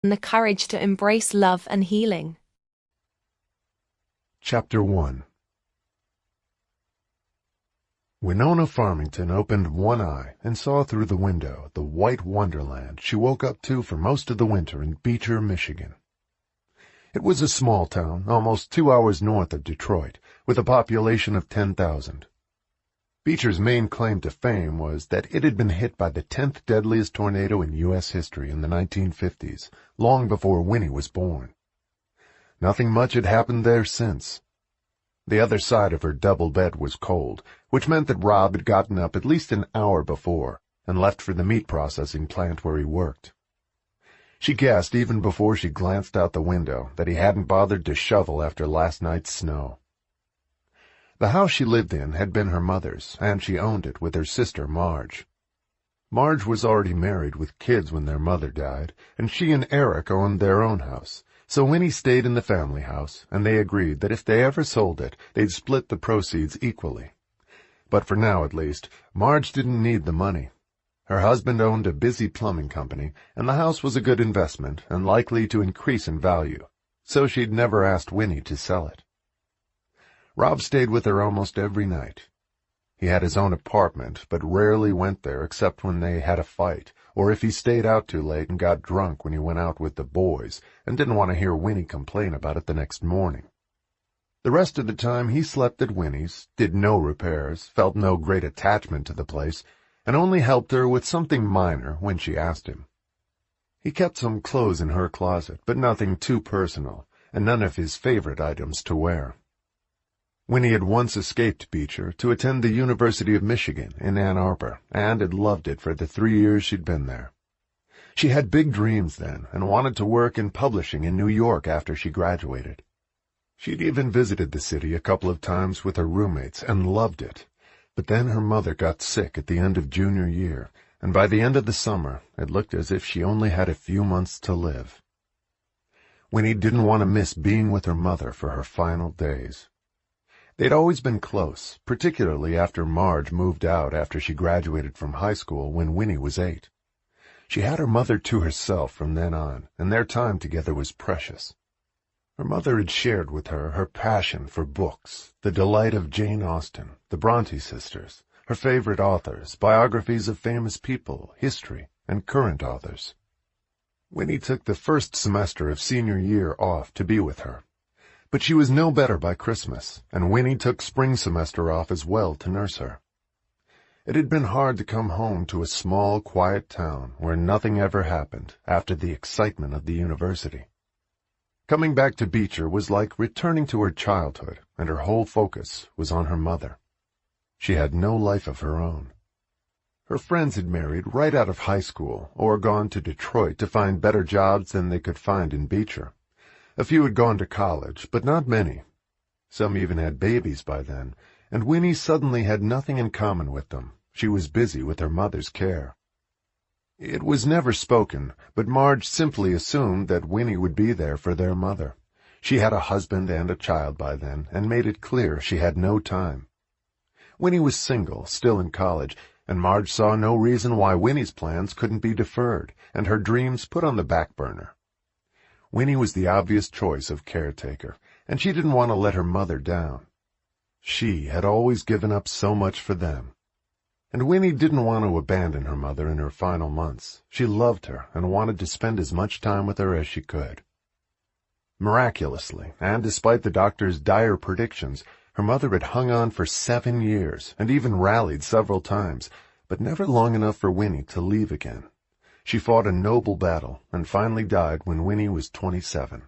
and the courage to embrace love and healing. Chapter 1. Winona Farmington opened one eye and saw through the window the white wonderland she woke up to for most of the winter in Beecher, Michigan. It was a small town, almost 2 hours north of Detroit, with a population of 10,000. Beecher's main claim to fame was that it had been hit by the 10th deadliest tornado in U.S. history in the 1950s, long before Winnie was born. Nothing much had happened there since. The other side of her double bed was cold, which meant that Rob had gotten up at least an hour before and left for the meat processing plant where he worked. She guessed, even before she glanced out the window, that he hadn't bothered to shovel after last night's snow. The house she lived in had been her mother's, and she owned it with her sister Marge. Marge was already married with kids when their mother died, and she and Eric owned their own house, so Winnie stayed in the family house, and they agreed that if they ever sold it, they'd split the proceeds equally. But for now, at least, Marge didn't need the money. Her husband owned a busy plumbing company, and the house was a good investment and likely to increase in value, so she'd never asked Winnie to sell it. Rob stayed with her almost every night. He had his own apartment, but rarely went there except when they had a fight, or if he stayed out too late and got drunk when he went out with the boys and didn't want to hear Winnie complain about it the next morning. The rest of the time he slept at Winnie's, did no repairs, felt no great attachment to the place, and only helped her with something minor when she asked him. He kept some clothes in her closet, but nothing too personal, and none of his favorite items to wear. Winnie had once escaped Beecher to attend the University of Michigan in Ann Arbor, and had loved it for the 3 years she'd been there. She had big dreams then, and wanted to work in publishing in New York after she graduated. She'd even visited the city a couple of times with her roommates and loved it. But then her mother got sick at the end of junior year, and by the end of the summer it looked as if she only had a few months to live. Winnie didn't want to miss being with her mother for her final days. They'd always been close, particularly after Marge moved out after she graduated from high school when Winnie was 8. She had her mother to herself from then on, and their time together was precious. Her mother had shared with her her passion for books, the delight of Jane Austen, the Bronte sisters, her favorite authors, biographies of famous people, history, and current authors. Winnie took the first semester of senior year off to be with her. But she was no better by Christmas, and Winnie took spring semester off as well to nurse her. It had been hard to come home to a small, quiet town where nothing ever happened after the excitement of the university. Coming back to Beecher was like returning to her childhood, and her whole focus was on her mother. She had no life of her own. Her friends had married right out of high school or gone to Detroit to find better jobs than they could find in Beecher. A few had gone to college, but not many. Some even had babies by then, and Winnie suddenly had nothing in common with them. She was busy with her mother's care. It was never spoken, but Marge simply assumed that Winnie would be there for their mother. She had a husband and a child by then, and made it clear she had no time. Winnie was single, still in college, and Marge saw no reason why Winnie's plans couldn't be deferred, and her dreams put on the back burner. Winnie was the obvious choice of caretaker, and she didn't want to let her mother down. She had always given up so much for them. And Winnie didn't want to abandon her mother in her final months. She loved her and wanted to spend as much time with her as she could. Miraculously, and despite the doctor's dire predictions, her mother had hung on for 7 years and even rallied several times, but never long enough for Winnie to leave again. She fought a noble battle and finally died when Winnie was 27.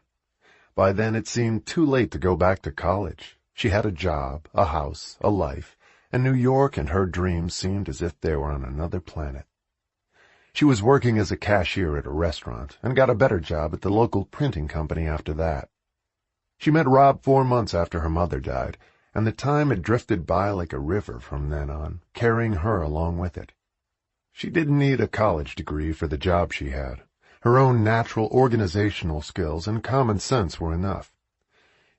By then it seemed too late to go back to college. She had a job, a house, a life, and New York and her dreams seemed as if they were on another planet. She was working as a cashier at a restaurant and got a better job at the local printing company after that. She met Rob 4 months after her mother died, and the time had drifted by like a river from then on, carrying her along with it. She didn't need a college degree for the job she had. Her own natural organizational skills and common sense were enough.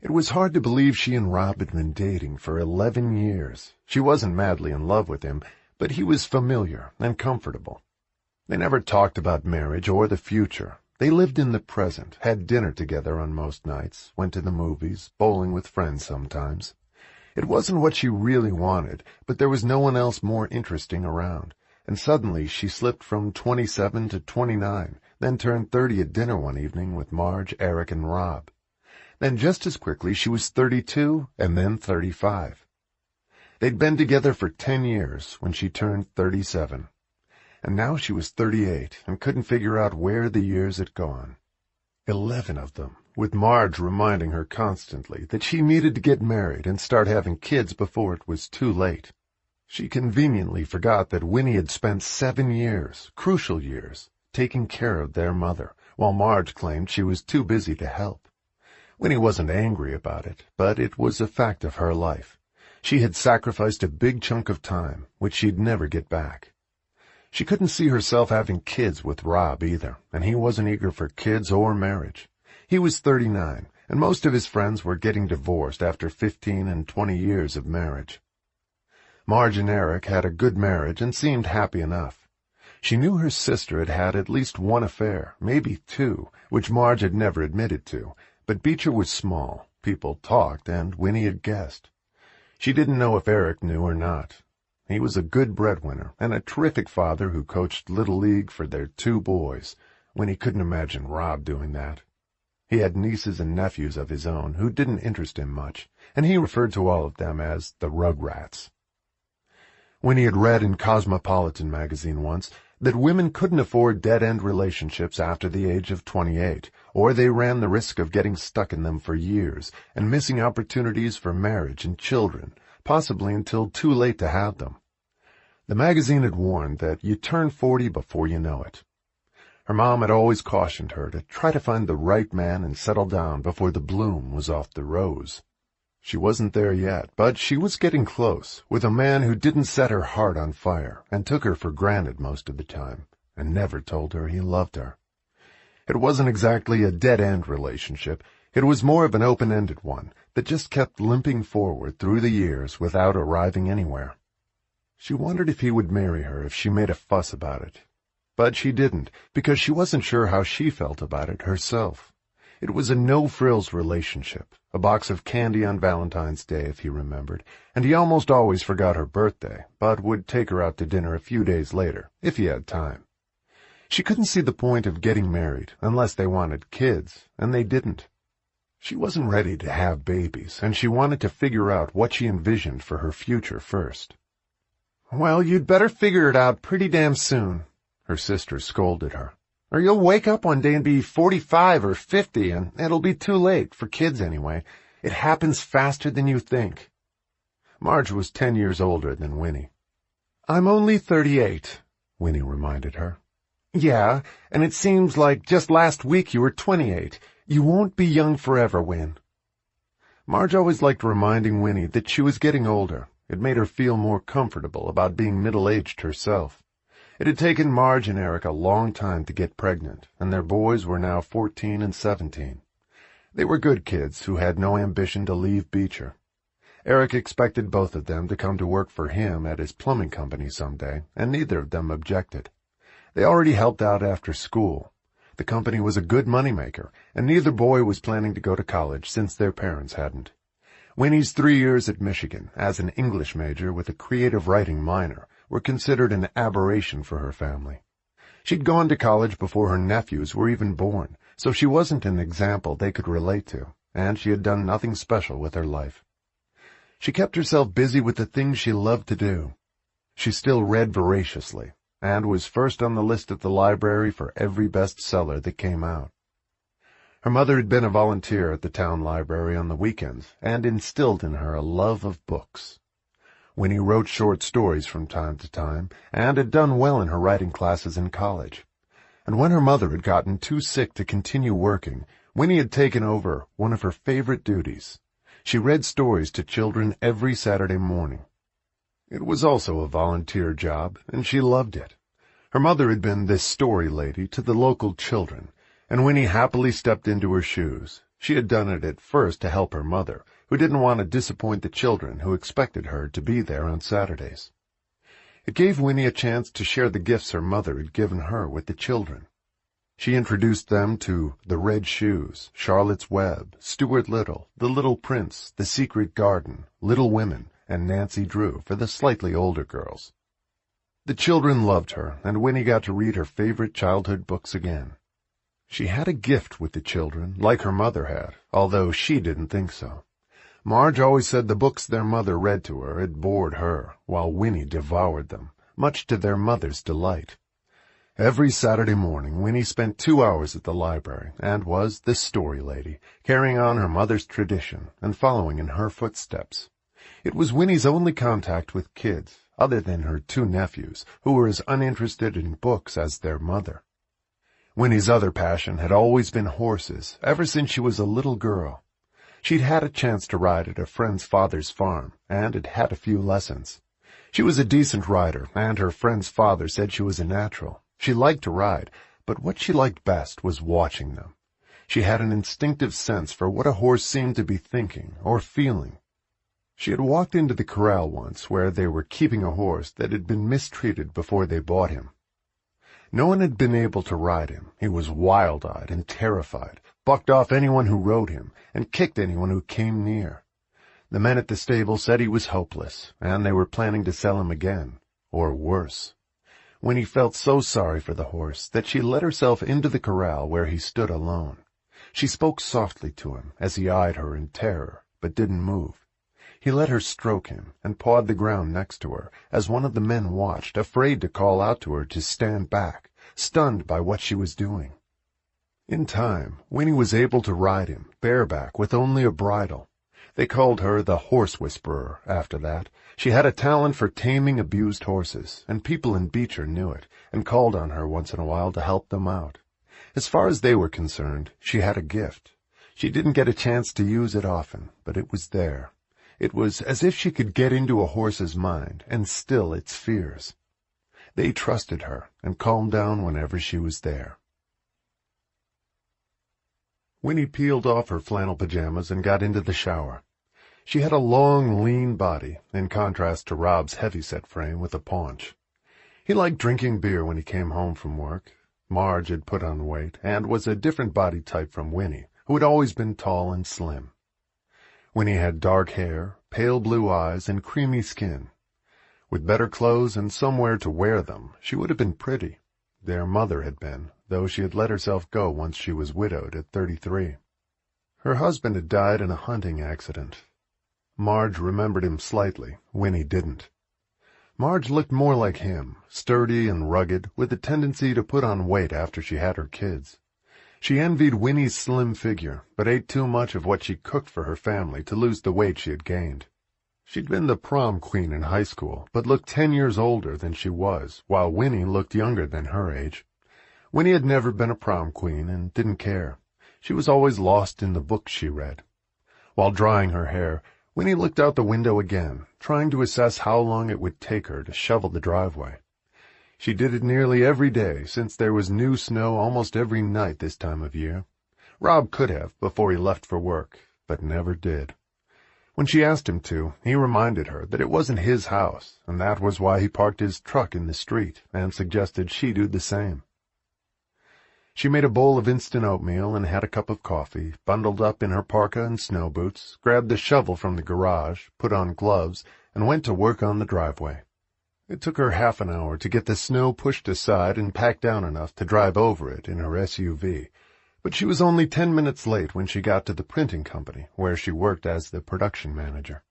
It was hard to believe she and Rob had been dating for 11 years. She wasn't madly in love with him, but he was familiar and comfortable. They never talked about marriage or the future. They lived in the present, had dinner together on most nights, went to the movies, bowling with friends sometimes. It wasn't what she really wanted, but there was no one else more interesting around. And suddenly she slipped from 27 to 29, then turned 30 at dinner one evening with Marge, Eric, and Rob. Then just as quickly she was 32, and then 35. They'd been together for 10 years when she turned 37. And now she was 38 and couldn't figure out where the years had gone. 11 of them, with Marge reminding her constantly that she needed to get married and start having kids before it was too late. She conveniently forgot that Winnie had spent 7 years, crucial years, taking care of their mother, while Marge claimed she was too busy to help. Winnie wasn't angry about it, but it was a fact of her life. She had sacrificed a big chunk of time, which she'd never get back. She couldn't see herself having kids with Rob either, and he wasn't eager for kids or marriage. He was 39, and most of his friends were getting divorced after 15 and 20 years of marriage. Marge and Eric had a good marriage and seemed happy enough. She knew her sister had had at least one affair, maybe two, which Marge had never admitted to, but Beecher was small, people talked, and Winnie had guessed. She didn't know if Eric knew or not. He was a good breadwinner and a terrific father who coached Little League for their 2 boys, when he couldn't imagine Rob doing that. He had nieces and nephews of his own who didn't interest him much, and he referred to all of them as the Rugrats. Winnie had read in Cosmopolitan magazine once that women couldn't afford dead-end relationships after the age of 28, or they ran the risk of getting stuck in them for years and missing opportunities for marriage and children, possibly until too late to have them. The magazine had warned that you turn 40 before you know it. Her mom had always cautioned her to try to find the right man and settle down before the bloom was off the rose. She wasn't there yet, but she was getting close, with a man who didn't set her heart on fire and took her for granted most of the time, and never told her he loved her. It wasn't exactly a dead-end relationship. It was more of an open-ended one that just kept limping forward through the years without arriving anywhere. She wondered if he would marry her if she made a fuss about it. But she didn't, because she wasn't sure how she felt about it herself. It was a no-frills relationship, a box of candy on Valentine's Day if he remembered, and he almost always forgot her birthday, but would take her out to dinner a few days later, if he had time. She couldn't see the point of getting married unless they wanted kids, and they didn't. She wasn't ready to have babies, and she wanted to figure out what she envisioned for her future first. "Well, you'd better figure it out pretty damn soon," her sister scolded her, "or you'll wake up one day and be 45 or 50, and it'll be too late, for kids anyway. It happens faster than you think." Marge was 10 years older than Winnie. "I'm only 38, Winnie reminded her. "Yeah, and it seems like just last week you were 28. You won't be young forever, Win." Marge always liked reminding Winnie that she was getting older. It made her feel more comfortable about being middle-aged herself. It had taken Marge and Eric a long time to get pregnant, and their boys were now 14 and 17. They were good kids who had no ambition to leave Beecher. Eric expected both of them to come to work for him at his plumbing company someday, and neither of them objected. They already helped out after school. The company was a good moneymaker, and neither boy was planning to go to college since their parents hadn't. Winnie's 3 years at Michigan, as an English major with a creative writing minor, were considered an aberration for her family. She'd gone to college before her nephews were even born, so she wasn't an example they could relate to, and she had done nothing special with her life. She kept herself busy with the things she loved to do. She still read voraciously, and was first on the list at the library for every bestseller that came out. Her mother had been a volunteer at the town library on the weekends and instilled in her a love of books. Winnie wrote short stories from time to time and had done well in her writing classes in college. And when her mother had gotten too sick to continue working, Winnie had taken over one of her favorite duties. She read stories to children every Saturday morning. It was also a volunteer job, and she loved it. Her mother had been this story lady to the local children, and Winnie happily stepped into her shoes. She had done it at first to help her mother, who didn't want to disappoint the children who expected her to be there on Saturdays. It gave Winnie a chance to share the gifts her mother had given her with the children. She introduced them to The Red Shoes, Charlotte's Web, Stuart Little, The Little Prince, The Secret Garden, Little Women, and Nancy Drew for the slightly older girls. The children loved her, and Winnie got to read her favorite childhood books again. She had a gift with the children, like her mother had, although she didn't think so. Marge always said the books their mother read to her had bored her, while Winnie devoured them, much to their mother's delight. Every Saturday morning Winnie spent 2 hours at the library, and was the story lady, carrying on her mother's tradition and following in her footsteps. It was Winnie's only contact with kids, other than her 2 nephews, who were as uninterested in books as their mother. Winnie's other passion had always been horses, ever since she was a little girl. She'd had a chance to ride at a friend's father's farm, and had had a few lessons. She was a decent rider, and her friend's father said she was a natural. She liked to ride, but what she liked best was watching them. She had an instinctive sense for what a horse seemed to be thinking or feeling. She had walked into the corral once where they were keeping a horse that had been mistreated before they bought him. No one had been able to ride him. He was wild-eyed and terrified, bucked off anyone who rode him, and kicked anyone who came near. The men at the stable said he was hopeless, and they were planning to sell him again, or worse. Winnie felt so sorry for the horse that she let herself into the corral where he stood alone. She spoke softly to him as he eyed her in terror, but didn't move. He let her stroke him and pawed the ground next to her as one of the men watched, afraid to call out to her to stand back, stunned by what she was doing. In time, Winnie was able to ride him, bareback, with only a bridle. They called her the Horse Whisperer after that. She had a talent for taming abused horses, and people in Beecher knew it, and called on her once in a while to help them out. As far as they were concerned, she had a gift. She didn't get a chance to use it often, but it was there. It was as if she could get into a horse's mind and still its fears. They trusted her and calmed down whenever she was there. Winnie peeled off her flannel pajamas and got into the shower. She had a long, lean body, in contrast to Rob's heavy-set frame with a paunch. He liked drinking beer when he came home from work. Marge had put on weight and was a different body type from Winnie, who had always been tall and slim. Winnie had dark hair, pale blue eyes, and creamy skin. With better clothes and somewhere to wear them, she would have been pretty. Their mother had been, though she had let herself go once she was widowed at 33. Her husband had died in a hunting accident. Marge remembered him slightly. Winnie didn't. Marge looked more like him, sturdy and rugged, with a tendency to put on weight after she had her kids. She envied Winnie's slim figure, but ate too much of what she cooked for her family to lose the weight she had gained. She'd been the prom queen in high school, but looked 10 years older than she was, while Winnie looked younger than her age. Winnie had never been a prom queen and didn't care. She was always lost in the books she read. While drying her hair, Winnie looked out the window again, trying to assess how long it would take her to shovel the driveway. She did it nearly every day, since there was new snow almost every night this time of year. Rob could have, before he left for work, but never did. When she asked him to, he reminded her that it wasn't his house, and that was why he parked his truck in the street, and suggested she do the same. She made a bowl of instant oatmeal and had a cup of coffee, bundled up in her parka and snow boots, grabbed the shovel from the garage, put on gloves, and went to work on the driveway. It took her half an hour to get the snow pushed aside and packed down enough to drive over it in her SUV, but she was only 10 minutes late when she got to the printing company, where she worked as the production manager.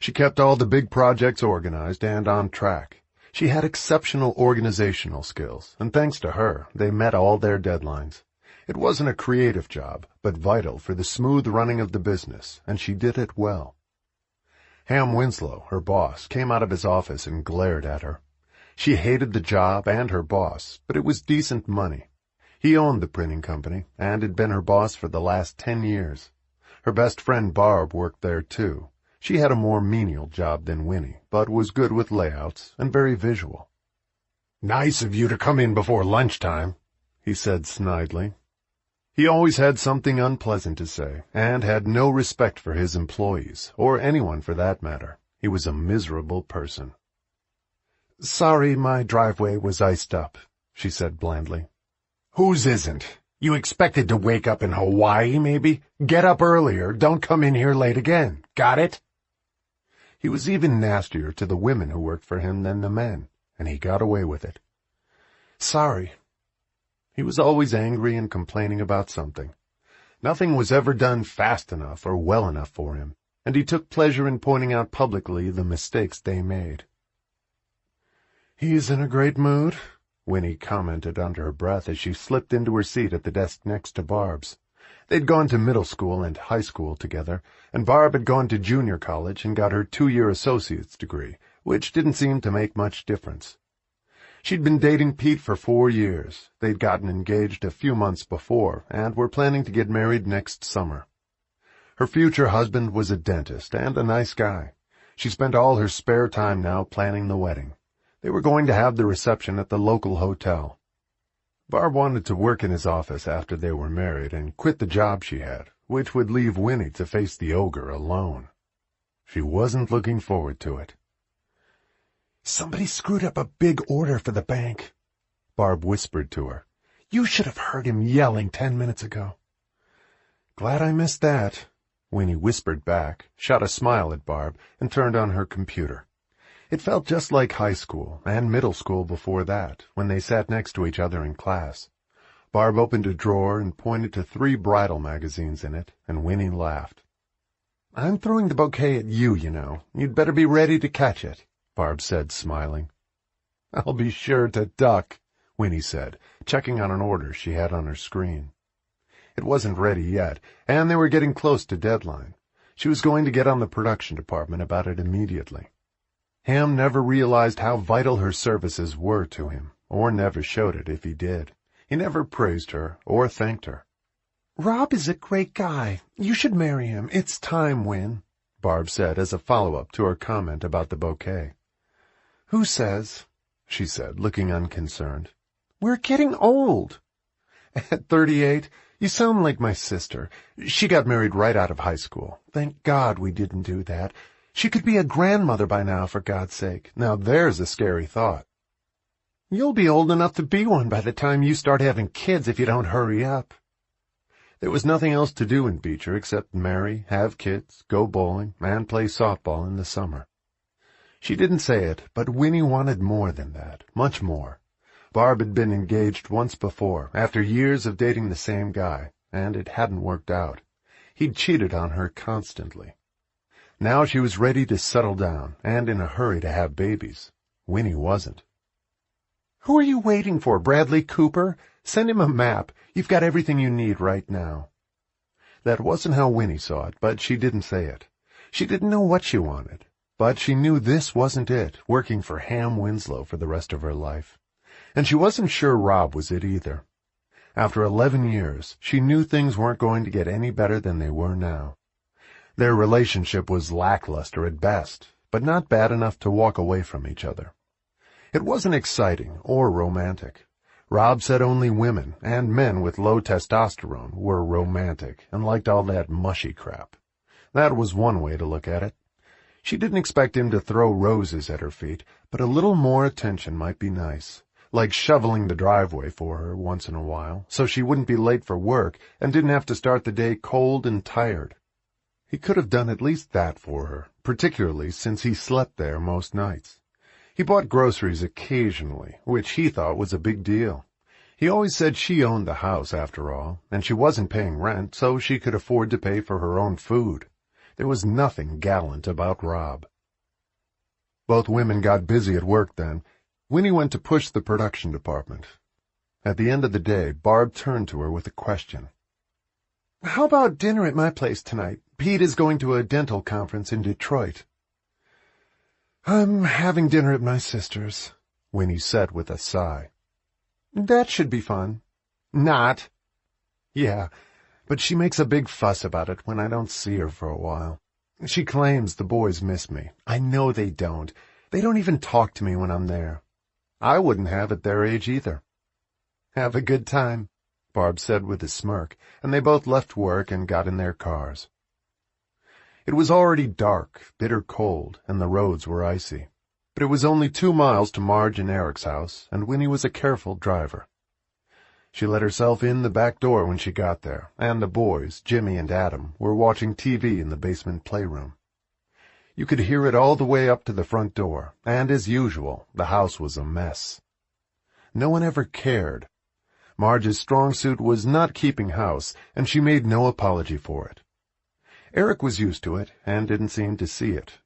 She kept all the big projects organized and on track. She had exceptional organizational skills, and thanks to her, they met all their deadlines. It wasn't a creative job, but vital for the smooth running of the business, and she did it well. Ham Winslow, her boss, came out of his office and glared at her. She hated the job and her boss, but it was decent money. He owned the printing company, and had been her boss for the last 10 years. Her best friend Barb worked there, too. She had a more menial job than Winnie, but was good with layouts and very visual. "Nice of you to come in before lunchtime," he said snidely. He always had something unpleasant to say, and had no respect for his employees, or anyone for that matter. He was a miserable person. "Sorry my driveway was iced up," she said blandly. Whose isn't? You expected to wake up in Hawaii, maybe? Get up earlier, don't come in here late again. Got it? He was even nastier to the women who worked for him than the men, and he got away with it. Sorry. He was always angry and complaining about something. Nothing was ever done fast enough or well enough for him, and he took pleasure in pointing out publicly the mistakes they made. He's in a great mood, Winnie commented under her breath as she slipped into her seat at the desk next to Barb's. They'd gone to middle school and high school together, and Barb had gone to junior college and got her 2-year associate's degree, which didn't seem to make much difference. She'd been dating Pete for 4 years. They'd gotten engaged a few months before and were planning to get married next summer. Her future husband was a dentist and a nice guy. She spent all her spare time now planning the wedding. They were going to have the reception at the local hotel. Barb wanted to work in his office after they were married and quit the job she had, which would leave Winnie to face the ogre alone. She wasn't looking forward to it. Somebody screwed up a big order for the bank, Barb whispered to her. You should have heard him yelling 10 minutes ago. Glad I missed that, Winnie whispered back, shot a smile at Barb, and turned on her computer. It felt just like high school and middle school before that, when they sat next to each other in class. Barb opened a drawer and pointed to 3 bridal magazines in it, and Winnie laughed. I'm throwing the bouquet at you, you know. You'd better be ready to catch it, Barb said, smiling. I'll be sure to duck, Winnie said, checking on an order she had on her screen. It wasn't ready yet, and they were getting close to deadline. She was going to get on the production department about it immediately. Ham never realized how vital her services were to him, or never showed it if he did. He never praised her or thanked her. Rob is a great guy. You should marry him. It's time, Win, Barb said as a follow-up to her comment about the bouquet. Who says? She said, looking unconcerned. We're getting old. At 38, you sound like my sister. She got married right out of high school. Thank God we didn't do that. She could be a grandmother by now, for God's sake. Now there's a scary thought. You'll be old enough to be one by the time you start having kids if you don't hurry up. There was nothing else to do in Beecher except marry, have kids, go bowling, and play softball in the summer. She didn't say it, but Winnie wanted more than that, much more. Barb had been engaged once before, after years of dating the same guy, and it hadn't worked out. He'd cheated on her constantly. Now she was ready to settle down, and in a hurry to have babies. Winnie wasn't. Who are you waiting for, Bradley Cooper? Send him a map. You've got everything you need right now. That wasn't how Winnie saw it, but she didn't say it. She didn't know what she wanted, but she knew this wasn't it, working for Ham Winslow for the rest of her life. And she wasn't sure Rob was it either. After 11 years, she knew things weren't going to get any better than they were now. Their relationship was lackluster at best, but not bad enough to walk away from each other. It wasn't exciting or romantic. Rob said only women and men with low testosterone were romantic and liked all that mushy crap. That was one way to look at it. She didn't expect him to throw roses at her feet, but a little more attention might be nice, like shoveling the driveway for her once in a while, so she wouldn't be late for work and didn't have to start the day cold and tired. He could have done at least that for her, particularly since he slept there most nights. He bought groceries occasionally, which he thought was a big deal. He always said she owned the house, after all, and she wasn't paying rent, so she could afford to pay for her own food. There was nothing gallant about Rob. Both women got busy at work then. Winnie went to push the production department. At the end of the day, Barb turned to her with a question. How about dinner at my place tonight? Pete is going to a dental conference in Detroit. I'm having dinner at my sister's, Winnie said with a sigh. That should be fun. Not. Yeah, but she makes a big fuss about it when I don't see her for a while. She claims the boys miss me. I know they don't. They don't even talk to me when I'm there. I wouldn't have at their age either. Have a good time, Barb said with a smirk, and they both left work and got in their cars. It was already dark, bitter cold, and the roads were icy. But it was only 2 miles to Marge and Eric's house, and Winnie was a careful driver. She let herself in the back door when she got there, and the boys, Jimmy and Adam, were watching TV in the basement playroom. You could hear it all the way up to the front door, and as usual, the house was a mess. No one ever cared. Marge's strong suit was not keeping house, and she made no apology for it. Eric was used to it, and didn't seem to see it.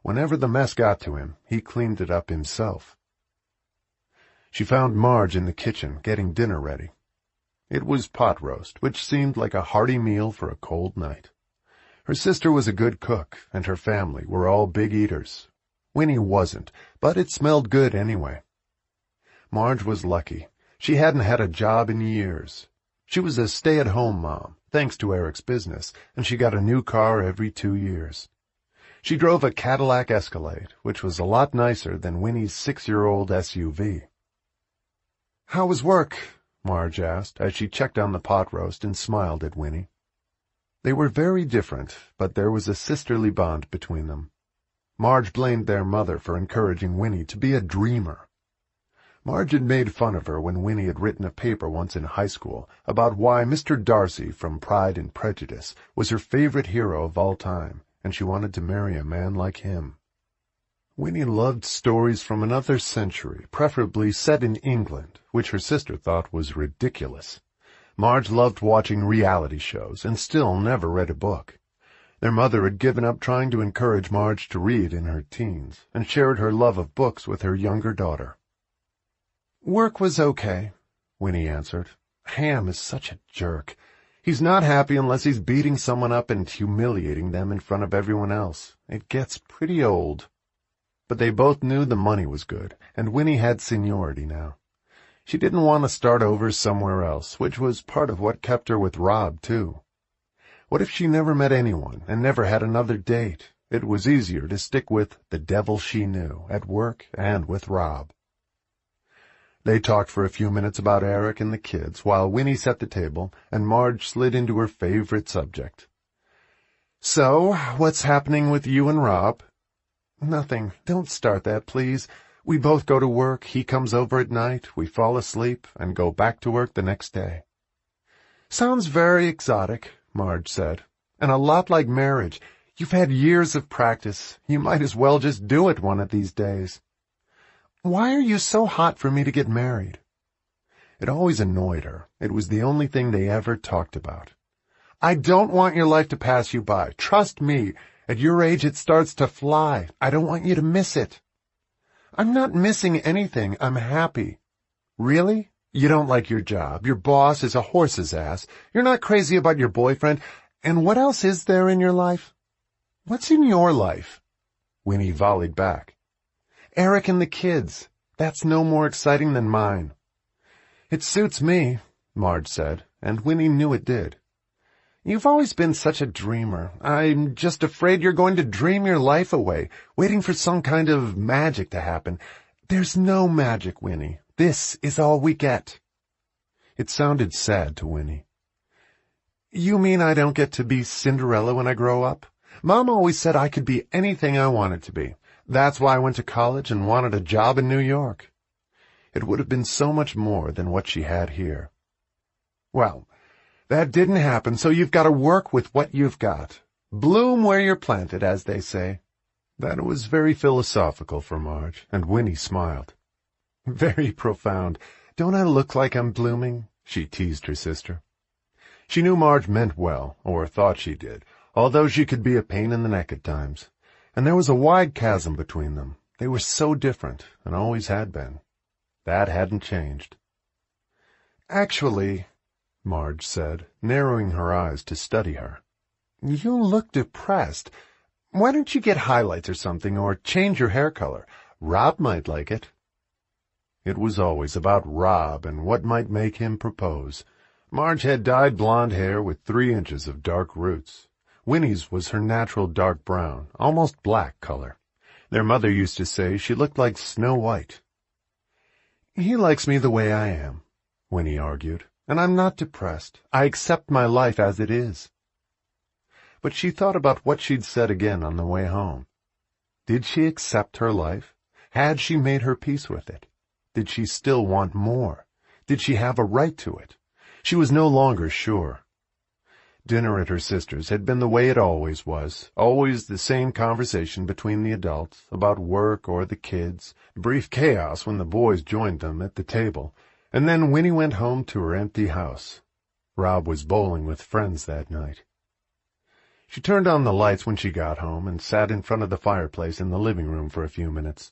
Whenever the mess got to him, he cleaned it up himself. She found Marge in the kitchen, getting dinner ready. It was pot roast, which seemed like a hearty meal for a cold night. Her sister was a good cook, and her family were all big eaters. Winnie wasn't, but it smelled good anyway. Marge was lucky. She hadn't had a job in years. She was a stay-at-home mom, thanks to Eric's business, and she got a new car every 2 years. She drove a Cadillac Escalade, which was a lot nicer than Winnie's 6-year-old SUV. "How was work?" Marge asked, as she checked on the pot roast and smiled at Winnie. They were very different, but there was a sisterly bond between them. Marge blamed their mother for encouraging Winnie to be a dreamer. Marge had made fun of her when Winnie had written a paper once in high school about why Mr. Darcy from Pride and Prejudice was her favorite hero of all time, and she wanted to marry a man like him. Winnie loved stories from another century, preferably set in England, which her sister thought was ridiculous. Marge loved watching reality shows and still never read a book. Their mother had given up trying to encourage Marge to read in her teens and shared her love of books with her younger daughter. "Work was okay," Winnie answered. "Ham is such a jerk. He's not happy unless he's beating someone up and humiliating them in front of everyone else. It gets pretty old." But they both knew the money was good, and Winnie had seniority now. She didn't want to start over somewhere else, which was part of what kept her with Rob, too. What if she never met anyone and never had another date? It was easier to stick with the devil she knew, at work and with Rob. They talked for a few minutes about Eric and the kids, while Winnie set the table and Marge slid into her favorite subject. "So, what's happening with you and Rob?" "Nothing. Don't start that, please. We both go to work, he comes over at night, we fall asleep, and go back to work the next day." "Sounds very exotic," Marge said, "and a lot like marriage. You've had years of practice. You might as well just do it one of these days." "Why are you so hot for me to get married?" It always annoyed her. It was the only thing they ever talked about. "I don't want your life to pass you by. Trust me. At your age it starts to fly. I don't want you to miss it." "I'm not missing anything. I'm happy." "Really? You don't like your job. Your boss is a horse's ass. You're not crazy about your boyfriend. And what else is there in your life?" "What's in your life?" Winnie volleyed back. "Eric and the kids. That's no more exciting than mine." "It suits me," Marge said, and Winnie knew it did. "You've always been such a dreamer. I'm just afraid you're going to dream your life away, waiting for some kind of magic to happen. There's no magic, Winnie. This is all we get." It sounded sad to Winnie. "You mean I don't get to be Cinderella when I grow up? Mom always said I could be anything I wanted to be. That's why I went to college and wanted a job in New York." It would have been so much more than what she had here. "Well, that didn't happen, so you've got to work with what you've got. Bloom where you're planted, as they say." That was very philosophical for Marge, and Winnie smiled. "Very profound. Don't I look like I'm blooming?" she teased her sister. She knew Marge meant well, or thought she did, although she could be a pain in the neck at times. And there was a wide chasm between them. They were so different, and always had been. That hadn't changed. "Actually," Marge said, narrowing her eyes to study her, "you look depressed. Why don't you get highlights or something, or change your hair color? Rob might like it." It was always about Rob and what might make him propose. Marge had dyed blonde hair with 3 inches of dark roots. Winnie's was her natural dark brown, almost black color. Their mother used to say she looked like Snow White. "He likes me the way I am," Winnie argued, "and I'm not depressed. I accept my life as it is." But she thought about what she'd said again on the way home. Did she accept her life? Had she made her peace with it? Did she still want more? Did she have a right to it? She was no longer sure. Dinner at her sister's had been the way it always was, always the same conversation between the adults, about work or the kids, brief chaos when the boys joined them at the table, and then Winnie went home to her empty house. Rob was bowling with friends that night. She turned on the lights when she got home and sat in front of the fireplace in the living room for a few minutes.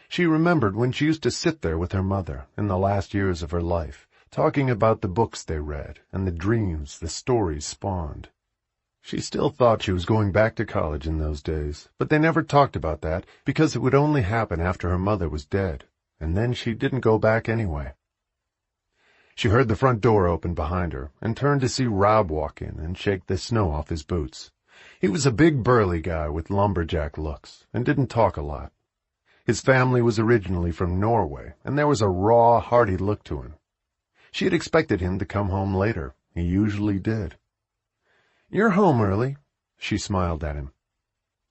She remembered when she used to sit there with her mother in the last years of her life, talking about the books they read and the dreams the stories spawned. She still thought she was going back to college in those days, but they never talked about that because it would only happen after her mother was dead, and then she didn't go back anyway. She heard the front door open behind her and turned to see Rob walk in and shake the snow off his boots. He was a big burly guy with lumberjack looks and didn't talk a lot. His family was originally from Norway, and there was a raw, hearty look to him. She had expected him to come home later. He usually did. "You're home early," she smiled at him.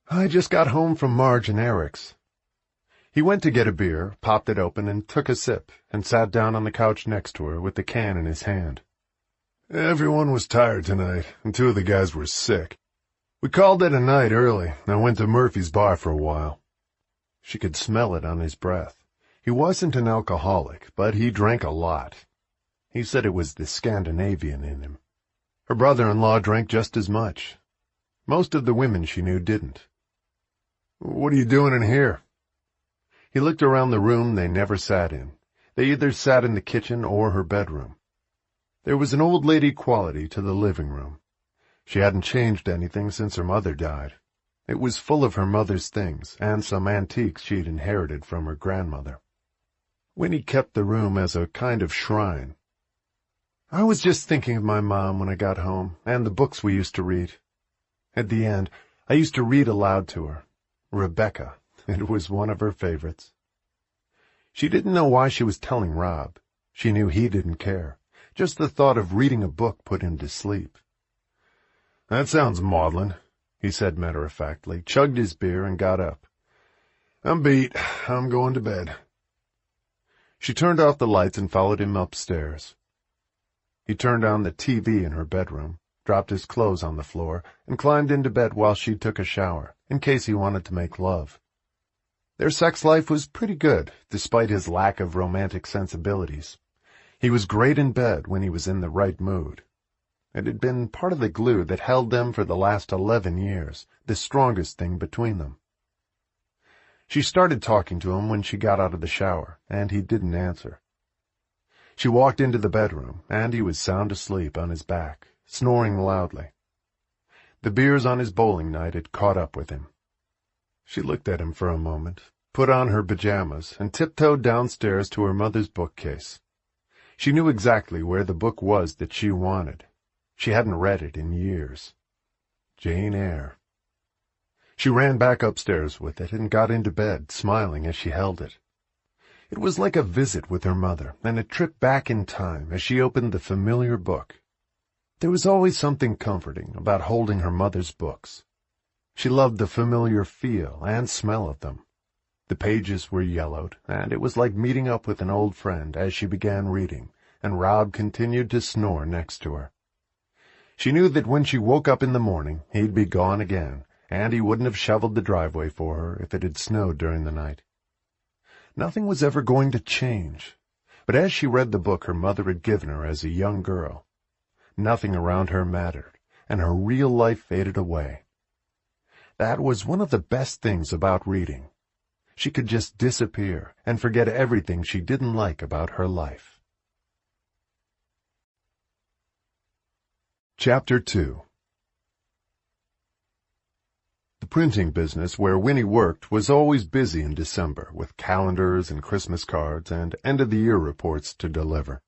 "I just got home from Marge and Eric's." He went to get a beer, popped it open, and took a sip, and sat down on the couch next to her with the can in his hand. "Everyone was tired tonight, and 2 of the guys were sick. We called it a night early, and went to Murphy's bar for a while." She could smell it on his breath. He wasn't an alcoholic, but he drank a lot. He said it was the Scandinavian in him. Her brother-in-law drank just as much. Most of the women she knew didn't. "What are you doing in here?" He looked around the room they never sat in. They either sat in the kitchen or her bedroom. There was an old lady quality to the living room. She hadn't changed anything since her mother died. It was full of her mother's things and some antiques she'd inherited from her grandmother. Winnie kept the room as a kind of shrine. "I was just thinking of my mom when I got home, and the books we used to read. At the end, I used to read aloud to her. Rebecca. It was one of her favorites." She didn't know why she was telling Rob. She knew he didn't care. Just the thought of reading a book put him to sleep. "That sounds maudlin," he said matter-of-factly, chugged his beer, and got up. "I'm beat. I'm going to bed." She turned off the lights and followed him upstairs. He turned on the TV in her bedroom, dropped his clothes on the floor, and climbed into bed while she took a shower, in case he wanted to make love. Their sex life was pretty good, despite his lack of romantic sensibilities. He was great in bed when he was in the right mood. It had been part of the glue that held them for the last 11 years, the strongest thing between them. She started talking to him when she got out of the shower, and he didn't answer. She walked into the bedroom, and he was sound asleep on his back, snoring loudly. The beers on his bowling night had caught up with him. She looked at him for a moment, put on her pajamas, and tiptoed downstairs to her mother's bookcase. She knew exactly where the book was that she wanted. She hadn't read it in years. Jane Eyre. She ran back upstairs with it and got into bed, smiling as she held it. It was like a visit with her mother and a trip back in time as she opened the familiar book. There was always something comforting about holding her mother's books. She loved the familiar feel and smell of them. The pages were yellowed, and it was like meeting up with an old friend as she began reading, and Rob continued to snore next to her. She knew that when she woke up in the morning, he'd be gone again, and he wouldn't have shoveled the driveway for her if it had snowed during the night. Nothing was ever going to change, but as she read the book her mother had given her as a young girl, nothing around her mattered, and her real life faded away. That was one of the best things about reading. She could just disappear and forget everything she didn't like about her life. Chapter 2. The printing business where Winnie worked was always busy in December, with calendars and Christmas cards and end-of-the-year reports to deliver.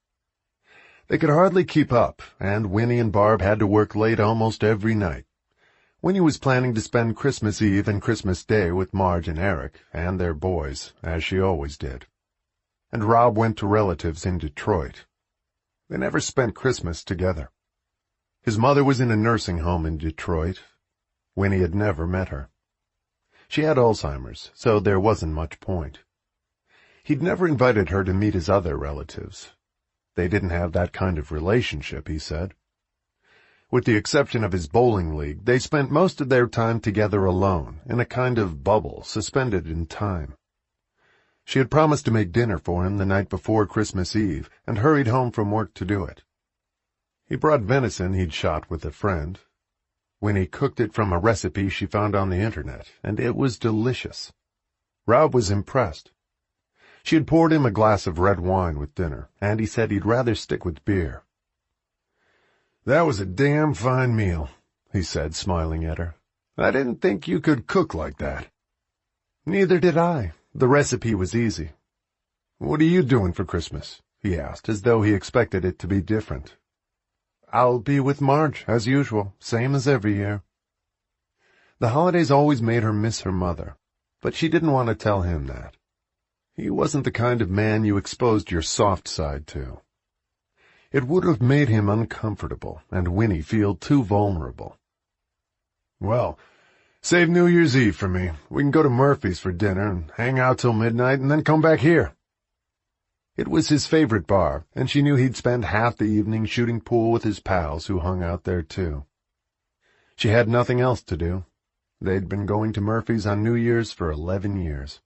They could hardly keep up, and Winnie and Barb had to work late almost every night. Winnie was planning to spend Christmas Eve and Christmas Day with Marge and Eric and their boys, as she always did. And Rob went to relatives in Detroit. They never spent Christmas together. His mother was in a nursing home in Detroit. Winnie had never met her. She had Alzheimer's, so there wasn't much point. He'd never invited her to meet his other relatives. They didn't have that kind of relationship, he said. With the exception of his bowling league, they spent most of their time together alone, in a kind of bubble suspended in time. She had promised to make dinner for him the night before Christmas Eve, and hurried home from work to do it. He brought venison he'd shot with a friend. Winnie cooked it from a recipe she found on the internet, and it was delicious. Rob was impressed. She had poured him a glass of red wine with dinner, and he said he'd rather stick with beer. "That was a damn fine meal," he said, smiling at her. "I didn't think you could cook like that." "Neither did I. The recipe was easy." "What are you doing for Christmas?" he asked, as though he expected it to be different. "I'll be with Marge, as usual, same as every year." The holidays always made her miss her mother, but she didn't want to tell him that. He wasn't the kind of man you exposed your soft side to. It would have made him uncomfortable, and Winnie feel too vulnerable. "Well, save New Year's Eve for me. We can go to Murphy's for dinner and hang out till midnight and then come back here." It was his favorite bar, and she knew he'd spend half the evening shooting pool with his pals who hung out there too. She had nothing else to do. They'd been going to Murphy's on New Year's for 11 years.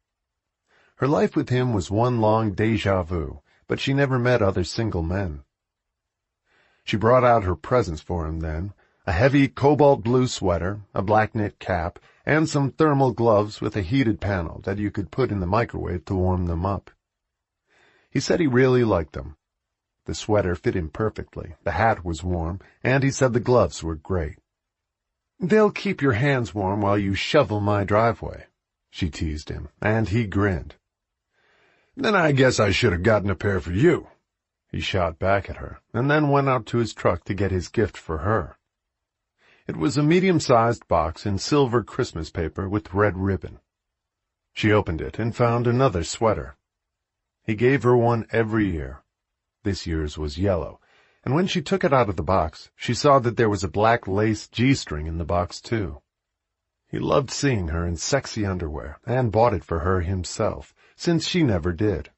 Her life with him was one long déjà vu, but she never met other single men. She brought out her presents for him then, a heavy cobalt blue sweater, a black knit cap, and some thermal gloves with a heated panel that you could put in the microwave to warm them up. He said he really liked them. The sweater fit him perfectly, the hat was warm, and he said the gloves were great. "They'll keep your hands warm while you shovel my driveway," she teased him, and he grinned. "Then I guess I should have gotten a pair for you," he shot back at her, and then went out to his truck to get his gift for her. It was a medium-sized box in silver Christmas paper with red ribbon. She opened it and found another sweater. He gave her one every year. This year's was yellow, and when she took it out of the box, she saw that there was a black lace G-string in the box, too. He loved seeing her in sexy underwear, and bought it for her himself, since she never did.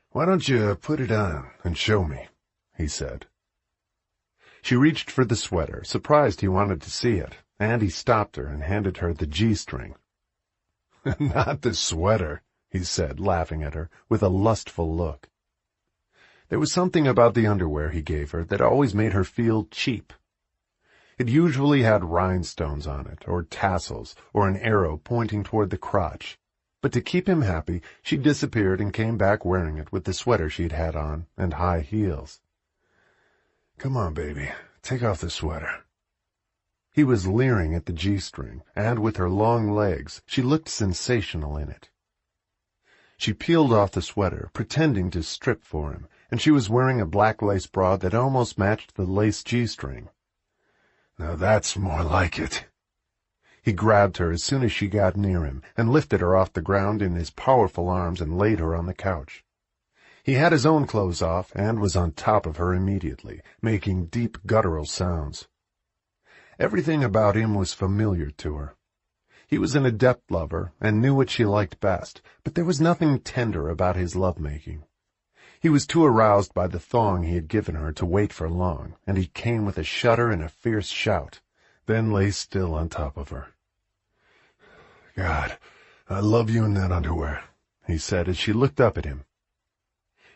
"Why don't you put it on and show me?" he said. She reached for the sweater, surprised he wanted to see it, and he stopped her and handed her the G-string. "Not the sweater," he said, laughing at her, with a lustful look. There was something about the underwear he gave her that always made her feel cheap. It usually had rhinestones on it, or tassels, or an arrow pointing toward the crotch. But to keep him happy, she disappeared and came back wearing it with the sweater she'd had on and high heels. "Come on, baby, take off the sweater." He was leering at the G-string, and with her long legs, she looked sensational in it. She peeled off the sweater, pretending to strip for him, and she was wearing a black lace bra that almost matched the lace G-string. "Now that's more like it." He grabbed her as soon as she got near him, and lifted her off the ground in his powerful arms and laid her on the couch. He had his own clothes off, and was on top of her immediately, making deep guttural sounds. Everything about him was familiar to her. He was an adept lover, and knew what she liked best, but there was nothing tender about his love-making. He was too aroused by the thong he had given her to wait for long, and he came with a shudder and a fierce shout, then lay still on top of her. "God, I love you in that underwear," he said as she looked up at him.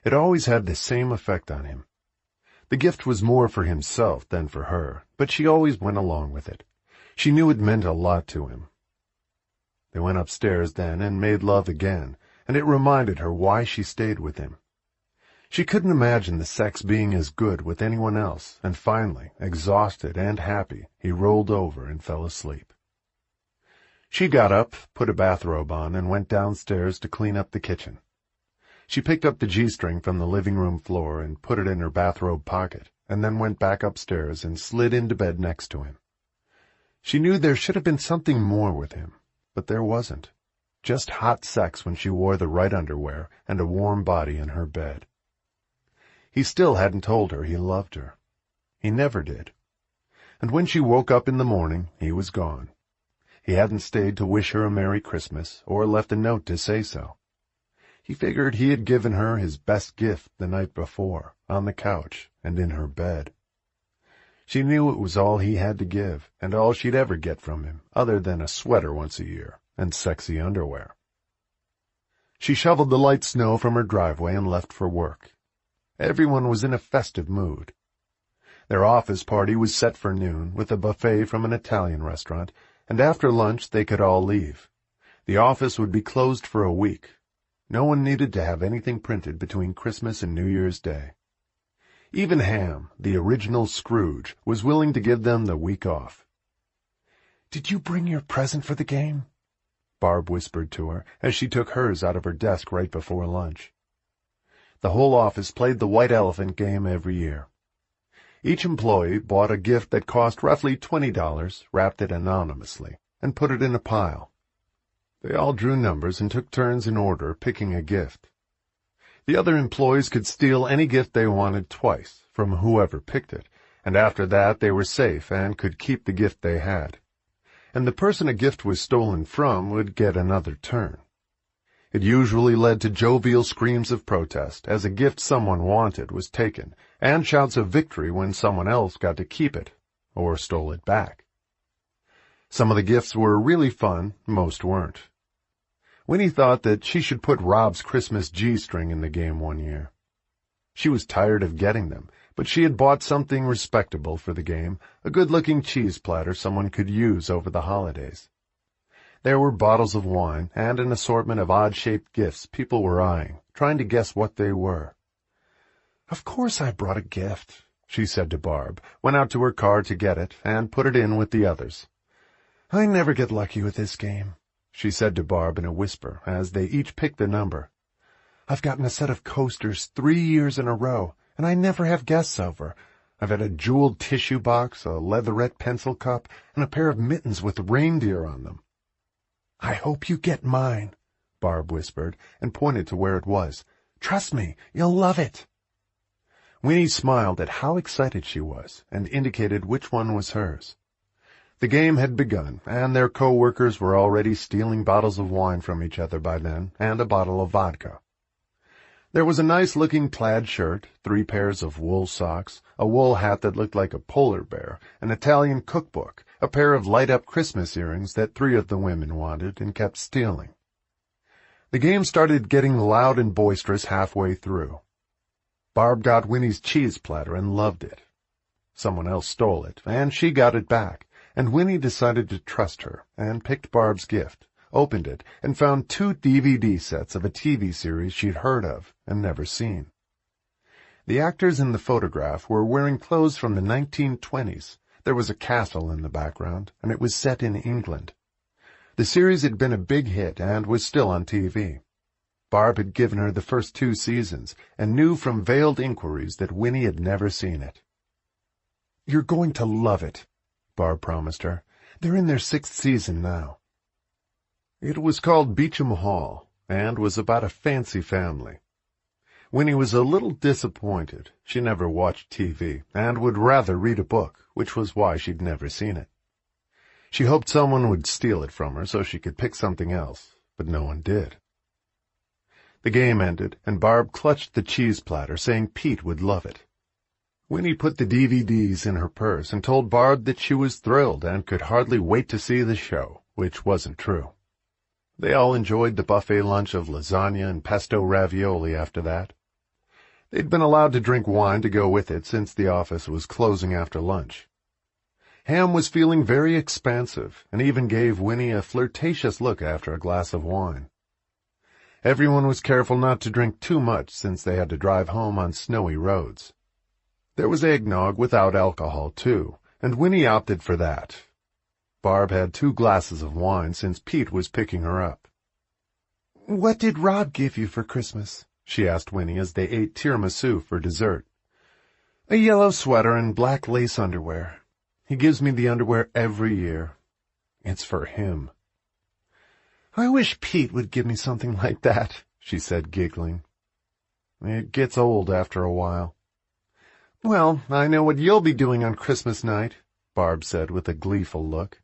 It always had the same effect on him. The gift was more for himself than for her, but she always went along with it. She knew it meant a lot to him. They went upstairs then and made love again, and it reminded her why she stayed with him. She couldn't imagine the sex being as good with anyone else, and finally, exhausted and happy, he rolled over and fell asleep. She got up, put a bathrobe on, and went downstairs to clean up the kitchen. She picked up the G-string from the living room floor and put it in her bathrobe pocket, and then went back upstairs and slid into bed next to him. She knew there should have been something more with him, but there wasn't. Just hot sex when she wore the right underwear and a warm body in her bed. He still hadn't told her he loved her. He never did. And when she woke up in the morning, he was gone. He hadn't stayed to wish her a Merry Christmas, or left a note to say so. He figured he had given her his best gift the night before, on the couch and in her bed. She knew it was all he had to give, and all she'd ever get from him, other than a sweater once a year and sexy underwear. She shoveled the light snow from her driveway and left for work. Everyone was in a festive mood. Their office party was set for noon, with a buffet from an Italian restaurant, and after lunch they could all leave. The office would be closed for a week. No one needed to have anything printed between Christmas and New Year's Day. Even Ham, the original Scrooge, was willing to give them the week off. "Did you bring your present for the game?" Barb whispered to her as she took hers out of her desk right before lunch. The whole office played the white elephant game every year. Each employee bought a gift that cost roughly $20, wrapped it anonymously, and put it in a pile. They all drew numbers and took turns in order picking a gift. The other employees could steal any gift they wanted twice from whoever picked it, and after that they were safe and could keep the gift they had. And the person a gift was stolen from would get another turn. It usually led to jovial screams of protest as a gift someone wanted was taken, and shouts of victory when someone else got to keep it, or stole it back. Some of the gifts were really fun, most weren't. Winnie thought that she should put Rob's Christmas G-string in the game one year. She was tired of getting them, but she had bought something respectable for the game, a good-looking cheese platter someone could use over the holidays. There were bottles of wine and an assortment of odd-shaped gifts people were eyeing, trying to guess what they were. "Of course I brought a gift," she said to Barb, went out to her car to get it, and put it in with the others. "I never get lucky with this game," she said to Barb in a whisper as they each picked a number. "I've gotten a set of coasters 3 years in a row, and I never have guests over. I've had a jeweled tissue box, a leatherette pencil cup, and a pair of mittens with reindeer on them." "I hope you get mine," Barb whispered, and pointed to where it was. "Trust me, you'll love it." Winnie smiled at how excited she was, and indicated which one was hers. The game had begun, and their co-workers were already stealing bottles of wine from each other by then, and a bottle of vodka. There was a nice-looking plaid shirt, 3 pairs of wool socks, a wool hat that looked like a polar bear, an Italian cookbook, a pair of light-up Christmas earrings that 3 of the women wanted and kept stealing. The game started getting loud and boisterous halfway through. Barb got Winnie's cheese platter and loved it. Someone else stole it, and she got it back, and Winnie decided to trust her and picked Barb's gift, opened it, and found 2 DVD sets of a TV series she'd heard of and never seen. The actors in the photograph were wearing clothes from the 1920s. There was a castle in the background, and it was set in England. The series had been a big hit and was still on TV. Barb had given her the first 2 seasons, and knew from veiled inquiries that Winnie had never seen it. "You're going to love it," Barb promised her. "They're in their 6th season now." It was called Beauchamp Hall, and was about a fancy family. Winnie was a little disappointed. She never watched TV, and would rather read a book, which was why she'd never seen it. She hoped someone would steal it from her so she could pick something else, but no one did. The game ended, and Barb clutched the cheese platter, saying Pete would love it. Winnie put the DVDs in her purse and told Barb that she was thrilled and could hardly wait to see the show, which wasn't true. They all enjoyed the buffet lunch of lasagna and pesto ravioli after that. They'd been allowed to drink wine to go with it since the office was closing after lunch. Ham was feeling very expansive and even gave Winnie a flirtatious look after a glass of wine. Everyone was careful not to drink too much since they had to drive home on snowy roads. There was eggnog without alcohol, too, and Winnie opted for that. Barb had 2 glasses of wine since Pete was picking her up. "What did Rob give you for Christmas?" she asked Winnie as they ate tiramisu for dessert. "A yellow sweater and black lace underwear. He gives me the underwear every year. It's for him." "I wish Pete would give me something like that," she said, giggling. "It gets old after a while." "Well, I know what you'll be doing on Christmas night," Barb said with a gleeful look.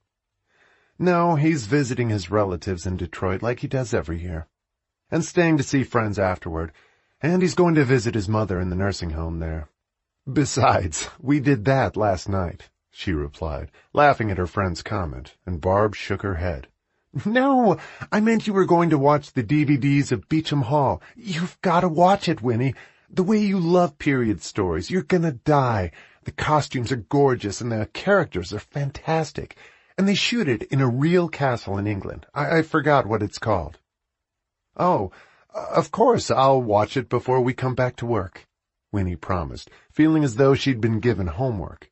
"No, he's visiting his relatives in Detroit like he does every year. and staying to see friends afterward, and he's going to visit his mother in the nursing home there. Besides, we did that last night, she replied, laughing at her friend's comment, and Barb shook her head. No, I meant you were going to watch the DVDs of Beauchamp Hall. You've got to watch it, Winnie. The way you love period stories, you're gonna die. The costumes are gorgeous and the characters are fantastic. And they shoot it in a real castle in England. I forgot what it's called. Oh, of course, I'll watch it before we come back to work, Winnie promised, feeling as though she'd been given homework.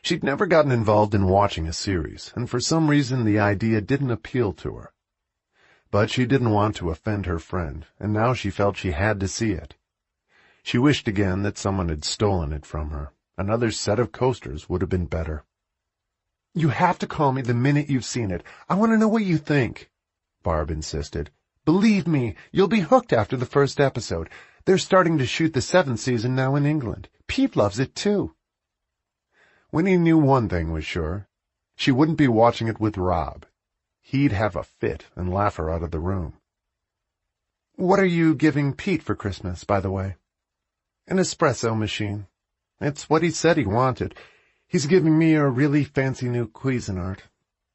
She'd never gotten involved in watching a series, and for some reason the idea didn't appeal to her. But she didn't want to offend her friend, and now she felt she had to see it. She wished again that someone had stolen it from her. Another set of coasters would have been better. You have to call me the minute you've seen it. I want to know what you think, Barb insisted. Believe me, you'll be hooked after the first episode. They're starting to shoot the 7th season now in England. Pete loves it too. Winnie knew one thing was sure. She wouldn't be watching it with Rob. He'd have a fit and laugh her out of the room. What are you giving Pete for Christmas, by the way? An espresso machine. It's what he said he wanted. He's giving me a really fancy new Cuisinart.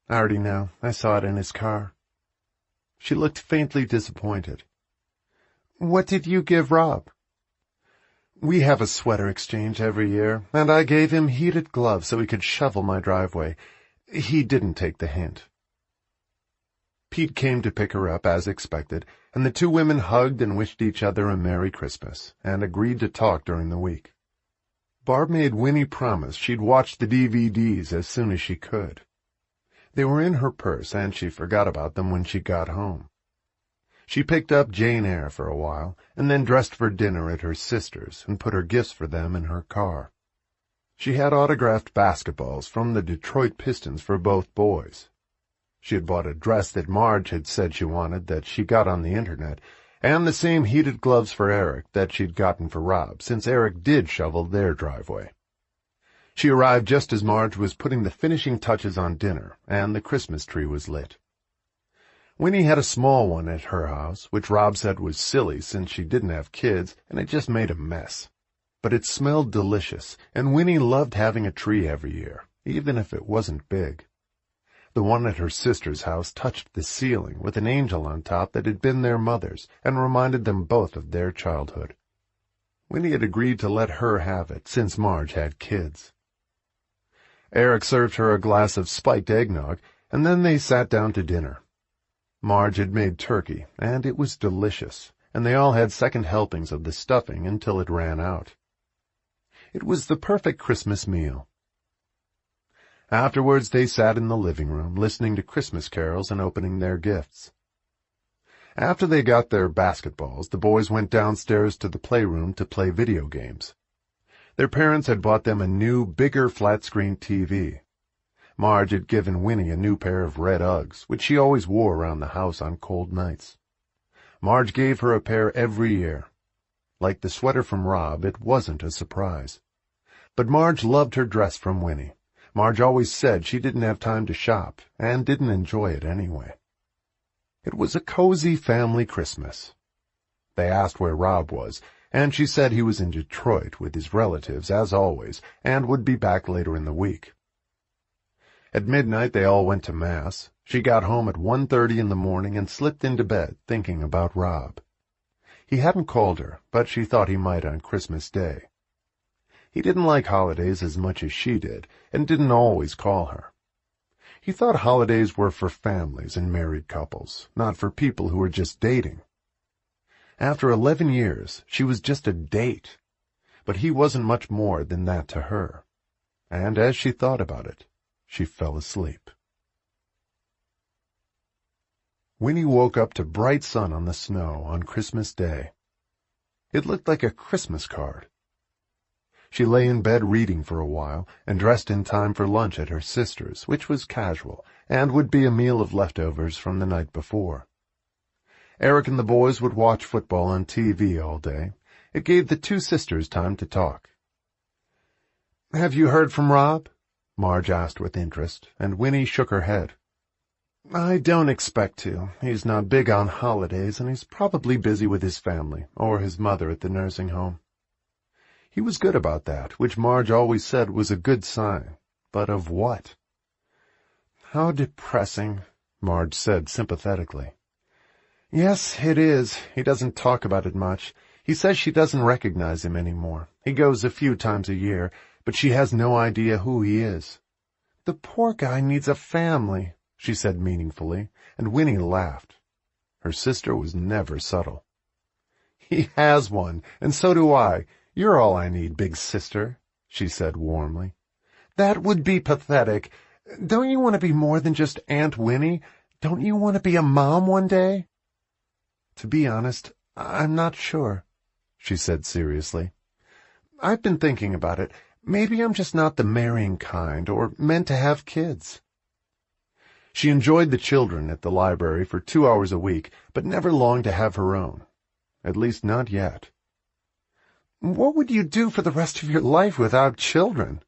I already know. I saw it in his car. She looked faintly disappointed. What did you give Rob? We have a sweater exchange every year, and I gave him heated gloves so he could shovel my driveway. He didn't take the hint. Pete came to pick her up as expected, and the two women hugged and wished each other a Merry Christmas, and agreed to talk during the week. Barb made Winnie promise she'd watch the DVDs as soon as she could. They were in her purse, and she forgot about them when she got home. She picked up Jane Eyre for a while, and then dressed for dinner at her sister's and put her gifts for them in her car. She had autographed basketballs from the Detroit Pistons for both boys. She had bought a dress that Marge had said she wanted that she got on the internet, and the same heated gloves for Eric that she'd gotten for Rob, since Eric did shovel their driveway. She arrived just as Marge was putting the finishing touches on dinner, and the Christmas tree was lit. Winnie had a small one at her house, which Rob said was silly since she didn't have kids, and it just made a mess. But it smelled delicious, and Winnie loved having a tree every year, even if it wasn't big. The one at her sister's house touched the ceiling with an angel on top that had been their mother's and reminded them both of their childhood. Winnie had agreed to let her have it since Marge had kids. Eric served her a glass of spiked eggnog, and then they sat down to dinner. Marge had made turkey, and it was delicious, and they all had second helpings of the stuffing until it ran out. It was the perfect Christmas meal. Afterwards they sat in the living room, listening to Christmas carols and opening their gifts. After they got their basketballs, the boys went downstairs to the playroom to play video games. Their parents had bought them a new, bigger flat-screen TV. Marge had given Winnie a new pair of red Uggs, which she always wore around the house on cold nights. Marge gave her a pair every year. Like the sweater from Rob, it wasn't a surprise. But Marge loved her dress from Winnie. Marge always said she didn't have time to shop, and didn't enjoy it anyway. It was a cozy family Christmas. They asked where Rob was, and she said he was in Detroit with his relatives, as always, and would be back later in the week. At midnight they all went to Mass. She got home at 1:30 in the morning and slipped into bed, thinking about Rob. He hadn't called her, but she thought he might on Christmas Day. He didn't like holidays as much as she did, and didn't always call her. He thought holidays were for families and married couples, not for people who were just dating. After 11 years, she was just a date, but he wasn't much more than that to her. And as she thought about it, she fell asleep. Winnie woke up to bright sun on the snow on Christmas Day. It looked like a Christmas card. She lay in bed reading for a while, and dressed in time for lunch at her sister's, which was casual, and would be a meal of leftovers from the night before. Eric and the boys would watch football on TV all day. It gave the two sisters time to talk. "Have you heard from Rob?" Marge asked with interest, and Winnie shook her head. I don't expect to. He's not big on holidays, and he's probably busy with his family, or his mother at the nursing home. He was good about that, which Marge always said was a good sign. But of what? How depressing, Marge said sympathetically. Yes, it is. He doesn't talk about it much. He says she doesn't recognize him anymore. He goes a few times a year, but she has no idea who he is. The poor guy needs a family, she said meaningfully, and Winnie laughed. Her sister was never subtle. He has one, and so do I. You're all I need, big sister, she said warmly. That would be pathetic. Don't you want to be more than just Aunt Winnie? Don't you want to be a mom one day? To be honest, I'm not sure, she said seriously. I've been thinking about it. Maybe I'm just not the marrying kind, or meant to have kids. She enjoyed the children at the library for 2 hours a week, but never longed to have her own. At least not yet. What would you do for the rest of your life without children?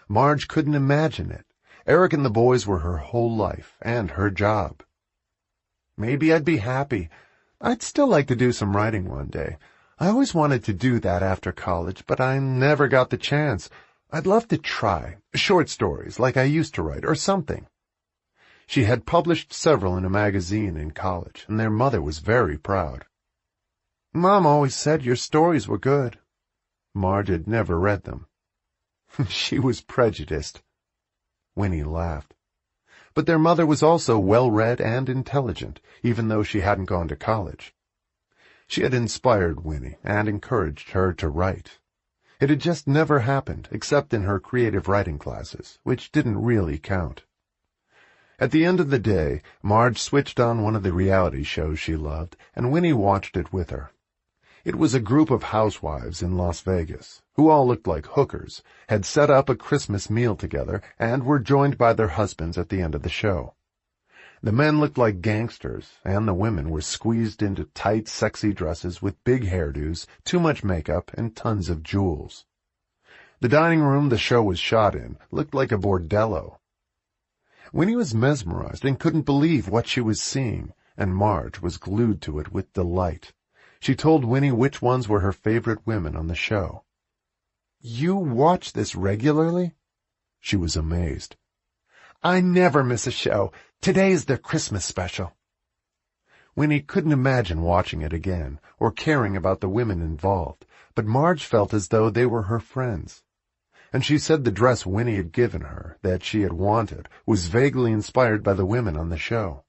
Marge couldn't imagine it. Eric and the boys were her whole life, and her job. Maybe I'd be happy. I'd still like to do some writing one day. I always wanted to do that after college, but I never got the chance. I'd love to try. Short stories, like I used to write, or something. She had published several in a magazine in college, and their mother was very proud. Mom always said your stories were good. Marge had never read them. She was prejudiced. Winnie laughed. But their mother was also well-read and intelligent, even though she hadn't gone to college. She had inspired Winnie and encouraged her to write. It had just never happened, except in her creative writing classes, which didn't really count. At the end of the day, Marge switched on one of the reality shows she loved, and Winnie watched it with her. It was a group of housewives in Las Vegas, who all looked like hookers, had set up a Christmas meal together, and were joined by their husbands at the end of the show. The men looked like gangsters, and the women were squeezed into tight, sexy dresses with big hairdos, too much makeup, and tons of jewels. The dining room the show was shot in looked like a bordello. Winnie was mesmerized and couldn't believe what she was seeing, and Marge was glued to it with delight. She told Winnie which ones were her favorite women on the show. You watch this regularly? She was amazed. I never miss a show. Today's the Christmas special. Winnie couldn't imagine watching it again, or caring about the women involved, but Marge felt as though they were her friends. And she said the dress Winnie had given her, that she had wanted, was vaguely inspired by the women on the show.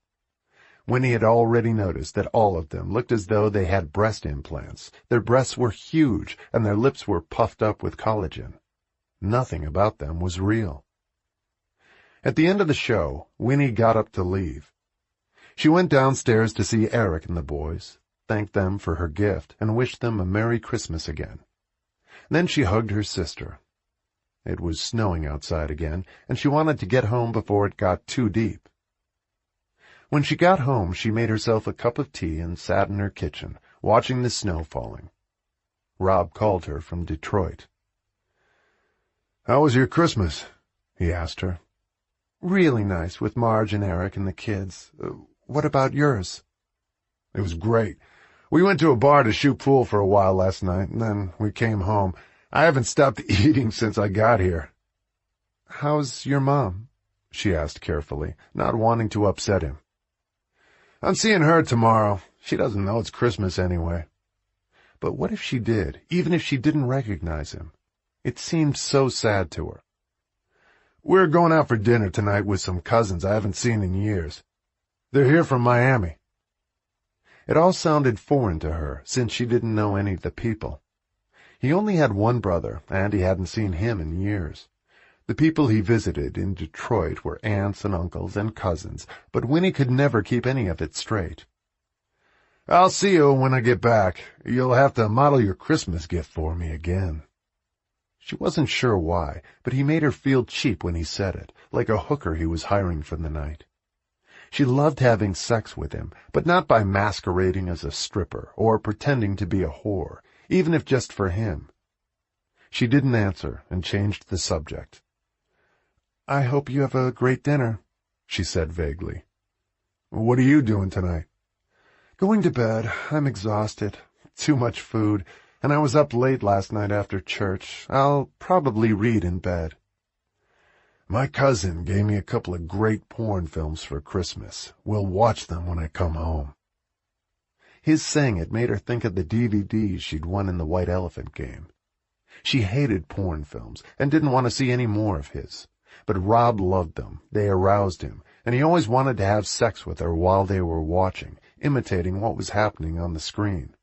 Winnie had already noticed that all of them looked as though they had breast implants. Their breasts were huge, and their lips were puffed up with collagen. Nothing about them was real. At the end of the show, Winnie got up to leave. She went downstairs to see Eric and the boys, thanked them for her gift, and wished them a Merry Christmas again. Then she hugged her sister. It was snowing outside again, and she wanted to get home before it got too deep. When she got home, she made herself a cup of tea and sat in her kitchen, watching the snow falling. Rob called her from Detroit. "How was your Christmas?" he asked her. "Really nice, with Marge and Eric and the kids. What about yours?" "It was great. We went to a bar to shoot pool for a while last night, and then we came home. I haven't stopped eating since I got here." "How's your mom?" she asked carefully, not wanting to upset him. "I'm seeing her tomorrow. She doesn't know it's Christmas anyway." But what if she did, even if she didn't recognize him? It seemed so sad to her. "We're going out for dinner tonight with some cousins I haven't seen in years. They're here from Miami." It all sounded foreign to her, since she didn't know any of the people. He only had one brother, and he hadn't seen him in years. The people he visited in Detroit were aunts and uncles and cousins, but Winnie could never keep any of it straight. "I'll see you when I get back. You'll have to model your Christmas gift for me again." She wasn't sure why, but he made her feel cheap when he said it, like a hooker he was hiring for the night. She loved having sex with him, but not by masquerading as a stripper or pretending to be a whore, even if just for him. She didn't answer and changed the subject. "I hope you have a great dinner." she said vaguely. "What are you doing tonight?" "Going to bed. I'm exhausted. Too much food, and I was up late last night after church. I'll probably read in bed." "My cousin gave me a couple of great porn films for Christmas. We'll watch them when I come home." His saying it made her think of the DVDs she'd won in the White Elephant game. She hated porn films and didn't want to see any more of his. But Rob loved them. They aroused him, and he always wanted to have sex with her while they were watching, imitating what was happening on the screen.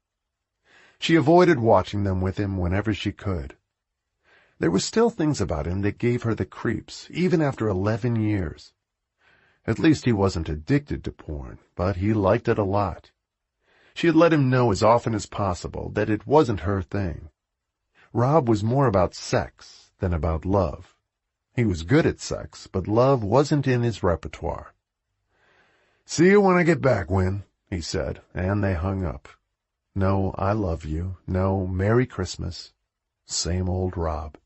She avoided watching them with him whenever she could. There were still things about him that gave her the creeps, even after 11 years. At least he wasn't addicted to porn, but he liked it a lot. She had let him know as often as possible that it wasn't her thing. Rob was more about sex than about love. He was good at sex, but love wasn't in his repertoire. "See you when I get back, Win," he said, and they hung up. No "I love you," no "Merry Christmas." Same old Rob.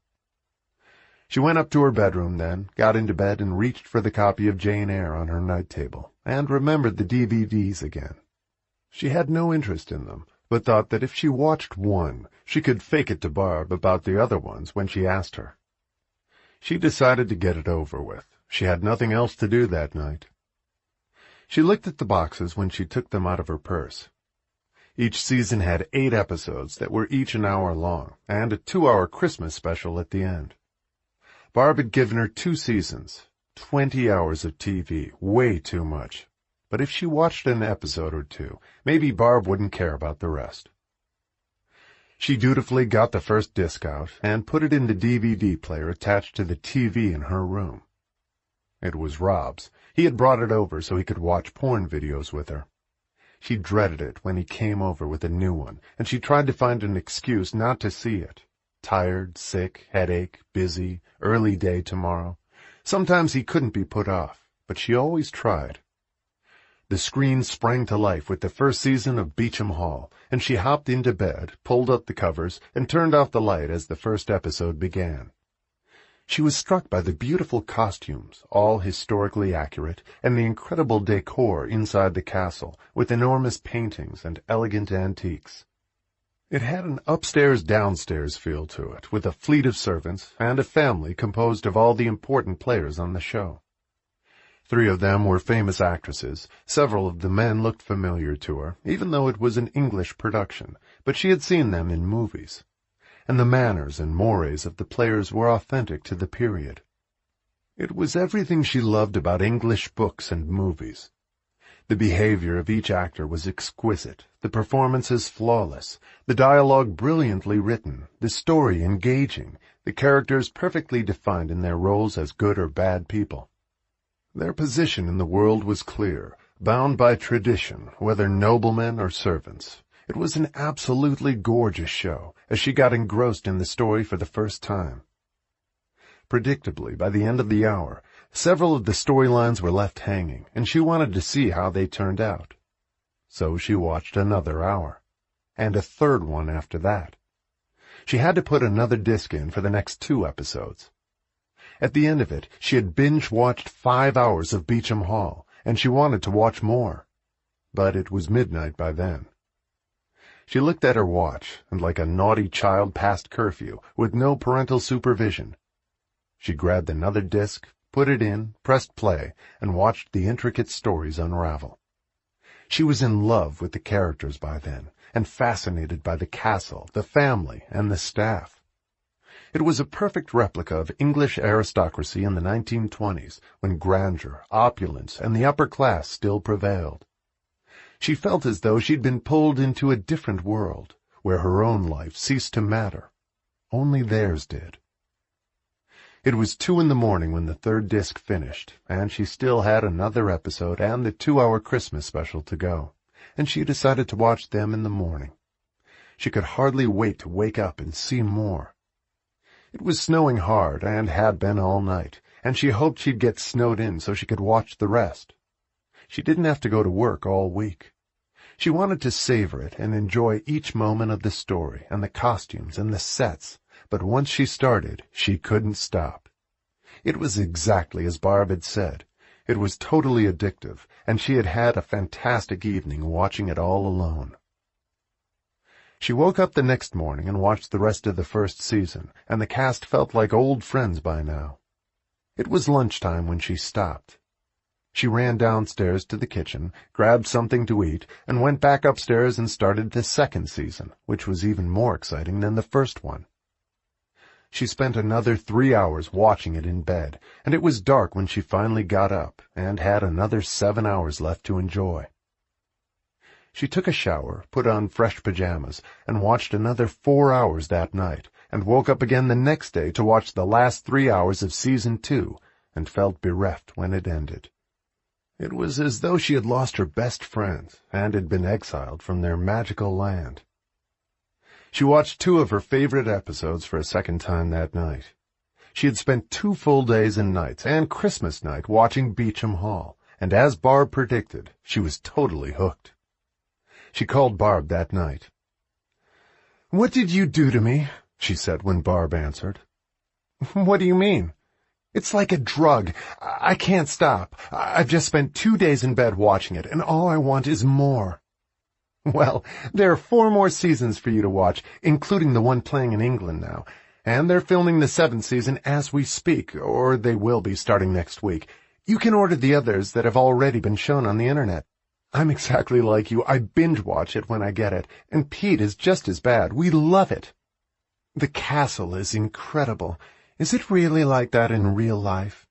She went up to her bedroom then, got into bed and reached for the copy of Jane Eyre on her night table, and remembered the DVDs again. She had no interest in them, but thought that if she watched one, she could fake it to Barb about the other ones when she asked her. She decided to get it over with. She had nothing else to do that night. She looked at the boxes when she took them out of her purse. Each season had 8 episodes that were each an hour long, and a 2-hour Christmas special at the end. Barb had given her 2 seasons, 20 hours of TV, way too much. But if she watched an episode or 2, maybe Barb wouldn't care about the rest. She dutifully got the first disc out and put it in the DVD player attached to the TV in her room. It was Rob's. He had brought it over so he could watch porn videos with her. She dreaded it when he came over with a new one, and she tried to find an excuse not to see it. Tired, sick, headache, busy, early day tomorrow. Sometimes he couldn't be put off, but she always tried. The screen sprang to life with the first season of Beauchamp Hall, and she hopped into bed, pulled up the covers, and turned off the light as the first episode began. She was struck by the beautiful costumes, all historically accurate, and the incredible decor inside the castle, with enormous paintings and elegant antiques. It had an upstairs-downstairs feel to it, with a fleet of servants and a family composed of all the important players on the show. 3 of them were famous actresses. Several of the men looked familiar to her, even though it was an English production, but she had seen them in movies. And the manners and mores of the players were authentic to the period. It was everything she loved about English books and movies. The behavior of each actor was exquisite, the performances flawless, the dialogue brilliantly written, the story engaging, the characters perfectly defined in their roles as good or bad people. Their position in the world was clear, bound by tradition, whether noblemen or servants. It was an absolutely gorgeous show, as she got engrossed in the story for the first time. Predictably, by the end of the hour, several of the storylines were left hanging, and she wanted to see how they turned out. So she watched another hour, and a third one after that. She had to put another disc in for the next 2 episodes. At the end of it, she had binge-watched 5 hours of Beauchamp Hall, and she wanted to watch more. But it was midnight by then. She looked at her watch, and like a naughty child past curfew, with no parental supervision. She grabbed another disc, put it in, pressed play, and watched the intricate stories unravel. She was in love with the characters by then, and fascinated by the castle, the family, and the staff. It was a perfect replica of English aristocracy in the 1920s, when grandeur, opulence, and the upper class still prevailed. She felt as though she'd been pulled into a different world, where her own life ceased to matter. Only theirs did. It was 2 in the morning when the third disc finished, and she still had another episode and the 2-hour Christmas special to go, and she decided to watch them in the morning. She could hardly wait to wake up and see more. It was snowing hard, and had been all night, and she hoped she'd get snowed in so she could watch the rest. She didn't have to go to work all week. She wanted to savor it and enjoy each moment of the story and the costumes and the sets, but once she started, she couldn't stop. It was exactly as Barb had said. It was totally addictive, and she had had a fantastic evening watching it all alone. She woke up the next morning and watched the rest of the first season, and the cast felt like old friends by now. It was lunchtime when she stopped. She ran downstairs to the kitchen, grabbed something to eat, and went back upstairs and started the second season, which was even more exciting than the first one. She spent another 3 hours watching it in bed, and it was dark when she finally got up and had another 7 hours left to enjoy. She took a shower, put on fresh pajamas, and watched another 4 hours that night, and woke up again the next day to watch the last 3 hours of season 2, and felt bereft when it ended. It was as though she had lost her best friends and had been exiled from their magical land. She watched 2 of her favorite episodes for a second time that night. She had spent 2 full days and nights and Christmas night watching Beauchamp Hall, and as Barb predicted, she was totally hooked. She called Barb that night. "What did you do to me?" she said when Barb answered. "What do you mean?" "It's like a drug. I can't stop. I've just spent 2 days in bed watching it, and all I want is more." "Well, there are 4 more seasons for you to watch, including the one playing in England now. And they're filming the 7th season as we speak, or they will be starting next week. You can order the others that have already been shown on the internet. I'm exactly like you. I binge watch it when I get it, and Pete is just as bad. We love it. The castle is incredible. Is it really like that in real life?"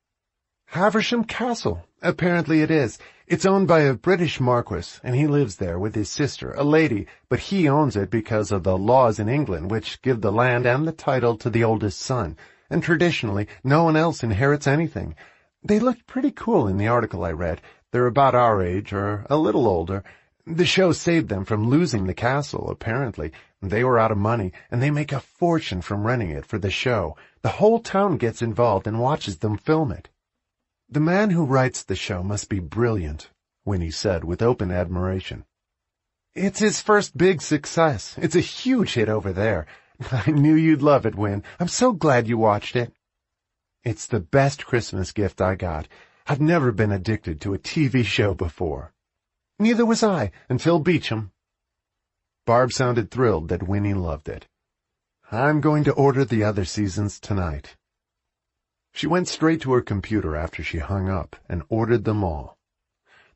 "Haversham Castle. Apparently it is. It's owned by a British marquis, and he lives there with his sister, a lady, but he owns it because of the laws in England which give the land and the title to the oldest son, and traditionally no one else inherits anything. They looked pretty cool in the article I read. They're about our age, or a little older. The show saved them from losing the castle, apparently. They were out of money, and they make a fortune from renting it for the show. The whole town gets involved and watches them film it." "The man who writes the show must be brilliant," Winnie said with open admiration. "It's his first big success. It's a huge hit over there. I knew you'd love it, Win. I'm so glad you watched it." "It's the best Christmas gift I got. I've never been addicted to a TV show before." "Neither was I, until Beauchamp." Barb sounded thrilled that Winnie loved it. "I'm going to order the other seasons tonight." She went straight to her computer after she hung up and ordered them all.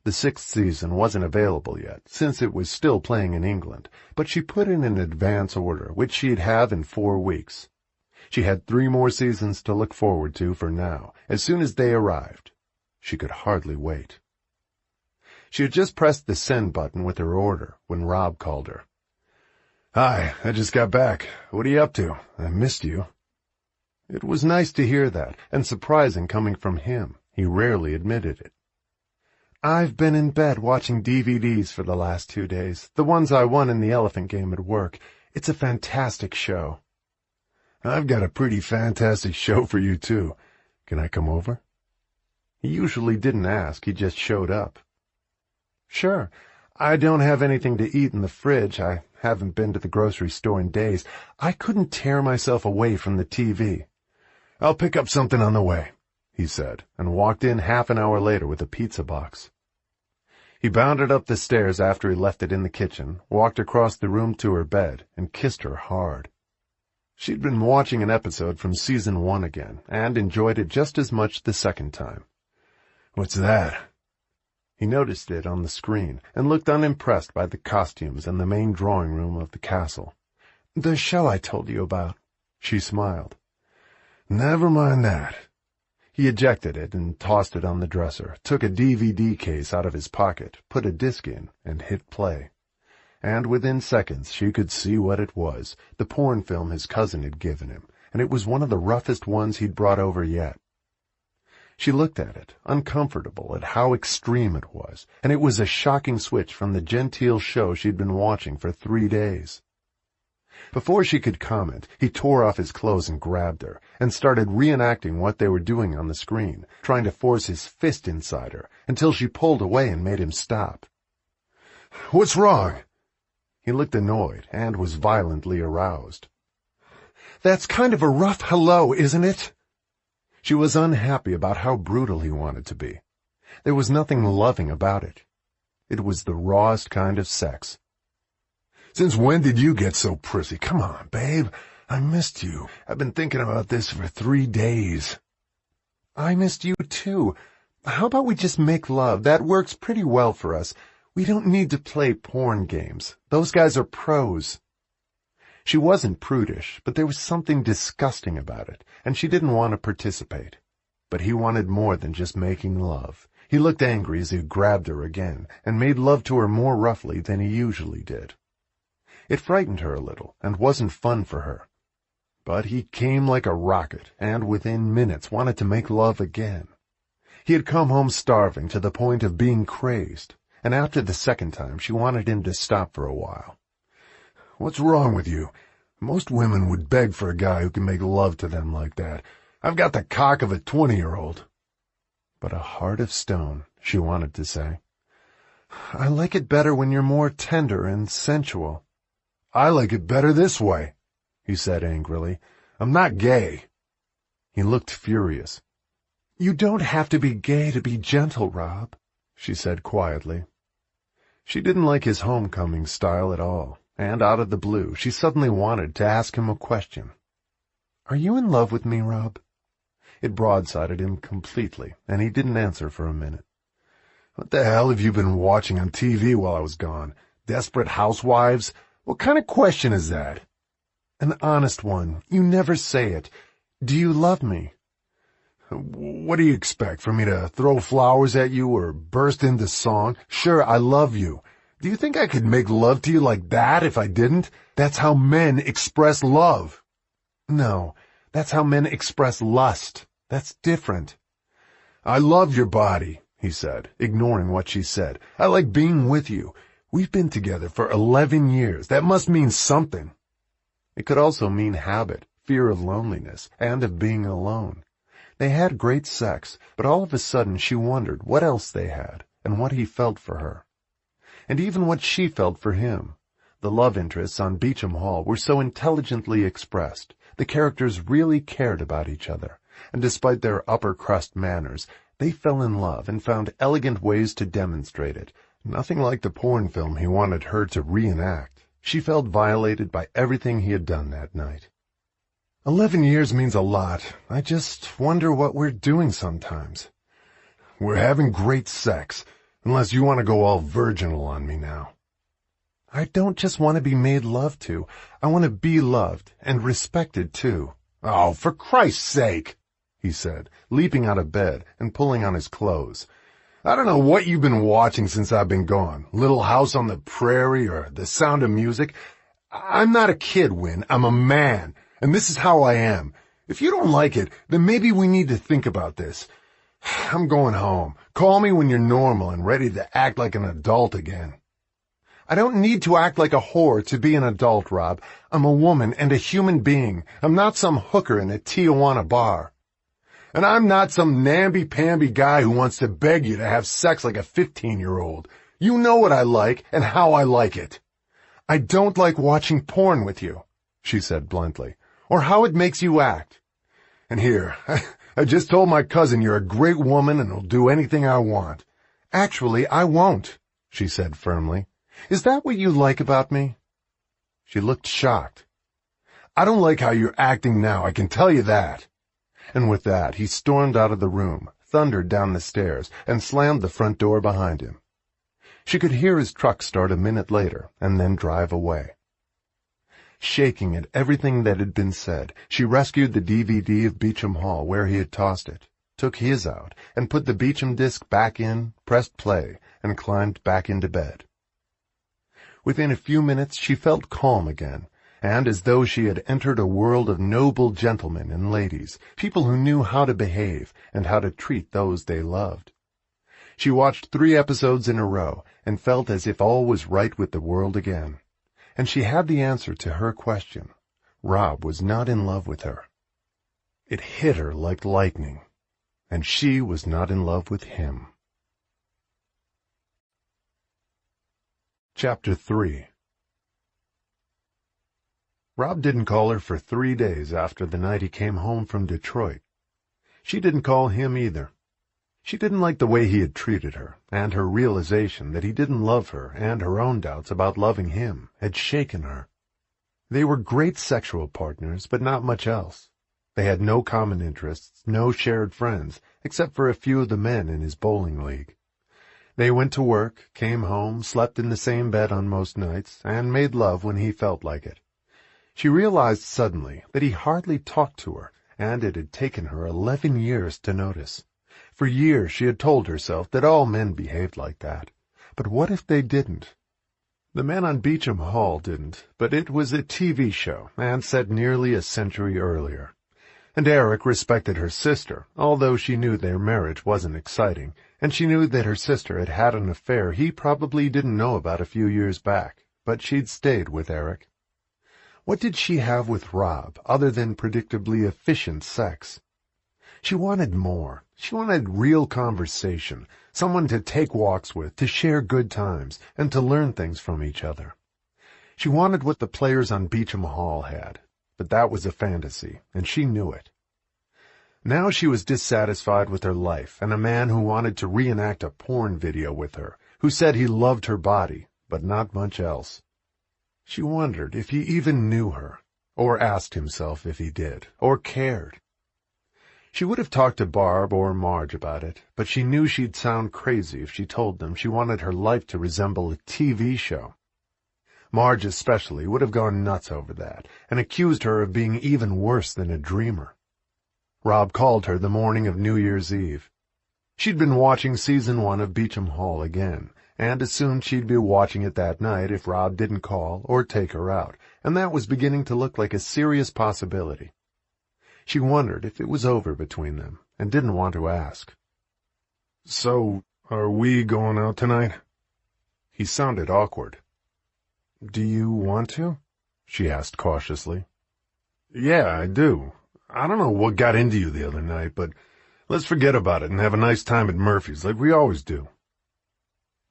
The 6th season wasn't available yet, since it was still playing in England, but she put in an advance order, which she'd have in 4 weeks. She had 3 more seasons to look forward to for now, as soon as they arrived. She could hardly wait. She had just pressed the send button with her order when Rob called her. "Hi, I just got back. What are you up to? I missed you." It was nice to hear that, and surprising coming from him. He rarely admitted it. "I've been in bed watching DVDs for the last 2 days, the ones I won in the elephant game at work. It's a fantastic show." "I've got a pretty fantastic show for you, too. Can I come over?" He usually didn't ask, he just showed up. "Sure. I don't have anything to eat in the fridge. I haven't been to the grocery store in days. I couldn't tear myself away from the TV. "I'll pick up something on the way," he said, and walked in half an hour later with a pizza box. He bounded up the stairs after he left it in the kitchen, walked across the room to her bed, and kissed her hard. She'd been watching an episode from season 1 again, and enjoyed it just as much the second time. "What's that?" He noticed it on the screen, and looked unimpressed by the costumes and the main drawing room of the castle. "The show I told you about." She smiled. "Never mind that." He ejected it and tossed it on the dresser, took a DVD case out of his pocket, put a disc in, and hit play. And within seconds she could see what it was, the porn film his cousin had given him, and it was one of the roughest ones he'd brought over yet. She looked at it, uncomfortable at how extreme it was, and it was a shocking switch from the genteel show she'd been watching for 3 days. Before she could comment, he tore off his clothes and grabbed her, and started reenacting what they were doing on the screen, trying to force his fist inside her, until she pulled away and made him stop. "What's wrong?" He looked annoyed, and was violently aroused. "That's kind of a rough hello, isn't it?" She was unhappy about how brutal he wanted to be. There was nothing loving about it. It was the rawest kind of sex. "Since when did you get so prissy? Come on, babe. I missed you. I've been thinking about this for 3 days. "I missed you, too. How about we just make love? That works pretty well for us. We don't need to play porn games. Those guys are pros." She wasn't prudish, but there was something disgusting about it, and she didn't want to participate. But he wanted more than just making love. He looked angry as he grabbed her again, and made love to her more roughly than he usually did. It frightened her a little, and wasn't fun for her. But he came like a rocket, and within minutes wanted to make love again. He had come home starving to the point of being crazed, and after the second time she wanted him to stop for a while. "What's wrong with you? Most women would beg for a guy who can make love to them like that. I've got the cock of a 20-year-old. But a heart of stone, she wanted to say. "I like it better when you're more tender and sensual." "I like it better this way," he said angrily. "I'm not gay." He looked furious. "You don't have to be gay to be gentle, Rob," she said quietly. She didn't like his homecoming style at all, and out of the blue she suddenly wanted to ask him a question. "Are you in love with me, Rob?" It broadsided him completely, and he didn't answer for a minute. "What the hell have you been watching on TV while I was gone? Desperate Housewives? What kind of question is that?" "An honest one. You never say it. Do you love me?" "What do you expect, for me to throw flowers at you or burst into song? Sure, I love you. Do you think I could make love to you like that if I didn't? That's how men express love." "No, that's how men express lust. That's different." "I love your body," he said, ignoring what she said. "I like being with you. We've been together for 11 years. That must mean something." It could also mean habit, fear of loneliness, and of being alone. They had great sex, but all of a sudden she wondered what else they had, and what he felt for her. And even what she felt for him. The love interests on Beauchamp Hall were so intelligently expressed. The characters really cared about each other, and despite their upper-crust manners, they fell in love and found elegant ways to demonstrate it. Nothing like the porn film he wanted her to reenact. She felt violated by everything he had done that night. 11 years means a lot. I just wonder what we're doing sometimes. We're having great sex, unless you want to go all virginal on me now. I don't just want to be made love to. I want to be loved and respected, too. Oh, for Christ's sake, he said, leaping out of bed and pulling on his clothes. I don't know what you've been watching since I've been gone. Little House on the Prairie or The Sound of Music. I'm not a kid, Win. I'm a man, and this is how I am. If you don't like it, then maybe we need to think about this. I'm going home. Call me when you're normal and ready to act like an adult again. I don't need to act like a whore to be an adult, Rob. I'm a woman and a human being. I'm not some hooker in a Tijuana bar. And I'm not some namby-pamby guy who wants to beg you to have sex like a 15-year-old. You know what I like and how I like it. I don't like watching porn with you, she said bluntly, or how it makes you act. And here, I just told my cousin you're a great woman and will do anything I want. Actually, I won't, she said firmly. Is that what you like about me? She looked shocked. I don't like how you're acting now, I can tell you that. And with that, he stormed out of the room, thundered down the stairs, and slammed the front door behind him. She could hear his truck start a minute later, and then drive away. Shaking at everything that had been said, she rescued the DVD of Beauchamp Hall where he had tossed it, took his out, and put the Beauchamp disc back in, pressed play, and climbed back into bed. Within a few minutes she felt calm again, and as though she had entered a world of noble gentlemen and ladies, people who knew how to behave and how to treat those they loved. She watched 3 episodes in a row and felt as if all was right with the world again. And she had the answer to her question. Rob was not in love with her. It hit her like lightning, and she was not in love with him. Chapter 3. Rob didn't call her for 3 days after the night he came home from Detroit. She didn't call him either. She didn't like the way he had treated her, and her realization that he didn't love her and her own doubts about loving him had shaken her. They were great sexual partners, but not much else. They had no common interests, no shared friends, except for a few of the men in his bowling league. They went to work, came home, slept in the same bed on most nights, and made love when he felt like it. She realized suddenly that he hardly talked to her, and it had taken her 11 years to notice. For years she had told herself that all men behaved like that. But what if they didn't? The men on Beauchamp Hall didn't, but it was a TV show, and set nearly a century earlier. And Eric respected her sister, although she knew their marriage wasn't exciting, and she knew that her sister had had an affair he probably didn't know about a few years back, but she'd stayed with Eric. What did she have with Rob, other than predictably efficient sex? She wanted more. She wanted real conversation, someone to take walks with, to share good times, and to learn things from each other. She wanted what the players on Beauchamp Hall had, but that was a fantasy, and she knew it. Now she was dissatisfied with her life, and a man who wanted to reenact a porn video with her, who said he loved her body, but not much else. She wondered if he even knew her, or asked himself if he did, or cared. She would have talked to Barb or Marge about it, but she knew she'd sound crazy if she told them she wanted her life to resemble a TV show. Marge especially would have gone nuts over that, and accused her of being even worse than a dreamer. Rob called her the morning of New Year's Eve. She'd been watching season 1 of Beauchamp Hall again, and assumed she'd be watching it that night if Rob didn't call or take her out, and that was beginning to look like a serious possibility. She wondered if it was over between them, and didn't want to ask. "So, are we going out tonight?" He sounded awkward. "Do you want to?" she asked cautiously. "Yeah, I do. I don't know what got into you the other night, but let's forget about it and have a nice time at Murphy's like we always do."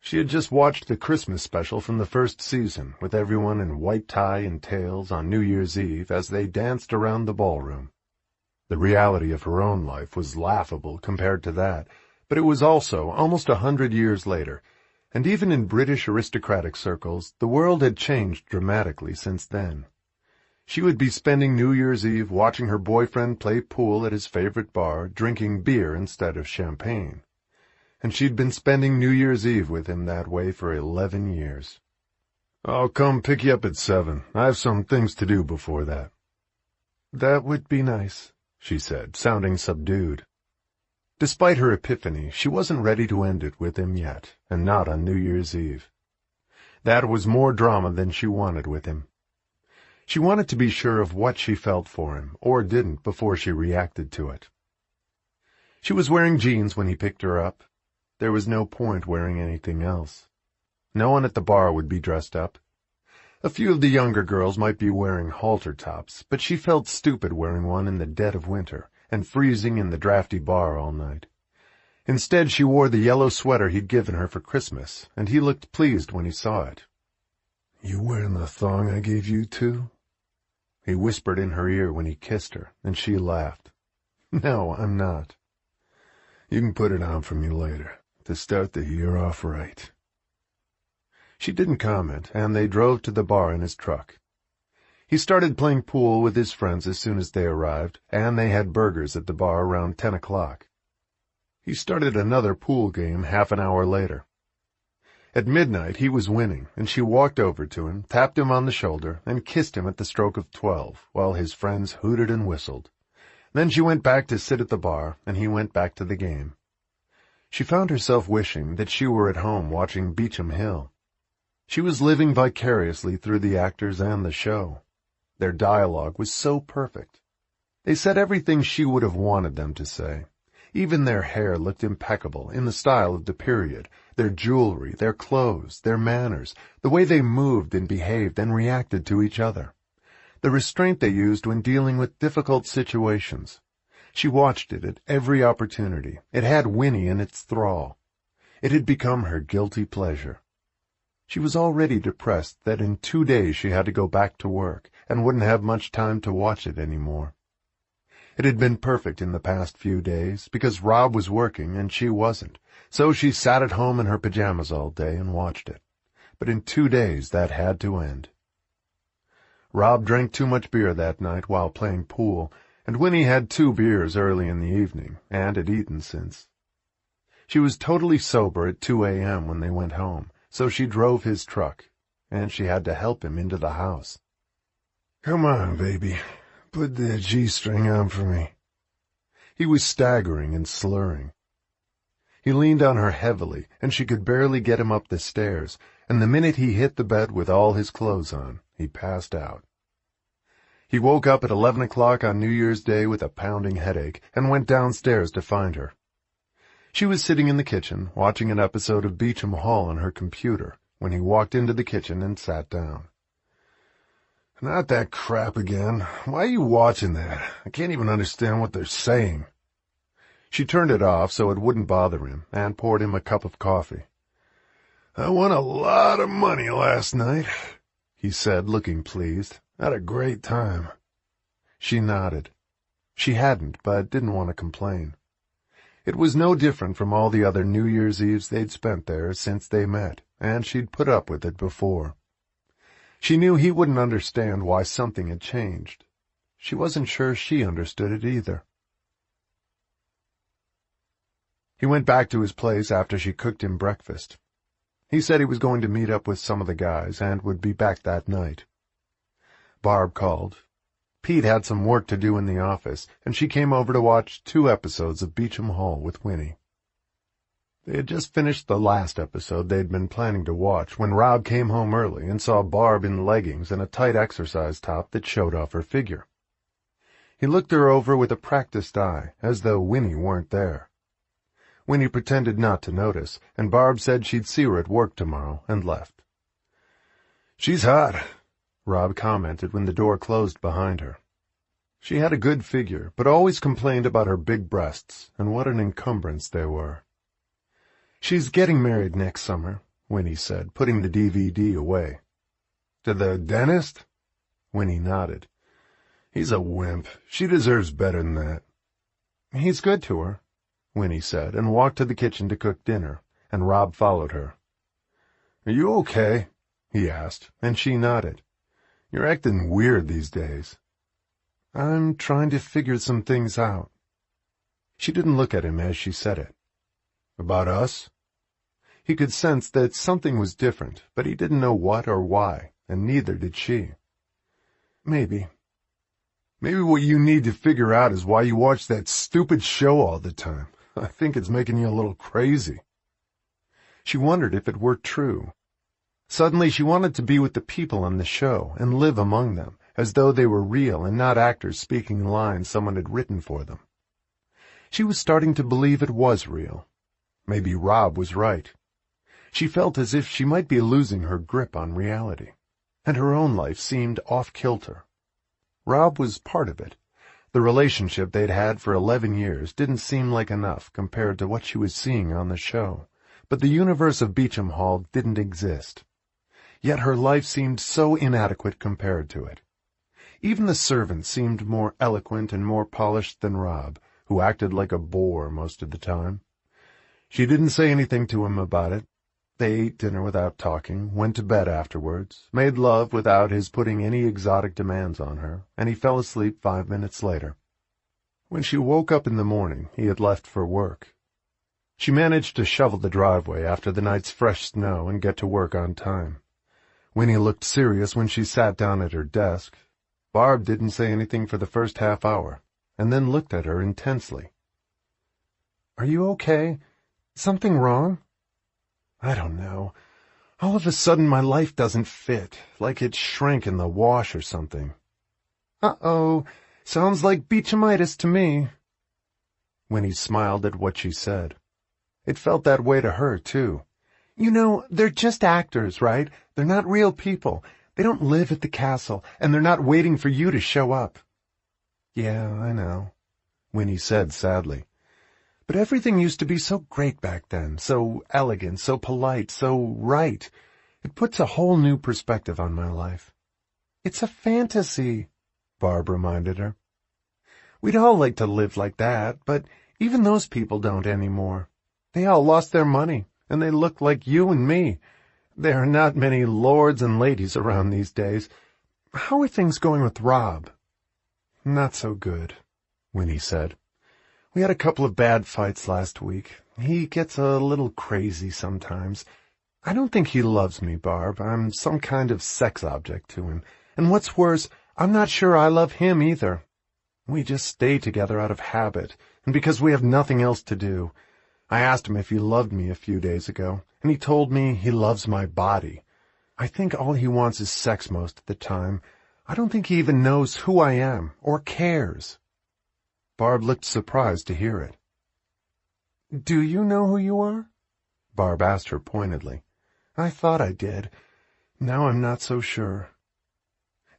She had just watched the Christmas special from the first season, with everyone in white tie and tails on New Year's Eve as they danced around the ballroom. The reality of her own life was laughable compared to that, but it was also almost 100 years later, and even in British aristocratic circles, the world had changed dramatically since then. She would be spending New Year's Eve watching her boyfriend play pool at his favorite bar, drinking beer instead of champagne. And she'd been spending New Year's Eve with him that way for 11 years. "I'll come pick you up at 7. I have some things to do before that." "That would be nice," she said, sounding subdued. Despite her epiphany, she wasn't ready to end it with him yet, and not on New Year's Eve. That was more drama than she wanted with him. She wanted to be sure of what she felt for him, or didn't, before she reacted to it. She was wearing jeans when he picked her up. There was no point wearing anything else. No one at the bar would be dressed up. A few of the younger girls might be wearing halter tops, but she felt stupid wearing one in the dead of winter and freezing in the drafty bar all night. Instead, she wore the yellow sweater he'd given her for Christmas, and he looked pleased when he saw it. "You wearing the thong I gave you, too?" He whispered in her ear when he kissed her, and she laughed. "No, I'm not." "You can put it on for me later, to start the year off right." She didn't comment, and they drove to the bar in his truck. He started playing pool with his friends as soon as they arrived, and they had burgers at the bar around 10 o'clock. He started another pool game half an hour later. At midnight he was winning, and she walked over to him, tapped him on the shoulder, and kissed him at the stroke of 12, while his friends hooted and whistled. Then she went back to sit at the bar, and he went back to the game. She found herself wishing that she were at home watching Beauchamp Hill. She was living vicariously through the actors and the show. Their dialogue was so perfect. They said everything she would have wanted them to say. Even their hair looked impeccable, in the style of the period, their jewelry, their clothes, their manners, the way they moved and behaved and reacted to each other, the restraint they used when dealing with difficult situations. She watched it at every opportunity. It had Winnie in its thrall. It had become her guilty pleasure. She was already depressed that in 2 days she had to go back to work and wouldn't have much time to watch it any more. It had been perfect in the past few days, because Rob was working and she wasn't, so she sat at home in her pajamas all day and watched it. But in 2 days that had to end. Rob drank too much beer that night while playing pool, and Winnie had 2 beers early in the evening, and had eaten since. She was totally sober at 2 a.m. when they went home, so she drove his truck, and she had to help him into the house. "Come on, baby. Put the G-string on for me." He was staggering and slurring. He leaned on her heavily, and she could barely get him up the stairs, and the minute he hit the bed with all his clothes on, he passed out. He woke up at 11 o'clock on New Year's Day with a pounding headache and went downstairs to find her. She was sitting in the kitchen, watching an episode of Beauchamp Hall on her computer, when he walked into the kitchen and sat down. "Not that crap again. Why are you watching that? I can't even understand what they're saying." She turned it off so it wouldn't bother him, and poured him a cup of coffee. "I won a lot of money last night," he said, looking pleased. "Had a great time." She nodded. She hadn't, but didn't want to complain. It was no different from all the other New Year's Eves they'd spent there since they met, and she'd put up with it before. She knew he wouldn't understand why something had changed. She wasn't sure she understood it either. He went back to his place after she cooked him breakfast. He said he was going to meet up with some of the guys and would be back that night. Barb called. Pete had some work to do in the office, and she came over to watch 2 episodes of Beauchamp Hall with Winnie. They had just finished the last episode they'd been planning to watch when Rob came home early and saw Barb in leggings and a tight exercise top that showed off her figure. He looked her over with a practiced eye, as though Winnie weren't there. Winnie pretended not to notice, and Barb said she'd see her at work tomorrow, and left. "She's hot," Rob commented when the door closed behind her. She had a good figure, but always complained about her big breasts and what an encumbrance they were. "She's getting married next summer," Winnie said, putting the DVD away. "To the dentist?" Winnie nodded. "He's a wimp. She deserves better than that." "He's good to her," Winnie said, and walked to the kitchen to cook dinner, and Rob followed her. "Are you okay?" he asked, and she nodded. "You're acting weird these days." "I'm trying to figure some things out." She didn't look at him as she said it. "About us?" He could sense that something was different, but he didn't know what or why, and neither did she. "Maybe." "Maybe what you need to figure out is why you watch that stupid show all the time. I think it's making you a little crazy." She wondered if it were true. Suddenly she wanted to be with the people on the show and live among them, as though they were real and not actors speaking lines someone had written for them. She was starting to believe it was real. Maybe Rob was right. She felt as if she might be losing her grip on reality, and her own life seemed off-kilter. Rob was part of it. The relationship they'd had for 11 years didn't seem like enough compared to what she was seeing on the show, but the universe of Beauchamp Hall didn't exist. Yet her life seemed so inadequate compared to it. Even the servants seemed more eloquent and more polished than Rob, who acted like a bore most of the time. She didn't say anything to him about it. They ate dinner without talking, went to bed afterwards, made love without his putting any exotic demands on her, and he fell asleep 5 minutes later. When she woke up in the morning, he had left for work. She managed to shovel the driveway after the night's fresh snow and get to work on time. Winnie looked serious when she sat down at her desk. Barb didn't say anything for the first half hour, and then looked at her intensely. "Are you okay? Something wrong?" "I don't know. All of a sudden my life doesn't fit, like it shrank in the wash or something." "Uh-oh, sounds like Beauchampitis to me." Winnie smiled at what she said. It felt that way to her, too. "You know, they're just actors, right? They're not real people. They don't live at the castle, and they're not waiting for you to show up." "Yeah, I know," Winnie said sadly. "But everything used to be so great back then, so elegant, so polite, so right. It puts a whole new perspective on my life." "It's a fantasy," Barb reminded her. We'd all like to live like that, but even those people don't anymore. They all lost their money, and they look like you and me. There are not many lords and ladies around these days. How are things going with Rob?" "Not so good," Winnie said. "We had a couple of bad fights last week. He gets a little crazy sometimes. I don't think he loves me, Barb. I'm some kind of sex object to him. And what's worse, I'm not sure I love him either. We just stay together out of habit, and because we have nothing else to do. I asked him if he loved me a few days ago, and he told me he loves my body. I think all he wants is sex most of the time. I don't think he even knows who I am, or cares." Barb looked surprised to hear it. "Do you know who you are?" Barb asked her pointedly. "I thought I did. Now I'm not so sure."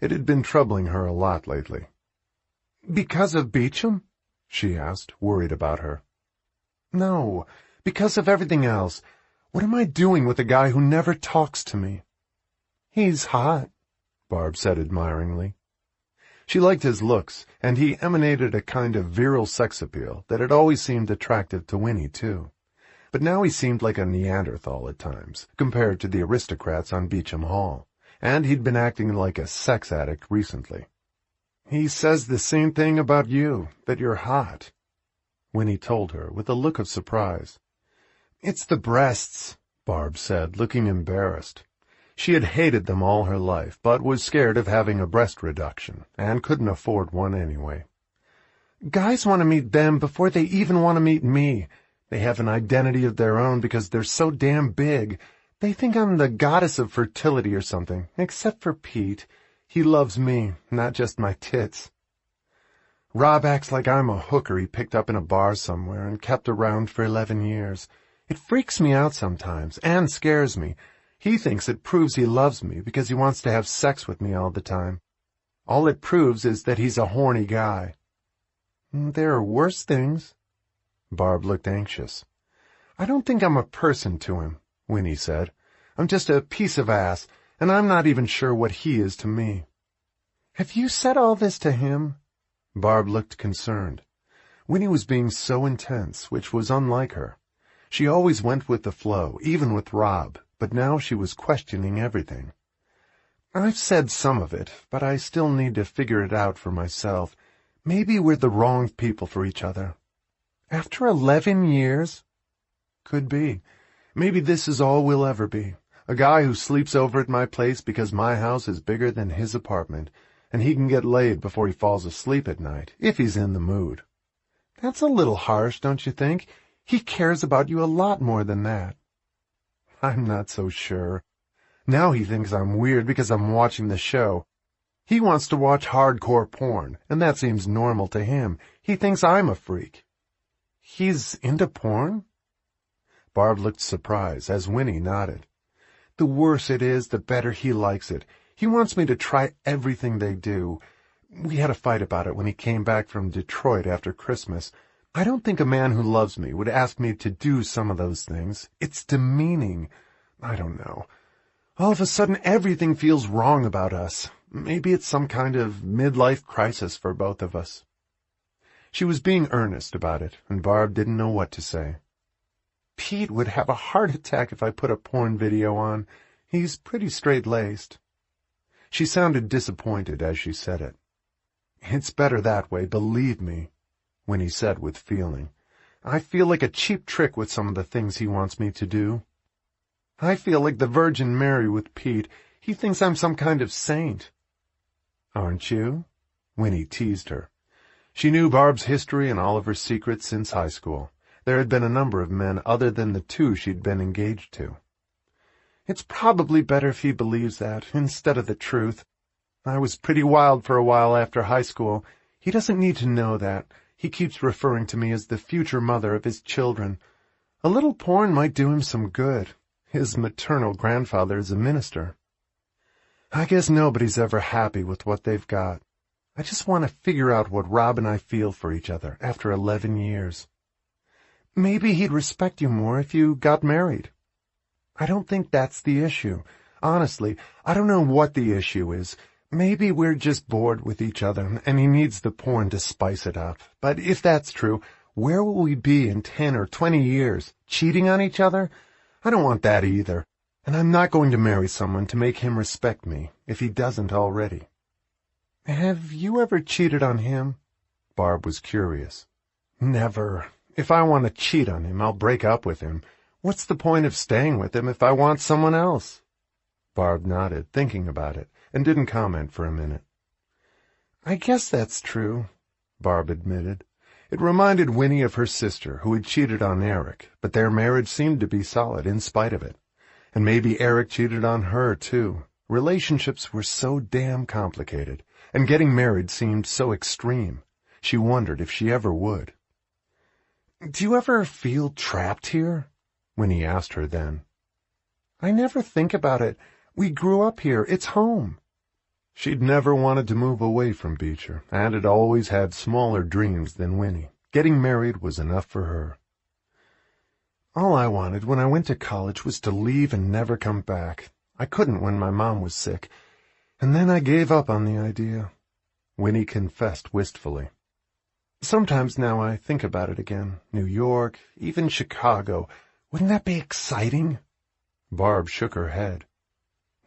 It had been troubling her a lot lately. "Because of Beauchamp?" she asked, worried about her. "No, because of everything else. What am I doing with a guy who never talks to me?" "He's hot," Barb said admiringly. She liked his looks, and he emanated a kind of virile sex appeal that had always seemed attractive to Winnie, too. But now he seemed like a Neanderthal at times, compared to the aristocrats on Beauchamp Hall, and he'd been acting like a sex addict recently. "He says the same thing about you, that you're hot," Winnie told her with a look of surprise. "It's the breasts," Barb said, looking embarrassed. She had hated them all her life, but was scared of having a breast reduction, and couldn't afford one anyway. "Guys want to meet them before they even want to meet me. They have an identity of their own because they're so damn big. They think I'm the goddess of fertility or something, except for Pete. He loves me, not just my tits. Rob acts like I'm a hooker he picked up in a bar somewhere and kept around for 11 years. It freaks me out sometimes, and scares me. He thinks it proves he loves me because he wants to have sex with me all the time. All it proves is that he's a horny guy." "There are worse things." Barb looked anxious. "I don't think I'm a person to him," Winnie said. "I'm just a piece of ass, and I'm not even sure what he is to me." "Have you said all this to him?" Barb looked concerned. Winnie was being so intense, which was unlike her. She always went with the flow, even with Rob, but now she was questioning everything. "I've said some of it, but I still need to figure it out for myself. Maybe we're the wrong people for each other." "After 11 years?" "Could be. Maybe this is all we'll ever be. A guy who sleeps over at my place because my house is bigger than his apartment, and he can get laid before he falls asleep at night, if he's in the mood." "That's a little harsh, don't you think? He cares about you a lot more than that." "I'm not so sure. Now he thinks I'm weird because I'm watching the show. He wants to watch hardcore porn, and that seems normal to him. He thinks I'm a freak." "He's into porn?" Barb looked surprised as Winnie nodded. "The worse it is, the better he likes it. He wants me to try everything they do. We had a fight about it when he came back from Detroit after Christmas. I don't think a man who loves me would ask me to do some of those things. It's demeaning. I don't know. All of a sudden, everything feels wrong about us. Maybe it's some kind of midlife crisis for both of us." She was being earnest about it, and Barb didn't know what to say. "Pete would have a heart attack if I put a porn video on. He's pretty straight-laced." She sounded disappointed as she said it. "It's better that way, believe me," Winnie said with feeling. "I feel like a cheap trick with some of the things he wants me to do. I feel like the Virgin Mary with Pete. He thinks I'm some kind of saint." "Aren't you?" Winnie teased her. She knew Barb's history and all of her secrets since high school. There had been a number of men other than the two she'd been engaged to. "It's probably better if he believes that, instead of the truth. I was pretty wild for a while after high school. He doesn't need to know that. He keeps referring to me as the future mother of his children. A little porn might do him some good. His maternal grandfather is a minister. I guess nobody's ever happy with what they've got. I just want to figure out what Rob and I feel for each other after 11 years. Maybe he'd respect you more if you got married. I don't think that's the issue. Honestly, I don't know what the issue is. Maybe we're just bored with each other, and he needs the porn to spice it up. But if that's true, where will we be in 10 or 20 years? Cheating on each other? I don't want that either. And I'm not going to marry someone to make him respect me, if he doesn't already. Have you ever cheated on him? Barb was curious. Never. If I want to cheat on him, I'll break up with him. What's the point of staying with him if I want someone else? Barb nodded, thinking about it, and didn't comment for a minute. I guess that's true, Barb admitted. It reminded Winnie of her sister, who had cheated on Eric, but their marriage seemed to be solid in spite of it. And maybe Eric cheated on her, too. Relationships were so damn complicated, and getting married seemed so extreme. She wondered if she ever would. Do you ever feel trapped here? Winnie asked her then. I never think about it. We grew up here. It's home. She'd never wanted to move away from Beecher, and had always had smaller dreams than Winnie. Getting married was enough for her. All I wanted when I went to college was to leave and never come back. I couldn't when my mom was sick, and then I gave up on the idea. Winnie confessed wistfully. Sometimes now I think about it again. New York, even Chicago. Wouldn't that be exciting? Barb shook her head.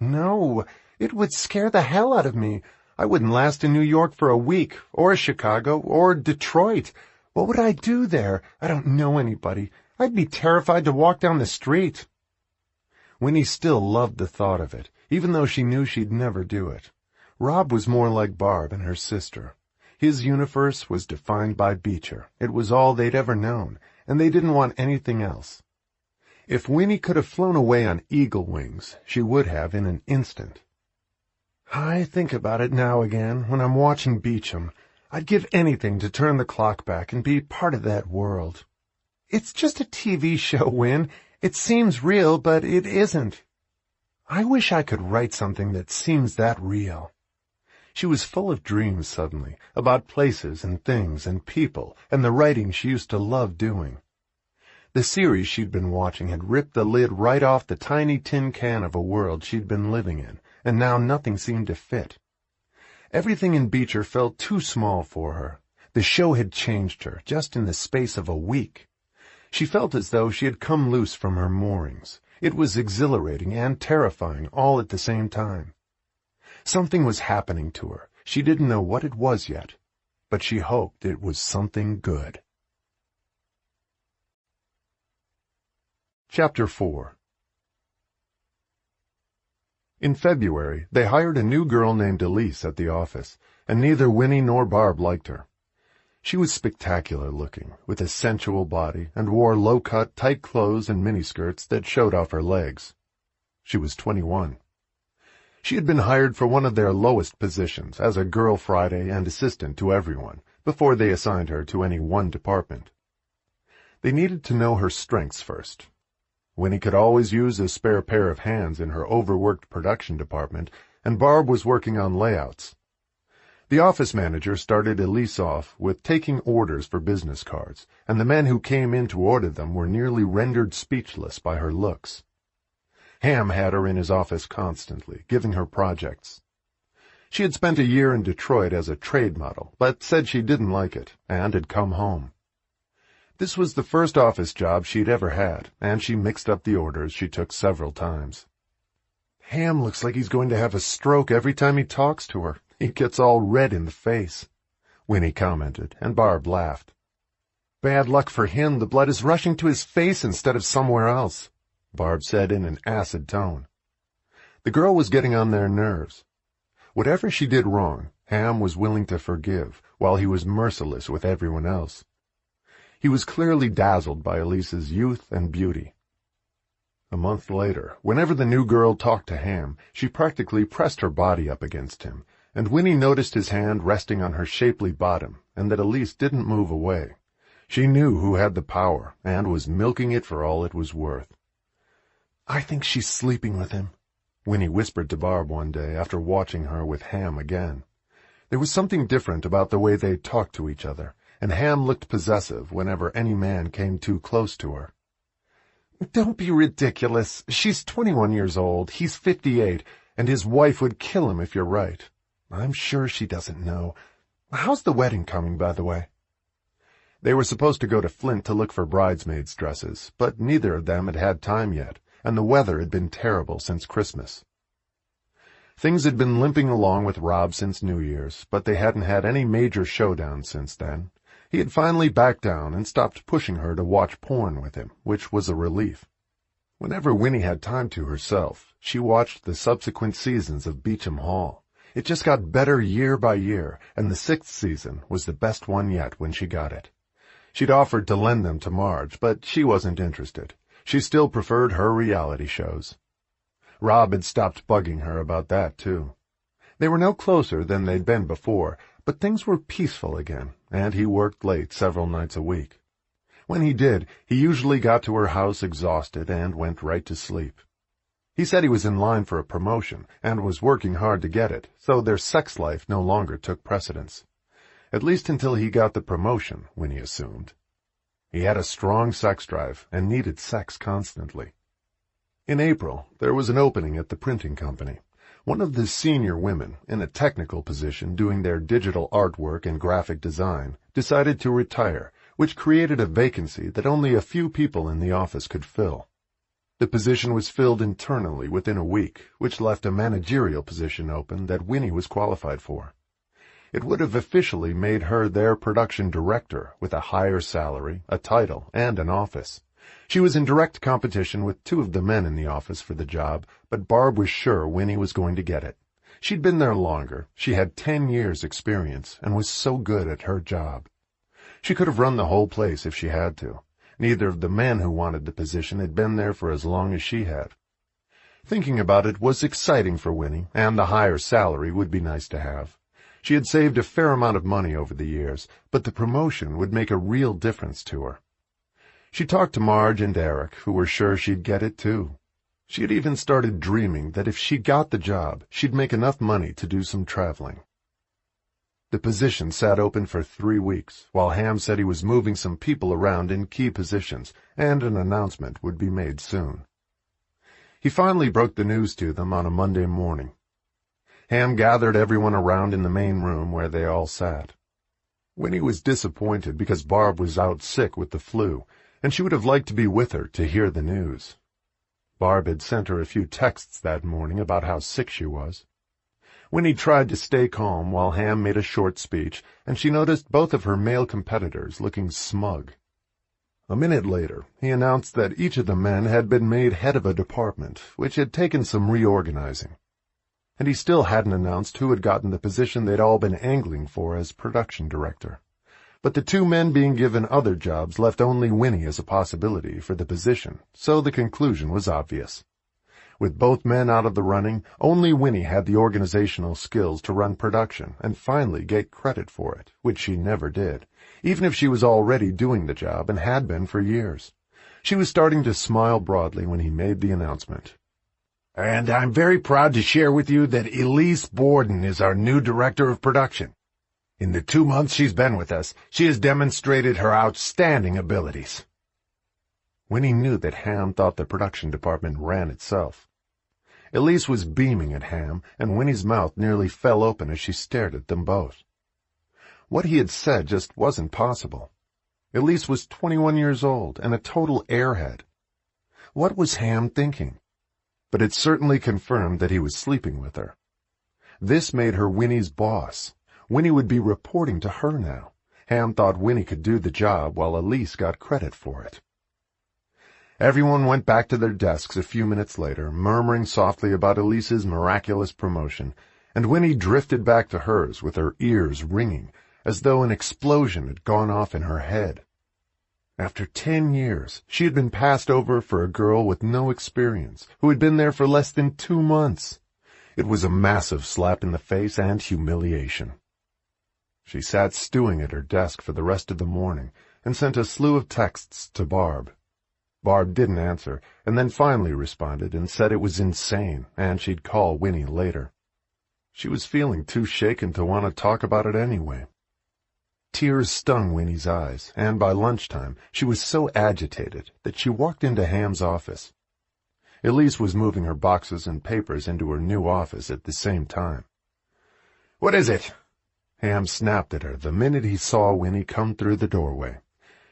No, it would scare the hell out of me. I wouldn't last in New York for a week, or Chicago, or Detroit. What would I do there? I don't know anybody. I'd be terrified to walk down the street. Winnie still loved the thought of it, even though she knew she'd never do it. Rob was more like Barb and her sister. His universe was defined by Beecher. It was all they'd ever known, and they didn't want anything else. If Winnie could have flown away on eagle wings, she would have in an instant. I think about it now again when I'm watching Beauchamp. I'd give anything to turn the clock back and be part of that world. It's just a TV show, Win. It seems real, but it isn't. I wish I could write something that seems that real. She was full of dreams suddenly, about places and things and people, and the writing she used to love doing. The series she'd been watching had ripped the lid right off the tiny tin can of a world she'd been living in, and now nothing seemed to fit. Everything in Beecher felt too small for her. The show had changed her, just in the space of a week. She felt as though she had come loose from her moorings. It was exhilarating and terrifying all at the same time. Something was happening to her. She didn't know what it was yet, but she hoped it was something good. Chapter 4. In February, they hired a new girl named Elise at the office, and neither Winnie nor Barb liked her. She was spectacular looking, with a sensual body, and wore low-cut, tight clothes and miniskirts that showed off her legs. She was 21. She had been hired for one of their lowest positions, as a Girl Friday and assistant to everyone, before they assigned her to any one department. They needed to know her strengths first. Winnie could always use a spare pair of hands in her overworked production department, and Barb was working on layouts. The office manager started Elise off with taking orders for business cards, and the men who came in to order them were nearly rendered speechless by her looks. Ham had her in his office constantly, giving her projects. She had spent a year in Detroit as a trade model, but said she didn't like it, and had come home. This was the first office job she'd ever had, and she mixed up the orders she took several times. Ham looks like he's going to have a stroke every time he talks to her. He gets all red in the face, Winnie commented, and Barb laughed. Bad luck for him, the blood is rushing to his face instead of somewhere else, Barb said in an acid tone. The girl was getting on their nerves. Whatever she did wrong, Ham was willing to forgive, while he was merciless with everyone else. He was clearly dazzled by Elise's youth and beauty. A month later, whenever the new girl talked to Ham, she practically pressed her body up against him, and Winnie noticed his hand resting on her shapely bottom, and that Elise didn't move away. She knew who had the power, and was milking it for all it was worth. I think she's sleeping with him, Winnie whispered to Barb one day after watching her with Ham again. There was something different about the way they talked to each other, and Ham looked possessive whenever any man came too close to her. Don't be ridiculous. She's 21 years old, he's 58, and his wife would kill him if you're right. I'm sure she doesn't know. How's the wedding coming, by the way? They were supposed to go to Flint to look for bridesmaids' dresses, but neither of them had had time yet, and the weather had been terrible since Christmas. Things had been limping along with Rob since New Year's, but they hadn't had any major showdown since then. He had finally backed down and stopped pushing her to watch porn with him, which was a relief. Whenever Winnie had time to herself, she watched the subsequent seasons of Beauchamp Hall. It just got better year by year, and the 6th season was the best one yet when she got it. She'd offered to lend them to Marge, but she wasn't interested. She still preferred her reality shows. Rob had stopped bugging her about that, too. They were no closer than they'd been before, but things were peaceful again, and he worked late several nights a week. When he did, he usually got to her house exhausted and went right to sleep. He said he was in line for a promotion and was working hard to get it, so their sex life no longer took precedence. At least until he got the promotion, Winnie assumed. He had a strong sex drive and needed sex constantly. In April, there was an opening at the printing company. One of the senior women, in a technical position doing their digital artwork and graphic design, decided to retire, which created a vacancy that only a few people in the office could fill. The position was filled internally within a week, which left a managerial position open that Winnie was qualified for. It would have officially made her their production director, with a higher salary, a title, and an office. She was in direct competition with 2 of the men in the office for the job, but Barb was sure Winnie was going to get it. She'd been there longer, she had 10 years' experience, and was so good at her job. She could have run the whole place if she had to. Neither of the men who wanted the position had been there for as long as she had. Thinking about it was exciting for Winnie, and the higher salary would be nice to have. She had saved a fair amount of money over the years, but the promotion would make a real difference to her. She talked to Marge and Eric, who were sure she'd get it too. She had even started dreaming that if she got the job, she'd make enough money to do some traveling. The position sat open for 3 weeks, while Ham said he was moving some people around in key positions, and an announcement would be made soon. He finally broke the news to them on a Monday morning. Ham gathered everyone around in the main room where they all sat. Winnie was disappointed because Barb was out sick with the flu, and she would have liked to be with her to hear the news. Barb had sent her a few texts that morning about how sick she was. Winnie tried to stay calm while Ham made a short speech, and she noticed both of her male competitors looking smug. A minute later, he announced that each of the men had been made head of a department, which had taken some reorganizing. And he still hadn't announced who had gotten the position they'd all been angling for as production director. But the 2 men being given other jobs left only Winnie as a possibility for the position, so the conclusion was obvious. With both men out of the running, only Winnie had the organizational skills to run production and finally get credit for it, which she never did, even if she was already doing the job and had been for years. She was starting to smile broadly when he made the announcement. "And I'm very proud to share with you that Elise Borden is our new director of production. In the 2 months she's been with us, she has demonstrated her outstanding abilities." Winnie knew that Ham thought the production department ran itself. Elise was beaming at Ham, and Winnie's mouth nearly fell open as she stared at them both. What he had said just wasn't possible. Elise was 21 years old and a total airhead. What was Ham thinking? But it certainly confirmed that he was sleeping with her. This made her Winnie's boss. Winnie would be reporting to her now. Ham thought Winnie could do the job while Elise got credit for it. Everyone went back to their desks a few minutes later, murmuring softly about Elise's miraculous promotion, and Winnie drifted back to hers with her ears ringing, as though an explosion had gone off in her head. After 10 years, she had been passed over for a girl with no experience, who had been there for less than 2 months. It was a massive slap in the face and humiliation. She sat stewing at her desk for the rest of the morning and sent a slew of texts to Barb. Barb didn't answer, and then finally responded and said it was insane, and she'd call Winnie later. She was feeling too shaken to want to talk about it anyway. Tears stung Winnie's eyes, and by lunchtime she was so agitated that she walked into Ham's office. Elise was moving her boxes and papers into her new office at the same time. "What is it?" Ham snapped at her the minute he saw Winnie come through the doorway.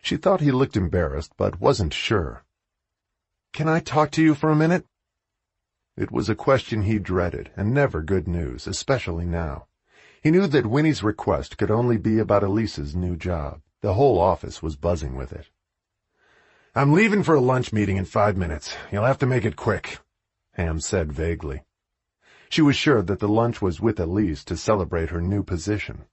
She thought he looked embarrassed, but wasn't sure. "Can I talk to you for a minute?" It was a question he dreaded, and never good news, especially now. He knew that Winnie's request could only be about Elise's new job. The whole office was buzzing with it. "I'm leaving for a lunch meeting in 5 minutes. You'll have to make it quick," Ham said vaguely. She was sure that the lunch was with Elise to celebrate her new position.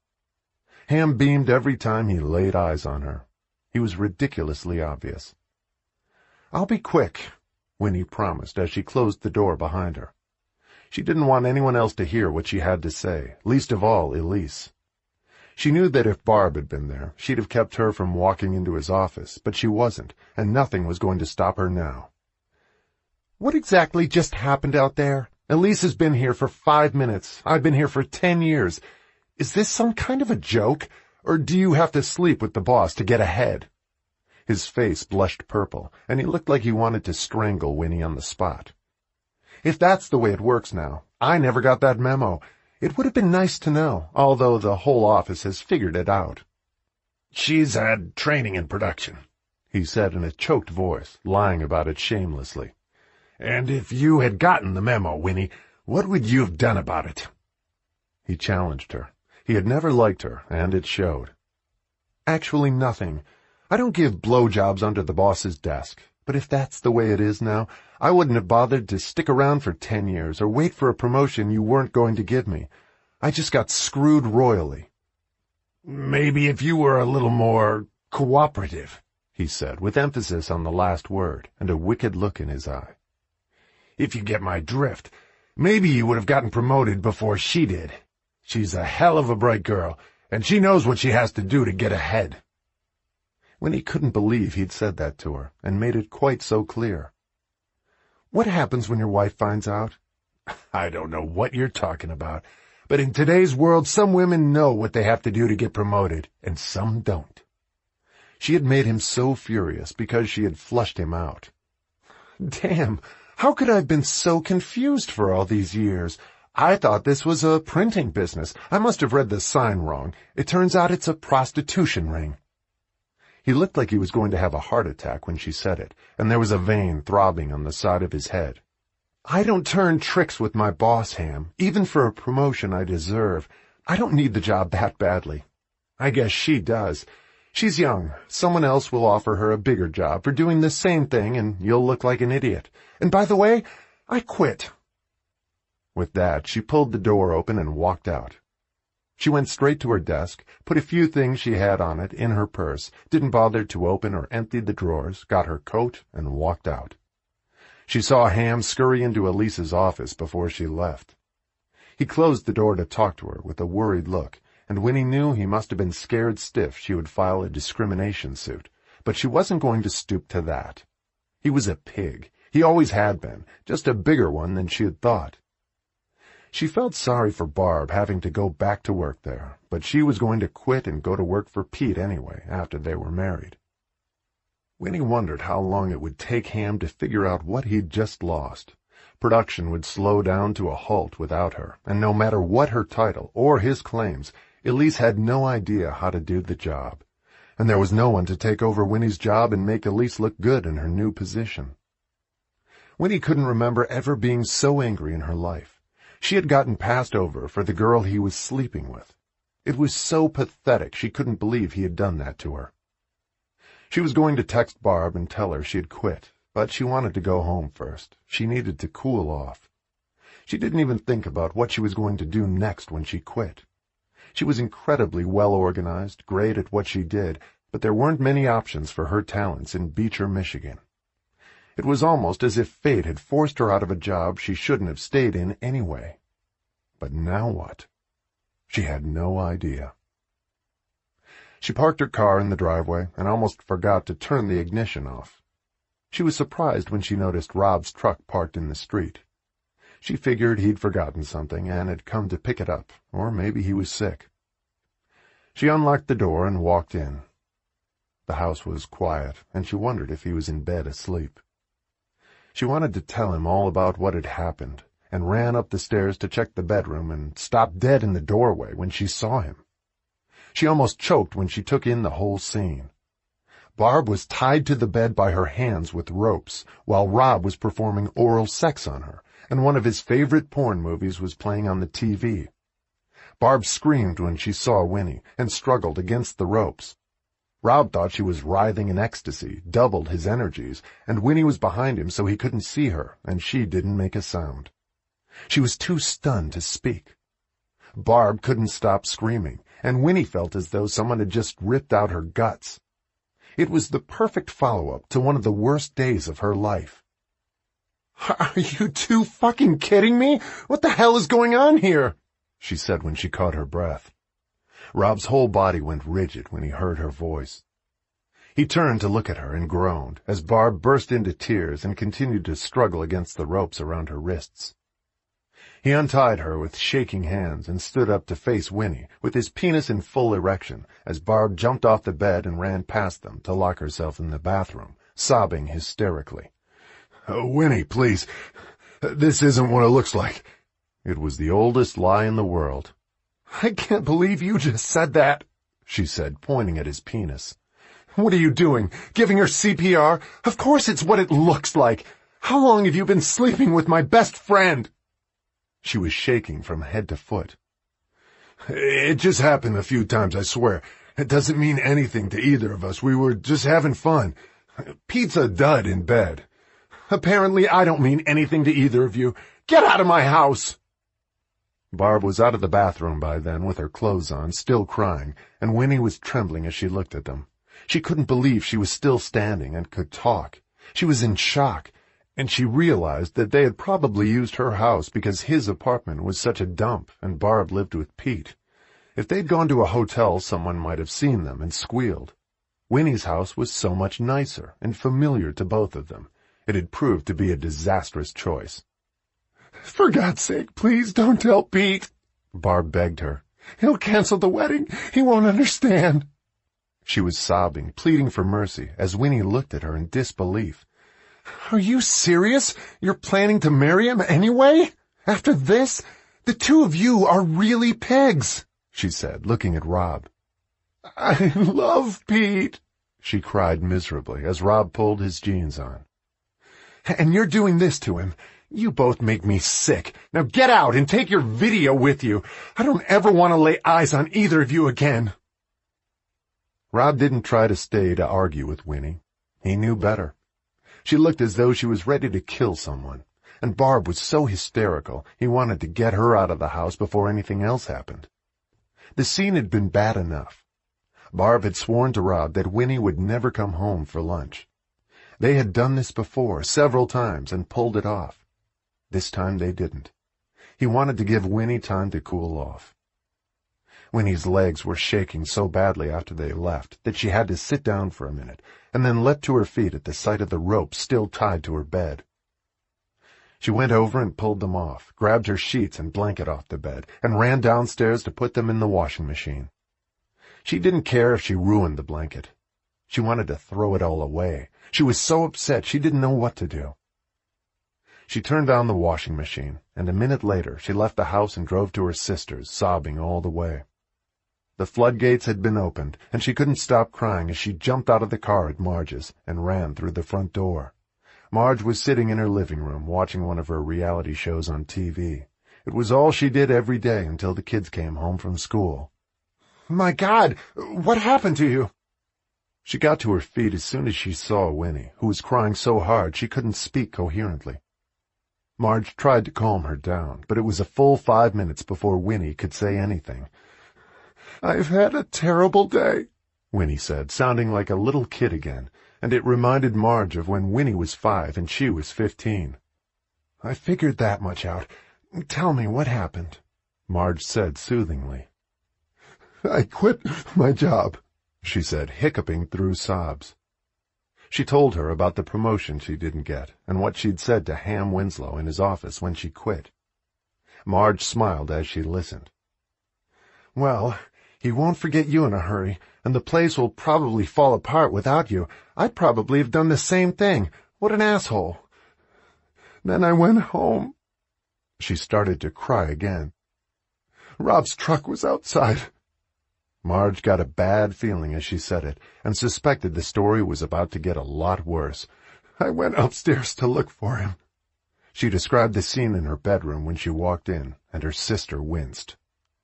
Ham beamed every time he laid eyes on her. He was ridiculously obvious. "I'll be quick," Winnie promised as she closed the door behind her. She didn't want anyone else to hear what she had to say, least of all Elise. She knew that if Barb had been there, she'd have kept her from walking into his office, but she wasn't, and nothing was going to stop her now. "What exactly just happened out there? Elise has been here for 5 minutes. I've been here for 10 years. Is this some kind of a joke, or do you have to sleep with the boss to get ahead?" His face blushed purple, and he looked like he wanted to strangle Winnie on the spot. "If that's the way it works now, I never got that memo. It would have been nice to know, although the whole office has figured it out." "She's had training in production," he said in a choked voice, lying about it shamelessly. "And if you had gotten the memo, Winnie, what would you have done about it?" He challenged her. He had never liked her, and it showed. "Actually nothing. I don't give blowjobs under the boss's desk. But if that's the way it is now, I wouldn't have bothered to stick around for 10 years or wait for a promotion you weren't going to give me. I just got screwed royally." "Maybe if you were a little more cooperative," he said, with emphasis on the last word and a wicked look in his eye. "If you get my drift, maybe you would have gotten promoted before she did. She's a hell of a bright girl, and she knows what she has to do to get ahead." Winnie couldn't believe he'd said that to her, and made it quite so clear. "What happens when your wife finds out?" "I don't know what you're talking about, but in today's world some women know what they have to do to get promoted, and some don't." She had made him so furious because she had flushed him out. "Damn, how could I have been so confused for all these years? I thought this was a printing business. I must have read the sign wrong. It turns out it's a prostitution ring." He looked like he was going to have a heart attack when she said it, and there was a vein throbbing on the side of his head. "I don't turn tricks with my boss, Ham, even for a promotion I deserve. I don't need the job that badly. I guess she does. She's young. Someone else will offer her a bigger job for doing the same thing, and you'll look like an idiot. And by the way, I quit." With that, she pulled the door open and walked out. She went straight to her desk, put a few things she had on it in her purse, didn't bother to open or empty the drawers, got her coat, and walked out. She saw Ham scurry into Elise's office before she left. He closed the door to talk to her with a worried look, and Winnie knew he must have been scared stiff she would file a discrimination suit, but she wasn't going to stoop to that. He was a pig. He always had been, just a bigger one than she had thought. She felt sorry for Barb having to go back to work there, but she was going to quit and go to work for Pete anyway, after they were married. Winnie wondered how long it would take Ham to figure out what he'd just lost. Production would slow down to a halt without her, and no matter what her title or his claims, Elise had no idea how to do the job. And there was no one to take over Winnie's job and make Elise look good in her new position. Winnie couldn't remember ever being so angry in her life. She had gotten passed over for the girl he was sleeping with. It was so pathetic she couldn't believe he had done that to her. She was going to text Barb and tell her she had quit, but she wanted to go home first. She needed to cool off. She didn't even think about what she was going to do next when she quit. She was incredibly well-organized, great at what she did, but there weren't many options for her talents in Beecher, Michigan. It was almost as if fate had forced her out of a job she shouldn't have stayed in anyway. But now what? She had no idea. She parked her car in the driveway and almost forgot to turn the ignition off. She was surprised when she noticed Rob's truck parked in the street. She figured he'd forgotten something and had come to pick it up, or maybe he was sick. She unlocked the door and walked in. The house was quiet, and she wondered if he was in bed asleep. She wanted to tell him all about what had happened, and ran up the stairs to check the bedroom and stopped dead in the doorway when she saw him. She almost choked when she took in the whole scene. Barb was tied to the bed by her hands with ropes, while Rob was performing oral sex on her, and one of his favorite porn movies was playing on the TV. Barb screamed when she saw Winnie and struggled against the ropes. Rob thought she was writhing in ecstasy, doubled his energies, and Winnie was behind him so he couldn't see her, and she didn't make a sound. She was too stunned to speak. Barb couldn't stop screaming, and Winnie felt as though someone had just ripped out her guts. It was the perfect follow-up to one of the worst days of her life. "Are you two fucking kidding me? What the hell is going on here?" she said when she caught her breath. Rob's whole body went rigid when he heard her voice. He turned to look at her and groaned as Barb burst into tears and continued to struggle against the ropes around her wrists. He untied her with shaking hands and stood up to face Winnie with his penis in full erection as Barb jumped off the bed and ran past them to lock herself in the bathroom, sobbing hysterically. "Winnie, please. This isn't what it looks like." It was the oldest lie in the world. "I can't believe you just said that," she said, pointing at his penis. "What are you doing? Giving her CPR? Of course it's what it looks like. How long have you been sleeping with my best friend?" She was shaking from head to foot. "It just happened a few times, I swear. It doesn't mean anything to either of us. We were just having fun. Pete's a dud in bed." "Apparently I don't mean anything to either of you. Get out of my house!" Barb was out of the bathroom by then with her clothes on, still crying, and Winnie was trembling as she looked at them. She couldn't believe she was still standing and could talk. She was in shock, and she realized that they had probably used her house because his apartment was such a dump and Barb lived with Pete. If they'd gone to a hotel, someone might have seen them and squealed. Winnie's house was so much nicer and familiar to both of them. It had proved to be a disastrous choice. "For God's sake, please don't tell Pete," Barb begged her. "He'll cancel the wedding. He won't understand." She was sobbing, pleading for mercy, as Winnie looked at her in disbelief. "Are you serious? You're planning to marry him anyway? After this? The two of you are really pigs," she said, looking at Rob. "I love Pete," she cried miserably as Rob pulled his jeans on. "And you're doing this to him. You both make me sick. Now get out and take your video with you. I don't ever want to lay eyes on either of you again." Rob didn't try to stay to argue with Winnie. He knew better. She looked as though she was ready to kill someone, and Barb was so hysterical he wanted to get her out of the house before anything else happened. The scene had been bad enough. Barb had sworn to Rob that Winnie would never come home for lunch. They had done this before several times and pulled it off. This time they didn't. He wanted to give Winnie time to cool off. Winnie's legs were shaking so badly after they left that she had to sit down for a minute and then leapt to her feet at the sight of the rope still tied to her bed. She went over and pulled them off, grabbed her sheets and blanket off the bed, and ran downstairs to put them in the washing machine. She didn't care if she ruined the blanket. She wanted to throw it all away. She was so upset she didn't know what to do. She turned on the washing machine, and a minute later she left the house and drove to her sister's, sobbing all the way. The floodgates had been opened, and she couldn't stop crying as she jumped out of the car at Marge's and ran through the front door. Marge was sitting in her living room watching one of her reality shows on TV. It was all she did every day until the kids came home from school. "My God, what happened to you?" She got to her feet as soon as she saw Winnie, who was crying so hard she couldn't speak coherently. Marge tried to calm her down, but it was a full 5 minutes before Winnie could say anything. "I've had a terrible day," Winnie said, sounding like a little kid again, and it reminded Marge of when Winnie was 5 and she was 15. "I figured that much out. Tell me what happened," Marge said soothingly. "I quit my job," she said, hiccuping through sobs. She told her about the promotion she didn't get and what she'd said to Ham Winslow in his office when she quit. Marge smiled as she listened. "Well, he won't forget you in a hurry, and the place will probably fall apart without you. I'd probably have done the same thing. What an asshole." "Then I went home." She started to cry again. "Rob's truck was outside." Marge got a bad feeling as she said it, and suspected the story was about to get a lot worse. "I went upstairs to look for him." She described the scene in her bedroom when she walked in, and her sister winced.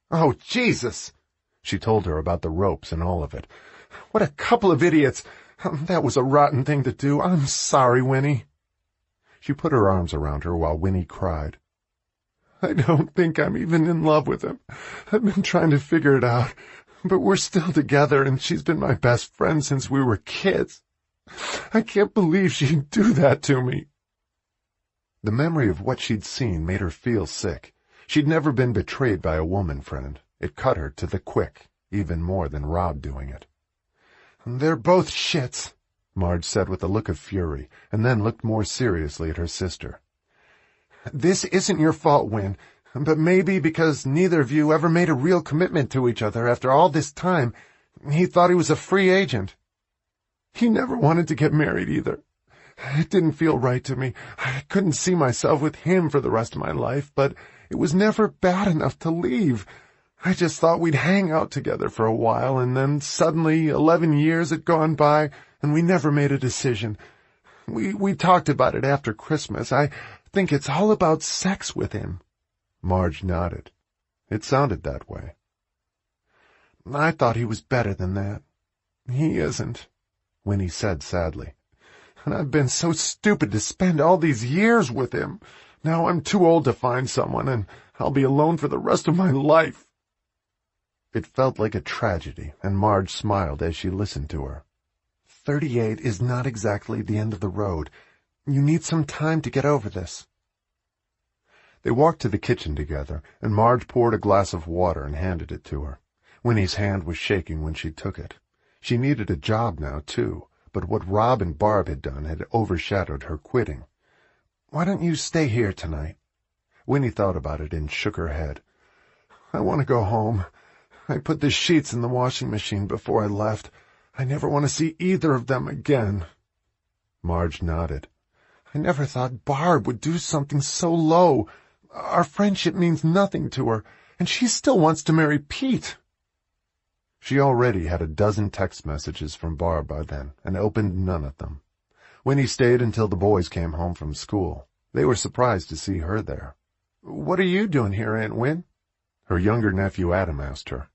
"Oh, Jesus!" She told her about the ropes and all of it. "What a couple of idiots! That was a rotten thing to do. I'm sorry, Winnie." She put her arms around her while Winnie cried. "I don't think I'm even in love with him. I've been trying to figure it out, but we're still together, and she's been my best friend since we were kids. I can't believe she'd do that to me." The memory of what she'd seen made her feel sick. She'd never been betrayed by a woman friend. It cut her to the quick, even more than Rob doing it. "They're both shits," Marge said with a look of fury, and then looked more seriously at her sister. "This isn't your fault, Win, but maybe because neither of you ever made a real commitment to each other after all this time, he thought he was a free agent. He never wanted to get married either. It didn't feel right to me. I couldn't see myself with him for the rest of my life, but it was never bad enough to leave. I just thought we'd hang out together for a while, and then suddenly 11 years had gone by, and we never made a decision. We talked about it after Christmas. I think it's all about sex with him." Marge nodded. It sounded that way. "I thought he was better than that. He isn't," Winnie said sadly. "And I've been so stupid to spend all these years with him. Now I'm too old to find someone, and I'll be alone for the rest of my life." It felt like a tragedy, and Marge smiled as she listened to her. 38 is not exactly the end of the road. You need some time to get over this." They walked to the kitchen together, and Marge poured a glass of water and handed it to her. Winnie's hand was shaking when she took it. She needed a job now, too, but what Rob and Barb had done had overshadowed her quitting. "Why don't you stay here tonight?" Winnie thought about it and shook her head. "I want to go home. I put the sheets in the washing machine before I left. I never want to see either of them again." Marge nodded. "I never thought Barb would do something so low. Our friendship means nothing to her, and she still wants to marry Pete." She already had a dozen text messages from Barb by then, and opened none of them. Winnie stayed until the boys came home from school. They were surprised to see her there. "What are you doing here, Aunt Win?" her younger nephew Adam asked her.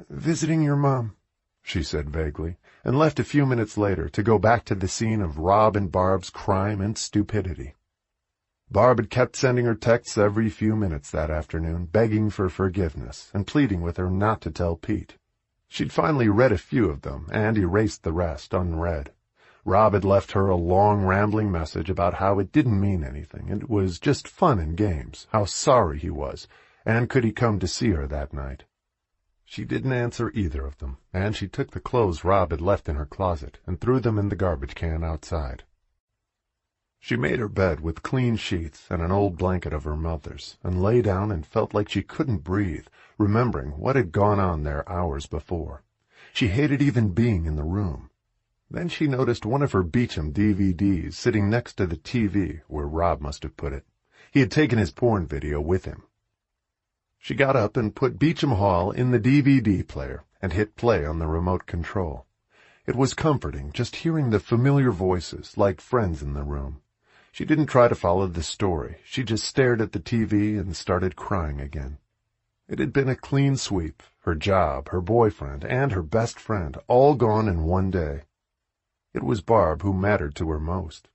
"Visiting your mom," she said vaguely, and left a few minutes later to go back to the scene of Rob and Barb's crime and stupidity. Barb had kept sending her texts every few minutes that afternoon, begging for forgiveness and pleading with her not to tell Pete. She'd finally read a few of them and erased the rest unread. Rob had left her a long, rambling message about how it didn't mean anything, and it was just fun and games, how sorry he was, and could he come to see her that night. She didn't answer either of them, and she took the clothes Rob had left in her closet and threw them in the garbage can outside. She made her bed with clean sheets and an old blanket of her mother's, and lay down and felt like she couldn't breathe, remembering what had gone on there hours before. She hated even being in the room. Then she noticed one of her Beauchamp DVDs sitting next to the TV where Rob must have put it. He had taken his porn video with him. She got up and put Beauchamp Hall in the DVD player and hit play on the remote control. It was comforting just hearing the familiar voices, like friends in the room. She didn't try to follow the story. She just stared at the TV and started crying again. It had been a clean sweep, her job, her boyfriend, and her best friend, all gone in one day. It was Barb who mattered to her most.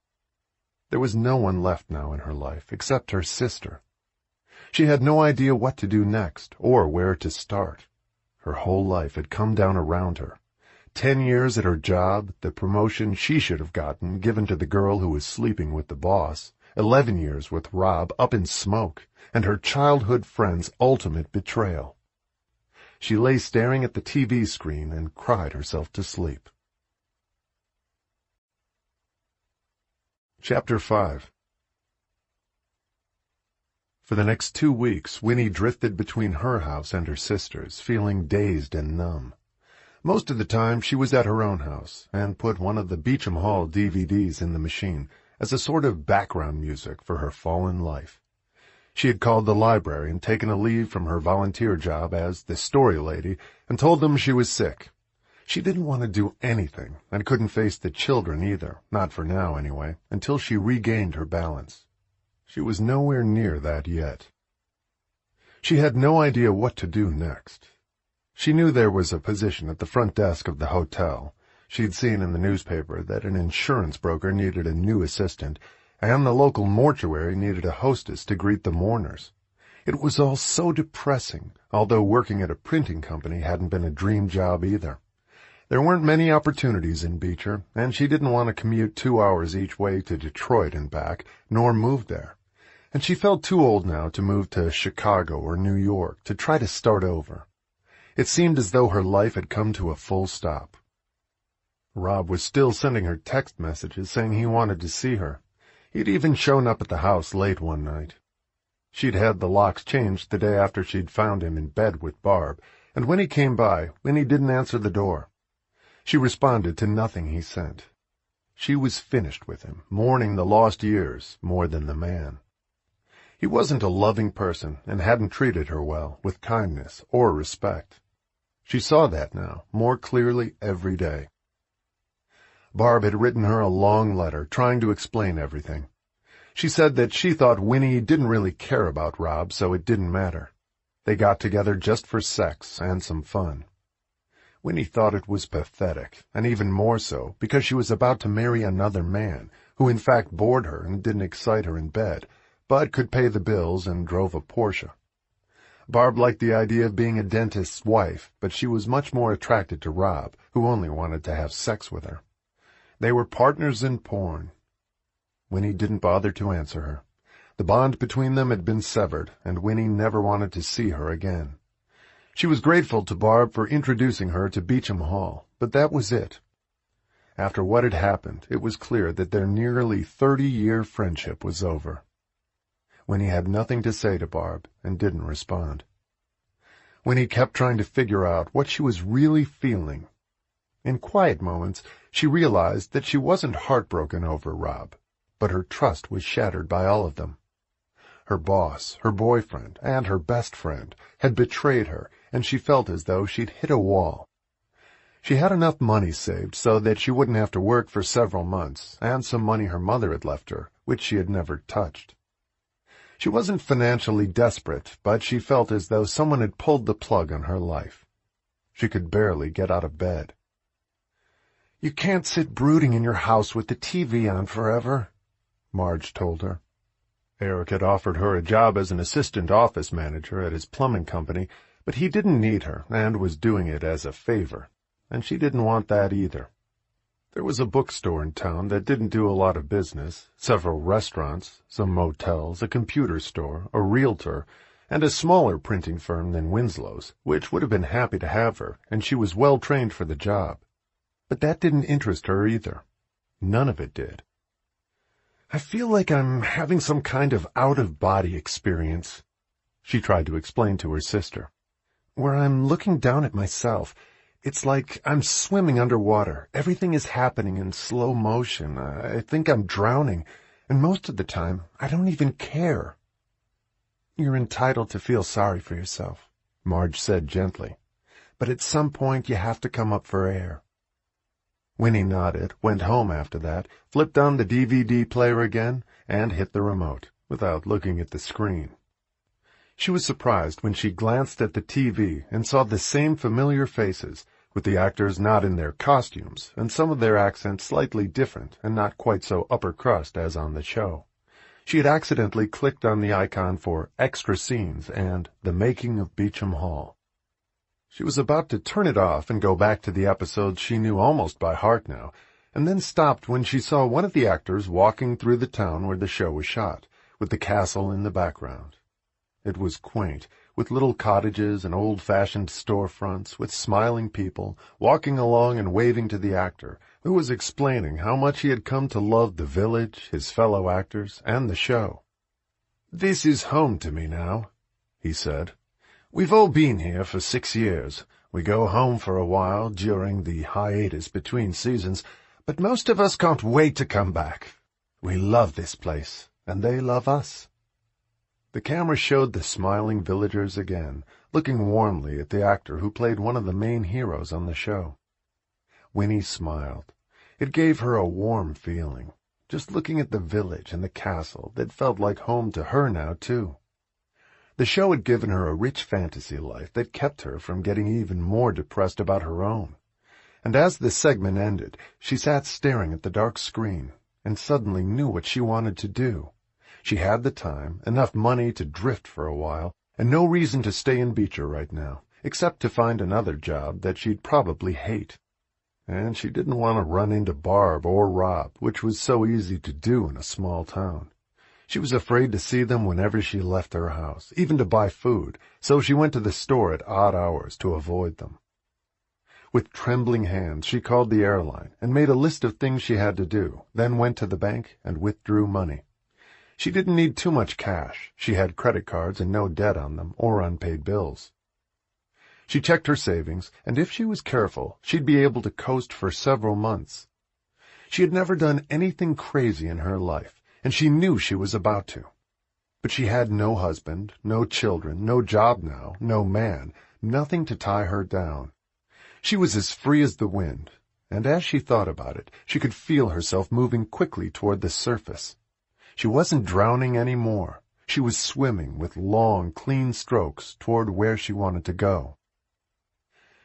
There was no one left now in her life except her sister. She had no idea what to do next, or where to start. Her whole life had come down around her. 10 years at her job, the promotion she should have gotten given to the girl who was sleeping with the boss, 11 years with Rob up in smoke, and her childhood friend's ultimate betrayal. She lay staring at the TV screen and cried herself to sleep. Chapter 5. For the next 2 weeks, Winnie drifted between her house and her sister's, feeling dazed and numb. Most of the time she was at her own house, and put one of the Beauchamp Hall DVDs in the machine as a sort of background music for her fallen life. She had called the library and taken a leave from her volunteer job as the story lady and told them she was sick. She didn't want to do anything and couldn't face the children either, not for now anyway, until she regained her balance. She was nowhere near that yet. She had no idea what to do next. She knew there was a position at the front desk of the hotel. She'd seen in the newspaper that an insurance broker needed a new assistant, and the local mortuary needed a hostess to greet the mourners. It was all so depressing, although working at a printing company hadn't been a dream job either. There weren't many opportunities in Beecher, and she didn't want to commute 2 hours each way to Detroit and back, nor move there. And she felt too old now to move to Chicago or New York to try to start over. It seemed as though her life had come to a full stop. Rob was still sending her text messages saying he wanted to see her. He'd even shown up at the house late one night. She'd had the locks changed the day after she'd found him in bed with Barb, and when he came by, Winnie didn't answer the door. She responded to nothing he sent. She was finished with him, mourning the lost years more than the man. He wasn't a loving person and hadn't treated her well, with kindness or respect. She saw that now, more clearly every day. Barb had written her a long letter trying to explain everything. She said that she thought Winnie didn't really care about Rob, so it didn't matter. They got together just for sex and some fun. Winnie thought it was pathetic, and even more so because she was about to marry another man, who in fact bored her and didn't excite her in bed, but could pay the bills and drove a Porsche. Barb liked the idea of being a dentist's wife, but she was much more attracted to Rob, who only wanted to have sex with her. They were partners in porn. Winnie didn't bother to answer her. The bond between them had been severed, and Winnie never wanted to see her again. She was grateful to Barb for introducing her to Beauchamp Hall, but that was it. After what had happened, it was clear that their nearly 30-year friendship was over. Winnie had nothing to say to Barb and didn't respond. Winnie kept trying to figure out what she was really feeling. In quiet moments, she realized that she wasn't heartbroken over Rob, but her trust was shattered by all of them. Her boss, her boyfriend, and her best friend had betrayed her, and she felt as though she'd hit a wall. She had enough money saved so that she wouldn't have to work for several months, and some money her mother had left her, which she had never touched. She wasn't financially desperate, but she felt as though someone had pulled the plug on her life. She could barely get out of bed. "You can't sit brooding in your house with the TV on forever," Marge told her. Eric had offered her a job as an assistant office manager at his plumbing company, but he didn't need her and was doing it as a favor, and she didn't want that either. There was a bookstore in town that didn't do a lot of business, several restaurants, some motels, a computer store, a realtor, and a smaller printing firm than Winslow's, which would have been happy to have her, and she was well trained for the job. But that didn't interest her either. None of it did. "I feel like I'm having some kind of out-of-body experience," she tried to explain to her sister, "where I'm looking down at myself. It's like I'm swimming underwater. Everything is happening in slow motion. I think I'm drowning, and most of the time, I don't even care." "You're entitled to feel sorry for yourself," Marge said gently, "but at some point you have to come up for air." Winnie nodded, went home after that, flipped on the DVD player again, and hit the remote, without looking at the screen. She was surprised when she glanced at the TV and saw the same familiar faces, with the actors not in their costumes, and some of their accents slightly different and not quite so upper crust as on the show. She had accidentally clicked on the icon for Extra Scenes and The Making of Beauchamp Hall. She was about to turn it off and go back to the episodes she knew almost by heart now, and then stopped when she saw one of the actors walking through the town where the show was shot, with the castle in the background. It was quaint, with little cottages and old-fashioned storefronts, with smiling people, walking along and waving to the actor, who was explaining how much he had come to love the village, his fellow actors, and the show. "This is home to me now," he said. "We've all been here for 6 years. We go home for a while during the hiatus between seasons, but most of us can't wait to come back. We love this place, and they love us." The camera showed the smiling villagers again, looking warmly at the actor who played one of the main heroes on the show. Winnie smiled. It gave her a warm feeling, just looking at the village and the castle that felt like home to her now, too. The show had given her a rich fantasy life that kept her from getting even more depressed about her own. And as the segment ended, she sat staring at the dark screen and suddenly knew what she wanted to do. She had the time, enough money to drift for a while, and no reason to stay in Beecher right now, except to find another job that she'd probably hate. And she didn't want to run into Barb or Rob, which was so easy to do in a small town. She was afraid to see them whenever she left her house, even to buy food, so she went to the store at odd hours to avoid them. With trembling hands, she called the airline and made a list of things she had to do, then went to the bank and withdrew money. She didn't need too much cash. She had credit cards and no debt on them or unpaid bills. She checked her savings, and if she was careful, she'd be able to coast for several months. She had never done anything crazy in her life, and she knew she was about to. But she had no husband, no children, no job now, no man, nothing to tie her down. She was as free as the wind, and as she thought about it, she could feel herself moving quickly toward the surface. She wasn't drowning any more. She was swimming with long, clean strokes toward where she wanted to go.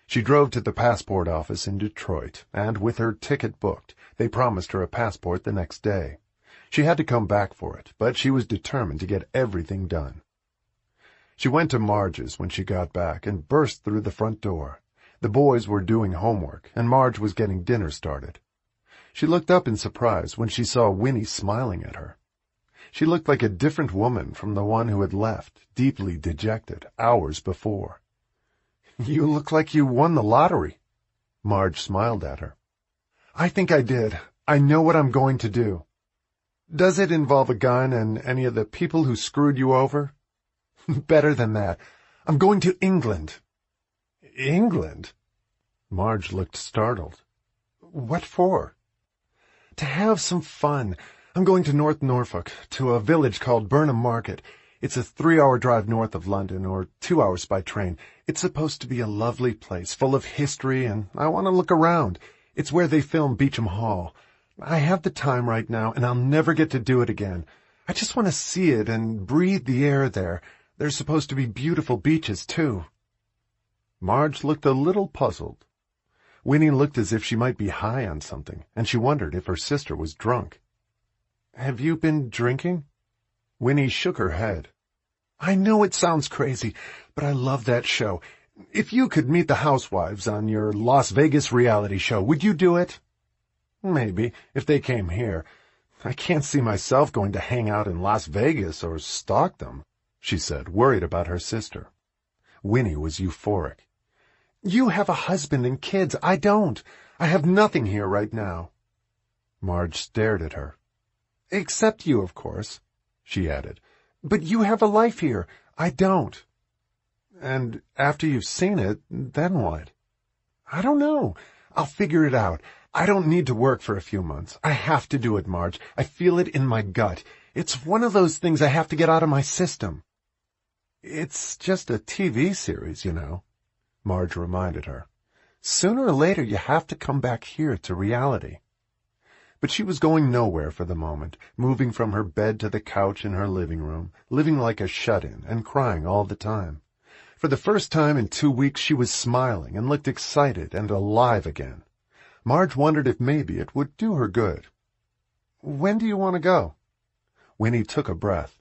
She drove to the passport office in Detroit, and with her ticket booked, they promised her a passport the next day. She had to come back for it, but she was determined to get everything done. She went to Marge's when she got back and burst through the front door. The boys were doing homework, and Marge was getting dinner started. She looked up in surprise when she saw Winnie smiling at her. She looked like a different woman from the one who had left, deeply dejected, hours before. "You look like you won the lottery." Marge smiled at her. "I think I did. I know what I'm going to do." "Does it involve a gun and any of the people who screwed you over?" "Better than that. I'm going to England." "England?" Marge looked startled. "What for?" "To have some fun. I'm going to North Norfolk, to a village called Burnham Market. It's a 3-hour drive north of London, or 2 hours by train. It's supposed to be a lovely place, full of history, and I want to look around. It's where they filmed Beauchamp Hall. I have the time right now, and I'll never get to do it again. I just want to see it and breathe the air there. There's supposed to be beautiful beaches, too." Marge looked a little puzzled. Winnie looked as if she might be high on something, and she wondered if her sister was drunk. "Have you been drinking?" Winnie shook her head. "I know it sounds crazy, but I love that show. If you could meet the housewives on your Las Vegas reality show, would you do it?" "Maybe, if they came here. I can't see myself going to hang out in Las Vegas or stalk them," she said, worried about her sister. Winnie was euphoric. "You have a husband and kids. I don't. I have nothing here right now." Marge stared at her. "Except you, of course," she added. "But you have a life here. I don't." "And after you've seen it, then what?" "I don't know. I'll figure it out. I don't need to work for a few months. I have to do it, Marge. I feel it in my gut. It's one of those things I have to get out of my system." "It's just a TV series, you know," Marge reminded her. "Sooner or later you have to come back here to reality." But she was going nowhere for the moment, moving from her bed to the couch in her living room, living like a shut-in and crying all the time. For the first time in 2 weeks she was smiling and looked excited and alive again. Marge wondered if maybe it would do her good. "When do you want to go?" Winnie took a breath.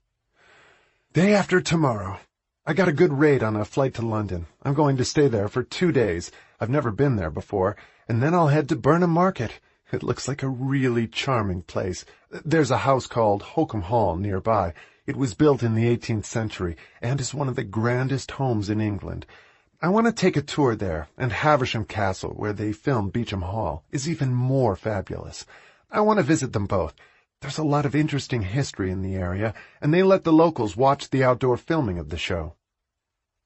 "Day after tomorrow. I got a good rate on a flight to London. I'm going to stay there for 2 days. I've never been there before. And then I'll head to Burnham Market. It looks like a really charming place. There's a house called Beauchamp Hall nearby. It was built in the 18th century and is one of the grandest homes in England. I want to take a tour there, and Havisham Castle, where they filmed Beauchamp Hall, is even more fabulous. I want to visit them both. There's a lot of interesting history in the area, and they let the locals watch the outdoor filming of the show."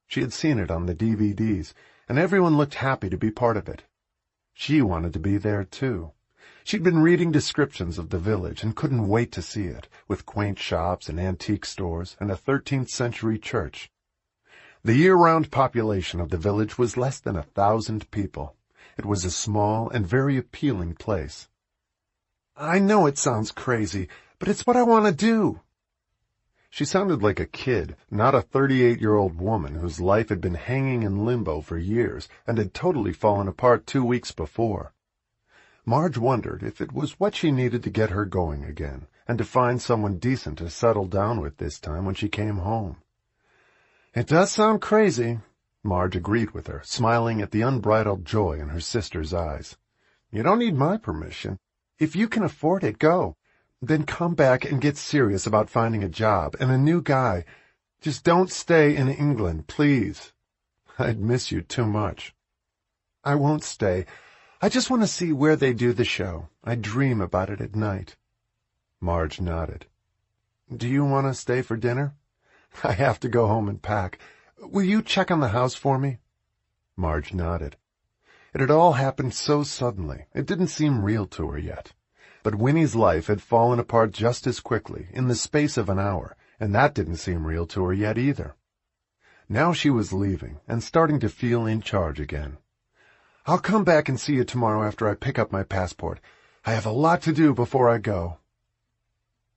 She had seen it on the DVDs, and everyone looked happy to be part of it. She wanted to be there, too. She'd been reading descriptions of the village and couldn't wait to see it, with quaint shops and antique stores and a 13th century church. The year-round population of the village was less than 1,000 people. It was a small and very appealing place. "I know it sounds crazy, but it's what I want to do." She sounded like a kid, not a 38-year-old woman whose life had been hanging in limbo for years and had totally fallen apart 2 weeks before. Marge wondered if it was what she needed to get her going again, and to find someone decent to settle down with this time when she came home. "It does sound crazy," Marge agreed with her, smiling at the unbridled joy in her sister's eyes. "You don't need my permission. If you can afford it, go. Then come back and get serious about finding a job and a new guy. Just don't stay in England, please. I'd miss you too much." "I won't stay. I just want to see where they do the show. I dream about it at night." Marge nodded. "Do you want to stay for dinner? I have to go home and pack. Will you check on the house for me?" Marge nodded. It had all happened so suddenly, it didn't seem real to her yet. But Winnie's life had fallen apart just as quickly, in the space of an hour, and that didn't seem real to her yet either. Now she was leaving, and starting to feel in charge again. "I'll come back and see you tomorrow after I pick up my passport. I have a lot to do before I go."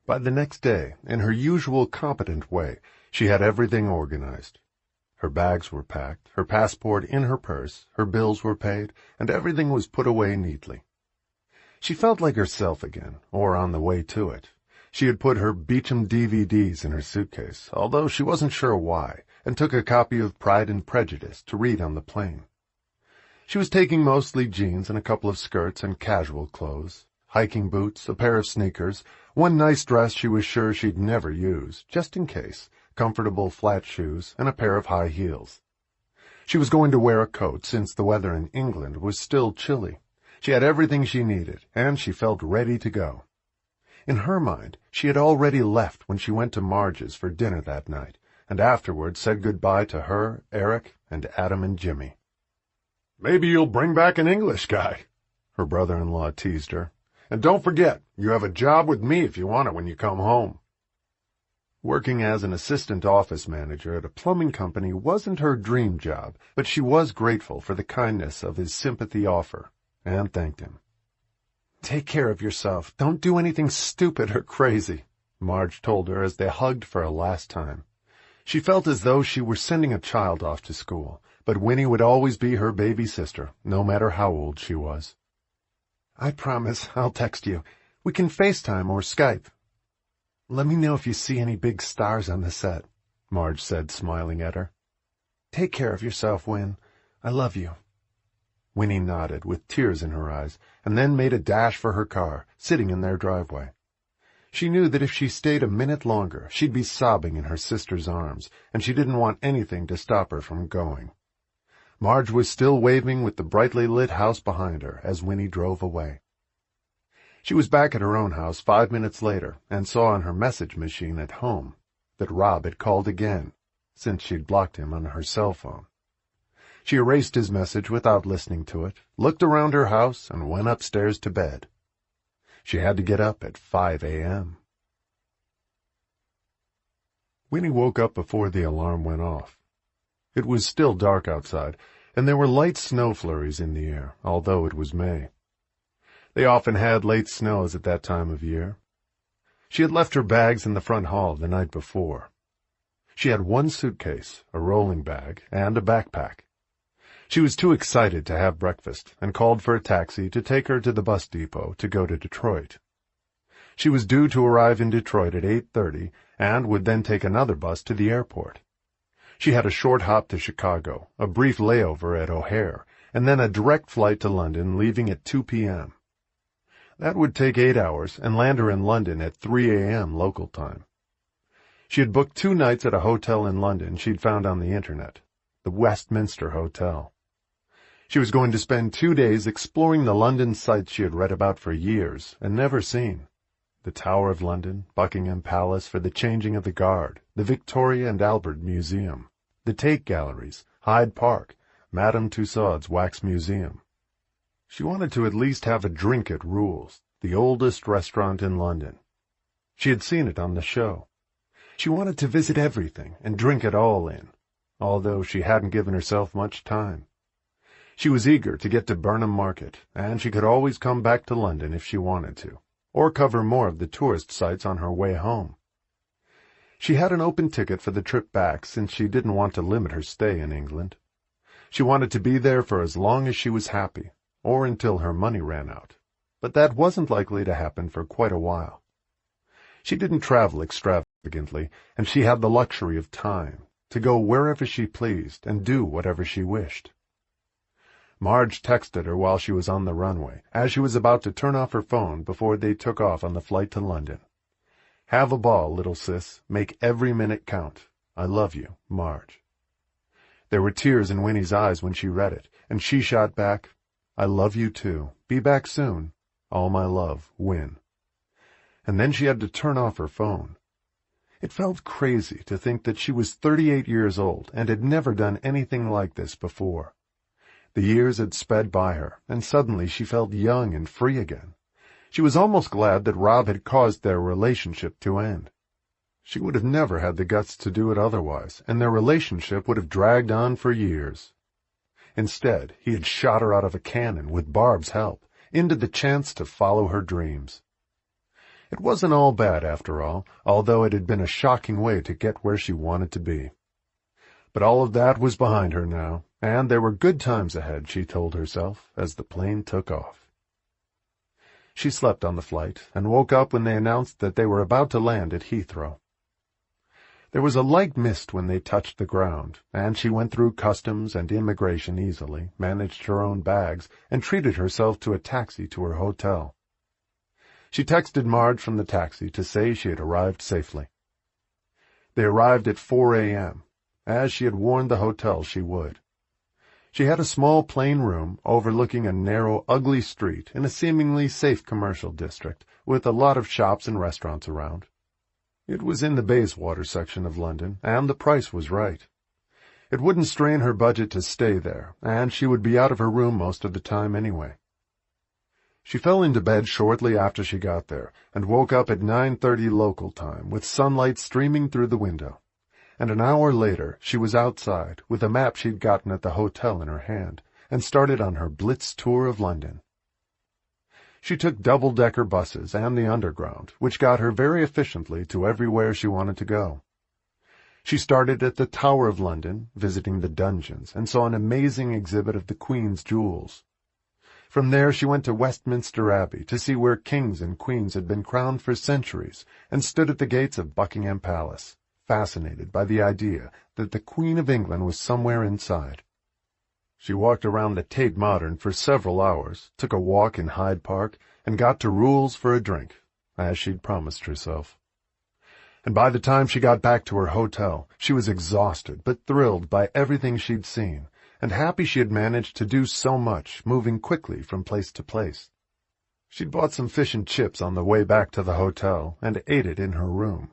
By the next day, in her usual competent way, she had everything organized. Her bags were packed, her passport in her purse, her bills were paid, and everything was put away neatly. She felt like herself again, or on the way to it. She had put her Beauchamp DVDs in her suitcase, although she wasn't sure why, and took a copy of Pride and Prejudice to read on the plane. She was taking mostly jeans and a couple of skirts and casual clothes, hiking boots, a pair of sneakers, one nice dress she was sure she'd never use, just in case, comfortable flat shoes, and a pair of high heels. She was going to wear a coat since the weather in England was still chilly. She had everything she needed, and she felt ready to go. In her mind, she had already left when she went to Marge's for dinner that night, and afterward said goodbye to her, Eric, and Adam and Jimmy. "Maybe you'll bring back an English guy," her brother-in-law teased her. "And don't forget, you have a job with me if you want it when you come home." Working as an assistant office manager at a plumbing company wasn't her dream job, but she was grateful for the kindness of his sympathy offer, and thanked him. "Take care of yourself. Don't do anything stupid or crazy," Marge told her as they hugged for a last time. She felt as though she were sending a child off to school, but Winnie would always be her baby sister, no matter how old she was. "I promise I'll text you. We can FaceTime or Skype. Let me know if you see any big stars on the set," Marge said, smiling at her. "Take care of yourself, Win. I love you." Winnie nodded, with tears in her eyes, and then made a dash for her car, sitting in their driveway. She knew that if she stayed a minute longer, she'd be sobbing in her sister's arms, and she didn't want anything to stop her from going. Marge was still waving with the brightly lit house behind her as Winnie drove away. She was back at her own house 5 minutes later and saw on her message machine at home that Rob had called again, since she'd blocked him on her cell phone. She erased his message without listening to it, looked around her house, and went upstairs to bed. She had to get up at 5 a.m. Winnie woke up before the alarm went off. It was still dark outside, and there were light snow flurries in the air, although it was May. They often had late snows at that time of year. She had left her bags in the front hall the night before. She had one suitcase, a rolling bag, and a backpack. She was too excited to have breakfast and called for a taxi to take her to the bus depot to go to Detroit. She was due to arrive in Detroit at 8:30 and would then take another bus to the airport. She had a short hop to Chicago, a brief layover at O'Hare, and then a direct flight to London leaving at 2 p.m. That would take 8 hours and land her in London at 3 a.m. local time. She had booked 2 nights at a hotel in London she'd found on the internet, the Westminster Hotel. She was going to spend 2 days exploring the London sights she had read about for years and never seen. The Tower of London, Buckingham Palace for the changing of the guard, the Victoria and Albert Museum, the Tate Galleries, Hyde Park, Madame Tussauds Wax Museum. She wanted to at least have a drink at Rule's, the oldest restaurant in London. She had seen it on the show. She wanted to visit everything and drink it all in, although she hadn't given herself much time. She was eager to get to Burnham Market, and she could always come back to London if she wanted to, or cover more of the tourist sites on her way home. She had an open ticket for the trip back since she didn't want to limit her stay in England. She wanted to be there for as long as she was happy, or until her money ran out, but that wasn't likely to happen for quite a while. She didn't travel extravagantly, and she had the luxury of time to go wherever she pleased and do whatever she wished. Marge texted her while she was on the runway, as she was about to turn off her phone before they took off on the flight to London. "Have a ball, little sis. Make every minute count. I love you, Marge." There were tears in Winnie's eyes when she read it, and she shot back, "I love you too. Be back soon. All my love, Win." And then she had to turn off her phone. It felt crazy to think that she was 38 years old and had never done anything like this before. The years had sped by her, and suddenly she felt young and free again. She was almost glad that Rob had caused their relationship to end. She would have never had the guts to do it otherwise, and their relationship would have dragged on for years. Instead, he had shot her out of a cannon with Barb's help, into the chance to follow her dreams. It wasn't all bad after all, although it had been a shocking way to get where she wanted to be. But all of that was behind her now, and there were good times ahead, she told herself, as the plane took off. She slept on the flight, and woke up when they announced that they were about to land at Heathrow. There was a light mist when they touched the ground, and she went through customs and immigration easily, managed her own bags, and treated herself to a taxi to her hotel. She texted Marge from the taxi to say she had arrived safely. They arrived at 4 a.m., as she had warned the hotel she would. She had a small plain room overlooking a narrow, ugly street in a seemingly safe commercial district, with a lot of shops and restaurants around. It was in the Bayswater section of London, and the price was right. It wouldn't strain her budget to stay there, and she would be out of her room most of the time anyway. She fell into bed shortly after she got there, and woke up at 9:30 local time, with sunlight streaming through the window. And an hour later she was outside, with a map she'd gotten at the hotel in her hand, and started on her blitz tour of London. She took double-decker buses and the Underground, which got her very efficiently to everywhere she wanted to go. She started at the Tower of London, visiting the dungeons, and saw an amazing exhibit of the Queen's jewels. From there she went to Westminster Abbey to see where kings and queens had been crowned for centuries, and stood at the gates of Buckingham Palace, fascinated by the idea that the Queen of England was somewhere inside. She walked around the Tate Modern for several hours, took a walk in Hyde Park, and got to Rule's for a drink, as she'd promised herself. And by the time she got back to her hotel, she was exhausted but thrilled by everything she'd seen, and happy she had managed to do so much, moving quickly from place to place. She'd bought some fish and chips on the way back to the hotel, and ate it in her room.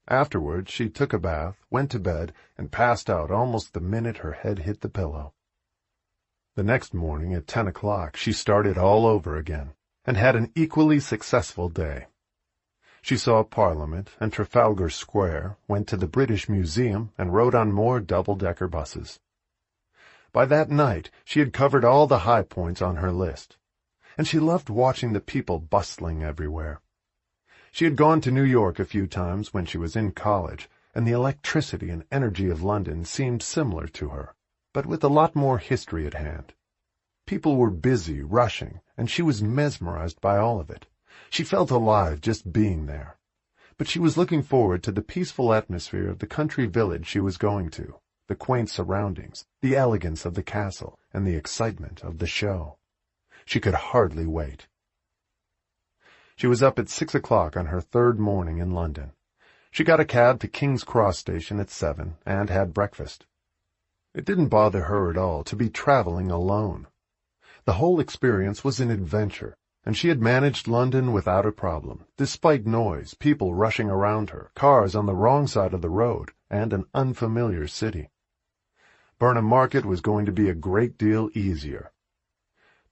Afterwards she took a bath, went to bed, and passed out almost the minute her head hit the pillow. The next morning at 10 o'clock she started all over again, and had an equally successful day. She saw Parliament and Trafalgar Square, went to the British Museum, and rode on more double-decker buses. By that night she had covered all the high points on her list, and she loved watching the people bustling everywhere. She had gone to New York a few times when she was in college, and the electricity and energy of London seemed similar to her, but with a lot more history at hand. People were busy, rushing, and she was mesmerized by all of it. She felt alive just being there. But she was looking forward to the peaceful atmosphere of the country village she was going to, the quaint surroundings, the elegance of the castle, and the excitement of the show. She could hardly wait. She was up at 6 o'clock on her third morning in London. She got a cab to King's Cross Station at 7 and had breakfast. It didn't bother her at all to be traveling alone. The whole experience was an adventure, and she had managed London without a problem, despite noise, people rushing around her, cars on the wrong side of the road, and an unfamiliar city. Burnham Market was going to be a great deal easier.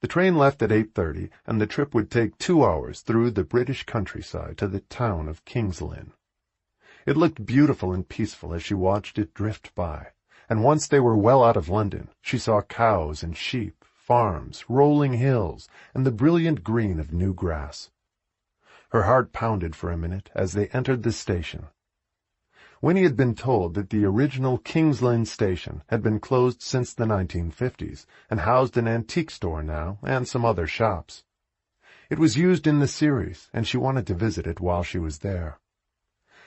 The train left at 8:30, and the trip would take 2 hours through the British countryside to the town of King's Lynn. It looked beautiful and peaceful as she watched it drift by, and once they were well out of London, she saw cows and sheep, farms, rolling hills, and the brilliant green of new grass. Her heart pounded for a minute as they entered the station. Winnie had been told that the original King's Lynn station had been closed since the 1950s and housed an antique store now and some other shops. It was used in the series, and she wanted to visit it while she was there.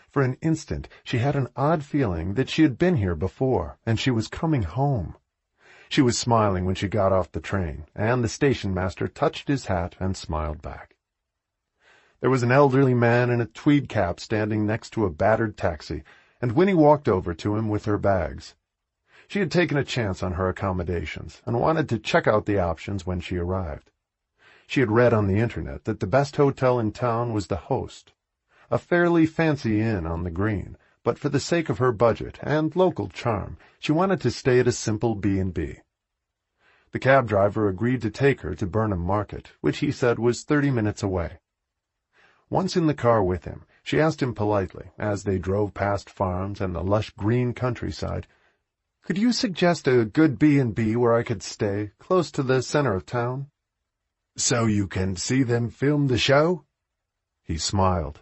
For an instant she had an odd feeling that she had been here before, and she was coming home. She was smiling when she got off the train, and the station master touched his hat and smiled back. There was an elderly man in a tweed cap standing next to a battered taxi, and Winnie walked over to him with her bags. She had taken a chance on her accommodations and wanted to check out the options when she arrived. She had read on the internet that the best hotel in town was the Host, a fairly fancy inn on the Green, but for the sake of her budget and local charm, she wanted to stay at a simple B&B. The cab driver agreed to take her to Burnham Market, which he said was 30 minutes away. Once in the car with him, she asked him politely, as they drove past farms and the lush green countryside, "Could you suggest a good B&B where I could stay, close to the center of town?" "So you can see them film the show?" He smiled.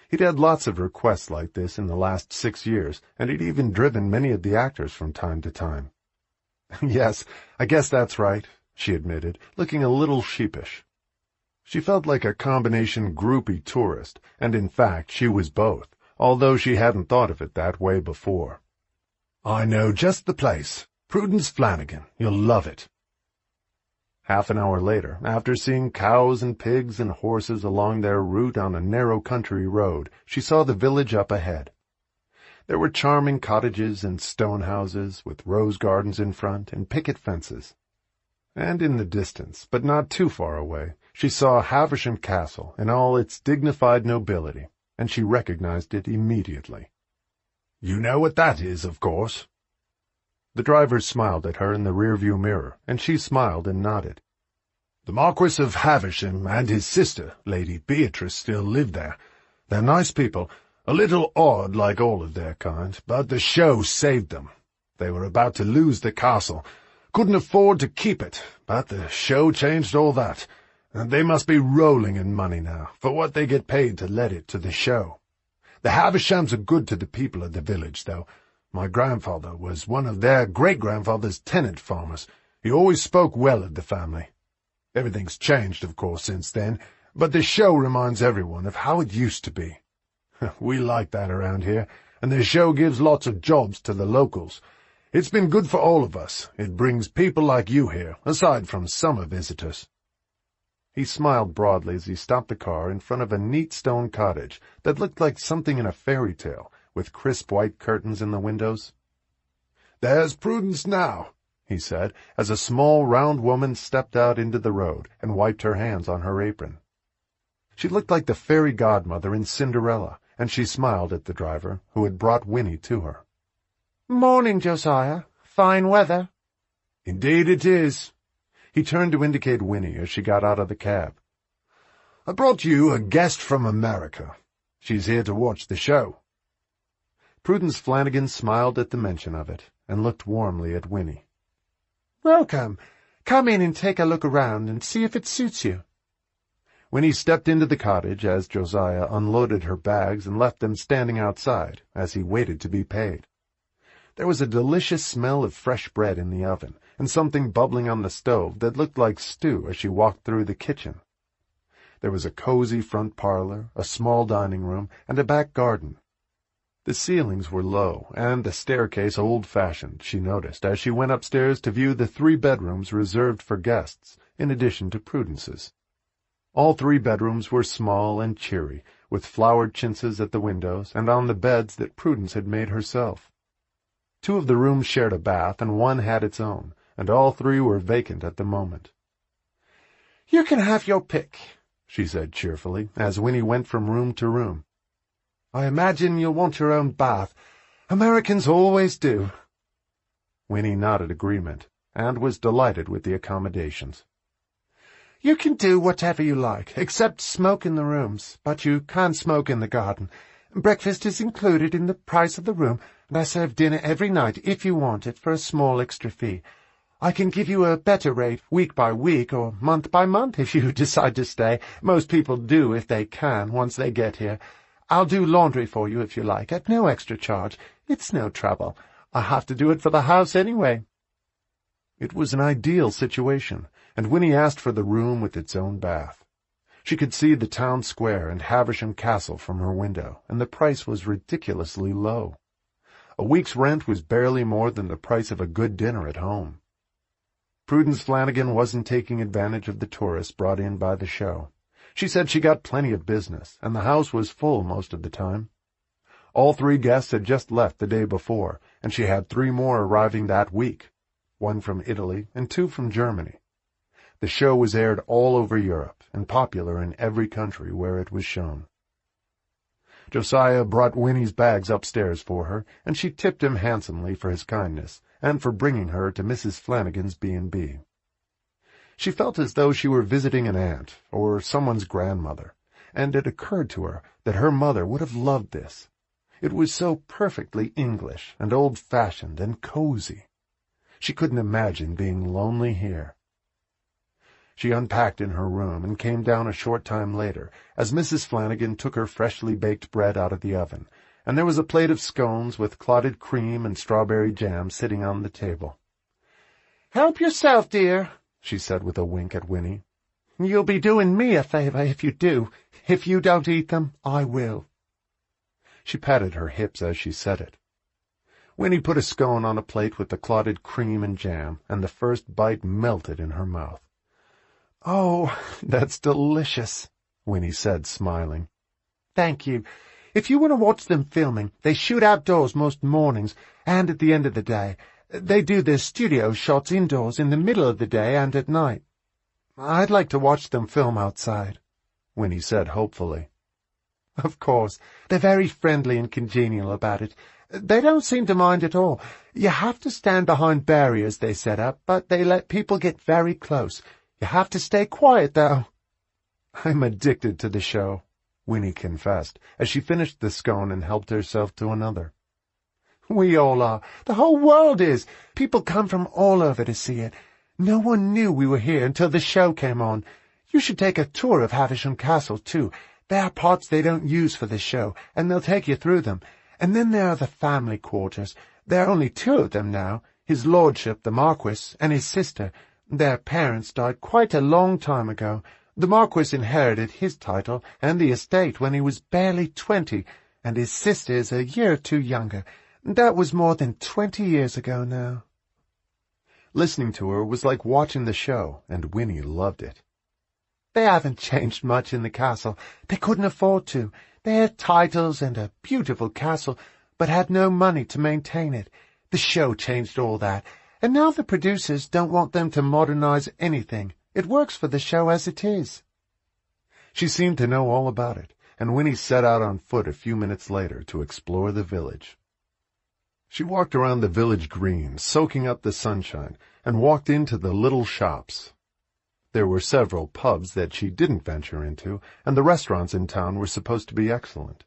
He'd had lots of requests like this in the last 6 years, and he'd even driven many of the actors from time to time. "Yes, I guess that's right," she admitted, looking a little sheepish. She felt like a combination groupie tourist, and in fact she was both, although she hadn't thought of it that way before. "I know just the place. Prudence Flanagan. You'll love it." Half an hour later, after seeing cows and pigs and horses along their route on a narrow country road, she saw the village up ahead. There were charming cottages and stone houses, with rose gardens in front and picket fences. And in the distance, but not too far away, she saw Havisham Castle in all its dignified nobility, and she recognized it immediately. "You know what that is, of course." The driver smiled at her in the rearview mirror, and she smiled and nodded. "The Marquis of Havisham and his sister, Lady Beatrice, still live there. They're nice people, a little odd like all of their kind, but the show saved them. They were about to lose the castle, couldn't afford to keep it, but the show changed all that, and they must be rolling in money now for what they get paid to let it to the show. The Havishams are good to the people of the village, though. My grandfather was one of their great-grandfather's tenant farmers. He always spoke well of the family. Everything's changed, of course, since then, but the show reminds everyone of how it used to be. We like that around here, and the show gives lots of jobs to the locals. It's been good for all of us. It brings people like you here, aside from summer visitors." He smiled broadly as he stopped the car in front of a neat stone cottage that looked like something in a fairy tale, with crisp white curtains in the windows. "There's Prudence now," he said, as a small, round woman stepped out into the road and wiped her hands on her apron. She looked like the fairy godmother in Cinderella, and she smiled at the driver, who had brought Winnie to her. "Morning, Josiah. Fine weather." "Indeed it is." He turned to indicate Winnie as she got out of the cab. "I brought you a guest from America. She's here to watch the show." Prudence Flanagan smiled at the mention of it, and looked warmly at Winnie. "Welcome. Come in and take a look around and see if it suits you." Winnie stepped into the cottage as Josiah unloaded her bags and left them standing outside as he waited to be paid. There was a delicious smell of fresh bread in the oven, and something bubbling on the stove that looked like stew as she walked through the kitchen. There was a cozy front parlor, a small dining room, and a back garden. The ceilings were low, and the staircase old-fashioned, she noticed, as she went upstairs to view the 3 bedrooms reserved for guests, in addition to Prudence's. All 3 bedrooms were small and cheery, with flowered chintzes at the windows and on the beds that Prudence had made herself. 2 of the rooms shared a bath, and 1 had its own, and all 3 were vacant at the moment. "You can have your pick," she said cheerfully, as Winnie went from room to room. "I imagine you'll want your own bath. Americans always do." Winnie nodded agreement, and was delighted with the accommodations. You can do whatever you like, except smoke in the rooms, but you can't smoke in the garden. Breakfast is included in the price of the room, and I serve dinner every night if you want it for a small extra fee. I can give you a better rate week by week or month by month if you decide to stay. Most people do if they can once they get here. I'll do laundry for you if you like, at no extra charge. It's no trouble. I have to do it for the house anyway." It was an ideal situation, and Winnie asked for the room with its own bath. She could see the town square and Havisham Castle from her window, and the price was ridiculously low. A week's rent was barely more than the price of a good dinner at home. Prudence Flanagan wasn't taking advantage of the tourists brought in by the show. She said she got plenty of business, and the house was full most of the time. All 3 guests had just left the day before, and she had 3 more arriving that week, 1 from Italy and 2 from Germany. The show was aired all over Europe and popular in every country where it was shown. Josiah brought Winnie's bags upstairs for her, and she tipped him handsomely for his kindness and for bringing her to Mrs. Flanagan's B&B. She felt as though she were visiting an aunt or someone's grandmother, and it occurred to her that her mother would have loved this. It was so perfectly English and old-fashioned and cozy. She couldn't imagine being lonely here. She unpacked in her room and came down a short time later as Mrs. Flanagan took her freshly baked bread out of the oven, and there was a plate of scones with clotted cream and strawberry jam sitting on the table. "Help yourself, dear," she said with a wink at Winnie. "You'll be doing me a favor if you do. If you don't eat them, I will." She patted her hips as she said it. Winnie put a scone on a plate with the clotted cream and jam, and the first bite melted in her mouth. "Oh, that's delicious," Winnie said, smiling. "Thank you. If you want to watch them filming, they shoot outdoors most mornings and at the end of the day. They do their studio shots indoors in the middle of the day and at night. I'd like to watch them film outside," Winnie said hopefully. "Of course, they're very friendly and congenial about it. They don't seem to mind at all. You have to stand behind barriers they set up, but they let people get very close. You have to stay quiet, though." "I'm addicted to the show," Winnie confessed, as she finished the scone and helped herself to another. "We all are. The whole world is. People come from all over to see it. No one knew we were here until the show came on. You should take a tour of Havisham Castle, too. There are parts they don't use for the show, and they'll take you through them. And then there are the family quarters. There are only 2 of them now, his lordship, the Marquis, and his sister. Their parents died quite a long time ago. The Marquis inherited his title and the estate when he was barely 20, and his sister is a year or 2 younger. That was more than 20 years ago now." Listening to her was like watching the show, and Winnie loved it. "They haven't changed much in the castle. They couldn't afford to. They had titles and a beautiful castle, but had no money to maintain it. The show changed all that, and now the producers don't want them to modernize anything. It works for the show as it is." She seemed to know all about it, and Winnie set out on foot a few minutes later to explore the village. She walked around the village green, soaking up the sunshine, and walked into the little shops. There were several pubs that she didn't venture into, and the restaurants in town were supposed to be excellent.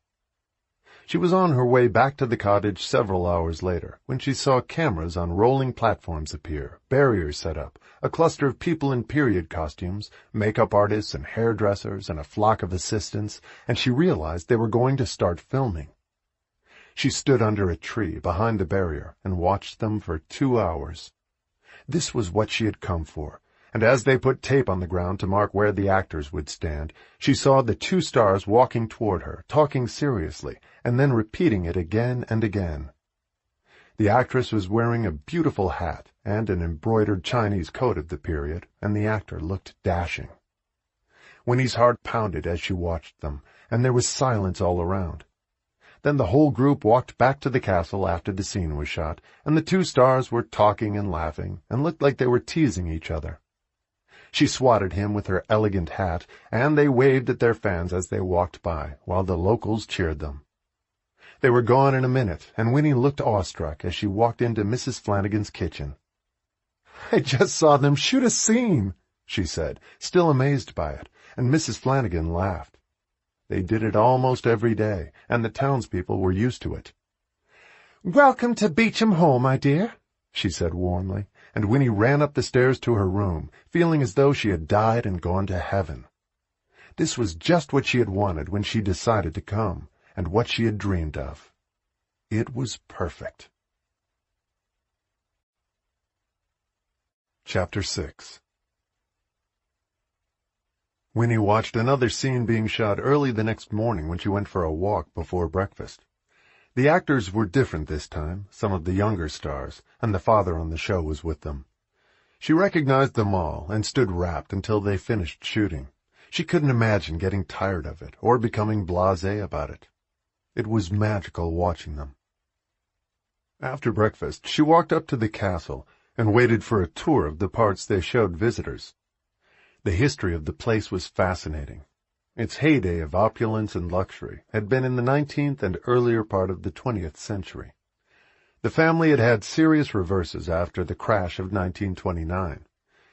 She was on her way back to the cottage several hours later, when she saw cameras on rolling platforms appear, barriers set up, a cluster of people in period costumes, makeup artists and hairdressers, and a flock of assistants, and she realized they were going to start filming. She stood under a tree behind the barrier and watched them for 2 hours. This was what she had come for, and as they put tape on the ground to mark where the actors would stand, she saw the 2 stars walking toward her, talking seriously, and then repeating it again and again. The actress was wearing a beautiful hat and an embroidered Chinese coat of the period, and the actor looked dashing. Winnie's heart pounded as she watched them, and there was silence all around. Then the whole group walked back to the castle after the scene was shot, and the 2 stars were talking and laughing, and looked like they were teasing each other. She swatted him with her elegant hat, and they waved at their fans as they walked by, while the locals cheered them. They were gone in a minute, and Winnie looked awestruck as she walked into Mrs. Flanagan's kitchen. "I just saw them shoot a scene," she said, still amazed by it, and Mrs. Flanagan laughed. They did it almost every day, and the townspeople were used to it. "Welcome to Beauchamp Hall, my dear," she said warmly, and Winnie ran up the stairs to her room, feeling as though she had died and gone to heaven. This was just what she had wanted when she decided to come, and what she had dreamed of. It was perfect. Chapter 6. Winnie watched another scene being shot early the next morning when she went for a walk before breakfast. The actors were different this time, some of the younger stars, and the father on the show was with them. She recognized them all and stood rapt until they finished shooting. She couldn't imagine getting tired of it or becoming blasé about it. It was magical watching them. After breakfast, she walked up to the castle and waited for a tour of the parts they showed visitors. The history of the place was fascinating. Its heyday of opulence and luxury had been in the 19th and earlier part of the 20th century. The family had had serious reverses after the crash of 1929.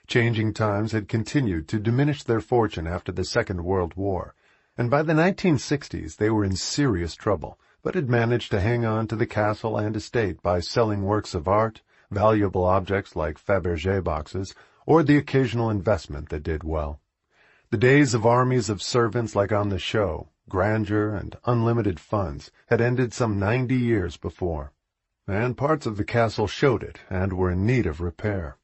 Changing times had continued to diminish their fortune after the Second World War, and by the 1960s they were in serious trouble, but had managed to hang on to the castle and estate by selling works of art, valuable objects like Fabergé boxes, or the occasional investment that did well. The days of armies of servants like on the show, grandeur and unlimited funds, had ended some 90 years before, and parts of the castle showed it and were in need of repair.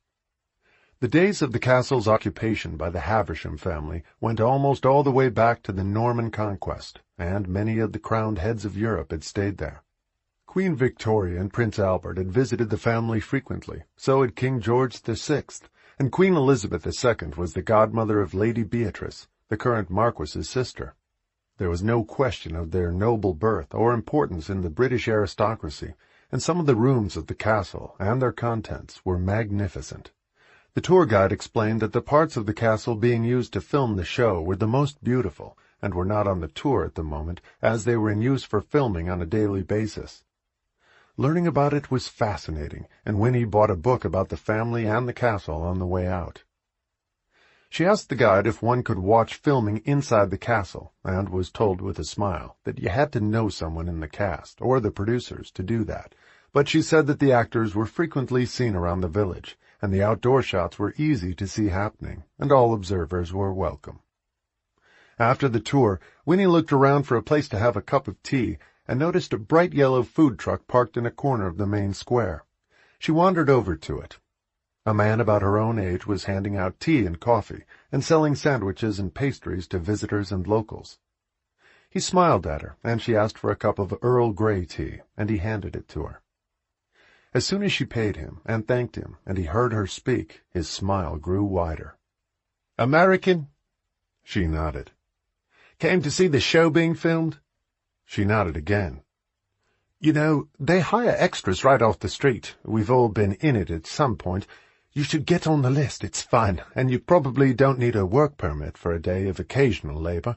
The days of the castle's occupation by the Havisham family went almost all the way back to the Norman conquest, and many of the crowned heads of Europe had stayed there. Queen Victoria and Prince Albert had visited the family frequently, so had King George VI, and Queen Elizabeth II was the godmother of Lady Beatrice, the current Marquis's sister. There was no question of their noble birth or importance in the British aristocracy, and some of the rooms of the castle and their contents were magnificent. The tour guide explained that the parts of the castle being used to film the show were the most beautiful, and were not on the tour at the moment, as they were in use for filming on a daily basis. Learning about it was fascinating, and Winnie bought a book about the family and the castle on the way out. She asked the guide if one could watch filming inside the castle, and was told with a smile that you had to know someone in the cast, or the producers, to do that, but she said that the actors were frequently seen around the village, and the outdoor shots were easy to see happening, and all observers were welcome. After the tour, Winnie looked around for a place to have a cup of tea, and noticed a bright yellow food truck parked in a corner of the main square. She wandered over to it. A man about her own age was handing out tea and coffee, and selling sandwiches and pastries to visitors and locals. He smiled at her, and she asked for a cup of Earl Grey tea, and he handed it to her. As soon as she paid him and thanked him, and he heard her speak, his smile grew wider. "American?" She nodded. "Came to see the show being filmed?" She nodded again. "You know, they hire extras right off the street. We've all been in it at some point. You should get on the list. It's fun, and you probably don't need a work permit for a day of occasional labor.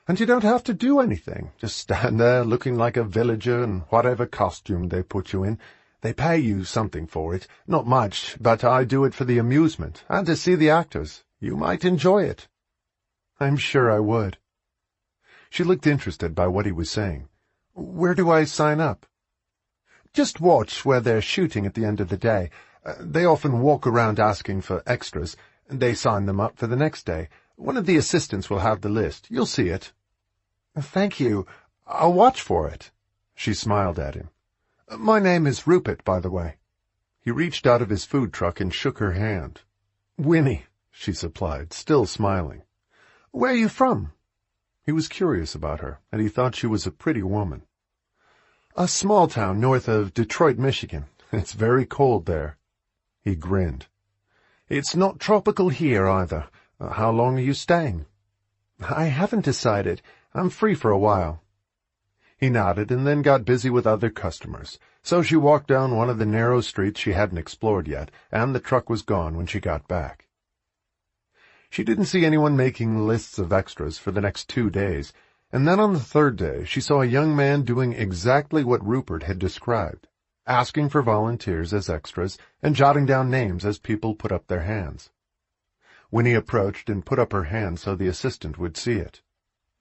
And you don't have to do anything. Just stand there looking like a villager in whatever costume they put you in. They pay you something for it. Not much, but I do it for the amusement, and to see the actors. You might enjoy it." "I'm sure I would." She looked interested by what he was saying. "Where do I sign up?" "Just watch where they're shooting at the end of the day. They often walk around asking for extras. They sign them up for the next day. One of the assistants will have the list. You'll see it." "Thank you. I'll watch for it." She smiled at him. "My name is Rupert, by the way." He reached out of his food truck and shook her hand. "Winnie," she supplied, still smiling. "Where are you from?" He was curious about her, and he thought she was a pretty woman. "A small town north of Detroit, Michigan. It's very cold there." He grinned. "It's not tropical here, either. How long are you staying?" "I haven't decided. I'm free for a while." He nodded and then got busy with other customers, so she walked down one of the narrow streets she hadn't explored yet, and the truck was gone when she got back. She didn't see anyone making lists of extras for the next 2 days, and then on the third day she saw a young man doing exactly what Rupert had described, asking for volunteers as extras and jotting down names as people put up their hands. Winnie approached and put up her hand so the assistant would see it.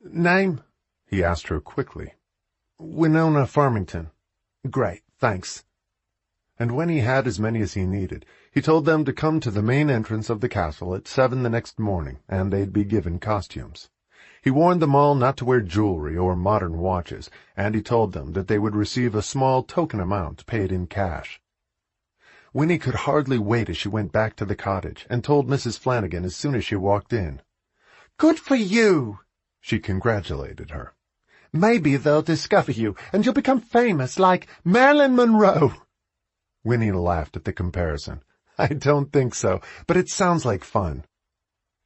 "Name?" he asked her quickly. "Winona Farmington." "Great, thanks." And when he had as many as he needed, he told them to come to the main entrance of the castle at 7 the next morning, and they'd be given costumes. He warned them all not to wear jewelry or modern watches, and he told them that they would receive a small token amount paid in cash. Winnie could hardly wait as she went back to the cottage, and told Mrs. Flanagan as soon as she walked in. "Good for you!" she congratulated her. "Maybe they'll discover you, and you'll become famous like Marilyn Monroe." Winnie laughed at the comparison. "I don't think so, but it sounds like fun."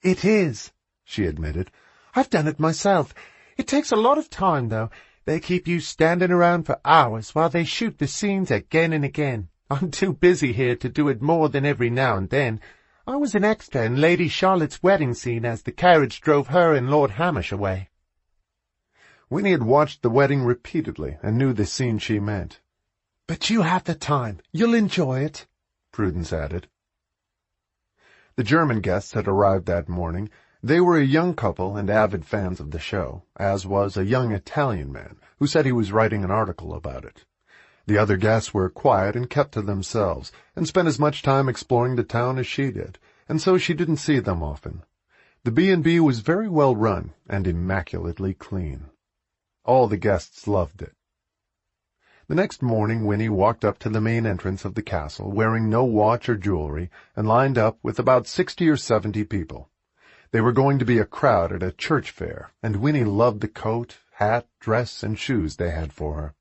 "It is," she admitted. "I've done it myself. It takes a lot of time, though. They keep you standing around for hours while they shoot the scenes again and again. I'm too busy here to do it more than every now and then. I was an extra in Lady Charlotte's wedding scene as the carriage drove her and Lord Hamish away." Winnie had watched the wedding repeatedly and knew the scene she meant. "But you have the time. You'll enjoy it," Prudence added. The German guests had arrived that morning. They were a young couple and avid fans of the show, as was a young Italian man who said he was writing an article about it. The other guests were quiet and kept to themselves, and spent as much time exploring the town as she did, and so she didn't see them often. The B&B was very well run and immaculately clean. All the guests loved it. The next morning Winnie walked up to the main entrance of the castle, wearing no watch or jewelry, and lined up with about 60 or 70 people. They were going to be a crowd at a church fair, and Winnie loved the coat, hat, dress, and shoes they had for her.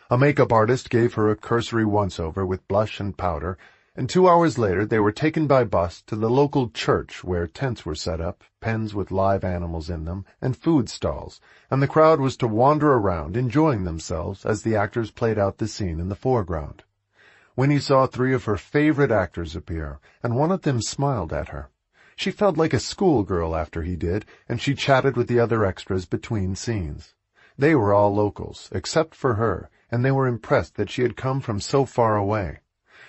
A makeup artist gave her a cursory once-over with blush and powder, and 2 hours later they were taken by bus to the local church where tents were set up, pens with live animals in them, and food stalls, and the crowd was to wander around, enjoying themselves as the actors played out the scene in the foreground. Winnie saw 3 of her favorite actors appear, and one of them smiled at her. She felt like a schoolgirl after he did, and she chatted with the other extras between scenes. They were all locals, except for her, and they were impressed that she had come from so far away.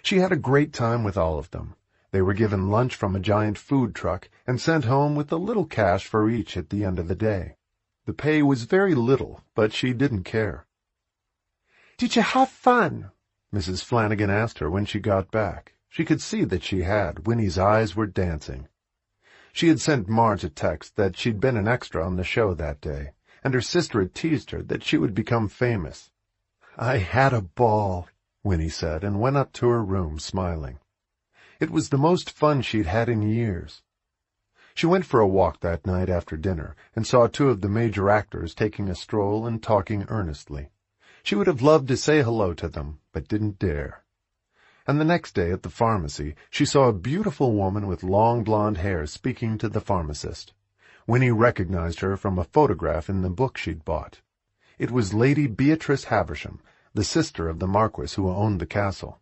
She had a great time with all of them. They were given lunch from a giant food truck and sent home with a little cash for each at the end of the day. The pay was very little, but she didn't care. "Did you have fun?" Mrs. Flanagan asked her when she got back. She could see that she had. Winnie's eyes were dancing. She had sent Marge a text that she'd been an extra on the show that day, and her sister had teased her that she would become famous. "I had a ball," Winnie said, and went up to her room smiling. It was the most fun she'd had in years. She went for a walk that night after dinner, and saw 2 of the major actors taking a stroll and talking earnestly. She would have loved to say hello to them, but didn't dare. And the next day at the pharmacy she saw a beautiful woman with long blonde hair speaking to the pharmacist. Winnie recognized her from a photograph in the book she'd bought. It was Lady Beatrice Havisham, the sister of the Marquis who owned the castle.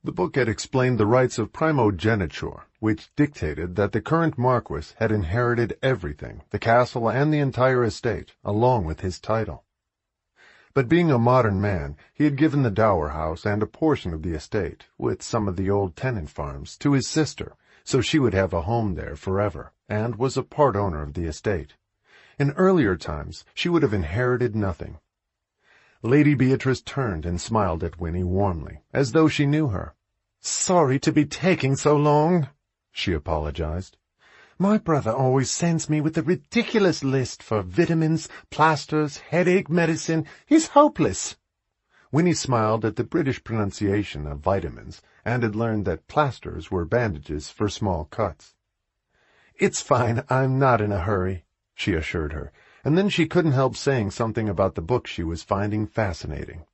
The book had explained the rights of primogeniture, which dictated that the current Marquis had inherited everything, the castle and the entire estate, along with his title. But being a modern man, he had given the dower house and a portion of the estate, with some of the old tenant farms, to his sister, so she would have a home there forever, and was a part owner of the estate. In earlier times she would have inherited nothing. Lady Beatrice turned and smiled at Winnie warmly, as though she knew her. "Sorry to be taking so long," she apologized. "My brother always sends me with a ridiculous list for vitamins, plasters, headache medicine. He's hopeless." Winnie smiled at the British pronunciation of vitamins, and had learned that plasters were bandages for small cuts. "It's fine, I'm not in a hurry," she assured her, and then she couldn't help saying something about the book she was finding fascinating.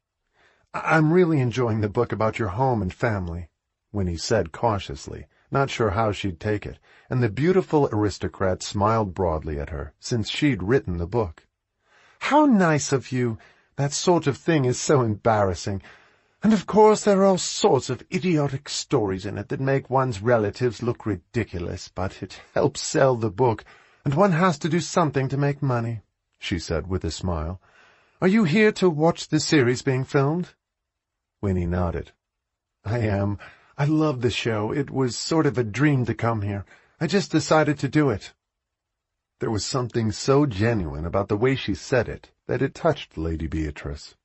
"I'm really enjoying the book about your home and family," Winnie said cautiously, not sure how she'd take it, and the beautiful aristocrat smiled broadly at her, since she'd written the book. "How nice of you! That sort of thing is so embarrassing. And of course there are all sorts of idiotic stories in it that make one's relatives look ridiculous, but it helps sell the book, and one has to do something to make money," she said with a smile. "Are you here to watch the series being filmed?" Winnie nodded. "I am. I love the show. It was sort of a dream to come here. I just decided to do it." There was something so genuine about the way she said it that it touched Lady Beatrice.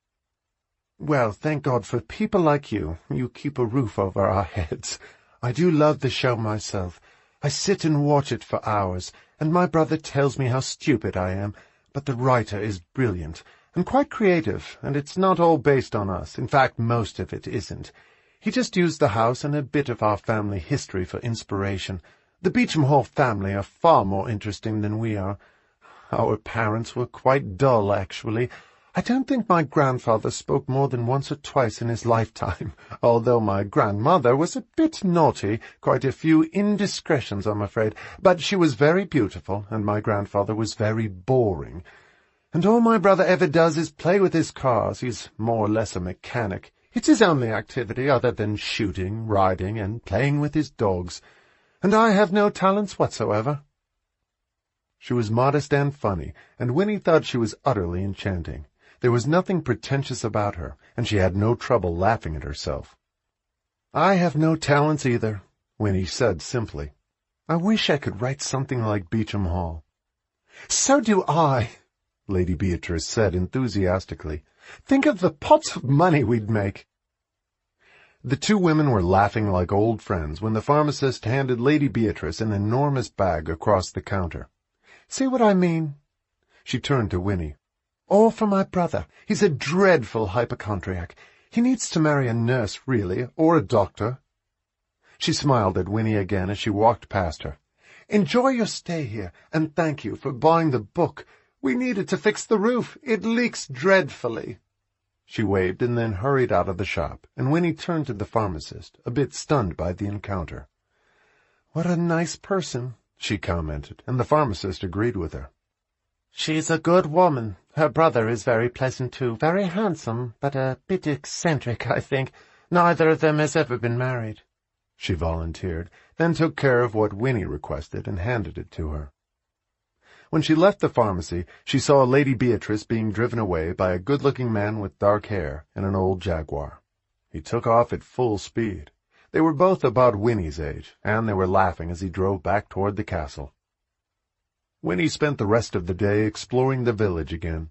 "Well, thank God for people like you. You keep a roof over our heads. I do love the show myself. I sit and watch it for hours, and my brother tells me how stupid I am, but the writer is brilliant and quite creative, and it's not all based on us. In fact, most of it isn't. He just used the house and a bit of our family history for inspiration. The Beauchamp Hall family are far more interesting than we are. Our parents were quite dull, actually. I don't think my grandfather spoke more than once or twice in his lifetime, although my grandmother was a bit naughty, quite a few indiscretions, I'm afraid, but she was very beautiful, and my grandfather was very boring. And all my brother ever does is play with his cars. He's more or less a mechanic. It's his only activity other than shooting, riding, and playing with his dogs. And I have no talents whatsoever." She was modest and funny, and Winnie thought she was utterly enchanting. There was nothing pretentious about her, and she had no trouble laughing at herself. "I have no talents either," Winnie said simply. "I wish I could write something like Beauchamp Hall." "So do I," Lady Beatrice said enthusiastically. "Think of the pots of money we'd make." The two women were laughing like old friends when the pharmacist handed Lady Beatrice an enormous bag across the counter. "See what I mean?" She turned to Winnie. "All for my brother. He's a dreadful hypochondriac. He needs to marry a nurse, really, or a doctor." She smiled at Winnie again as she walked past her. "Enjoy your stay here, and thank you for buying the book. We need it to fix the roof. It leaks dreadfully." She waved and then hurried out of the shop, and Winnie turned to the pharmacist, a bit stunned by the encounter. "What a nice person," she commented, and the pharmacist agreed with her. "She's a good woman. Her brother is very pleasant, too, very handsome, but a bit eccentric, I think. Neither of them has ever been married," she volunteered, then took care of what Winnie requested and handed it to her. When she left the pharmacy, she saw Lady Beatrice being driven away by a good-looking man with dark hair and an old Jaguar. He took off at full speed. They were both about Winnie's age, and they were laughing as he drove back toward the castle. Winnie spent the rest of the day exploring the village again.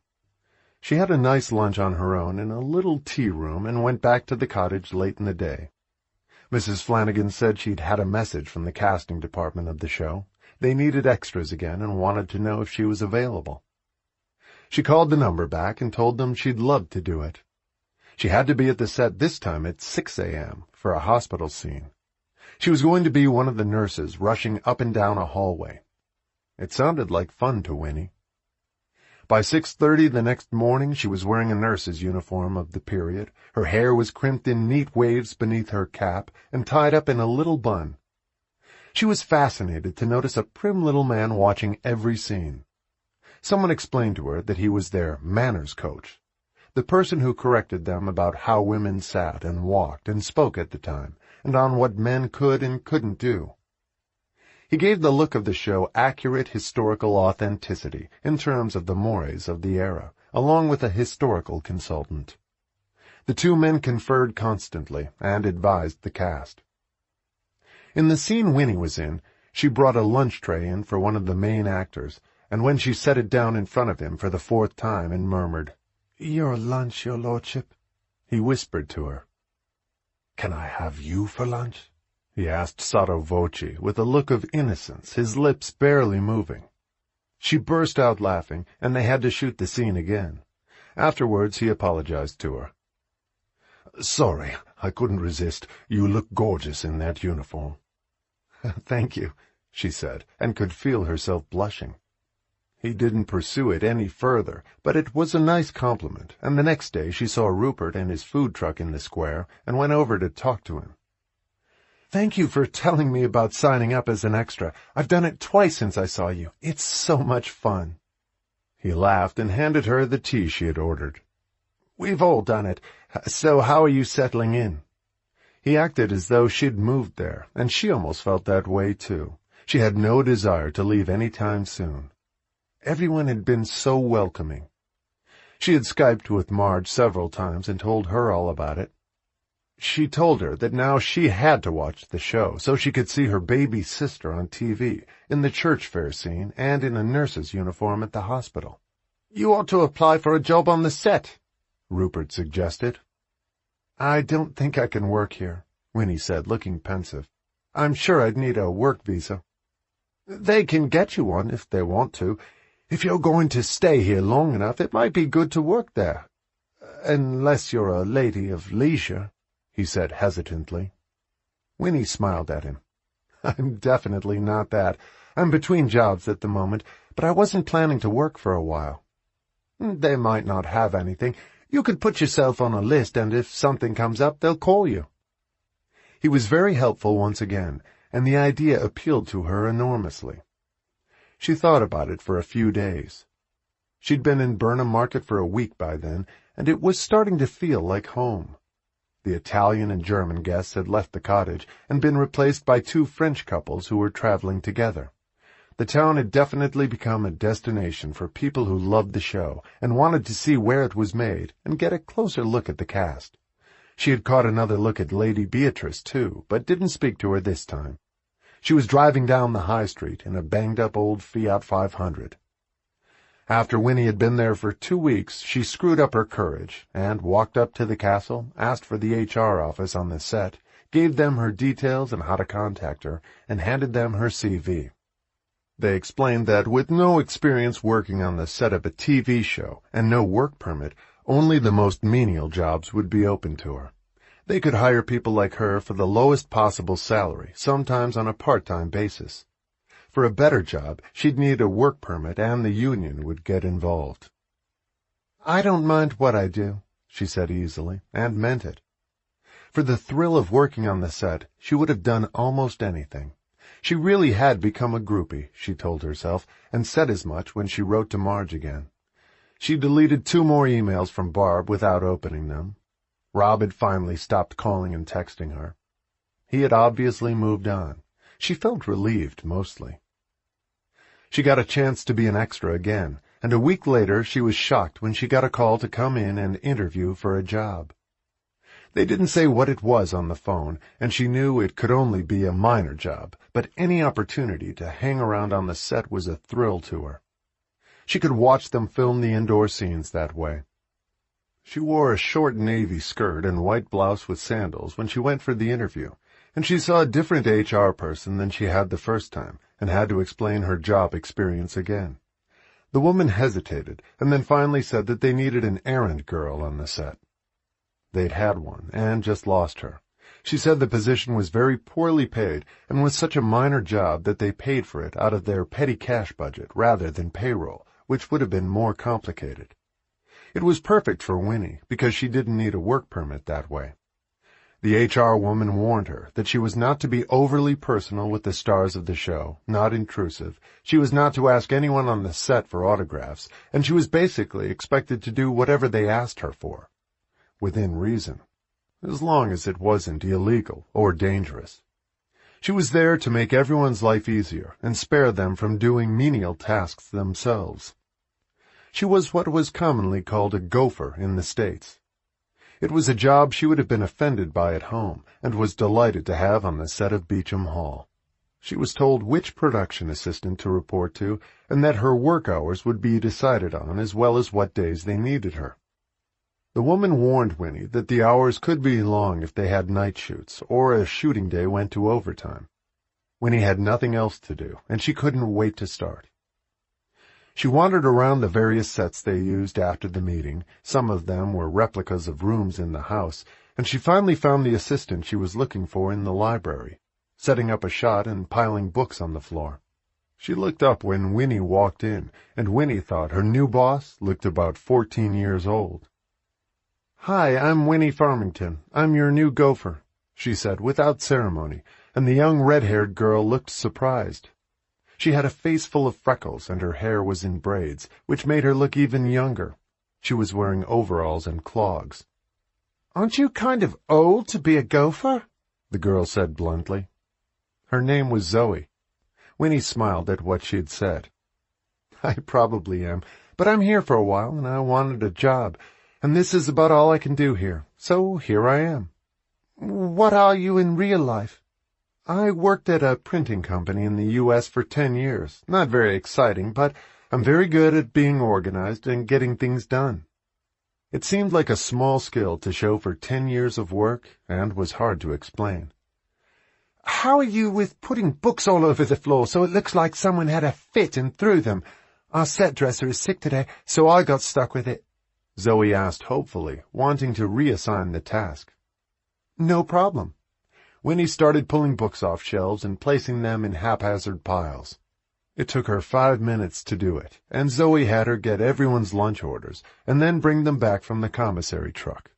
She had a nice lunch on her own in a little tea-room and went back to the cottage late in the day. Mrs. Flanagan said she'd had a message from the casting department of the show. They needed extras again and wanted to know if she was available. She called the number back and told them she'd love to do it. She had to be at the set this time at 6 a.m. for a hospital scene. She was going to be one of the nurses rushing up and down a hallway. It sounded like fun to Winnie. By 6:30 the next morning she was wearing a nurse's uniform of the period. Her hair was crimped in neat waves beneath her cap and tied up in a little bun. She was fascinated to notice a prim little man watching every scene. Someone explained to her that he was their manners coach, the person who corrected them about how women sat and walked and spoke at the time, and on what men could and couldn't do. He gave the look of the show accurate historical authenticity in terms of the mores of the era, along with a historical consultant. The two men conferred constantly and advised the cast. In the scene Winnie was in, she brought a lunch tray in for one of the main actors, and when she set it down in front of him for the 4th time and murmured, "Your lunch, your lordship," he whispered to her. "Can I have you for lunch?" he asked sotto voce, with a look of innocence, his lips barely moving. She burst out laughing, and they had to shoot the scene again. Afterwards he apologized to her. "Sorry, I couldn't resist. You look gorgeous in that uniform." "Thank you," she said, and could feel herself blushing. He didn't pursue it any further, but it was a nice compliment, and the next day she saw Rupert and his food truck in the square and went over to talk to him. "Thank you for telling me about signing up as an extra. I've done it twice since I saw you. It's so much fun." He laughed and handed her the tea she had ordered. "We've all done it. So how are you settling in?" He acted as though she'd moved there, and she almost felt that way, too. She had no desire to leave any time soon. Everyone had been so welcoming. She had Skyped with Marge several times and told her all about it. She told her that now she had to watch the show so she could see her baby sister on TV, in the church fair scene, and in a nurse's uniform at the hospital. "You ought to apply for a job on the set," Rupert suggested. "I don't think I can work here," Winnie said, looking pensive. "I'm sure I'd need a work visa." "They can get you one if they want to. If you're going to stay here long enough, it might be good to work there. Unless you're a lady of leisure," he said hesitantly. Winnie smiled at him. "I'm definitely not that. I'm between jobs at the moment, but I wasn't planning to work for a while." "They might not have anything. You could put yourself on a list, and if something comes up, they'll call you." He was very helpful once again, and the idea appealed to her enormously. She thought about it for a few days. She'd been in Burnham Market for a week by then, and it was starting to feel like home. The Italian and German guests had left the cottage and been replaced by two French couples who were traveling together. The town had definitely become a destination for people who loved the show and wanted to see where it was made and get a closer look at the cast. She had caught another look at Lady Beatrice, too, but didn't speak to her this time. She was driving down the high street in a banged-up old Fiat 500. After Winnie had been there for 2 weeks, she screwed up her courage and walked up to the castle, asked for the HR office on the set, gave them her details and how to contact her, and handed them her CV. They explained that with no experience working on the set of a TV show and no work permit, only the most menial jobs would be open to her. They could hire people like her for the lowest possible salary, sometimes on a part-time basis. For a better job, she'd need a work permit, and the union would get involved. "I don't mind what I do," she said easily, and meant it. For the thrill of working on the set, she would have done almost anything. She really had become a groupie, she told herself, and said as much when she wrote to Marge again. She deleted 2 more emails from Barb without opening them. Rob had finally stopped calling and texting her. He had obviously moved on. She felt relieved, mostly. She got a chance to be an extra again, and a week later she was shocked when she got a call to come in and interview for a job. They didn't say what it was on the phone, and she knew it could only be a minor job, but any opportunity to hang around on the set was a thrill to her. She could watch them film the indoor scenes that way. She wore a short navy skirt and white blouse with sandals when she went for the interview, and she saw a different HR person than she had the first time, and had to explain her job experience again. The woman hesitated, and then finally said that they needed an errand girl on the set. They'd had one, and just lost her. She said the position was very poorly paid, and was such a minor job that they paid for it out of their petty cash budget rather than payroll, which would have been more complicated. It was perfect for Winnie, because she didn't need a work permit that way. The HR woman warned her that she was not to be overly personal with the stars of the show, not intrusive. She was not to ask anyone on the set for autographs, and she was basically expected to do whatever they asked her for. Within reason, as long as it wasn't illegal or dangerous. She was there to make everyone's life easier and spare them from doing menial tasks themselves. She was what was commonly called a gopher in the States. It was a job she would have been offended by at home, and was delighted to have on the set of Beauchamp Hall. She was told which production assistant to report to, and that her work hours would be decided on, as well as what days they needed her. The woman warned Winnie that the hours could be long if they had night shoots, or a shooting day went to overtime. Winnie had nothing else to do, and she couldn't wait to start. She wandered around the various sets they used after the meeting. Some of them were replicas of rooms in the house, and she finally found the assistant she was looking for in the library, setting up a shot and piling books on the floor. She looked up when Winnie walked in, and Winnie thought her new boss looked about 14 years old. "Hi, I'm Winnie Farmington. I'm your new gopher," she said without ceremony, and the young red-haired girl looked surprised. She had a face full of freckles, and her hair was in braids, which made her look even younger. She was wearing overalls and clogs. "Aren't you kind of old to be a gopher?" the girl said bluntly. Her name was Zoe. Winnie smiled at what she had said. "I probably am, but I'm here for a while, and I wanted a job, and this is about all I can do here, so here I am." What are you in real life? I worked at a printing company in the U.S. for 10 years. Not very exciting, but I'm very good at being organized and getting things done. It seemed like a small skill to show for 10 years of work and was hard to explain. How are you with putting books all over the floor so it looks like someone had a fit and threw them? Our set dresser is sick today, so I got stuck with it. Zoe asked hopefully, wanting to reassign the task. No problem. Winnie started pulling books off shelves and placing them in haphazard piles. It took her 5 minutes to do it, and Zoe had her get everyone's lunch orders and then bring them back from the commissary truck.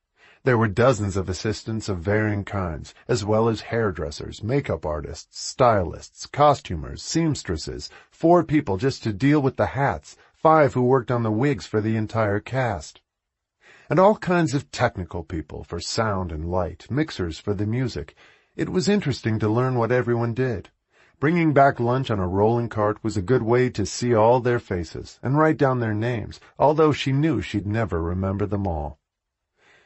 There were dozens of assistants of varying kinds, as well as hairdressers, makeup artists, stylists, costumers, seamstresses, 4 people just to deal with the hats, 5 who worked on the wigs for the entire cast. And all kinds of technical people for sound and light, mixers for the music. It was interesting to learn what everyone did. Bringing back lunch on a rolling cart was a good way to see all their faces and write down their names, although she knew she'd never remember them all.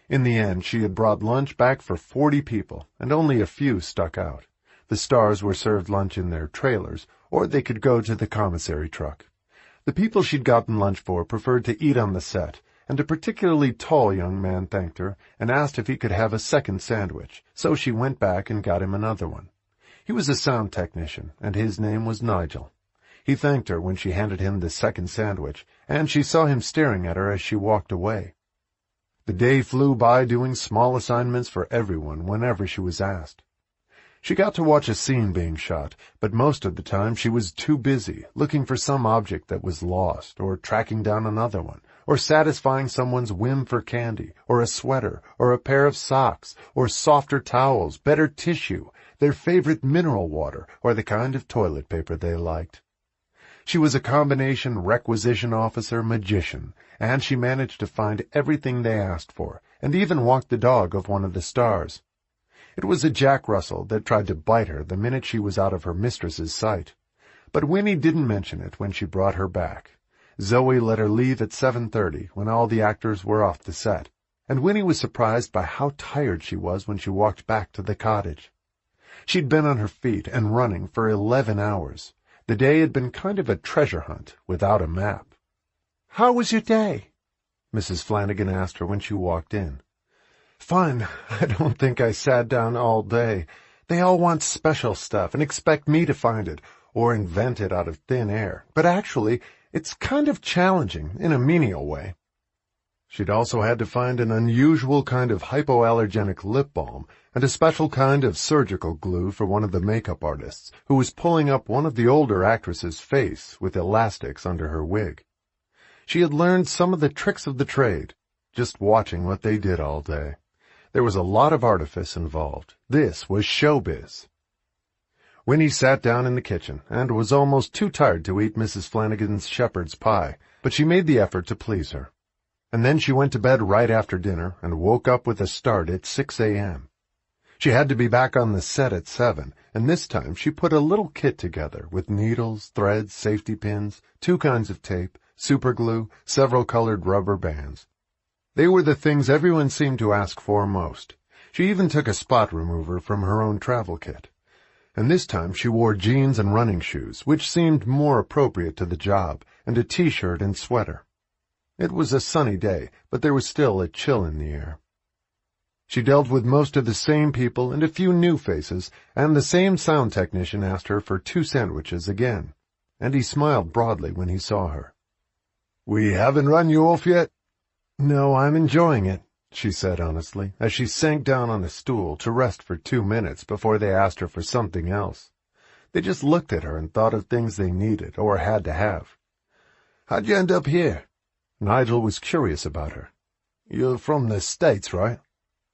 In the end, she had brought lunch back for 40 people, and only a few stuck out. The stars were served lunch in their trailers, or they could go to the commissary truck. The people she'd gotten lunch for preferred to eat on the set, and a particularly tall young man thanked her and asked if he could have a second sandwich, so she went back and got him another one. He was a sound technician, and his name was Nigel. He thanked her when she handed him the second sandwich, and she saw him staring at her as she walked away. The day flew by doing small assignments for everyone whenever she was asked. She got to watch a scene being shot, but most of the time she was too busy looking for some object that was lost, or tracking down another one, or satisfying someone's whim for candy, or a sweater, or a pair of socks, or softer towels, better tissue, their favorite mineral water, or the kind of toilet paper they liked. She was a combination requisition officer magician, and she managed to find everything they asked for, and even walked the dog of one of the stars. It was a Jack Russell that tried to bite her the minute she was out of her mistress's sight. But Winnie didn't mention it when she brought her back. Zoe let her leave at 7:30 when all the actors were off the set, and Winnie was surprised by how tired she was when she walked back to the cottage. She'd been on her feet and running for 11 hours. The day had been kind of a treasure hunt without a map. "How was your day?" Mrs. Flanagan asked her when she walked in. "Fine. I don't think I sat down all day. They all want special stuff and expect me to find it or invent it out of thin air. But actually, it's kind of challenging in a menial way." She'd also had to find an unusual kind of hypoallergenic lip balm and a special kind of surgical glue for one of the makeup artists, who was pulling up one of the older actress's face with elastics under her wig. She had learned some of the tricks of the trade, just watching what they did all day. There was a lot of artifice involved. This was showbiz. Winnie sat down in the kitchen and was almost too tired to eat Mrs. Flanagan's shepherd's pie, but she made the effort to please her. And then she went to bed right after dinner and woke up with a start at 6 a.m. She had to be back on the set at 7, and this time she put a little kit together with needles, threads, safety pins, 2 kinds of tape, superglue, several colored rubber bands. They were the things everyone seemed to ask for most. She even took a spot remover from her own travel kit. And this time she wore jeans and running shoes, which seemed more appropriate to the job, and a t-shirt and sweater. It was a sunny day, but there was still a chill in the air. She dealt with most of the same people and a few new faces, and the same sound technician asked her for 2 sandwiches again, and he smiled broadly when he saw her. "We haven't run you off yet?" "No, I'm enjoying it," she said honestly, as she sank down on a stool to rest for 2 minutes before they asked her for something else. They just looked at her and thought of things they needed or had to have. "How'd you end up here?" Nigel was curious about her. "You're from the States, right?"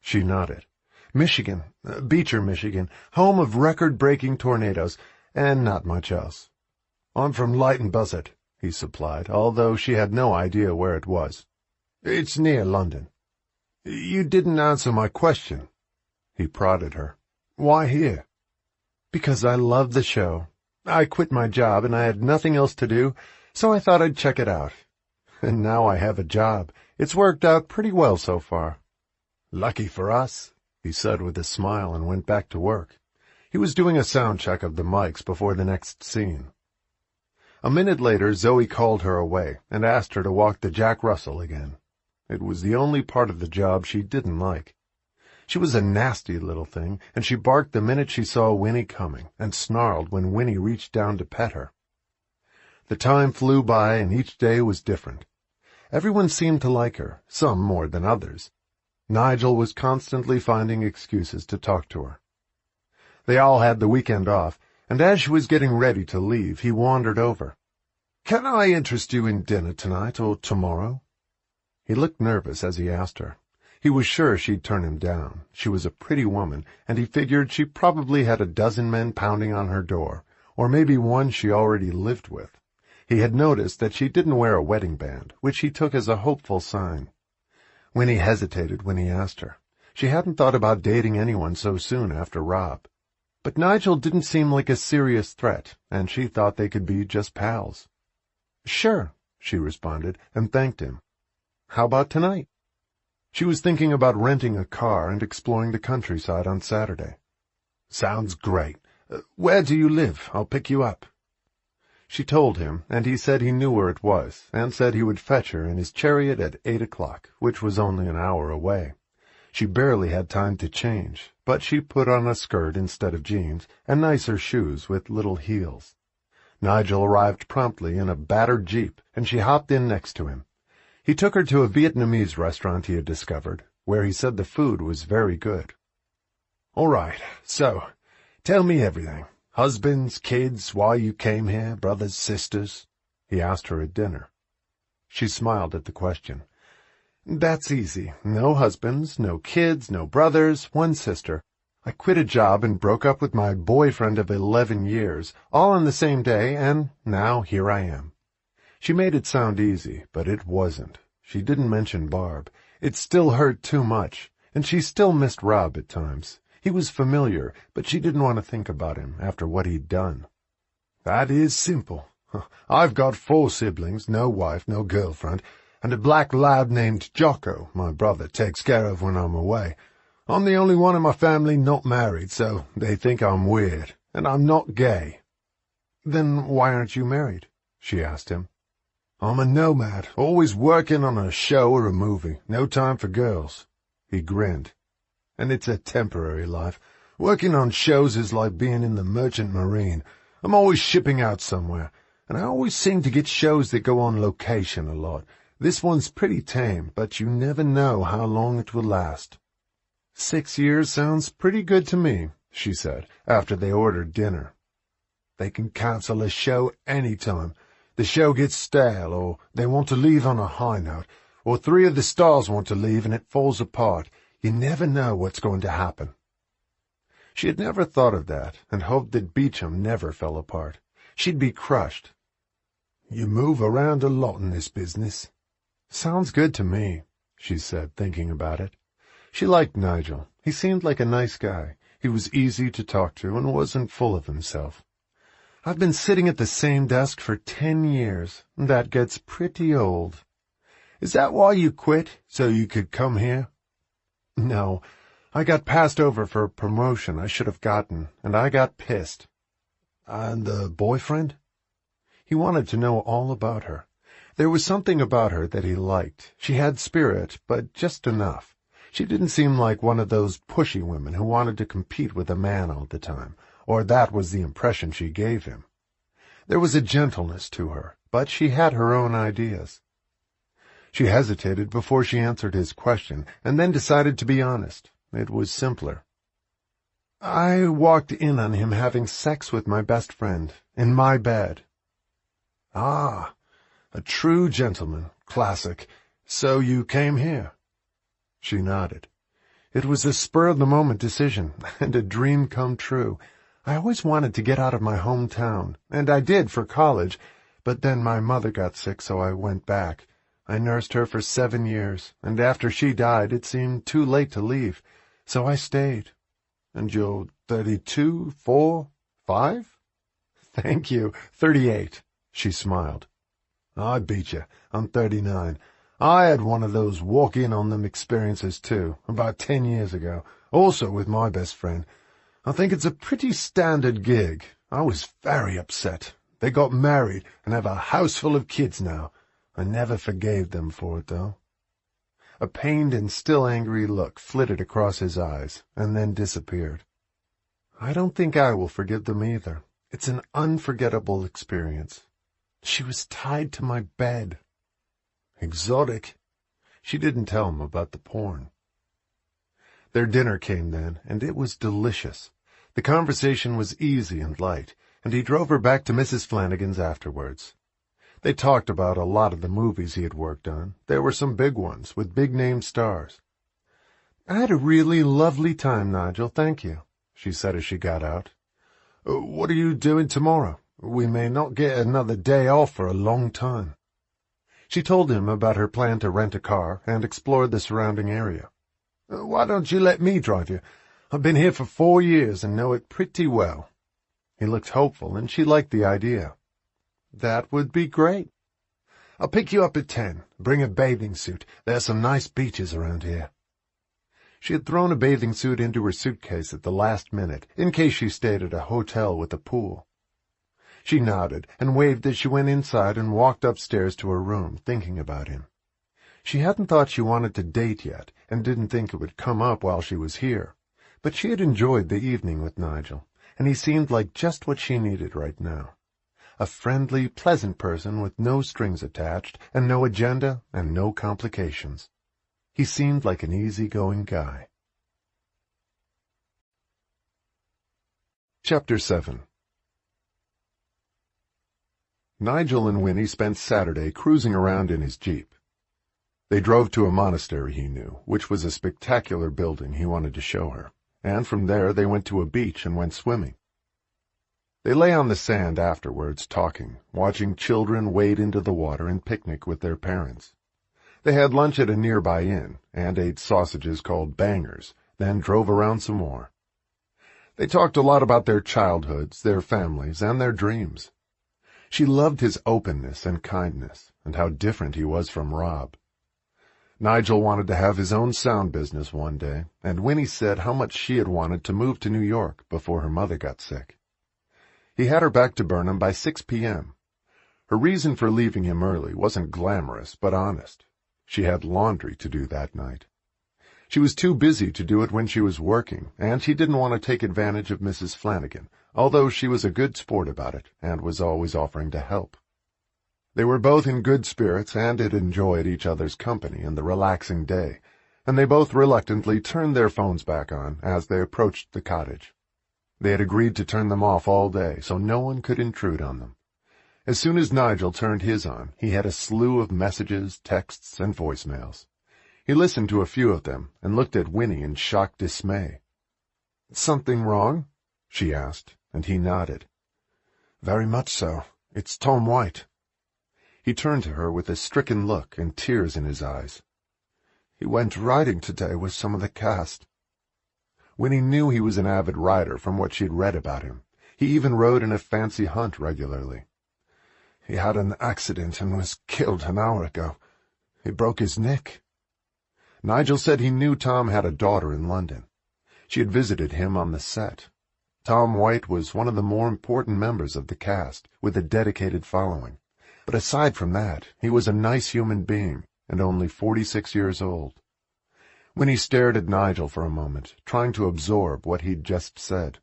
She nodded. "Michigan, Beecher, Michigan, home of record-breaking tornadoes, and not much else." "I'm from Leighton Buzzard," he supplied, although she had no idea where it was. "It's near London." "You didn't answer my question." He prodded her. "Why here?" "Because I love the show. I quit my job and I had nothing else to do, so I thought I'd check it out. And now I have a job. It's worked out pretty well so far." "Lucky for us." he said with a smile and went back to work. He was doing a sound check of the mics before the next scene. A minute later, Zoe called her away and asked her to walk the Jack Russell again. It was the only part of the job she didn't like. She was a nasty little thing, and she barked the minute she saw Winnie coming, and snarled when Winnie reached down to pet her. The time flew by, and each day was different. Everyone seemed to like her, some more than others. Nigel was constantly finding excuses to talk to her. They all had the weekend off, and as she was getting ready to leave, he wandered over. "Can I interest you in dinner tonight or tomorrow?" He looked nervous as he asked her. He was sure she'd turn him down. She was a pretty woman, and he figured she probably had a dozen men pounding on her door, or maybe one she already lived with. He had noticed that she didn't wear a wedding band, which he took as a hopeful sign. Winnie hesitated when he asked her. She hadn't thought about dating anyone so soon after Rob. But Nigel didn't seem like a serious threat, and she thought they could be just pals. "Sure," she responded, and thanked him. "How about tonight?" She was thinking about renting a car and exploring the countryside on Saturday. "Sounds great. Where do you live? I'll pick you up." She told him, and he said he knew where it was, and said he would fetch her in his chariot at 8 o'clock, which was only an hour away. She barely had time to change, but she put on a skirt instead of jeans, and nicer shoes with little heels. Nigel arrived promptly in a battered Jeep, and she hopped in next to him. He took her to a Vietnamese restaurant he had discovered, where he said the food was very good. "All right, so, tell me everything. Husbands, kids, why you came here, brothers, sisters?" he asked her at dinner. She smiled at the question. "That's easy. No husbands, no kids, no brothers, one sister. I quit a job and broke up with my boyfriend of 11 years, all on the same day, and now here I am." She made it sound easy, but it wasn't. She didn't mention Barb. It still hurt too much, and she still missed Rob at times. He was familiar, but she didn't want to think about him after what he'd done. "That is simple. I've got 4 siblings, no wife, no girlfriend, and a black lad named Jocko my brother takes care of when I'm away. I'm the only one in my family not married, so they think I'm weird, and I'm not gay." "Then why aren't you married?" she asked him. "I'm a nomad, always working on a show or a movie. No time for girls." He grinned. "And it's a temporary life. Working on shows is like being in the Merchant Marine. I'm always shipping out somewhere, and I always seem to get shows that go on location a lot. This one's pretty tame, but you never know how long it will last." 6 years sounds pretty good to me, she said, after they ordered dinner. "They can cancel a show any time. The show gets stale, or they want to leave on a high note, or 3 of the stars want to leave and it falls apart. You never know what's going to happen." She had never thought of that, and hoped that Beauchamp never fell apart. She'd be crushed. "You move around a lot in this business." "Sounds good to me," she said, thinking about it. She liked Nigel. He seemed like a nice guy. He was easy to talk to and wasn't full of himself. "I've been sitting at the same desk for 10 years. That gets pretty old." "Is that why you quit, so you could come here?" "No. I got passed over for a promotion I should have gotten, and I got pissed." "And the boyfriend?" He wanted to know all about her. There was something about her that he liked. She had spirit, but just enough. She didn't seem like one of those pushy women who wanted to compete with a man all the time, or that was the impression she gave him. There was a gentleness to her, but she had her own ideas. She hesitated before she answered his question, and then decided to be honest. It was simpler. "I walked in on him having sex with my best friend, in my bed." "Ah, a true gentleman. Classic. So you came here?" She nodded. "It was a spur-of-the-moment decision, and a dream come true. I always wanted to get out of my hometown, and I did for college, but then my mother got sick, so I went back. I nursed her for 7 years, and after she died it seemed too late to leave, so I stayed." "And you're 32, 4, 5? "Thank you, 38. She smiled. "I beat you. I'm 39. I had one of those walk-in-on-them experiences too, about 10 years ago, also with my best friend. I think it's a pretty standard gig. I was very upset. They got married and have a house full of kids now. I never forgave them for it, though. A pained and still angry look flitted across his eyes and then disappeared. I don't think I will forgive them either. It's an unforgettable experience. She was tied to my bed. Exotic. She didn't tell him about the porn. Their dinner came then, and it was delicious. The conversation was easy and light, and he drove her back to Mrs. Flanagan's afterwards. They talked about a lot of the movies he had worked on. There were some big ones, with big-name stars. "I had a really lovely time, Nigel, thank you," she said as she got out. "What are you doing tomorrow? We may not get another day off for a long time." She told him about her plan to rent a car and explore the surrounding area. "Why don't you let me drive you? I've been here for 4 years and know it pretty well." He looked hopeful, and she liked the idea. "That would be great." "I'll pick you up at 10. Bring a bathing suit. There are some nice beaches around here." She had thrown a bathing suit into her suitcase at the last minute, in case she stayed at a hotel with a pool. She nodded and waved as she went inside and walked upstairs to her room, thinking about him. She hadn't thought she wanted to date yet, and didn't think it would come up while she was here. But she had enjoyed the evening with Nigel, and he seemed like just what she needed right now. A friendly, pleasant person with no strings attached, and no agenda, and no complications. He seemed like an easy-going guy. Chapter 7. Nigel and Winnie spent Saturday cruising around in his Jeep. They drove to a monastery he knew, which was a spectacular building he wanted to show her, and from there they went to a beach and went swimming. They lay on the sand afterwards talking, watching children wade into the water and picnic with their parents. They had lunch at a nearby inn and ate sausages called bangers, then drove around some more. They talked a lot about their childhoods, their families, and their dreams. She loved his openness and kindness, and how different he was from Rob. Nigel wanted to have his own sound business one day, and Winnie said how much she had wanted to move to New York before her mother got sick. He had her back to Burnham by 6 p.m. Her reason for leaving him early wasn't glamorous, but honest. She had laundry to do that night. She was too busy to do it when she was working, and she didn't want to take advantage of Mrs. Flanagan, although she was a good sport about it and was always offering to help. They were both in good spirits and had enjoyed each other's company in the relaxing day, and they both reluctantly turned their phones back on as they approached the cottage. They had agreed to turn them off all day so no one could intrude on them. As soon as Nigel turned his on, he had a slew of messages, texts, and voicemails. He listened to a few of them and looked at Winnie in shocked dismay. "Something wrong?" she asked, and he nodded. "Very much so. It's Tom White." He turned to her with a stricken look and tears in his eyes. "He went riding today with some of the cast." Winnie knew he was an avid rider from what she'd read about him. He even rode in a fancy hunt regularly. "He had an accident and was killed an hour ago. He broke his neck." Nigel said he knew Tom had a daughter in London. She had visited him on the set. Tom White was one of the more important members of the cast, with a dedicated following. But aside from that, he was a nice human being, and only 46 years old. Winnie stared at Nigel for a moment, trying to absorb what he'd just said.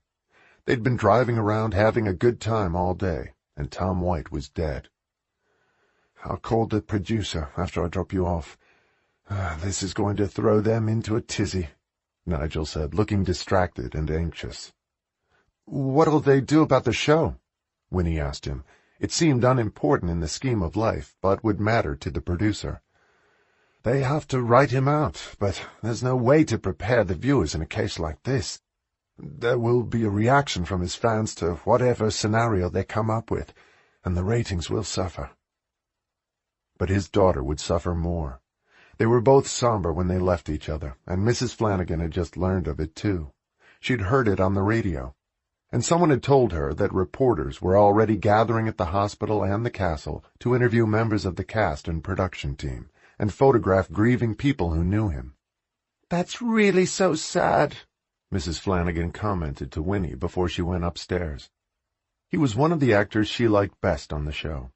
They'd been driving around having a good time all day, and Tom White was dead. "I'll call the producer after I drop you off. This is going to throw them into a tizzy," Nigel said, looking distracted and anxious. "What'll they do about the show?" Winnie asked him. It seemed unimportant in the scheme of life, but would matter to the producer. "They have to write him out, but there's no way to prepare the viewers in a case like this. There will be a reaction from his fans to whatever scenario they come up with, and the ratings will suffer." But his daughter would suffer more. They were both somber when they left each other, and Mrs. Flanagan had just learned of it, too. She'd heard it on the radio. And someone had told her that reporters were already gathering at the hospital and the castle to interview members of the cast and production team, and photograph grieving people who knew him. "That's really so sad," Mrs. Flanagan commented to Winnie before she went upstairs. He was one of the actors she liked best on the show.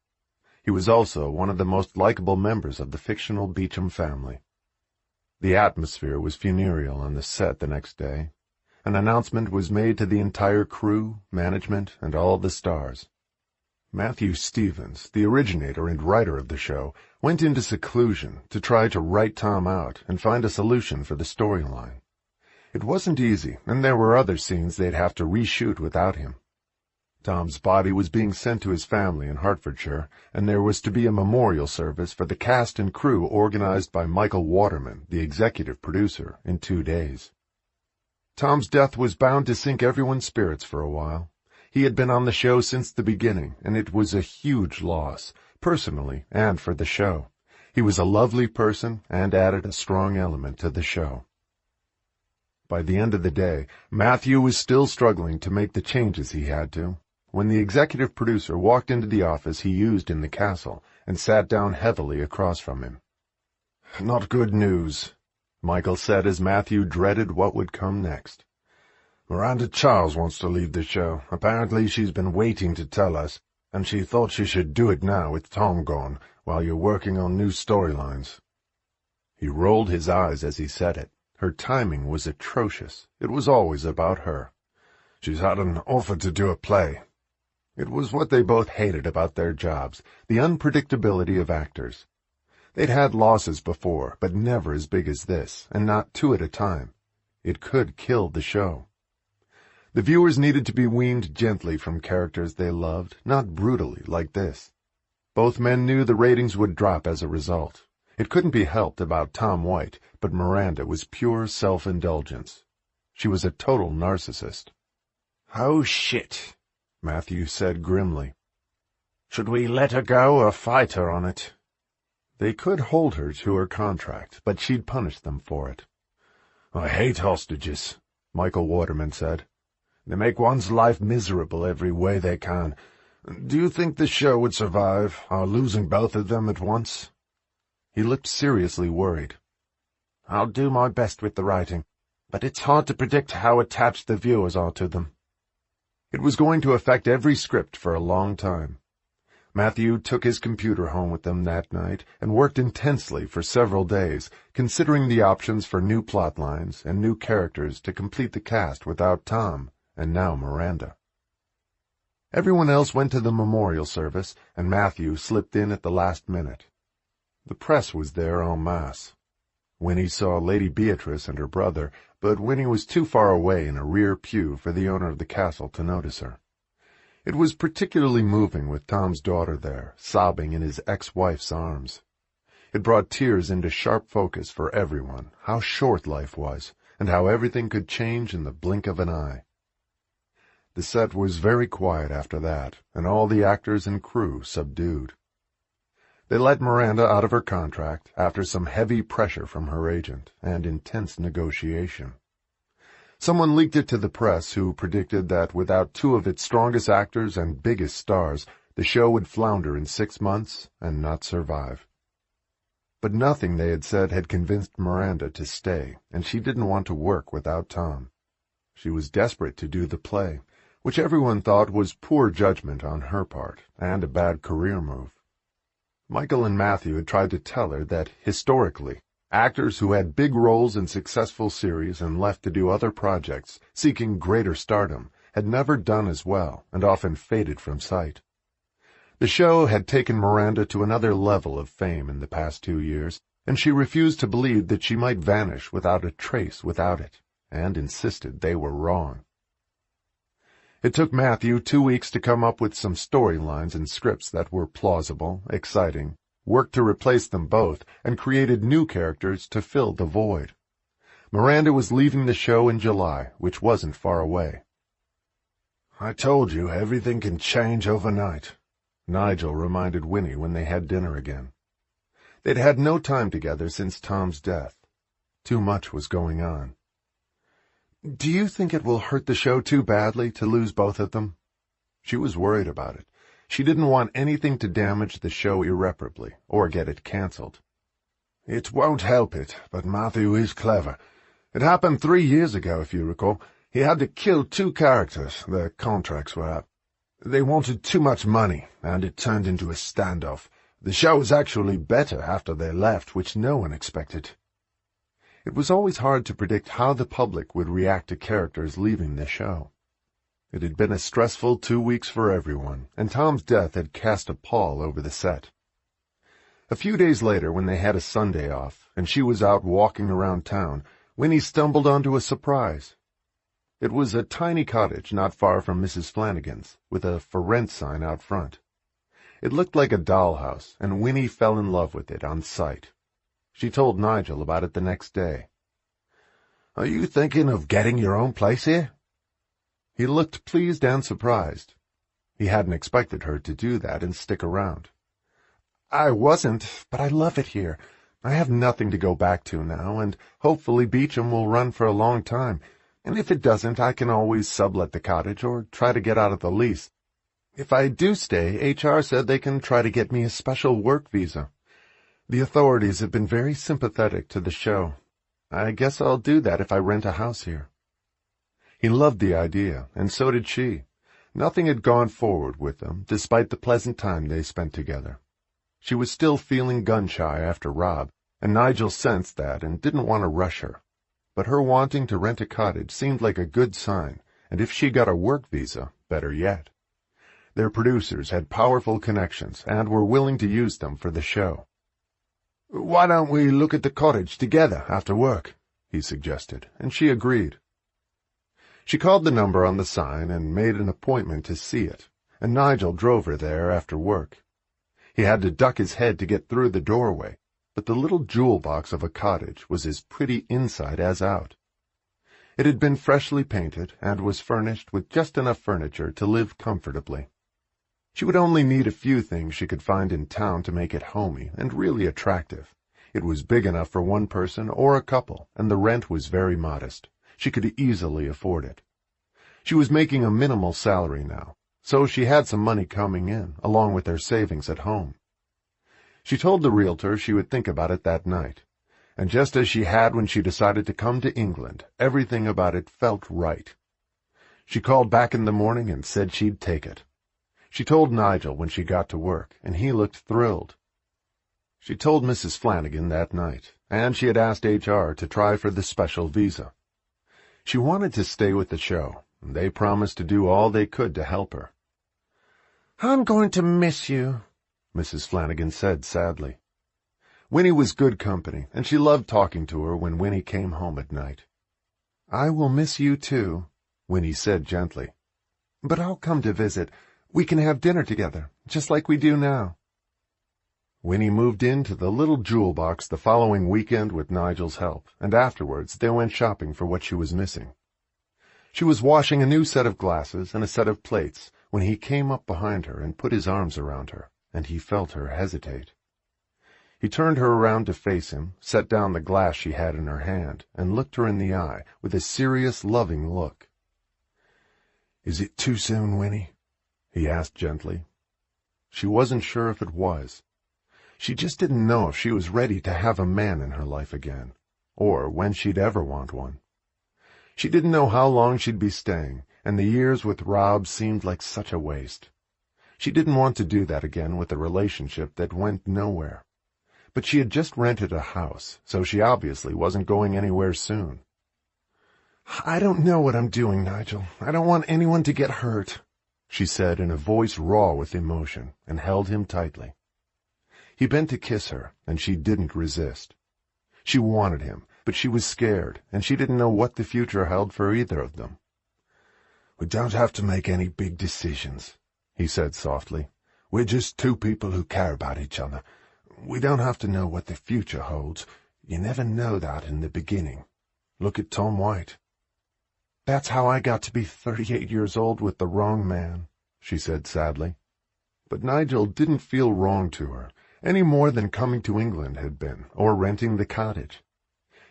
He was also one of the most likable members of the fictional Beauchamp family. The atmosphere was funereal on the set the next day. An announcement was made to the entire crew, management, and all the stars. Matthew Stevens, the originator and writer of the show, went into seclusion to try to write Tom out and find a solution for the storyline. It wasn't easy, and there were other scenes they'd have to reshoot without him. Tom's body was being sent to his family in Hertfordshire, and there was to be a memorial service for the cast and crew organized by Michael Waterman, the executive producer, in 2 days. Tom's death was bound to sink everyone's spirits for a while. He had been on the show since the beginning, and it was a huge loss, personally and for the show. He was a lovely person and added a strong element to the show. By the end of the day, Matthew was still struggling to make the changes he had to, when the executive producer walked into the office he used in the castle and sat down heavily across from him. "Not good news," Michael said as Matthew dreaded what would come next. "Miranda Charles wants to leave the show. Apparently she's been waiting to tell us, and she thought she should do it now with Tom gone, while you're working on new storylines." He rolled his eyes as he said it. Her timing was atrocious. It was always about her. "She's had an offer to do a play." It was what they both hated about their jobs, the unpredictability of actors. They'd had losses before, but never as big as this, and not 2 at a time. It could kill the show. The viewers needed to be weaned gently from characters they loved, not brutally like this. Both men knew the ratings would drop as a result. It couldn't be helped about Tom White, but Miranda was pure self-indulgence. She was a total narcissist. "Oh, shit," Matthew said grimly. "Should we let her go or fight her on it?" They could hold her to her contract, but she'd punish them for it. "I hate hostages," Michael Waterman said. "They make one's life miserable every way they can. Do you think the show would survive, our losing both of them at once?" He looked seriously worried. "I'll do my best with the writing, but it's hard to predict how attached the viewers are to them." It was going to affect every script for a long time. Matthew took his computer home with them that night and worked intensely for several days, considering the options for new plot lines and new characters to complete the cast without Tom, and now Miranda. Everyone else went to the memorial service, and Matthew slipped in at the last minute. The press was there en masse. Winnie saw Lady Beatrice and her brother, but Winnie was too far away in a rear pew for the owner of the castle to notice her. It was particularly moving with Tom's daughter there, sobbing in his ex-wife's arms. It brought tears into sharp focus for everyone, how short life was, and how everything could change in the blink of an eye. The set was very quiet after that, and all the actors and crew subdued. They let Miranda out of her contract after some heavy pressure from her agent and intense negotiation. Someone leaked it to the press, who predicted that without 2 of its strongest actors and biggest stars, the show would flounder in 6 months and not survive. But nothing they had said had convinced Miranda to stay, and she didn't want to work without Tom. She was desperate to do the play, which everyone thought was poor judgment on her part and a bad career move. Michael and Matthew had tried to tell her that, historically, actors who had big roles in successful series and left to do other projects, seeking greater stardom, had never done as well and often faded from sight. The show had taken Miranda to another level of fame in the past 2 years, and she refused to believe that she might vanish without a trace without it, and insisted they were wrong. It took Matthew 2 weeks to come up with some storylines and scripts that were plausible, exciting, worked to replace them both, and created new characters to fill the void. Miranda was leaving the show in July, which wasn't far away. "I told you everything can change overnight," Nigel reminded Winnie when they had dinner again. They'd had no time together since Tom's death. Too much was going on. "Do you think it will hurt the show too badly to lose both of them?" She was worried about it. She didn't want anything to damage the show irreparably or get it canceled. It won't help it, but Matthew is clever. It happened 3 years ago, if you recall. He had to kill 2 characters. Their contracts were up. They wanted too much money, and it turned into a standoff. The show was actually better after they left, which no one expected. It was always hard to predict how the public would react to characters leaving the show. It had been a stressful 2 weeks for everyone, and Tom's death had cast a pall over the set. A few days later, when they had a Sunday off, and she was out walking around town, Winnie stumbled onto a surprise. It was a tiny cottage not far from Mrs. Flanagan's, with a "For Rent" sign out front. It looked like a dollhouse, and Winnie fell in love with it on sight. She told Nigel about it the next day. "Are you thinking of getting your own place here?" He looked pleased and surprised. He hadn't expected her to do that and stick around. "I wasn't, but I love it here. I have nothing to go back to now, and hopefully Beauchamp will run for a long time, and if it doesn't, I can always sublet the cottage or try to get out of the lease. If I do stay, HR said they can try to get me a special work visa. The authorities have been very sympathetic to the show. I guess I'll do that if I rent a house here." He loved the idea, and so did she. Nothing had gone forward with them, despite the pleasant time they spent together. She was still feeling gun-shy after Rob, and Nigel sensed that and didn't want to rush her. But her wanting to rent a cottage seemed like a good sign, and if she got a work visa, better yet. Their producers had powerful connections and were willing to use them for the show. "Why don't we look at the cottage together after work?" he suggested, and she agreed. She called the number on the sign and made an appointment to see it, and Nigel drove her there after work. He had to duck his head to get through the doorway, but the little jewel box of a cottage was as pretty inside as out. It had been freshly painted and was furnished with just enough furniture to live comfortably. She would only need a few things she could find in town to make it homey and really attractive. It was big enough for one person or a couple, and the rent was very modest. She could easily afford it. She was making a minimal salary now, so she had some money coming in, along with her savings at home. She told the realtor she would think about it that night, and just as she had when she decided to come to England, everything about it felt right. She called back in the morning and said she'd take it. She told Nigel when she got to work, and he looked thrilled. She told Mrs. Flanagan that night, and she had asked HR to try for the special visa. She wanted to stay with the show, and they promised to do all they could to help her. "I'm going to miss you," Mrs. Flanagan said sadly. Winnie was good company, and she loved talking to her when Winnie came home at night. "I will miss you too," Winnie said gently. "But I'll come to visit. We can have dinner together, just like we do now." Winnie moved into the little jewel box the following weekend with Nigel's help, and afterwards they went shopping for what she was missing. She was washing a new set of glasses and a set of plates when he came up behind her and put his arms around her, and he felt her hesitate. He turned her around to face him, set down the glass she had in her hand, and looked her in the eye with a serious, loving look. "Is it too soon, Winnie?" he asked gently. She wasn't sure if it was. She just didn't know if she was ready to have a man in her life again, or when she'd ever want one. She didn't know how long she'd be staying, and the years with Rob seemed like such a waste. She didn't want to do that again with a relationship that went nowhere. But she had just rented a house, so she obviously wasn't going anywhere soon. "I don't know what I'm doing, Nigel. I don't want anyone to get hurt," she said in a voice raw with emotion, and held him tightly. He bent to kiss her, and she didn't resist. She wanted him, but she was scared, and she didn't know what the future held for either of them. "We don't have to make any big decisions," he said softly. "We're just two people who care about each other. We don't have to know what the future holds. You never know that in the beginning. Look at Tom White." "That's how I got to be 38 years old with the wrong man," she said sadly. But Nigel didn't feel wrong to her, any more than coming to England had been, or renting the cottage.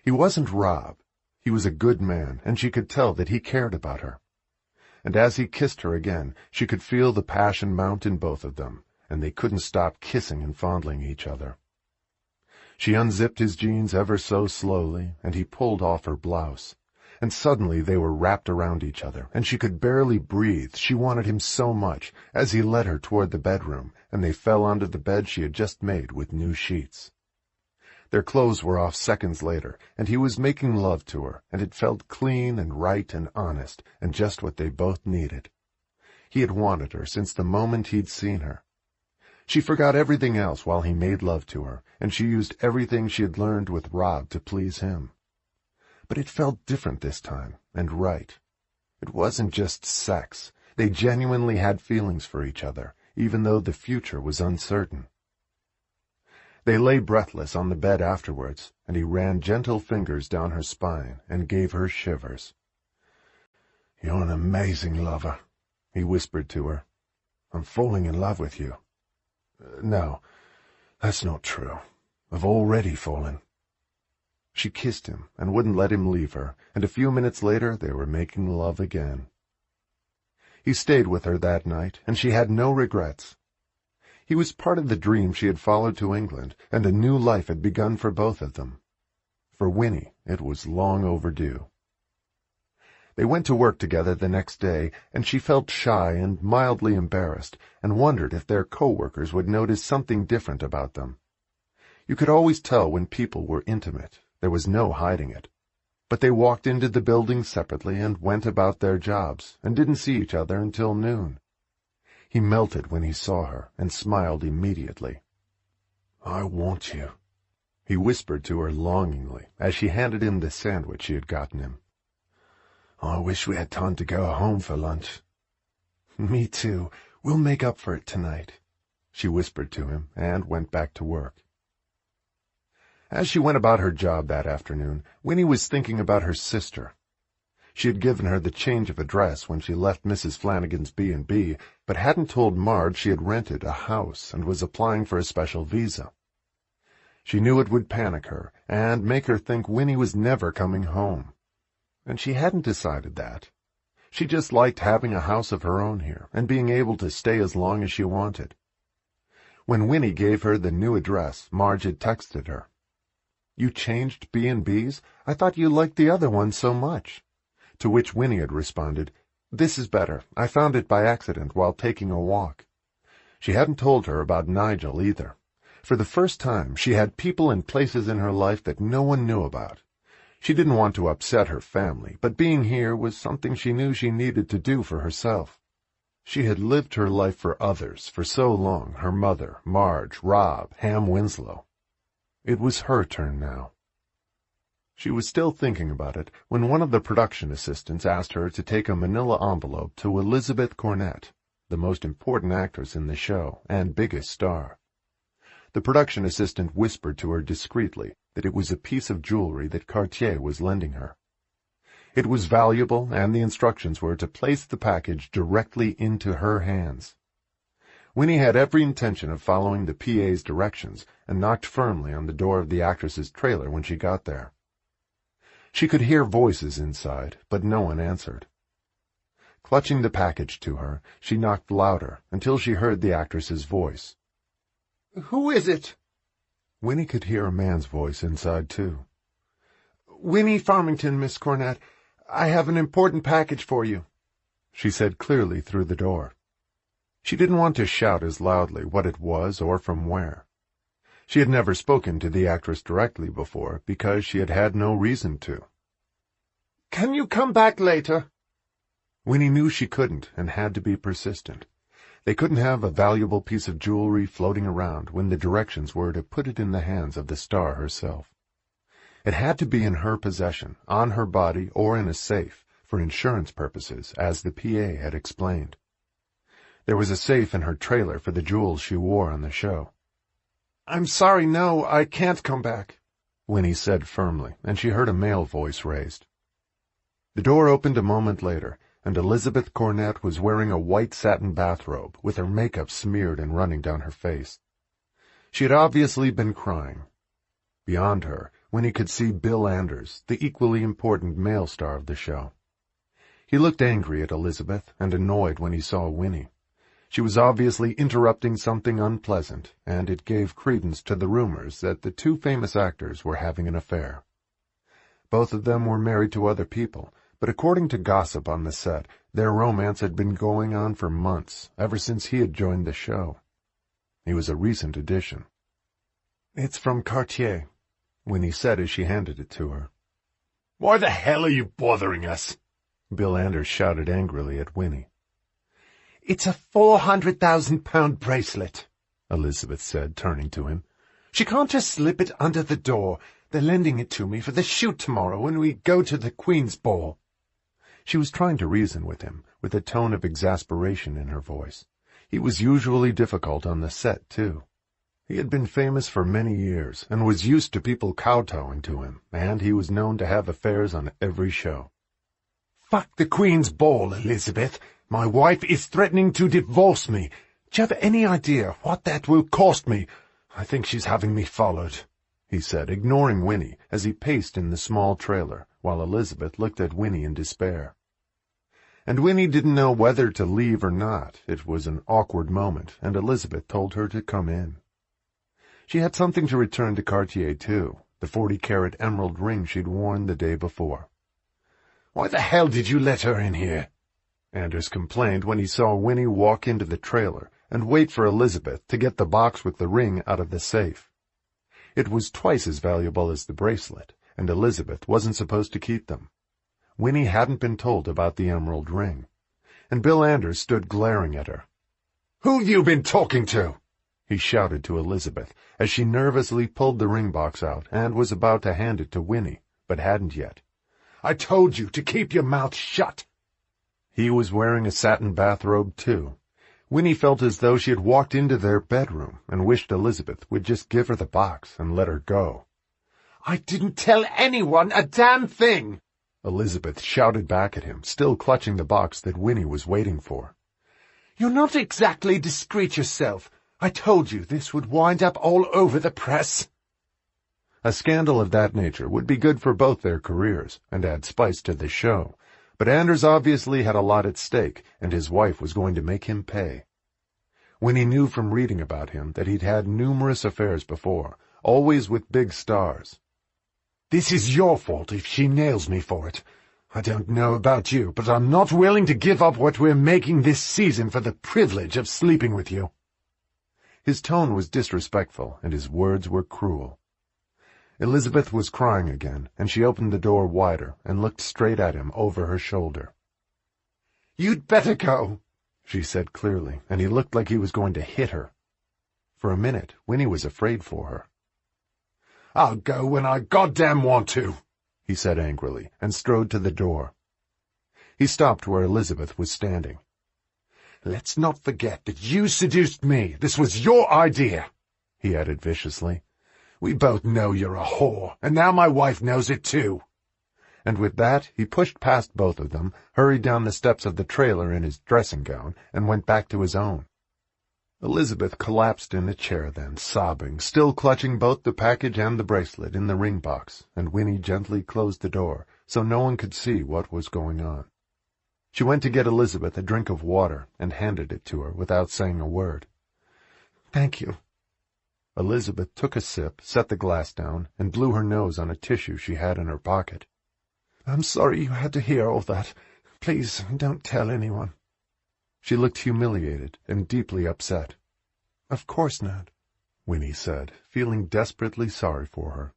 He wasn't Rob. He was a good man, and she could tell that he cared about her. And as he kissed her again, she could feel the passion mount in both of them, and they couldn't stop kissing and fondling each other. She unzipped his jeans ever so slowly, and he pulled off her blouse. And suddenly they were wrapped around each other, and she could barely breathe. She wanted him so much, as he led her toward the bedroom, and they fell onto the bed she had just made with new sheets. Their clothes were off seconds later, and he was making love to her, and it felt clean and right and honest, and just what they both needed. He had wanted her since the moment he'd seen her. She forgot everything else while he made love to her, and she used everything she had learned with Rob to please him. But it felt different this time, and right. It wasn't just sex. They genuinely had feelings for each other, even though the future was uncertain. They lay breathless on the bed afterwards, and he ran gentle fingers down her spine and gave her shivers. "You're an amazing lover," he whispered to her. "I'm falling in love with you." No, that's not true. I've already fallen." She kissed him and wouldn't let him leave her, and a few minutes later they were making love again. He stayed with her that night, and she had no regrets. He was part of the dream she had followed to England, and a new life had begun for both of them. For Winnie, it was long overdue. They went to work together the next day, and she felt shy and mildly embarrassed, and wondered if their co-workers would notice something different about them. You could always tell when people were intimate. There was no hiding it. But they walked into the building separately and went about their jobs, and didn't see each other until noon. He melted when he saw her, and smiled immediately. "I want you," he whispered to her longingly, as she handed him the sandwich she had gotten him. "I wish we had time to go home for lunch." "Me too. We'll make up for it tonight," she whispered to him, and went back to work. As she went about her job that afternoon, Winnie was thinking about her sister. She had given her the change of address when she left Mrs. Flanagan's B&B, but hadn't told Marge she had rented a house and was applying for a special visa. She knew it would panic her and make her think Winnie was never coming home. And she hadn't decided that. She just liked having a house of her own here and being able to stay as long as she wanted. When Winnie gave her the new address, Marge had texted her. "You changed B&Bs? I thought you liked the other one so much." To which Winnie had responded, "This is better. I found it by accident while taking a walk." She hadn't told her about Nigel either. For the first time, she had people and places in her life that no one knew about. She didn't want to upset her family, but being here was something she knew she needed to do for herself. She had lived her life for others for so long, her mother, Marge, Rob, Ham Winslow. It was her turn now. She was still thinking about it when one of the production assistants asked her to take a manila envelope to Elizabeth Cornett, the most important actress in the show and biggest star. The production assistant whispered to her discreetly that it was a piece of jewelry that Cartier was lending her. It was valuable, and the instructions were to place the package directly into her hands. Winnie had every intention of following the PA's directions and knocked firmly on the door of the actress's trailer when she got there. She could hear voices inside, but no one answered. Clutching the package to her, she knocked louder until she heard the actress's voice. "Who is it?" Winnie could hear a man's voice inside, too. "Winnie Farmington, Miss Cornett. I have an important package for you," she said clearly through the door. She didn't want to shout as loudly what it was or from where. She had never spoken to the actress directly before because she had had no reason to. "Can you come back later?" Winnie knew she couldn't and had to be persistent. They couldn't have a valuable piece of jewelry floating around when the directions were to put it in the hands of the star herself. It had to be in her possession, on her body, or in a safe, for insurance purposes, as the PA had explained. There was a safe in her trailer for the jewels she wore on the show. "I'm sorry, no, I can't come back," Winnie said firmly, and she heard a male voice raised. The door opened a moment later, and Elizabeth Cornett was wearing a white satin bathrobe, with her makeup smeared and running down her face. She had obviously been crying. Beyond her, Winnie could see Bill Anders, the equally important male star of the show. He looked angry at Elizabeth and annoyed when he saw Winnie. She was obviously interrupting something unpleasant, and it gave credence to the rumors that the two famous actors were having an affair. Both of them were married to other people, but according to gossip on the set, their romance had been going on for months, ever since he had joined the show. He was a recent addition. "It's from Cartier," Winnie said as she handed it to her. "Why the hell are you bothering us?" Bill Anders shouted angrily at Winnie. "It's a £400,000 bracelet," Elizabeth said, turning to him. "She can't just slip it under the door. They're lending it to me for the shoot tomorrow when we go to the Queen's Ball." She was trying to reason with him, with a tone of exasperation in her voice. He was usually difficult on the set, too. He had been famous for many years, and was used to people kowtowing to him, and he was known to have affairs on every show. "Fuck the Queen's Ball, Elizabeth. My wife is threatening to divorce me. Do you have any idea what that will cost me? I think she's having me followed," he said, ignoring Winnie as he paced in the small trailer, while Elizabeth looked at Winnie in despair. And Winnie didn't know whether to leave or not. It was an awkward moment, and Elizabeth told her to come in. She had something to return to Cartier, too, the 40-carat emerald ring she'd worn the day before. "Why the hell did you let her in here?" Anders complained when he saw Winnie walk into the trailer and wait for Elizabeth to get the box with the ring out of the safe. It was twice as valuable as the bracelet, and Elizabeth wasn't supposed to keep them. Winnie hadn't been told about the emerald ring, and Bill Anders stood glaring at her. "Who've you been talking to?" he shouted to Elizabeth as she nervously pulled the ring box out and was about to hand it to Winnie, but hadn't yet. "I told you to keep your mouth shut." He was wearing a satin bathrobe, too. Winnie felt as though she had walked into their bedroom and wished Elizabeth would just give her the box and let her go. "I didn't tell anyone a damn thing," Elizabeth shouted back at him, still clutching the box that Winnie was waiting for. "You're not exactly discreet yourself. I told you this would wind up all over the press." A scandal of that nature would be good for both their careers and add spice to the show, but Anders obviously had a lot at stake, and his wife was going to make him pay. Winnie knew from reading about him that he'd had numerous affairs before, always with big stars. "This is your fault if she nails me for it. I don't know about you, but I'm not willing to give up what we're making this season for the privilege of sleeping with you." His tone was disrespectful, and his words were cruel. Elizabeth was crying again, and she opened the door wider and looked straight at him over her shoulder. "You'd better go," she said clearly, and he looked like he was going to hit her. For a minute, Winnie was afraid for her. "I'll go when I goddamn want to," he said angrily, and strode to the door. He stopped where Elizabeth was standing. "Let's not forget that you seduced me. This was your idea," he added viciously. "We both know you're a whore, and now my wife knows it too." And with that, he pushed past both of them, hurried down the steps of the trailer in his dressing gown, and went back to his own. Elizabeth collapsed in a chair then, sobbing, still clutching both the package and the bracelet in the ring box, and Winnie gently closed the door so no one could see what was going on. She went to get Elizabeth a drink of water and handed it to her without saying a word. "Thank you." Elizabeth took a sip, set the glass down, and blew her nose on a tissue she had in her pocket. "I'm sorry you had to hear all that. Please, don't tell anyone." She looked humiliated and deeply upset. "Of course not," Winnie said, feeling desperately sorry for her.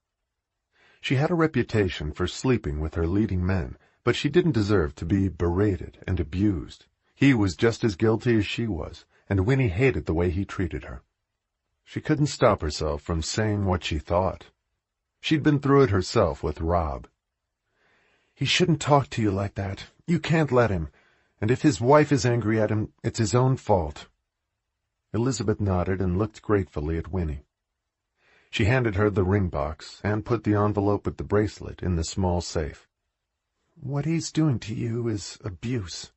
She had a reputation for sleeping with her leading men, but she didn't deserve to be berated and abused. He was just as guilty as she was, and Winnie hated the way he treated her. She couldn't stop herself from saying what she thought. She'd been through it herself with Rob. "He shouldn't talk to you like that. You can't let him. And if his wife is angry at him, it's his own fault." Elizabeth nodded and looked gratefully at Winnie. She handed her the ring box and put the envelope with the bracelet in the small safe. "What he's doing to you is abuse,"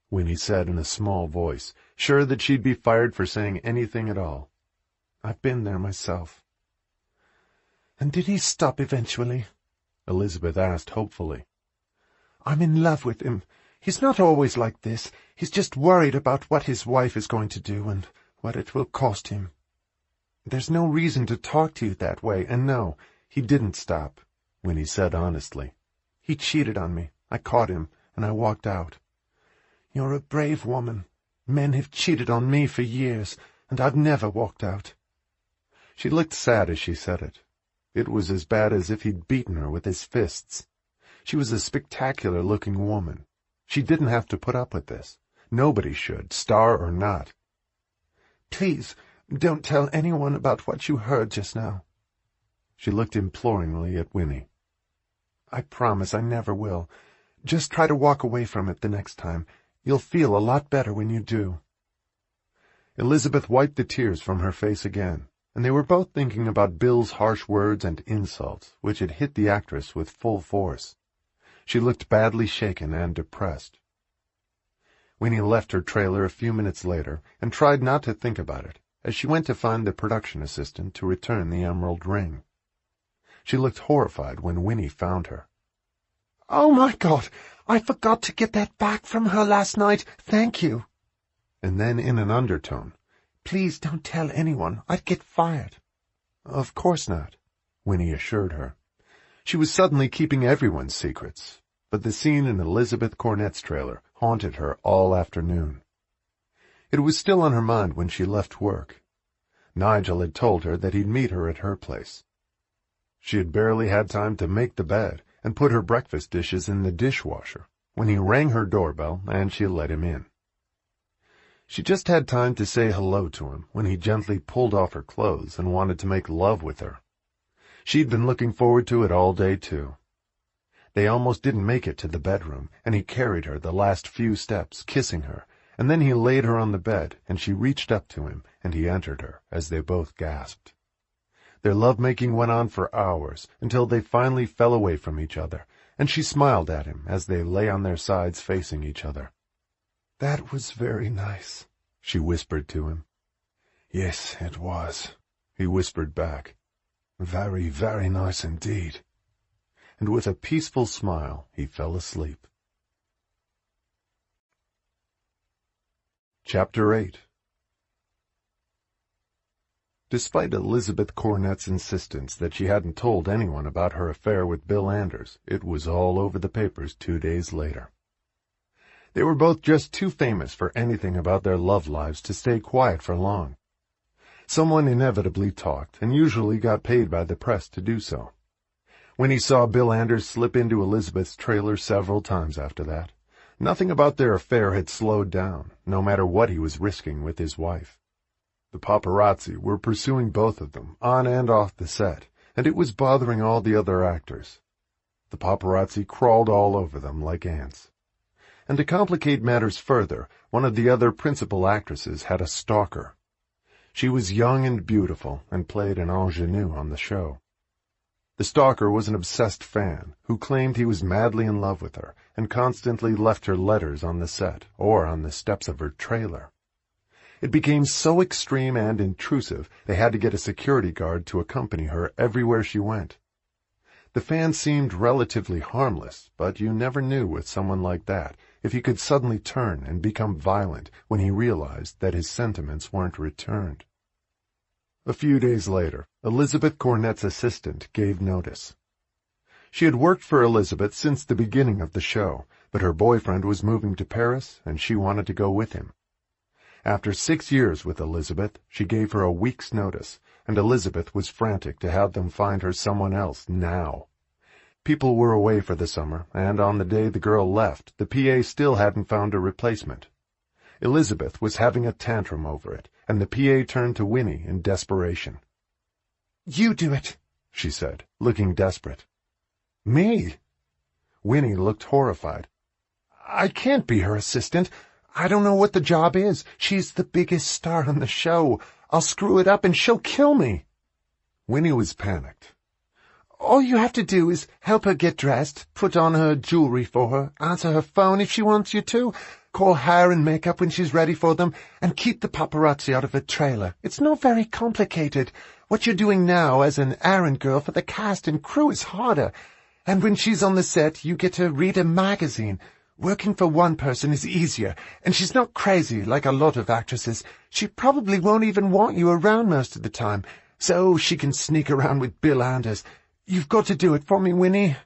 Winnie said in a small voice, sure that she'd be fired for saying anything at all. "I've been there myself." "And did he stop eventually?" Elizabeth asked hopefully. "I'm in love with him. He's not always like this. He's just worried about what his wife is going to do and what it will cost him. There's no reason to talk to you that way, and no, he didn't stop, Winnie said honestly. He cheated on me. I caught him, and I walked out. You're a brave woman. Men have cheated on me for years, and I've never walked out. She looked sad as she said it. It was as bad as if he'd beaten her with his fists. She was a spectacular-looking woman. She didn't have to put up with this. Nobody should, star or not. Please, don't tell anyone about what you heard just now. She looked imploringly at Winnie. I promise I never will. Just try to walk away from it the next time. You'll feel a lot better when you do. Elizabeth wiped the tears from her face again, and they were both thinking about Bill's harsh words and insults, which had hit the actress with full force. She looked badly shaken and depressed. Winnie left her trailer a few minutes later and tried not to think about it, as she went to find the production assistant to return the emerald ring. She looked horrified when Winnie found her. Oh, my God! I forgot to get that back from her last night. Thank you. And then in an undertone, Please don't tell anyone. I'd get fired. Of course not, Winnie assured her. She was suddenly keeping everyone's secrets, but the scene in Elizabeth Cornett's trailer haunted her all afternoon. It was still on her mind when she left work. Nigel had told her that he'd meet her at her place. She had barely had time to make the bed and put her breakfast dishes in the dishwasher when he rang her doorbell and she let him in. She just had time to say hello to him when he gently pulled off her clothes and wanted to make love with her. She'd been looking forward to it all day, too. They almost didn't make it to the bedroom, and he carried her the last few steps, kissing her, and then he laid her on the bed, and she reached up to him, and he entered her as they both gasped. Their lovemaking went on for hours, until they finally fell away from each other, and she smiled at him as they lay on their sides facing each other. That was very nice, she whispered to him. Yes, it was, he whispered back. Very, very nice indeed. And with a peaceful smile, he fell asleep. Chapter 8. Despite Elizabeth Cornett's insistence that she hadn't told anyone about her affair with Bill Anders, it was all over the papers 2 days later. They were both just too famous for anything about their love lives to stay quiet for long. Someone inevitably talked, and usually got paid by the press to do so. When he saw Bill Anders slip into Elizabeth's trailer several times after that, nothing about their affair had slowed down, no matter what he was risking with his wife. The paparazzi were pursuing both of them, on and off the set, and it was bothering all the other actors. The paparazzi crawled all over them like ants. And to complicate matters further, one of the other principal actresses had a stalker. She was young and beautiful, and played an ingenue on the show. The stalker was an obsessed fan, who claimed he was madly in love with her, and constantly left her letters on the set, or on the steps of her trailer. It became so extreme and intrusive, they had to get a security guard to accompany her everywhere she went. The fan seemed relatively harmless, but you never knew with someone like that if he could suddenly turn and become violent when he realized that his sentiments weren't returned. A few days later, Elizabeth Cornett's assistant gave notice. She had worked for Elizabeth since the beginning of the show, but her boyfriend was moving to Paris, and she wanted to go with him. After 6 years with Elizabeth, she gave her a week's notice, and Elizabeth was frantic to have them find her someone else now. People were away for the summer, and on the day the girl left, the PA still hadn't found a replacement. Elizabeth was having a tantrum over it, and the PA turned to Winnie in desperation. You do it, she said, looking desperate. Me? Winnie looked horrified. I can't be her assistant. I don't know what the job is. She's the biggest star on the show. I'll screw it up and she'll kill me. Winnie was panicked. All you have to do is help her get dressed, put on her jewelry for her, answer her phone if she wants you to, call hair and makeup when she's ready for them, and keep the paparazzi out of her trailer. It's not very complicated. What you're doing now as an errand girl for the cast and crew is harder. And when she's on the set, you get to read a magazine. Working for one person is easier, and she's not crazy like a lot of actresses. She probably won't even want you around most of the time, so she can sneak around with Bill Anders. You've got to do it for me, Winnie."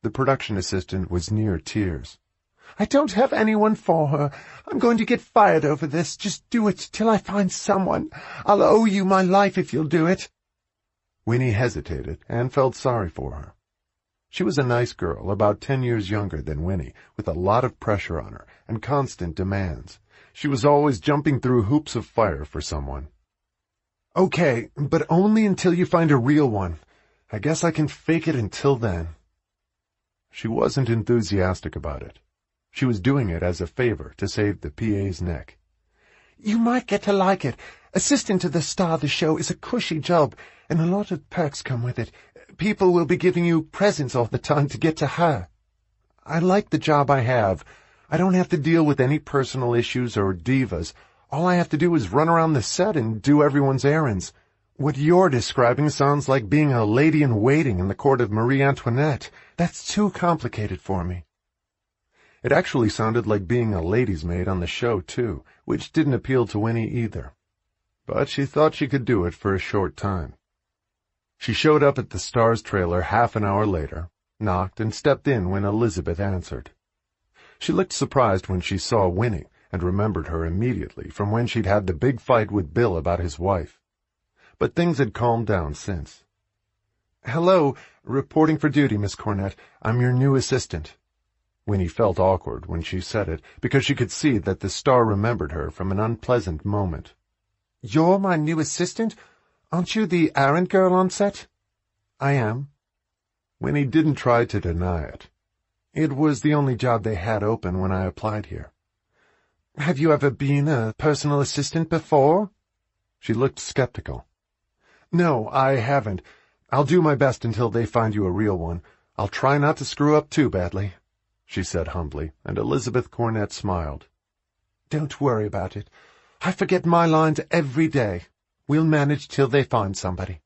The production assistant was near tears. "I don't have anyone for her. I'm going to get fired over this. Just do it till I find someone. I'll owe you my life if you'll do it." Winnie hesitated and felt sorry for her. She was a nice girl, about 10 years younger than Winnie, with a lot of pressure on her and constant demands. She was always jumping through hoops of fire for someone. "Okay, but only until you find a real one. I guess I can fake it until then." She wasn't enthusiastic about it. She was doing it as a favor to save the PA's neck. "You might get to like it. Assistant to the star of the show is a cushy job, and a lot of perks come with it. People will be giving you presents all the time to get to her." "I like the job I have. I don't have to deal with any personal issues or divas. All I have to do is run around the set and do everyone's errands. What you're describing sounds like being a lady-in-waiting in the court of Marie Antoinette. That's too complicated for me." It actually sounded like being a lady's maid on the show, too, which didn't appeal to Winnie either. But she thought she could do it for a short time. She showed up at the Stars trailer half an hour later, knocked, and stepped in when Elizabeth answered. She looked surprised when she saw Winnie, and remembered her immediately from when she'd had the big fight with Bill about his wife. But things had calmed down since. "Hello, reporting for duty, Miss Cornett. I'm your new assistant." Winnie felt awkward when she said it, because she could see that the star remembered her from an unpleasant moment. "You're my new assistant? Aren't you the errand girl on set?" "I am." Winnie didn't try to deny it. "It was the only job they had open when I applied here." "Have you ever been a personal assistant before?" She looked skeptical. "No, I haven't. I'll do my best until they find you a real one. I'll try not to screw up too badly," she said humbly, and Elizabeth Cornett smiled. "Don't worry about it. I forget my lines every day. We'll manage till they find somebody."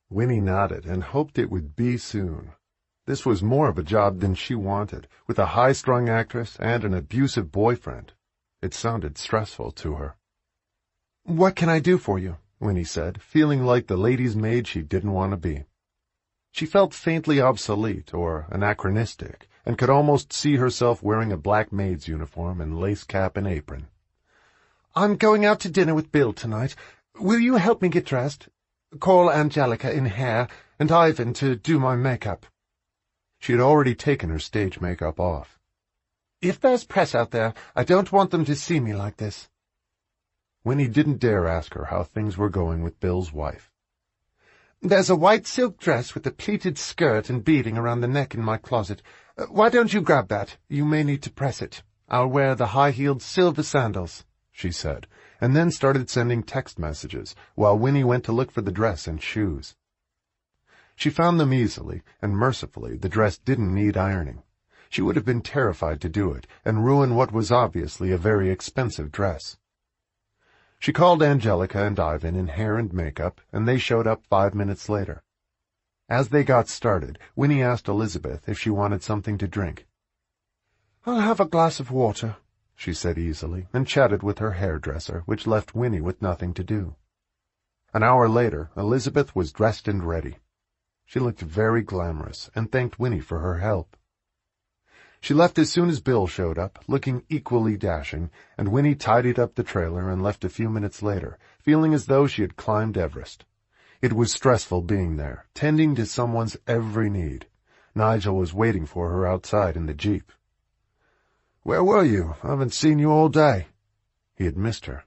Winnie nodded and hoped it would be soon. This was more of a job than she wanted, with a high-strung actress and an abusive boyfriend. It sounded stressful to her. "What can I do for you?" Winnie said, feeling like the lady's maid she didn't want to be. She felt faintly obsolete or anachronistic, and could almost see herself wearing a black maid's uniform and lace cap and apron. "I'm going out to dinner with Bill tonight. Will you help me get dressed? Call Angelica in hair, and Ivan to do my makeup." She had already taken her stage makeup off. "If there's press out there, I don't want them to see me like this." Winnie didn't dare ask her how things were going with Bill's wife. "There's a white silk dress with a pleated skirt and beading around the neck in my closet. Why don't you grab that? You may need to press it. I'll wear the high-heeled silver sandals," she said, and then started sending text messages, while Winnie went to look for the dress and shoes. She found them easily, and mercifully the dress didn't need ironing. She would have been terrified to do it, and ruin what was obviously a very expensive dress. She called Angelica and Ivan in hair and makeup, and they showed up 5 minutes later. As they got started, Winnie asked Elizabeth if she wanted something to drink. "I'll have a glass of water," she said easily, and chatted with her hairdresser, which left Winnie with nothing to do. An hour later, Elizabeth was dressed and ready. She looked very glamorous, and thanked Winnie for her help. She left as soon as Bill showed up, looking equally dashing, and Winnie tidied up the trailer and left a few minutes later, feeling as though she had climbed Everest. It was stressful being there, tending to someone's every need. Nigel was waiting for her outside in the Jeep. "Where were you? I haven't seen you all day." He had missed her.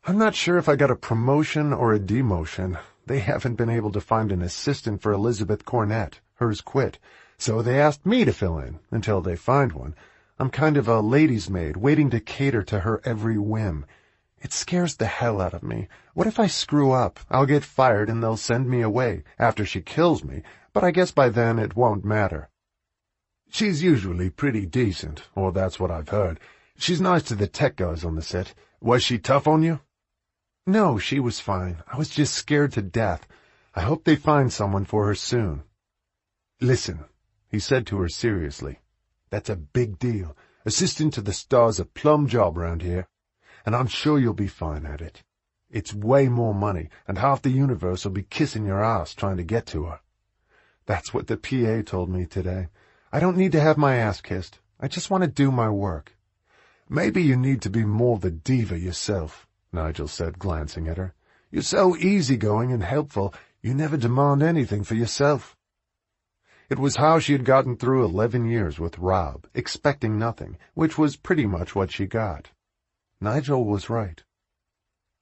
"I'm not sure if I got a promotion or a demotion. They haven't been able to find an assistant for Elizabeth Cornett. Hers quit. So they asked me to fill in, until they find one. I'm kind of a lady's maid, waiting to cater to her every whim. It scares the hell out of me. What if I screw up? I'll get fired and they'll send me away, after she kills me, but I guess by then it won't matter." "She's usually pretty decent, or that's what I've heard. She's nice to the tech guys on the set. Was she tough on you?" "No, she was fine. I was just scared to death. I hope they find someone for her soon." "Listen," he said to her seriously. That's a big deal. Assistant to the star's a plum job round here, and I'm sure you'll be fine at it. It's way more money, and half the universe will be kissing your ass trying to get to her. That's what the PA told me today. I don't need to have my ass kissed. I just want to do my work. Maybe you need to be more the diva yourself, Nigel said, glancing at her. You're so easygoing and helpful, you never demand anything for yourself. It was how she had gotten through 11 years with Rob, expecting nothing, which was pretty much what she got. Nigel was right.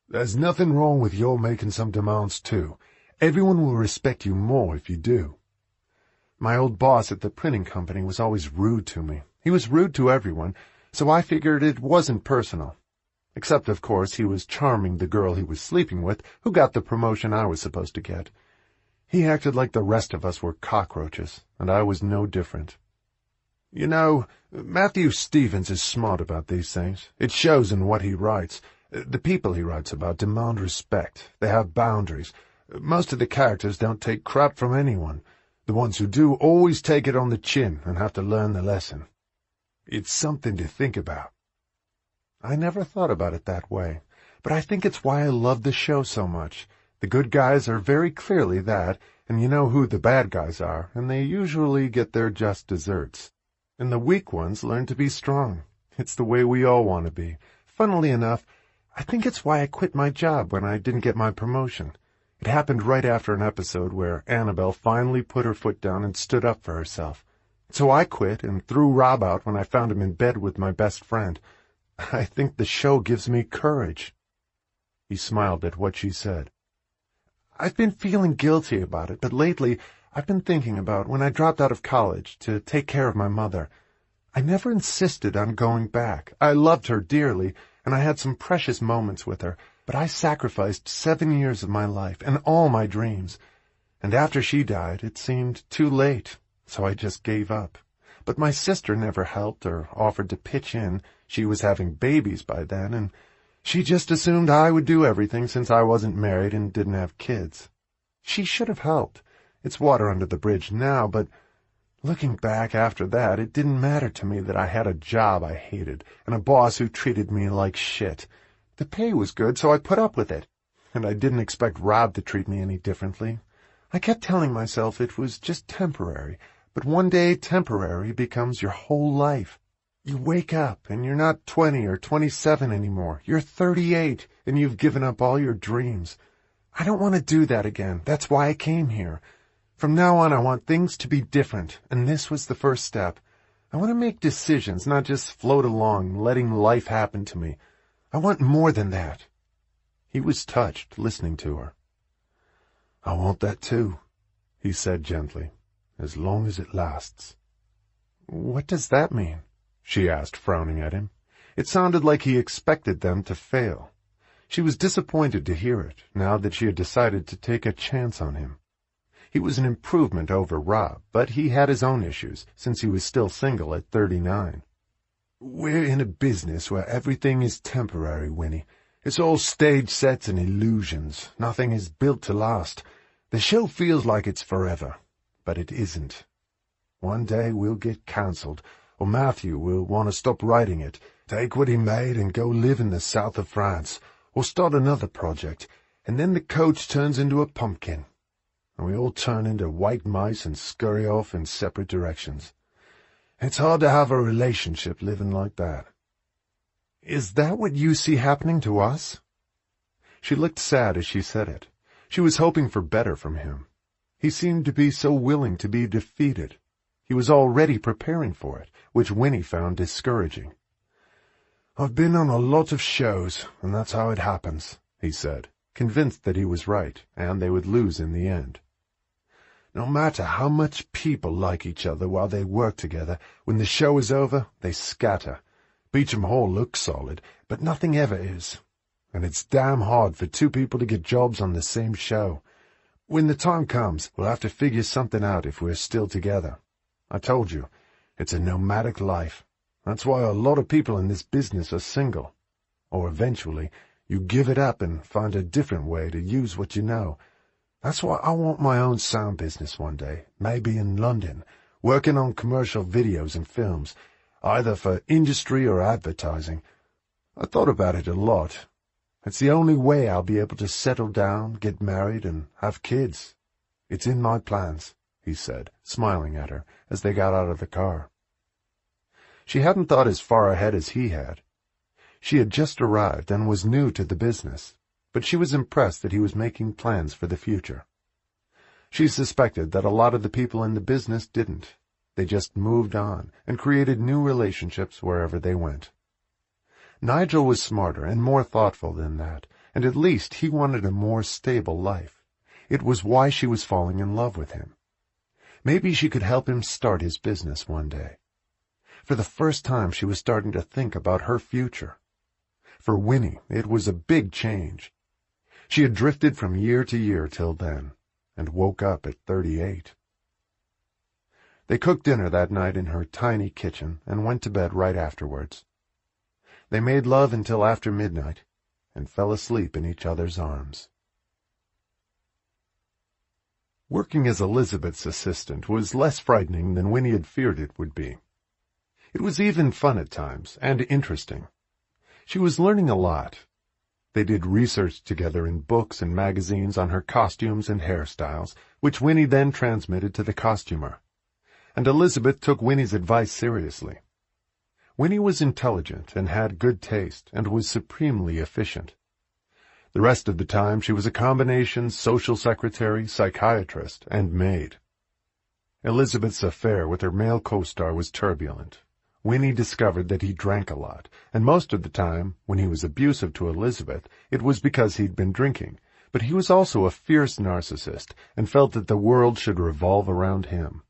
There's nothing wrong with your making some demands, too. Everyone will respect you more if you do. My old boss at the printing company was always rude to me. He was rude to everyone, so I figured it wasn't personal. Except, of course, he was charming the girl he was sleeping with, who got the promotion I was supposed to get. He acted like the rest of us were cockroaches, and I was no different. You know, Matthew Stevens is smart about these things. It shows in what he writes. The people he writes about demand respect. They have boundaries. Most of the characters don't take crap from anyone. The ones who do always take it on the chin and have to learn the lesson. It's something to think about. I never thought about it that way, but I think it's why I love the show so much. The good guys are very clearly that, and you know who the bad guys are, and they usually get their just desserts. And the weak ones learn to be strong. It's the way we all want to be. Funnily enough, I think it's why I quit my job when I didn't get my promotion. It happened right after an episode where Annabelle finally put her foot down and stood up for herself. So I quit and threw Rob out when I found him in bed with my best friend. I think the show gives me courage. He smiled at what she said. I've been feeling guilty about it, but lately I've been thinking about when I dropped out of college to take care of my mother. I never insisted on going back. I loved her dearly, and I had some precious moments with her, but I sacrificed 7 years of my life and all my dreams. And after she died, it seemed too late, so I just gave up. But my sister never helped or offered to pitch in. She was having babies by then, and she just assumed I would do everything since I wasn't married and didn't have kids. She should have helped. It's water under the bridge now, but looking back after that, it didn't matter to me that I had a job I hated and a boss who treated me like shit. The pay was good, so I put up with it, and I didn't expect Rob to treat me any differently. I kept telling myself it was just temporary, but one day temporary becomes your whole life. You wake up, and you're not 20 or 27 anymore. You're 38, and you've given up all your dreams. I don't want to do that again. That's why I came here. From now on, I want things to be different, and this was the first step. I want to make decisions, not just float along, letting life happen to me. I want more than that. He was touched, listening to her. I want that too, he said gently, as long as it lasts. What does that mean? She asked, frowning at him. It sounded like he expected them to fail. She was disappointed to hear it, now that she had decided to take a chance on him. He was an improvement over Rob, but he had his own issues, since he was still single at 39. We're in a business where everything is temporary, Winnie. It's all stage sets and illusions. Nothing is built to last. The show feels like it's forever, but it isn't. One day we'll get cancelled, or Matthew will want to stop writing it, take what he made and go live in the south of France, or start another project, and then the coach turns into a pumpkin, and we all turn into white mice and scurry off in separate directions. It's hard to have a relationship living like that. Is that what you see happening to us? She looked sad as she said it. She was hoping for better from him. He seemed to be so willing to be defeated. He was already preparing for it, which Winnie found discouraging. I've been on a lot of shows, and that's how it happens, he said, convinced that he was right, and they would lose in the end. No matter how much people like each other while they work together, when the show is over, they scatter. Beauchamp Hall looks solid, but nothing ever is. And it's damn hard for two people to get jobs on the same show. When the time comes, we'll have to figure something out if we're still together. I told you, it's a nomadic life. That's why a lot of people in this business are single. Or eventually, you give it up and find a different way to use what you know. That's why I want my own sound business one day, maybe in London, working on commercial videos and films, either for industry or advertising. I thought about it a lot. It's the only way I'll be able to settle down, get married, and have kids. It's in my plans," he said, smiling at her as they got out of the car. She hadn't thought as far ahead as he had. She had just arrived and was new to the business, but she was impressed that he was making plans for the future. She suspected that a lot of the people in the business didn't. They just moved on and created new relationships wherever they went. Nigel was smarter and more thoughtful than that, and at least he wanted a more stable life. It was why she was falling in love with him. Maybe she could help him start his business one day. For the first time, she was starting to think about her future. For Winnie, it was a big change. She had drifted from year to year till then, and woke up at 38. They cooked dinner that night in her tiny kitchen and went to bed right afterwards. They made love until after midnight and fell asleep in each other's arms. Working as Elizabeth's assistant was less frightening than Winnie had feared it would be. It was even fun at times, and interesting. She was learning a lot. They did research together in books and magazines on her costumes and hairstyles, which Winnie then transmitted to the costumer. And Elizabeth took Winnie's advice seriously. Winnie was intelligent and had good taste and was supremely efficient. The rest of the time she was a combination social secretary, psychiatrist, and maid. Elizabeth's affair with her male co-star was turbulent. Winnie discovered that he drank a lot, and most of the time, when he was abusive to Elizabeth, it was because he'd been drinking, but he was also a fierce narcissist and felt that the world should revolve around him.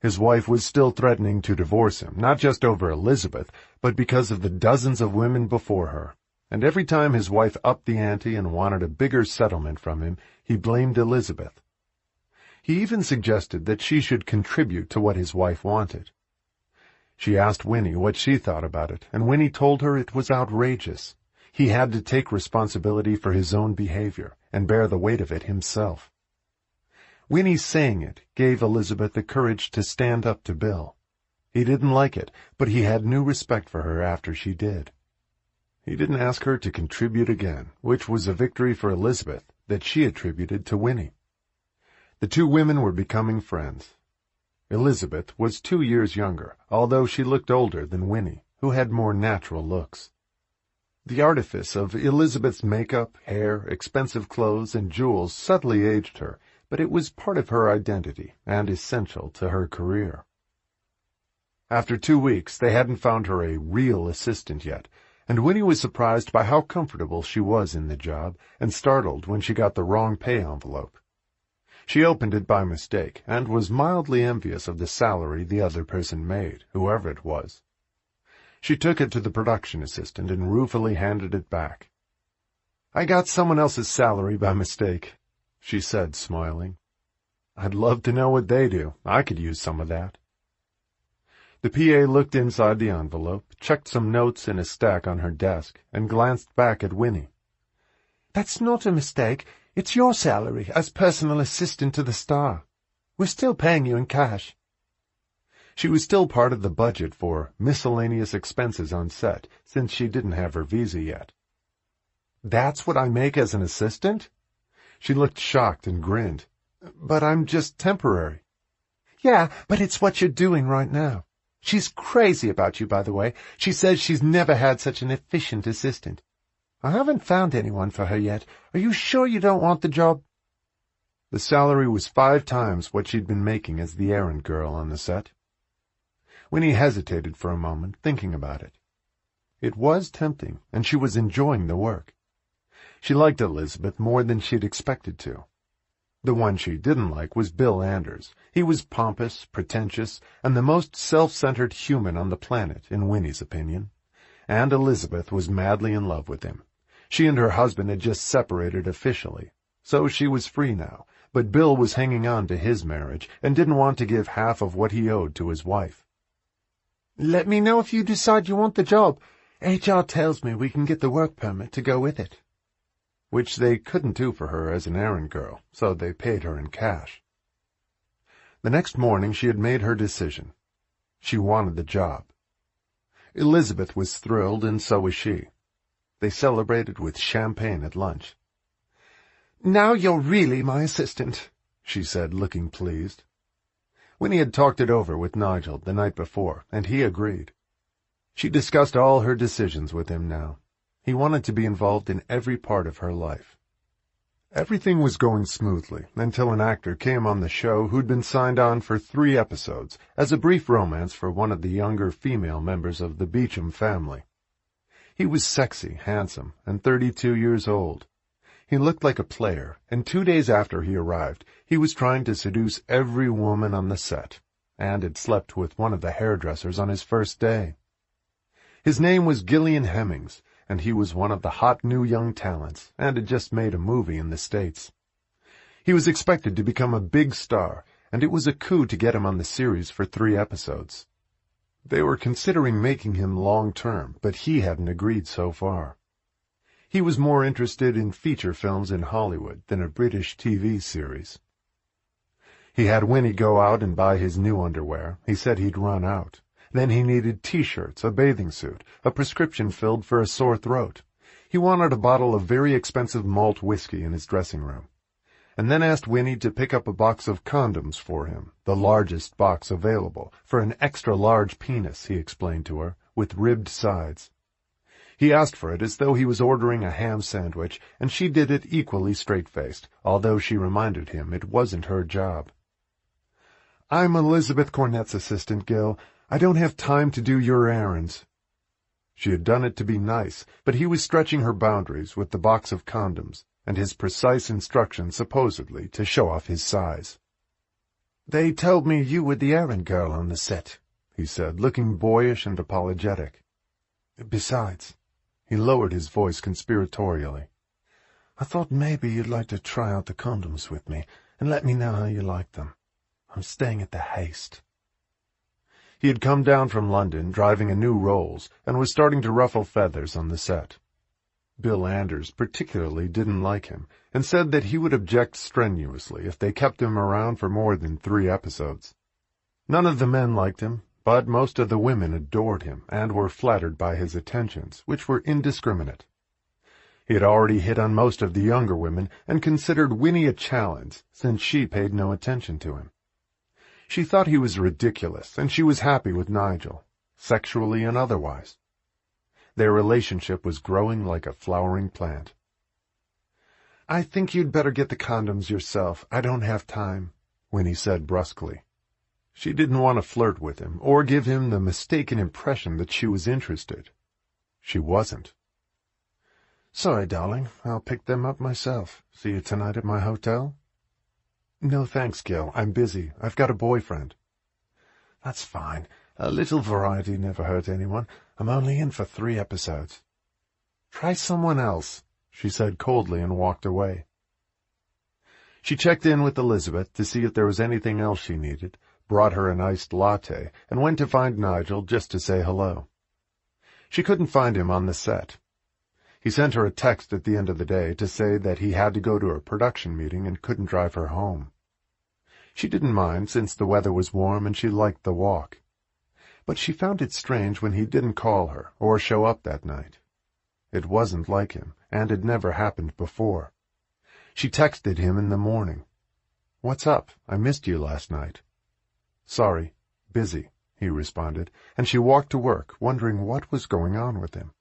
His wife was still threatening to divorce him, not just over Elizabeth, but because of the dozens of women before her. And every time his wife upped the ante and wanted a bigger settlement from him, he blamed Elizabeth. He even suggested that she should contribute to what his wife wanted. She asked Winnie what she thought about it, and Winnie told her it was outrageous. He had to take responsibility for his own behavior and bear the weight of it himself. Winnie saying it gave Elizabeth the courage to stand up to Bill. He didn't like it, but he had new respect for her after she did. He didn't ask her to contribute again, which was a victory for Elizabeth that she attributed to Winnie. The two women were becoming friends. Elizabeth was 2 years younger, although she looked older than Winnie, who had more natural looks. The artifice of Elizabeth's makeup, hair, expensive clothes, and jewels subtly aged her, but it was part of her identity and essential to her career. After 2 weeks, they hadn't found her a real assistant yet, and Winnie was surprised by how comfortable she was in the job and startled when she got the wrong pay envelope. She opened it by mistake and was mildly envious of the salary the other person made, whoever it was. She took it to the production assistant and ruefully handed it back. "I got someone else's salary by mistake," she said, smiling. "I'd love to know what they do. I could use some of that." The PA looked inside the envelope, checked some notes in a stack on her desk, and glanced back at Winnie. "That's not a mistake. It's your salary as personal assistant to the star. We're still paying you in cash." She was still part of the budget for miscellaneous expenses on set, since she didn't have her visa yet. "That's what I make as an assistant?" She looked shocked and grinned. "But I'm just temporary." "Yeah, but it's what you're doing right now. She's crazy about you, by the way. She says she's never had such an efficient assistant. I haven't found anyone for her yet. Are you sure you don't want the job?" The salary was 5 times what she'd been making as the errand girl on the set. Winnie hesitated for a moment, thinking about it. It was tempting, and she was enjoying the work. She liked Elizabeth more than she'd expected to. The one she didn't like was Bill Anders. He was pompous, pretentious, and the most self-centered human on the planet, in Winnie's opinion. And Elizabeth was madly in love with him. She and her husband had just separated officially, so she was free now, but Bill was hanging on to his marriage and didn't want to give half of what he owed to his wife. "Let me know if you decide you want the job. HR tells me we can get the work permit to go with it." Which they couldn't do for her as an errand girl, so they paid her in cash. The next morning she had made her decision. She wanted the job. Elizabeth was thrilled, and so was she. They celebrated with champagne at lunch. "Now you're really my assistant," she said, looking pleased. Winnie had talked it over with Nigel the night before, and he agreed. She discussed all her decisions with him now. He wanted to be involved in every part of her life. Everything was going smoothly until an actor came on the show who'd been signed on for 3 episodes as a brief romance for one of the younger female members of the Beauchamp family. He was sexy, handsome, and 32 years old. He looked like a player, and 2 days after he arrived, he was trying to seduce every woman on the set, and had slept with one of the hairdressers on his first day. His name was Gillian Hemmings, and he was one of the hot new young talents, and had just made a movie in the States. He was expected to become a big star, and it was a coup to get him on the series for 3 episodes. They were considering making him long-term, but he hadn't agreed so far. He was more interested in feature films in Hollywood than a British TV series. He had Winnie go out and buy his new underwear. He said he'd run out. Then he needed T-shirts, a bathing suit, a prescription filled for a sore throat. He wanted a bottle of very expensive malt whiskey in his dressing room. And then asked Winnie to pick up a box of condoms for him, the largest box available, for an extra-large penis, he explained to her, with ribbed sides. He asked for it as though he was ordering a ham sandwich, and she did it equally straight-faced, although she reminded him it wasn't her job. "I'm Elizabeth Cornett's assistant, Gil. I don't have time to do your errands." She had done it to be nice, but he was stretching her boundaries with the box of condoms, and his precise instructions supposedly to show off his size. "They told me you were the errand girl on the set," he said, looking boyish and apologetic. "Besides," he lowered his voice conspiratorially, "I thought maybe you'd like to try out the condoms with me and let me know how you like them. I'm staying at the Haste." He had come down from London driving a new Rolls and was starting to ruffle feathers on the set. Bill Anders particularly didn't like him and said that he would object strenuously if they kept him around for more than 3 episodes. None of the men liked him, but most of the women adored him and were flattered by his attentions, which were indiscriminate. He had already hit on most of the younger women and considered Winnie a challenge since she paid no attention to him. She thought he was ridiculous, and she was happy with Nigel, sexually and otherwise. Their relationship was growing like a flowering plant. "I think you'd better get the condoms yourself. I don't have time," Winnie said brusquely. She didn't want to flirt with him or give him the mistaken impression that she was interested. She wasn't. "Sorry, darling. I'll pick them up myself. See you tonight at my hotel?" "No, thanks, Gil. I'm busy. I've got a boyfriend." "That's fine. A little variety never hurt anyone. I'm only in for 3 episodes." "Try someone else," she said coldly and walked away. She checked in with Elizabeth to see if there was anything else she needed, brought her an iced latte, and went to find Nigel just to say hello. She couldn't find him on the set. He sent her a text at the end of the day to say that he had to go to a production meeting and couldn't drive her home. She didn't mind since the weather was warm and she liked the walk. But she found it strange when he didn't call her or show up that night. It wasn't like him, and had never happened before. She texted him in the morning. "What's up? I missed you last night." "Sorry, busy," he responded, and she walked to work, wondering what was going on with him.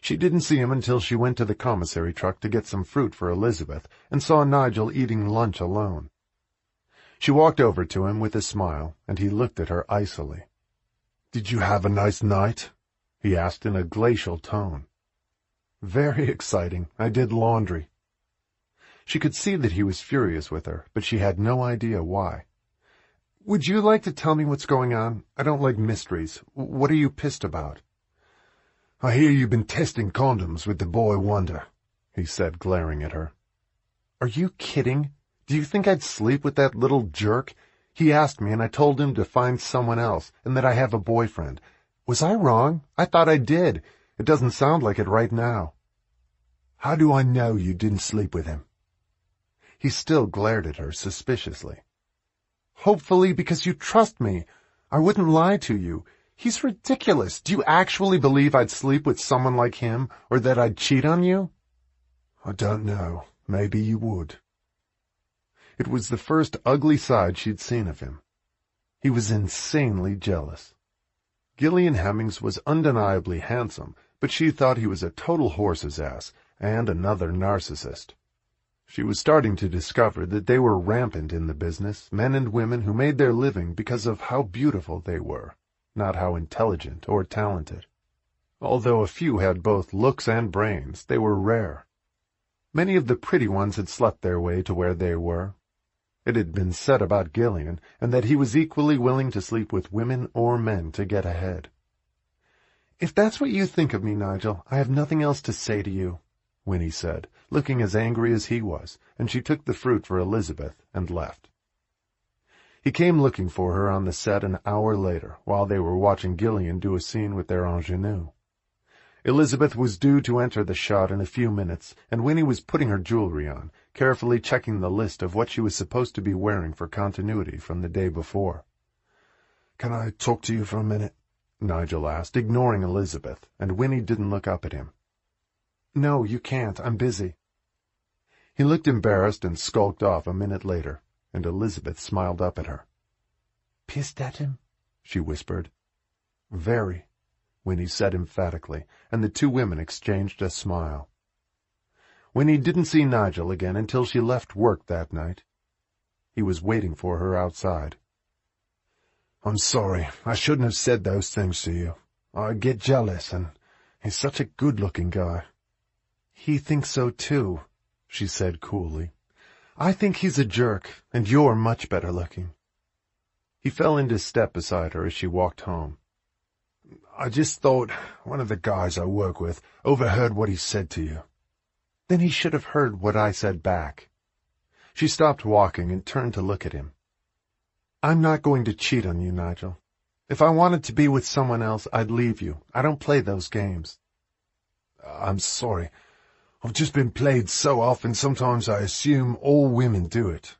She didn't see him until she went to the commissary truck to get some fruit for Elizabeth and saw Nigel eating lunch alone. She walked over to him with a smile, and he looked at her icily. "Did you have a nice night?" he asked in a glacial tone. "Very exciting. I did laundry." She could see that he was furious with her, but she had no idea why. "Would you like to tell me what's going on? I don't like mysteries. What are you pissed about?" "I hear you've been testing condoms with the boy wonder," he said, glaring at her. "Are you kidding? Do you think I'd sleep with that little jerk? He asked me, and I told him to find someone else, and that I have a boyfriend. Was I wrong? I thought I did. It doesn't sound like it right now." "How do I know you didn't sleep with him?" He still glared at her suspiciously. Hopefully because you trust me. I wouldn't lie to you. He's ridiculous. Do you actually believe I'd sleep with someone like him, or that I'd cheat on you? I don't know. Maybe you would. It was the first ugly side she'd seen of him. He was insanely jealous. Gillian Hemmings was undeniably handsome, but she thought he was a total horse's ass and another narcissist. She was starting to discover that they were rampant in the business, men and women who made their living because of how beautiful they were, not how intelligent or talented. Although a few had both looks and brains, they were rare. Many of the pretty ones had slept their way to where they were. It had been said about Gillian, and that he was equally willing to sleep with women or men to get ahead. If that's what you think of me, Nigel, I have nothing else to say to you, Winnie said, looking as angry as he was, and she took the fruit for Elizabeth and left. He came looking for her on the set an hour later, while they were watching Gillian do a scene with their ingenue. Elizabeth was due to enter the shot in a few minutes, and Winnie was putting her jewelry on, carefully checking the list of what she was supposed to be wearing for continuity from the day before. "Can I talk to you for a minute?" Nigel asked, ignoring Elizabeth, and Winnie didn't look up at him. "No, you can't. I'm busy." He looked embarrassed and skulked off a minute later, and Elizabeth smiled up at her. "Pissed at him?" she whispered. "Very," Winnie said emphatically, and the two women exchanged a smile. Winnie didn't see Nigel again until she left work that night. He was waiting for her outside. "I'm sorry. I shouldn't have said those things to you. I get jealous, and he's such a good-looking guy." "He thinks so, too," she said coolly. "I think he's a jerk, and you're much better looking." He fell into step beside her as she walked home. "I just thought one of the guys I work with overheard what he said to you." "Then he should have heard what I said back." She stopped walking and turned to look at him. "I'm not going to cheat on you, Nigel. If I wanted to be with someone else, I'd leave you. I don't play those games." "I'm sorry. I've just been played so often, sometimes I assume all women do it."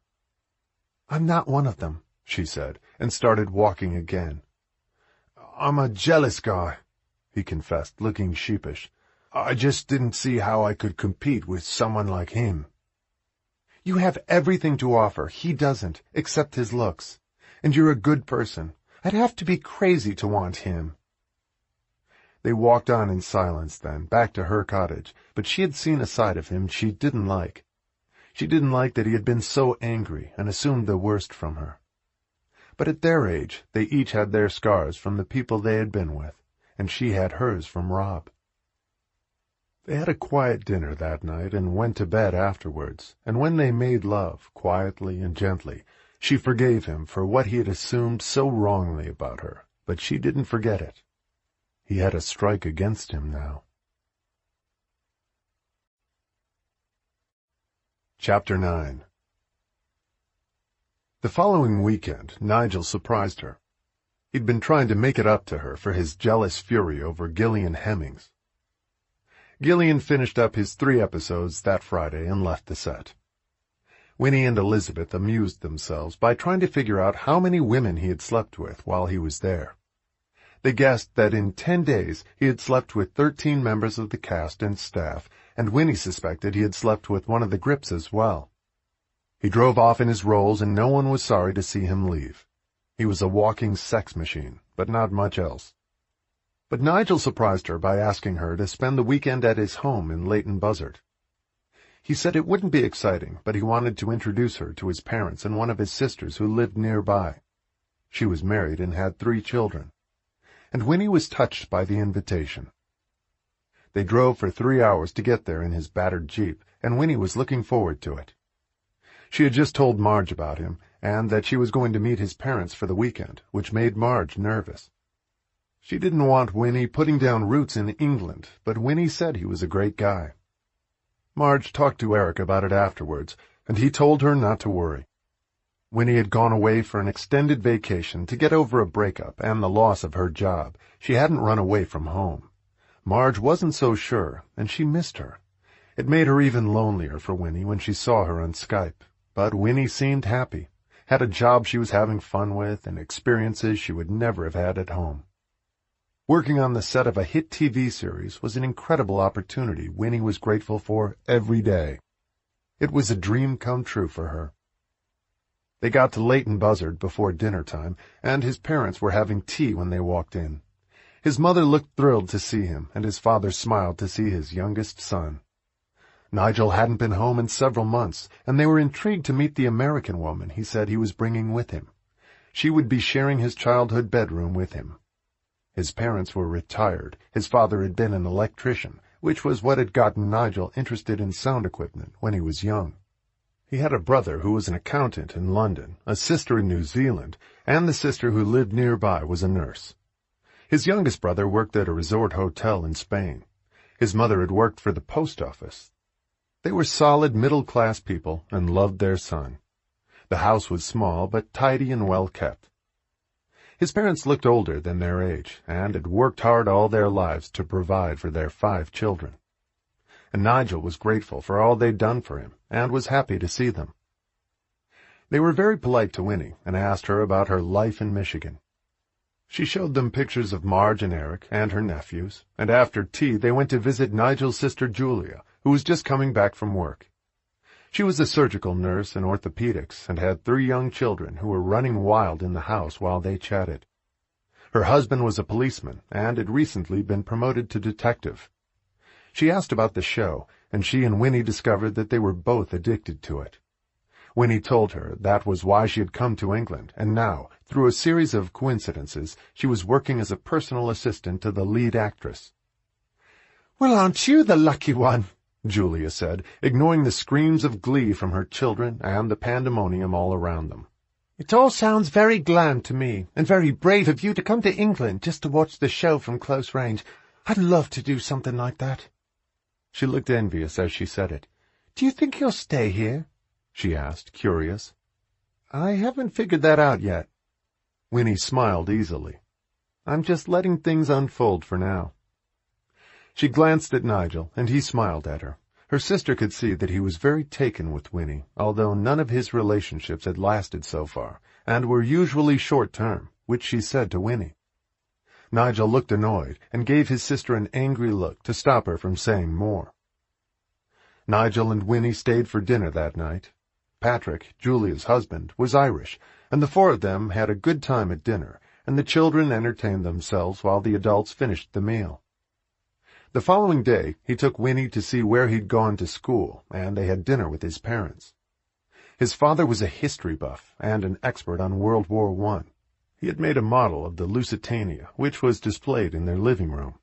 "I'm not one of them," she said, and started walking again. "I'm a jealous guy," he confessed, looking sheepish. "I just didn't see how I could compete with someone like him." "You have everything to offer. He doesn't, except his looks. And you're a good person. I'd have to be crazy to want him." They walked on in silence then, back to her cottage, but she had seen a side of him she didn't like. She didn't like that he had been so angry and assumed the worst from her. But at their age, they each had their scars from the people they had been with, and she had hers from Rob. They had a quiet dinner that night and went to bed afterwards, and when they made love, quietly and gently, she forgave him for what he had assumed so wrongly about her, but she didn't forget it. He had a strike against him now. Chapter 9. The following weekend, Nigel surprised her. He'd been trying to make it up to her for his jealous fury over Gillian Hemmings. Gillian finished up his 3 episodes that Friday and left the set. Winnie and Elizabeth amused themselves by trying to figure out how many women he had slept with while he was there. They guessed that in 10 days he had slept with 13 members of the cast and staff, and Winnie suspected he had slept with one of the grips as well. He drove off in his roles, and no one was sorry to see him leave. He was a walking sex machine, but not much else. But Nigel surprised her by asking her to spend the weekend at his home in Leighton Buzzard. He said it wouldn't be exciting, but he wanted to introduce her to his parents and one of his sisters who lived nearby. She was married and had 3 children. And Winnie was touched by the invitation. They drove for 3 hours to get there in his battered Jeep, and Winnie was looking forward to it. She had just told Marge about him, and that she was going to meet his parents for the weekend, which made Marge nervous. She didn't want Winnie putting down roots in England, but Winnie said he was a great guy. Marge talked to Eric about it afterwards, and he told her not to worry. Winnie had gone away for an extended vacation to get over a breakup and the loss of her job. She hadn't run away from home. Marge wasn't so sure, and she missed her. It made her even lonelier for Winnie when she saw her on Skype, but Winnie seemed happy, had a job she was having fun with, and experiences she would never have had at home. Working on the set of a hit TV series was an incredible opportunity Winnie was grateful for every day. It was a dream come true for her. They got to Leighton Buzzard before dinner time, and his parents were having tea when they walked in. His mother looked thrilled to see him, and his father smiled to see his youngest son. Nigel hadn't been home in several months, and they were intrigued to meet the American woman he said he was bringing with him. She would be sharing his childhood bedroom with him. His parents were retired. His father had been an electrician, which was what had gotten Nigel interested in sound equipment when he was young. He had a brother who was an accountant in London, a sister in New Zealand, and the sister who lived nearby was a nurse. His youngest brother worked at a resort hotel in Spain. His mother had worked for the post office. They were solid middle-class people and loved their son. The house was small but tidy and well kept. His parents looked older than their age and had worked hard all their lives to provide for their 5 children. And Nigel was grateful for all they'd done for him and was happy to see them. They were very polite to Winnie and asked her about her life in Michigan. She showed them pictures of Marge and Eric and her nephews, and after tea they went to visit Nigel's sister Julia, who was just coming back from work. She was a surgical nurse in orthopedics and had 3 young children who were running wild in the house while they chatted. Her husband was a policeman and had recently been promoted to detective. She asked about the show, and she and Winnie discovered that they were both addicted to it. Winnie told her that was why she had come to England, and now, through a series of coincidences, she was working as a personal assistant to the lead actress. "Well, aren't you the lucky one?" Julia said, ignoring the screams of glee from her children and the pandemonium all around them. "It all sounds very glam to me, and very brave of you to come to England just to watch the show from close range. I'd love to do something like that." She looked envious as she said it. "Do you think you'll stay here?" she asked, curious. "I haven't figured that out yet." Winnie smiled easily. "I'm just letting things unfold for now." She glanced at Nigel, and he smiled at her. Her sister could see that he was very taken with Winnie, although none of his relationships had lasted so far, and were usually short-term, which she said to Winnie. Nigel looked annoyed, and gave his sister an angry look to stop her from saying more. Nigel and Winnie stayed for dinner that night. Patrick, Julia's husband, was Irish, and the 4 of them had a good time at dinner, and the children entertained themselves while the adults finished the meal. The following day, he took Winnie to see where he'd gone to school, and they had dinner with his parents. His father was a history buff and an expert on World War I. He had made a model of the Lusitania, which was displayed in their living room.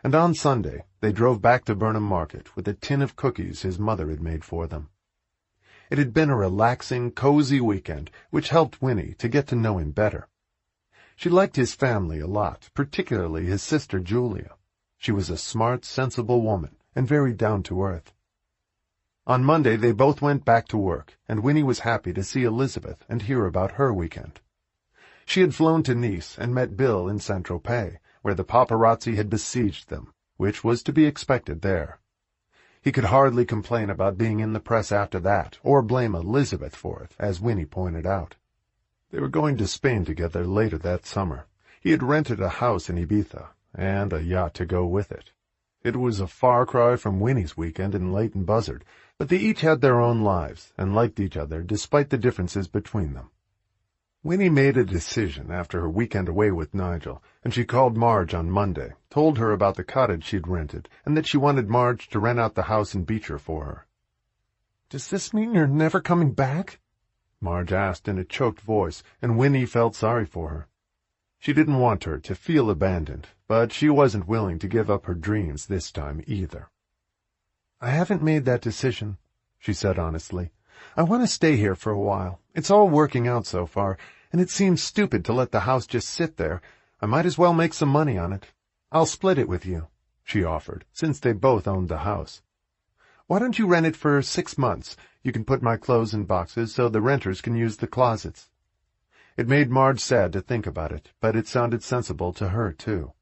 And on Sunday, they drove back to Burnham Market with a tin of cookies his mother had made for them. It had been a relaxing, cozy weekend, which helped Winnie to get to know him better. She liked his family a lot, particularly his sister Julia. She was a smart, sensible woman, and very down-to-earth. On Monday they both went back to work, and Winnie was happy to see Elizabeth and hear about her weekend. She had flown to Nice and met Bill in Saint-Tropez, where the paparazzi had besieged them, which was to be expected there. He could hardly complain about being in the press after that, or blame Elizabeth for it, as Winnie pointed out. They were going to Spain together later that summer. He had rented a house in Ibiza, and a yacht to go with it. It was a far cry from Winnie's weekend in Leighton Buzzard, but they each had their own lives and liked each other despite the differences between them. Winnie made a decision after her weekend away with Nigel, and she called Marge on Monday, told her about the cottage she'd rented, and that she wanted Marge to rent out the house in Beecher for her. "Does this mean you're never coming back?" Marge asked in a choked voice, and Winnie felt sorry for her. She didn't want her to feel abandoned, but she wasn't willing to give up her dreams this time either. "I haven't made that decision," she said honestly. "I want to stay here for a while. It's all working out so far, and it seems stupid to let the house just sit there. I might as well make some money on it. I'll split it with you," she offered, since they both owned the house. "Why don't you rent it for 6 months? You can put my clothes in boxes so the renters can use the closets." It made Marge sad to think about it, but it sounded sensible to her, too.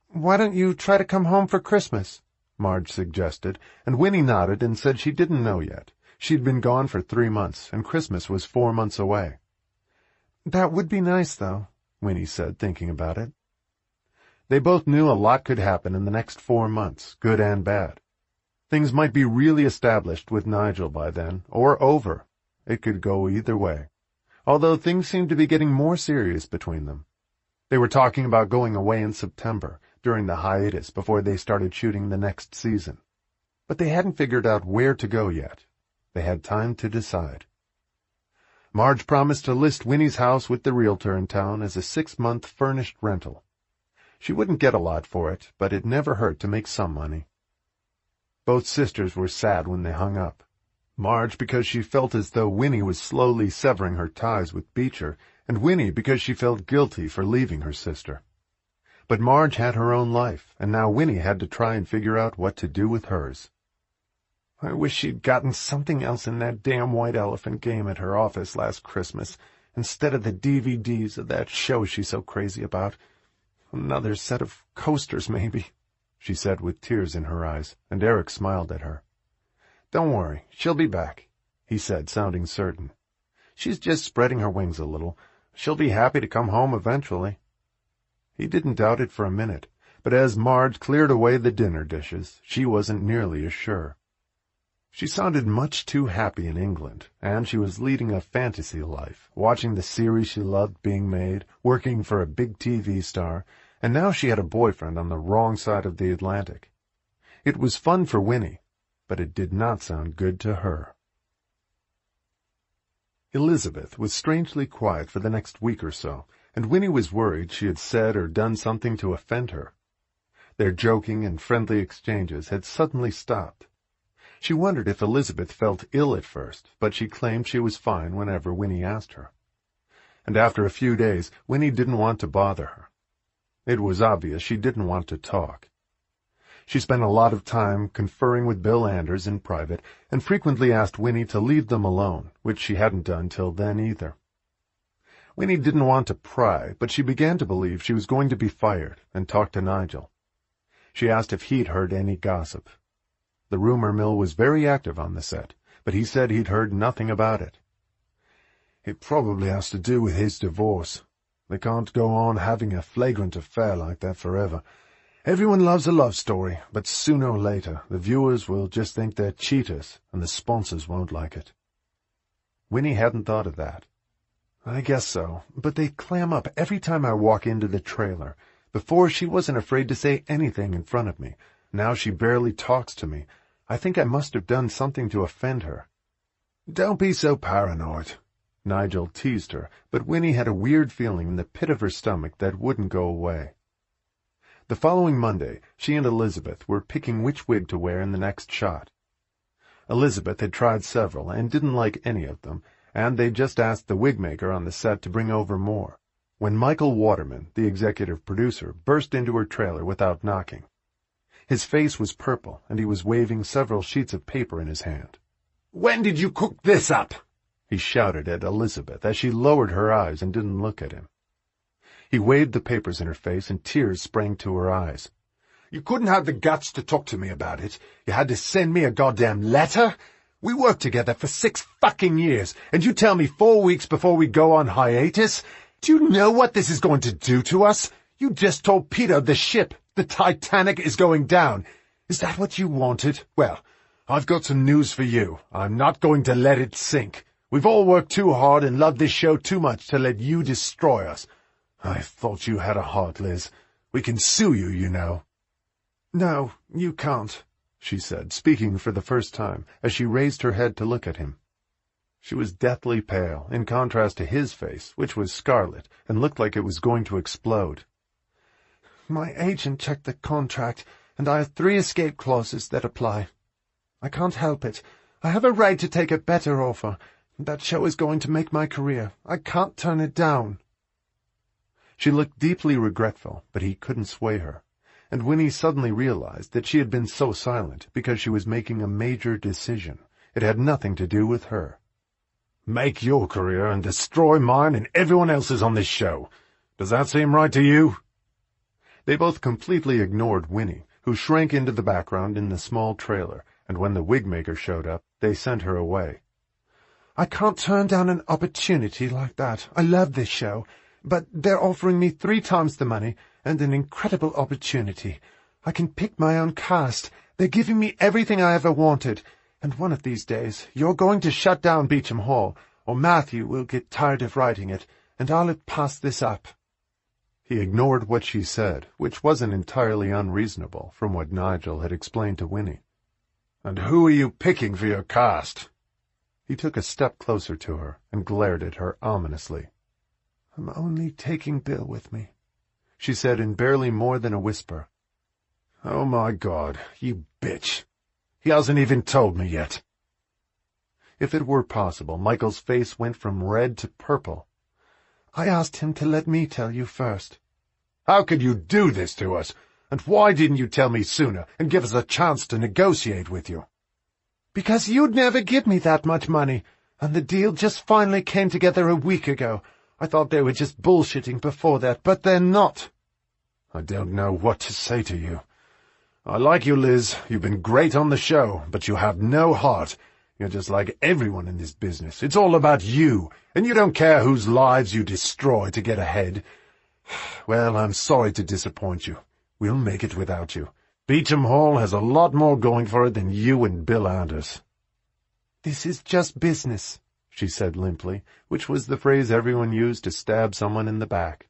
"Why don't you try to come home for Christmas?" Marge suggested, and Winnie nodded and said she didn't know yet. She'd been gone for 3 months, and Christmas was 4 months away. "That would be nice, though," Winnie said, thinking about it. They both knew a lot could happen in the next 4 months, good and bad. Things might be really established with Nigel by then, or over. It could go either way, although things seemed to be getting more serious between them. They were talking about going away in September, during the hiatus before they started shooting the next season. But they hadn't figured out where to go yet. They had time to decide. Marge promised to list Winnie's house with the realtor in town as a 6-month furnished rental. She wouldn't get a lot for it, but it never hurt to make some money. Both sisters were sad when they hung up. Marge because she felt as though Winnie was slowly severing her ties with Beecher, and Winnie because she felt guilty for leaving her sister. But Marge had her own life, and now Winnie had to try and figure out what to do with hers. "I wish she'd gotten something else in that damn white elephant game at her office last Christmas, instead of the DVDs of that show she's so crazy about. Another set of coasters, maybe," she said with tears in her eyes, and Eric smiled at her. "Don't worry, she'll be back," he said, sounding certain. "She's just spreading her wings a little. She'll be happy to come home eventually." He didn't doubt it for a minute, but as Marge cleared away the dinner dishes, she wasn't nearly as sure. She sounded much too happy in England, and she was leading a fantasy life, watching the series she loved being made, working for a big TV star, and now she had a boyfriend on the wrong side of the Atlantic. It was fun for Winnie, but it did not sound good to her. Elizabeth was strangely quiet for the next week or so, and Winnie was worried she had said or done something to offend her. Their joking and friendly exchanges had suddenly stopped. She wondered if Elizabeth felt ill at first, but she claimed she was fine whenever Winnie asked her. And after a few days, Winnie didn't want to bother her. It was obvious she didn't want to talk. She spent a lot of time conferring with Bill Anders in private, and frequently asked Winnie to leave them alone, which she hadn't done till then either. Winnie didn't want to pry, but she began to believe she was going to be fired, and talked to Nigel. She asked if he'd heard any gossip. The rumor mill was very active on the set, but he said he'd heard nothing about it. "It probably has to do with his divorce. They can't go on having a flagrant affair like that forever. Everyone loves a love story, but sooner or later the viewers will just think they're cheaters, and the sponsors won't like it." Winnie hadn't thought of that. "I guess so, but they clam up every time I walk into the trailer. Before, she wasn't afraid to say anything in front of me. Now she barely talks to me. I think I must have done something to offend her." "Don't be so paranoid," Nigel teased her, but Winnie had a weird feeling in the pit of her stomach that wouldn't go away. The following Monday, she and Elizabeth were picking which wig to wear in the next shot. Elizabeth had tried several and didn't like any of them, and they just asked the wig maker on the set to bring over more, when Michael Waterman, the executive producer, burst into her trailer without knocking. His face was purple, and he was waving several sheets of paper in his hand. "When did you cook this up?" he shouted at Elizabeth as she lowered her eyes and didn't look at him. He waved the papers in her face, and tears sprang to her eyes. "You couldn't have the guts to talk to me about it. You had to send me a goddamn letter? We worked together for 6 fucking years, and you tell me 4 weeks before we go on hiatus? Do you know what this is going to do to us? You just torpedoed the ship. The Titanic is going down. Is that what you wanted? Well, I've got some news for you. I'm not going to let it sink. We've all worked too hard and loved this show too much to let you destroy us. I thought you had a heart, Liz. We can sue you, you know." "No, you can't," she said, speaking for the first time, as she raised her head to look at him. She was deathly pale, in contrast to his face, which was scarlet and looked like it was going to explode. "My agent checked the contract, and I have 3 escape clauses that apply. I can't help it. I have a right to take a better offer. That show is going to make my career. I can't turn it down." She looked deeply regretful, but he couldn't sway her, and Winnie suddenly realized that she had been so silent because she was making a major decision. It had nothing to do with her. "Make your career and destroy mine and everyone else's on this show. Does that seem right to you?" They both completely ignored Winnie, who shrank into the background in the small trailer, and when the wig maker showed up, They sent her away. I can't turn down an opportunity like that. I love this show, but they're offering me 3 times the money and an incredible opportunity. I can pick my own cast. They're giving me everything I ever wanted. And one of these days, you're going to shut down Beauchamp Hall, or Matthew will get tired of writing it, and I'll have passed this up. He ignored what she said, which wasn't entirely unreasonable from what Nigel had explained to Winnie. And who are you picking for your cast? He took a step closer to her and glared at her ominously. I'm only taking Bill with me, she said in barely more than a whisper. Oh, my God, you bitch. He hasn't even told me yet. If it were possible, Michael's face went from red to purple. I asked him to let me tell you first. How could you do this to us? And why didn't you tell me sooner and give us a chance to negotiate with you? Because you'd never give me that much money, and the deal just finally came together a week ago. I thought they were just bullshitting before that, but they're not. I don't know what to say to you. I like you, Liz. You've been great on the show, but you have no heart. You're just like everyone in this business. It's all about you, and you don't care whose lives you destroy to get ahead. Well, I'm sorry to disappoint you. We'll make it without you. Beauchamp Hall has a lot more going for it than you and Bill Anders. This is just business, she said limply, which was the phrase everyone used to stab someone in the back.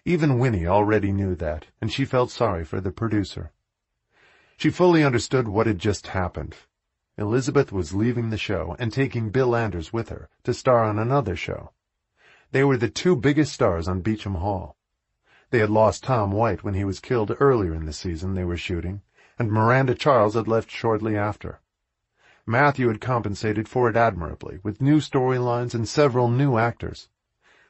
Even Winnie already knew that, and she felt sorry for the producer. She fully understood what had just happened. Elizabeth was leaving the show and taking Bill Anders with her to star on another show. They were the 2 biggest stars on Beauchamp Hall. They had lost Tom White when he was killed earlier in the season they were shooting, and Miranda Charles had left shortly after. Matthew had compensated for it admirably, with new storylines and several new actors.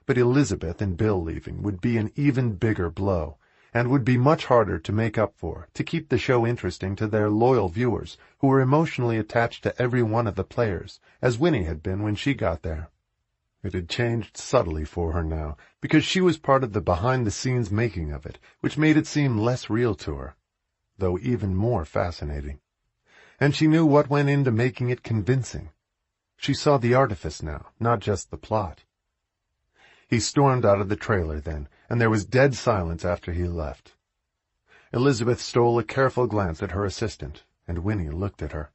But Elizabeth and Bill leaving would be an even bigger blow, and would be much harder to make up for, to keep the show interesting to their loyal viewers, who were emotionally attached to every one of the players, as Winnie had been when she got there. It had changed subtly for her now, because she was part of the behind-the-scenes making of it, which made it seem less real to her, though even more fascinating. And she knew what went into making it convincing. She saw the artifice now, not just the plot. He stormed out of the trailer then, and there was dead silence after he left. Elizabeth stole a careful glance at her assistant, and Winnie looked at her.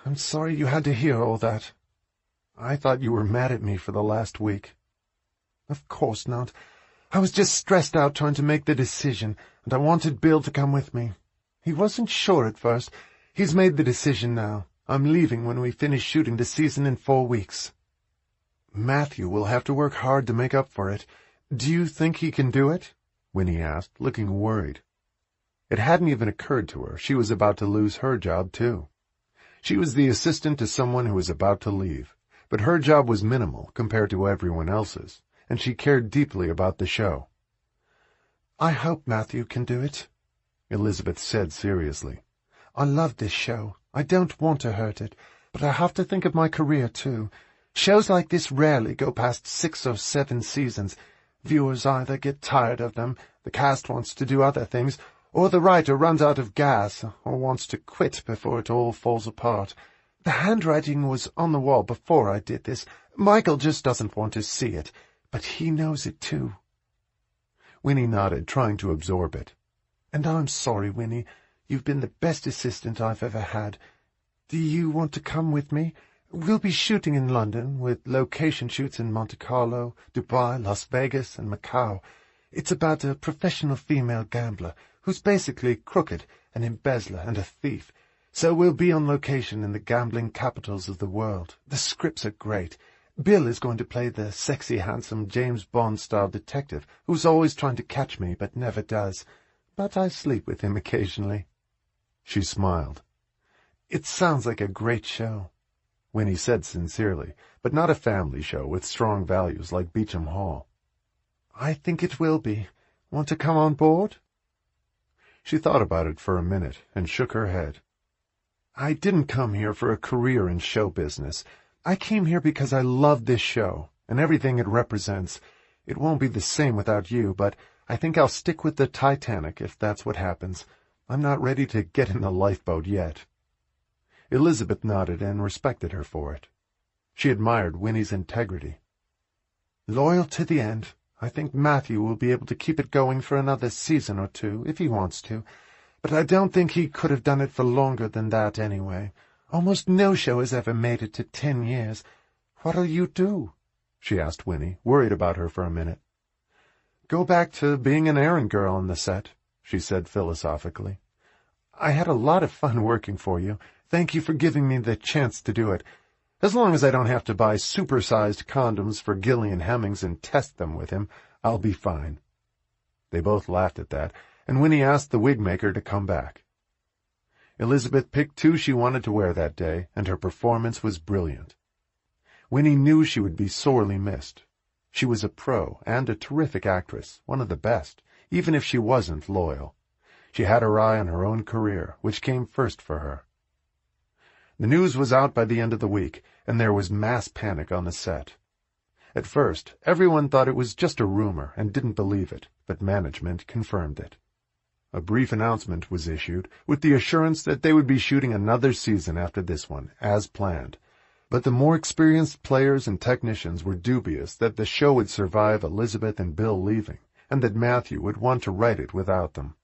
I'm sorry you had to hear all that. I thought you were mad at me for the last week. Of course not. I was just stressed out trying to make the decision, and I wanted Bill to come with me. He wasn't sure at first. He's made the decision now. I'm leaving when we finish shooting the season in 4 weeks. Matthew will have to work hard to make up for it. Do you think he can do it? Winnie asked, looking worried. It hadn't even occurred to her she was about to lose her job, too. She was the assistant to someone who was about to leave, but her job was minimal compared to everyone else's, and she cared deeply about the show. I hope Matthew can do it, Elizabeth said seriously. I love this show. I don't want to hurt it, but I have to think of my career, too. Shows like this rarely go past 6 or 7 seasons. Viewers either get tired of them, the cast wants to do other things, or the writer runs out of gas or wants to quit before it all falls apart. The handwriting was on the wall before I did this. Michael just doesn't want to see it, but he knows it too. Winnie nodded, trying to absorb it. And I'm sorry, Winnie. You've been the best assistant I've ever had. Do you want to come with me? We'll be shooting in London, with location shoots in Monte Carlo, Dubai, Las Vegas, and Macau. It's about a professional female gambler who's basically crooked, an embezzler, and a thief. So we'll be on location in the gambling capitals of the world. The scripts are great. Bill is going to play the sexy, handsome James Bond-style detective who's always trying to catch me but never does. But I sleep with him occasionally. She smiled. It sounds like a great show, Winnie said sincerely, but not a family show with strong values like Beauchamp Hall. I think it will be. Want to come on board? She thought about it for a minute and shook her head. I didn't come here for a career in show business. I came here because I love this show and everything it represents. It won't be the same without you, but I think I'll stick with the Titanic if that's what happens. I'm not ready to get in the lifeboat yet. Elizabeth nodded and respected her for it. She admired Winnie's integrity. Loyal to the end. I think Matthew will be able to keep it going for another season or two, if he wants to. But I don't think he could have done it for longer than that anyway. Almost no show has ever made it to 10 years. What'll you do? She asked Winnie, worried about her for a minute. Go back to being an errand girl on the set, she said philosophically. I had a lot of fun working for you. Thank you for giving me the chance to do it. As long as I don't have to buy supersized condoms for Gillian Hemmings and test them with him, I'll be fine. They both laughed at that, and Winnie asked the wig maker to come back. Elizabeth picked 2 she wanted to wear that day, and her performance was brilliant. Winnie knew she would be sorely missed. She was a pro and a terrific actress, one of the best, even if she wasn't loyal. She had her eye on her own career, which came first for her. The news was out by the end of the week, and there was mass panic on the set. At first, everyone thought it was just a rumor and didn't believe it, but management confirmed it. A brief announcement was issued, with the assurance that they would be shooting another season after this one, as planned. But the more experienced players and technicians were dubious that the show would survive Elizabeth and Bill leaving, and that Matthew would want to write it without them.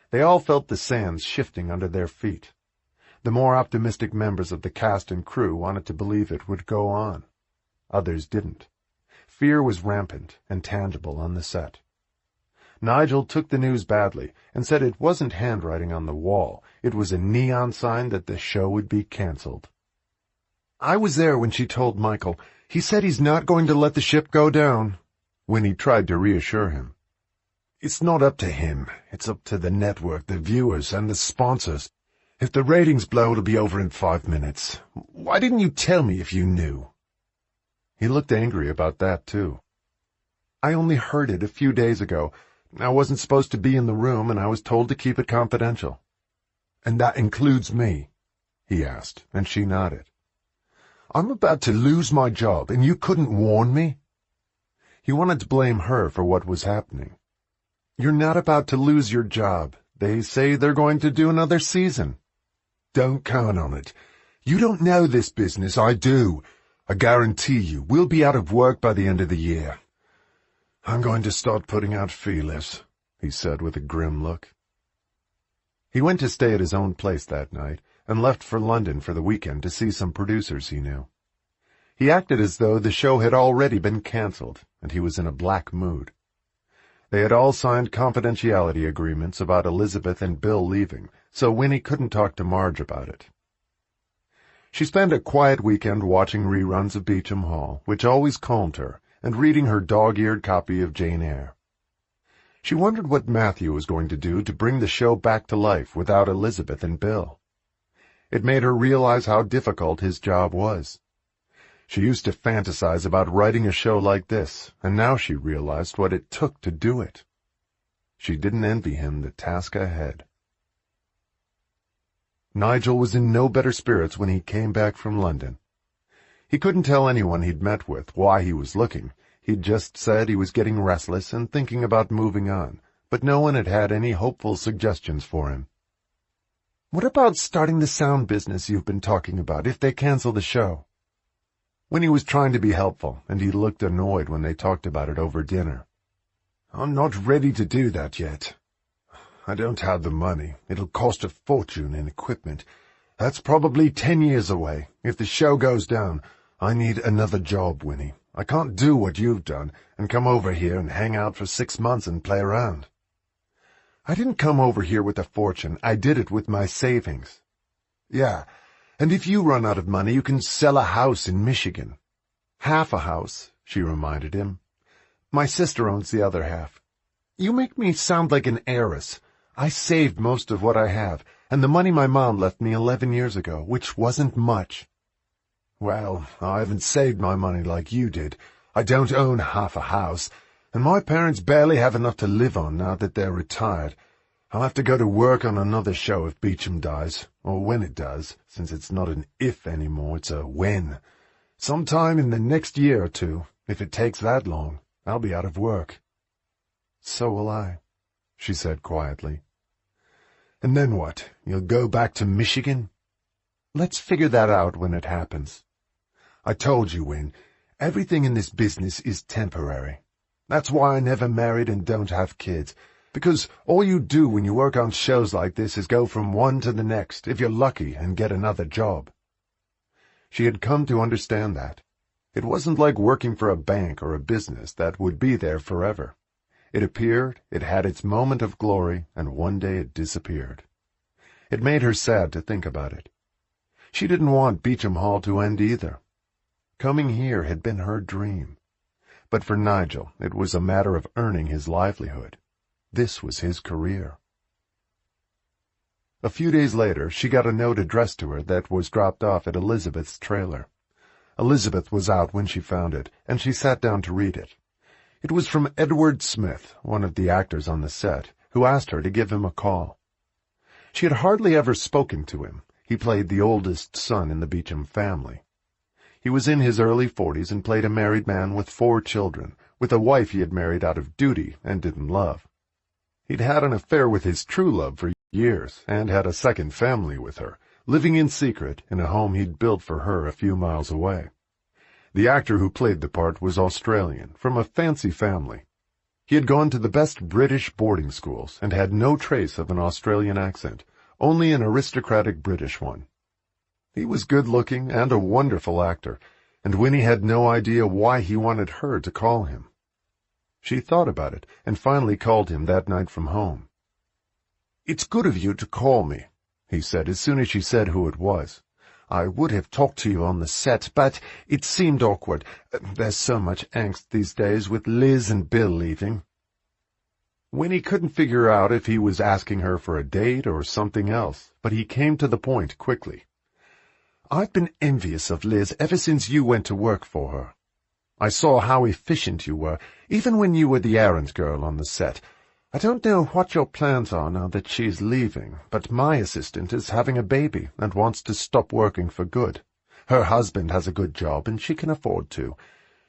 They all felt the sands shifting under their feet. The more optimistic members of the cast and crew wanted to believe it would go on. Others didn't. Fear was rampant and tangible on the set. Nigel took the news badly and said it wasn't handwriting on the wall, it was a neon sign that the show would be cancelled. I was there when she told Michael. He said he's not going to let the ship go down. Winnie tried to reassure him. It's not up to him. It's up to the network, the viewers, and the sponsors. If the ratings blow, it'll be over in 5 minutes. Why didn't you tell me if you knew? He looked angry about that, too. I only heard it a few days ago. I wasn't supposed to be in the room, and I was told to keep it confidential. And that includes me? He asked, and she nodded. I'm about to lose my job, and you couldn't warn me? He wanted to blame her for what was happening. You're not about to lose your job. They say they're going to do another season. Don't count on it. You don't know this business, I do. I guarantee you, we'll be out of work by the end of the year. I'm going to start putting out feelers, he said with a grim look. He went to stay at his own place that night and left for London for the weekend to see some producers he knew. He acted as though the show had already been cancelled, and he was in a black mood. They had all signed confidentiality agreements about Elizabeth and Bill leaving, so Winnie couldn't talk to Marge about it. She spent a quiet weekend watching reruns of Beauchamp Hall, which always calmed her, and reading her dog-eared copy of Jane Eyre. She wondered what Matthew was going to do to bring the show back to life without Elizabeth and Bill. It made her realize how difficult his job was. She used to fantasize about writing a show like this, and now she realized what it took to do it. She didn't envy him the task ahead. Nigel was in no better spirits when he came back from London. He couldn't tell anyone he'd met with why he was looking. He'd just said he was getting restless and thinking about moving on, but no one had had any hopeful suggestions for him. What about starting the sound business you've been talking about if they cancel the show? Winnie was trying to be helpful, and he looked annoyed when they talked about it over dinner. I'm not ready to do that yet. I don't have the money. It'll cost a fortune in equipment. That's probably 10 years away. If the show goes down, I need another job, Winnie. I can't do what you've done and come over here and hang out for 6 months and play around. I didn't come over here with a fortune. I did it with my savings. Yeah, and if you run out of money, you can sell a house in Michigan. Half a house, she reminded him. My sister owns the other half. You make me sound like an heiress. I saved most of what I have, and the money my mom left me 11 years ago, which wasn't much. Well, I haven't saved my money like you did. I don't own half a house, and my parents barely have enough to live on now that they're retired. I'll have to go to work on another show if Beauchamp dies, or when it does, since it's not an if anymore, it's a when. Sometime in the next year or two, if it takes that long, I'll be out of work. So will I, she said quietly. And then what? You'll go back to Michigan? Let's figure that out when it happens. I told you, Win, everything in this business is temporary. That's why I never married and don't have kids, because all you do when you work on shows like this is go from one to the next, if you're lucky, and get another job. She had come to understand that. It wasn't like working for a bank or a business that would be there forever. It appeared, it had its moment of glory, and one day it disappeared. It made her sad to think about it. She didn't want Beauchamp Hall to end either. Coming here had been her dream. But for Nigel, it was a matter of earning his livelihood. This was his career. A few days later, she got a note addressed to her that was dropped off at Elizabeth's trailer. Elizabeth was out when she found it, and she sat down to read it. It was from Edward Smith, one of the actors on the set, who asked her to give him a call. She had hardly ever spoken to him. He played the oldest son in the Beauchamp family. He was in his early 40s and played a married man with 4 children, with a wife he had married out of duty and didn't love. He'd had an affair with his true love for years and had a second family with her, living in secret in a home he'd built for her a few miles away. The actor who played the part was Australian, from a fancy family. He had gone to the best British boarding schools and had no trace of an Australian accent, only an aristocratic British one. He was good-looking and a wonderful actor, and Winnie had no idea why he wanted her to call him. She thought about it and finally called him that night from home. "It's good of you to call me," he said as soon as she said who it was. "I would have talked to you on the set, but it seemed awkward. There's so much angst these days with Liz and Bill leaving." Winnie couldn't figure out if he was asking her for a date or something else, but he came to the point quickly. "I've been envious of Liz ever since you went to work for her. I saw how efficient you were, even when you were the errand girl on the set. I don't know what your plans are now that she's leaving, but my assistant is having a baby and wants to stop working for good. Her husband has a good job and she can afford to.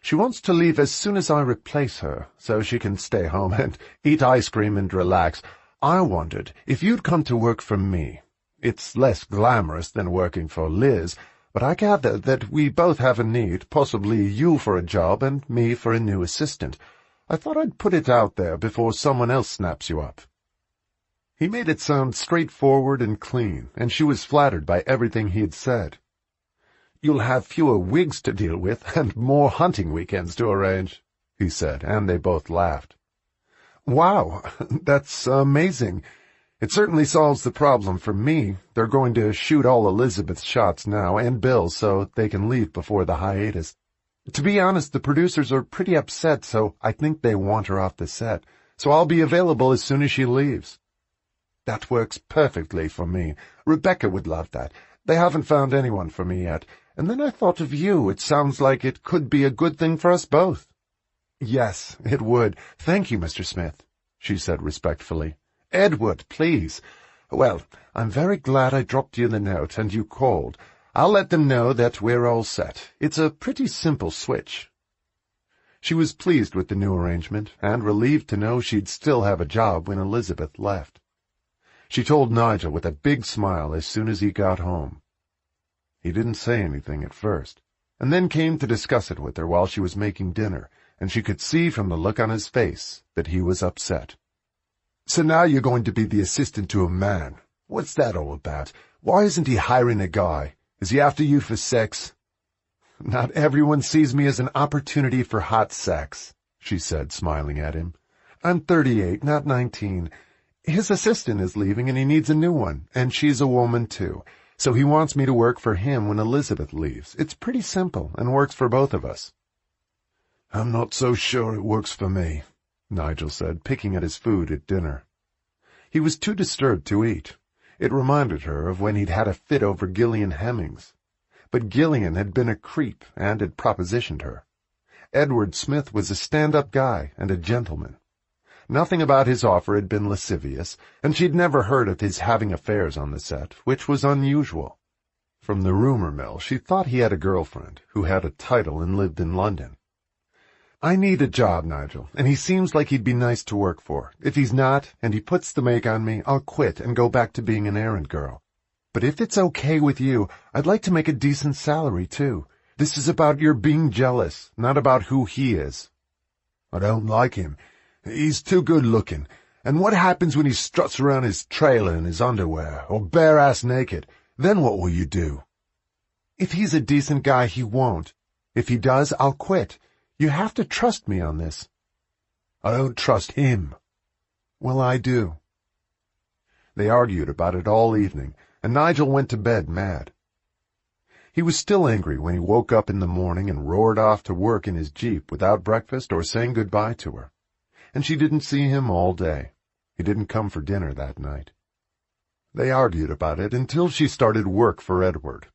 She wants to leave as soon as I replace her, so she can stay home and eat ice cream and relax. I wondered if you'd come to work for me. It's less glamorous than working for Liz, but I gather that we both have a need, possibly you for a job and me for a new assistant. I thought I'd put it out there before someone else snaps you up." He made it sound straightforward and clean, and she was flattered by everything he had said. "You'll have fewer wigs to deal with and more hunting weekends to arrange," he said, and they both laughed. "Wow, that's amazing. It certainly solves the problem for me. They're going to shoot all Elizabeth's shots now, and Bill's, so they can leave before the hiatus. To be honest, the producers are pretty upset, so I think they want her off the set. So I'll be available as soon as she leaves." "That works perfectly for me. Rebecca would love that. They haven't found anyone for me yet. And then I thought of you. It sounds like it could be a good thing for us both." "Yes, it would. Thank you, Mr. Smith," she said respectfully. "Edward, please. Well, I'm very glad I dropped you the note and you called. I'll let them know that we're all set. It's a pretty simple switch." She was pleased with the new arrangement and relieved to know she'd still have a job when Elizabeth left. She told Nigel with a big smile as soon as he got home. He didn't say anything at first, and then came to discuss it with her while she was making dinner, and she could see from the look on his face that he was upset. "So now you're going to be the assistant to a man. What's that all about? Why isn't he hiring a guy? Is he after you for sex?" "Not everyone sees me as an opportunity for hot sex," she said, smiling at him. "I'm 38, not 19. His assistant is leaving and he needs a new one, and she's a woman too. So he wants me to work for him when Elizabeth leaves. It's pretty simple and works for both of us." "I'm not so sure it works for me," Nigel said, picking at his food at dinner. He was too disturbed to eat. It reminded her of when he'd had a fit over Gillian Hemmings. But Gillian had been a creep and had propositioned her. Edward Smith was a stand-up guy and a gentleman. Nothing about his offer had been lascivious, and she'd never heard of his having affairs on the set, which was unusual. From the rumor mill, she thought he had a girlfriend who had a title and lived in London. "I need a job, Nigel, and he seems like he'd be nice to work for. If he's not, and he puts the make on me, I'll quit and go back to being an errand girl." But if it's okay with you, I'd like to make a decent salary, too. This is about your being jealous, not about who he is. I don't like him. He's too good-looking. And what happens when he struts around his trailer in his underwear, or bare-ass naked? Then what will you do? If he's a decent guy, he won't. If he does, I'll quit. You have to trust me on this. I don't trust him. Well, I do. They argued about it all evening, and Nigel went to bed mad. He was still angry when he woke up in the morning and roared off to work in his Jeep without breakfast or saying goodbye to her. And she didn't see him all day. He didn't come for dinner that night. They argued about it until she started work for Edward.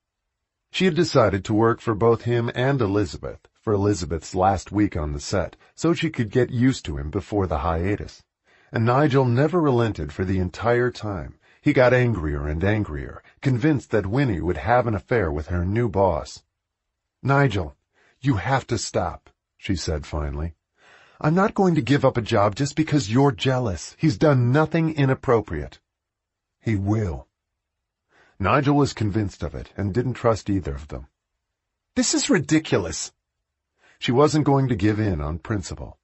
She had decided to work for both him and Elizabeth for Elizabeth's last week on the set, so she could get used to him before the hiatus. And Nigel never relented for the entire time. He got angrier and angrier, convinced that Winnie would have an affair with her new boss. "Nigel, you have to stop," she said finally. "I'm not going to give up a job just because you're jealous. He's done nothing inappropriate." "He will." Nigel was convinced of it and didn't trust either of them. "This is ridiculous." She wasn't going to give in on principle.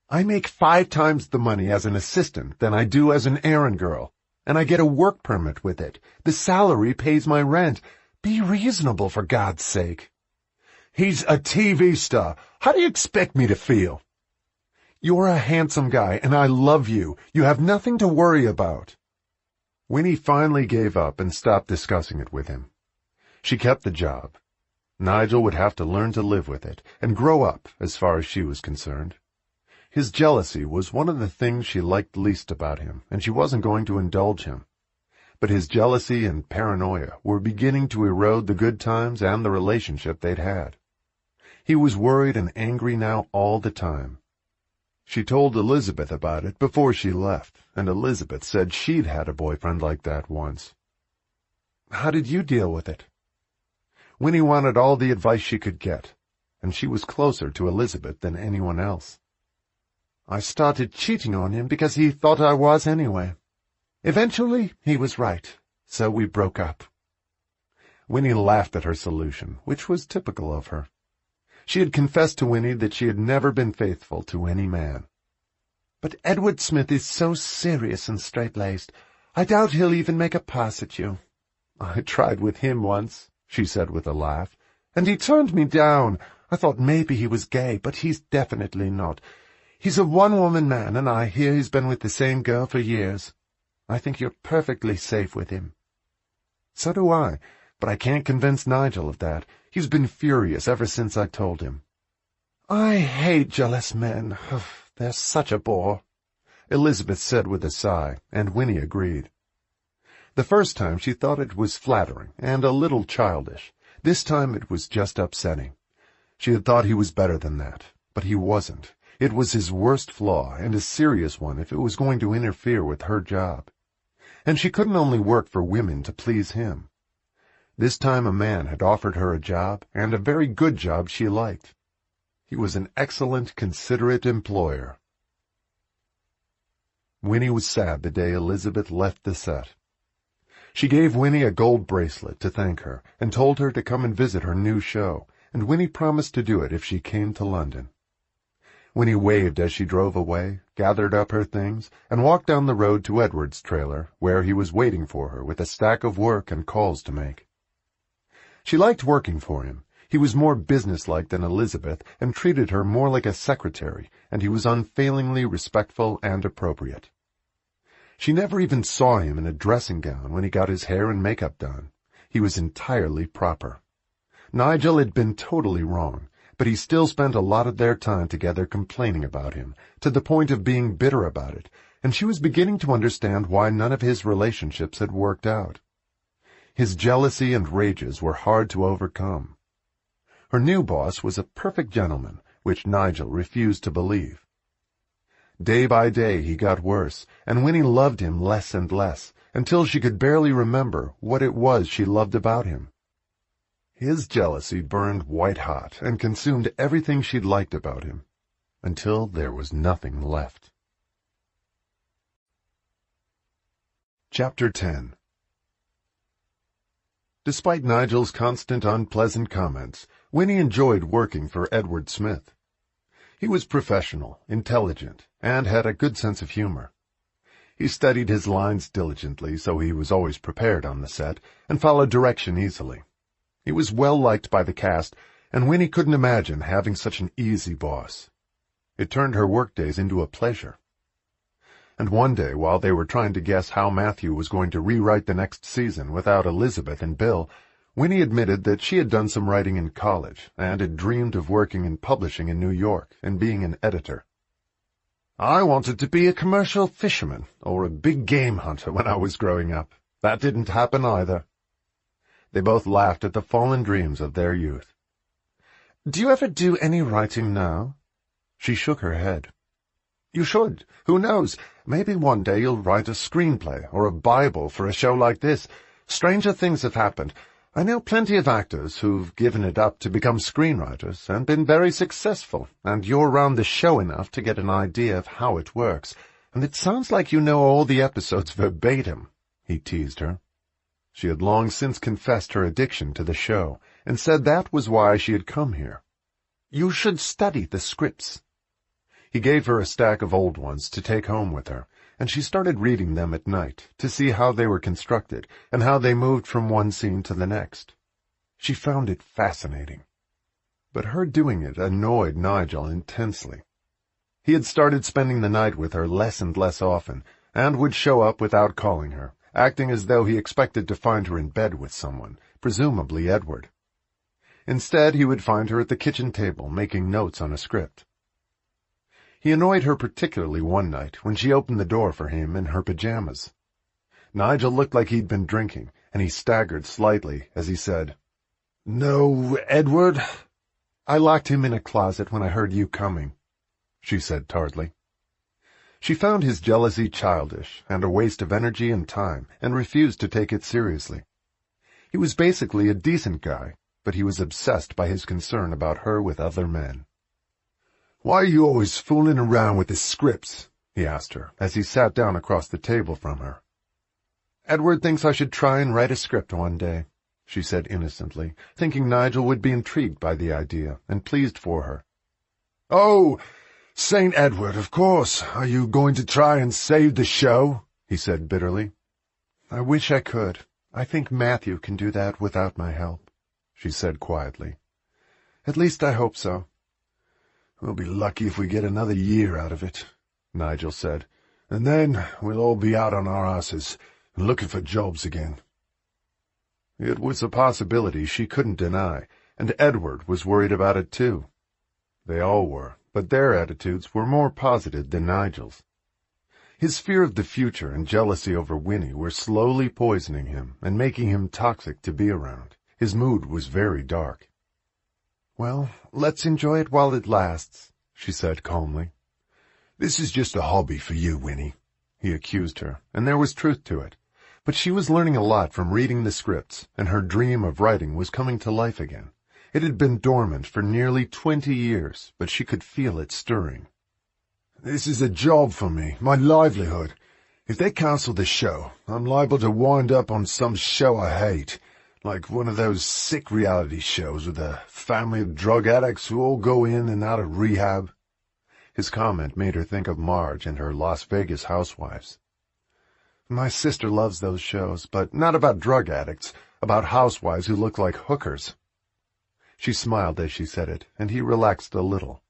"I make 5 times the money as an assistant than I do as an errand girl. And I get a work permit with it. The salary pays my rent. Be reasonable, for God's sake." "He's a TV star. How do you expect me to feel?" "You're a handsome guy, and I love you. You have nothing to worry about." Winnie finally gave up and stopped discussing it with him. She kept the job. Nigel would have to learn to live with it and grow up as far as she was concerned. His jealousy was one of the things she liked least about him, and she wasn't going to indulge him. But his jealousy and paranoia were beginning to erode the good times and the relationship they'd had. He was worried and angry now all the time. She told Elizabeth about it before she left, and Elizabeth said she'd had a boyfriend like that once. "How did you deal with it?" Winnie wanted all the advice she could get, and she was closer to Elizabeth than anyone else. "I started cheating on him because he thought I was anyway. Eventually, he was right, so we broke up." Winnie laughed at her solution, which was typical of her. She had confessed to Winnie that she had never been faithful to any man. "But Edward Smith is so serious and straight-laced. I doubt he'll even make a pass at you." "I tried with him once," she said with a laugh, "and he turned me down. I thought maybe he was gay, but he's definitely not. He's a one-woman man, and I hear he's been with the same girl for years. I think you're perfectly safe with him." "So do I, but I can't convince Nigel of that. He's been furious ever since I told him." "I hate jealous men. They're such a bore," Elizabeth said with a sigh, and Winnie agreed. The first time she thought it was flattering and a little childish. This time it was just upsetting. She had thought he was better than that, but he wasn't. It was his worst flaw, and a serious one if it was going to interfere with her job. And she couldn't only work for women to please him. This time a man had offered her a job, and a very good job she liked. He was an excellent, considerate employer. Winnie was sad the day Elizabeth left the set. She gave Winnie a gold bracelet to thank her, and told her to come and visit her new show, and Winnie promised to do it if she came to London. Winnie waved as she drove away, gathered up her things, and walked down the road to Edward's trailer, where he was waiting for her with a stack of work and calls to make. She liked working for him. He was more businesslike than Elizabeth and treated her more like a secretary, and he was unfailingly respectful and appropriate. She never even saw him in a dressing gown when he got his hair and makeup done. He was entirely proper. Nigel had been totally wrong, but he still spent a lot of their time together complaining about him, to the point of being bitter about it, and she was beginning to understand why none of his relationships had worked out. His jealousy and rages were hard to overcome. Her new boss was a perfect gentleman, which Nigel refused to believe. Day by day he got worse, and Winnie loved him less and less, until she could barely remember what it was she loved about him. His jealousy burned white-hot and consumed everything she'd liked about him, until there was nothing left. Chapter 10. Despite Nigel's constant unpleasant comments, Winnie enjoyed working for Edward Smith. He was professional, intelligent, and had a good sense of humor. He studied his lines diligently, so he was always prepared on the set, and followed direction easily. He was well liked by the cast, and Winnie couldn't imagine having such an easy boss. It turned her workdays into a pleasure. And one day, while they were trying to guess how Matthew was going to rewrite the next season without Elizabeth and Bill, Winnie admitted that she had done some writing in college and had dreamed of working in publishing in New York and being an editor. I wanted to be a commercial fisherman or a big game hunter when I was growing up. That didn't happen either. They both laughed at the fallen dreams of their youth. Do you ever do any writing now? She shook her head. You should. Who knows? Maybe one day you'll write a screenplay or a Bible for a show like this. Stranger things have happened. I know plenty of actors who've given it up to become screenwriters and been very successful, and you're around the show enough to get an idea of how it works. And it sounds like you know all the episodes verbatim, he teased her. She had long since confessed her addiction to the show, and said that was why she had come here. You should study the scripts. He gave her a stack of old ones to take home with her, and she started reading them at night to see how they were constructed and how they moved from one scene to the next. She found it fascinating. But her doing it annoyed Nigel intensely. He had started spending the night with her less and less often, and would show up without calling her, acting as though he expected to find her in bed with someone, presumably Edward. Instead, he would find her at the kitchen table making notes on a script. He annoyed her particularly one night when she opened the door for him in her pajamas. Nigel looked like he'd been drinking, and he staggered slightly as he said, "No, Edward. I locked him in a closet when I heard you coming," she said tartly. She found his jealousy childish and a waste of energy and time, and refused to take it seriously. He was basically a decent guy, but he was obsessed by his concern about her with other men. "Why are you always fooling around with the scripts?" he asked her, as he sat down across the table from her. Edward thinks I should try and write a script one day, she said innocently, thinking Nigel would be intrigued by the idea and pleased for her. "Oh, St. Edward, of course. Are you going to try and save the show?" he said bitterly. I wish I could. I think Matthew can do that without my help, she said quietly. At least I hope so. "We'll be lucky if we get another year out of it," Nigel said, "and then we'll all be out on our asses and looking for jobs again." It was a possibility she couldn't deny, and Edward was worried about it too. They all were, but their attitudes were more positive than Nigel's. His fear of the future and jealousy over Winnie were slowly poisoning him and making him toxic to be around. His mood was very dark. "Well, let's enjoy it while it lasts," she said calmly. "This is just a hobby for you, Winnie," he accused her, and there was truth to it. But she was learning a lot from reading the scripts, and her dream of writing was coming to life again. It had been dormant for nearly 20 years, but she could feel it stirring. "This is a job for me, my livelihood. If they cancel the show, I'm liable to wind up on some show I hate, like one of those sick reality shows with a family of drug addicts who all go in and out of rehab." His comment made her think of Marge and her Las Vegas housewives. My sister loves those shows, but not about drug addicts, about housewives who look like hookers. She smiled as she said it, and he relaxed a little.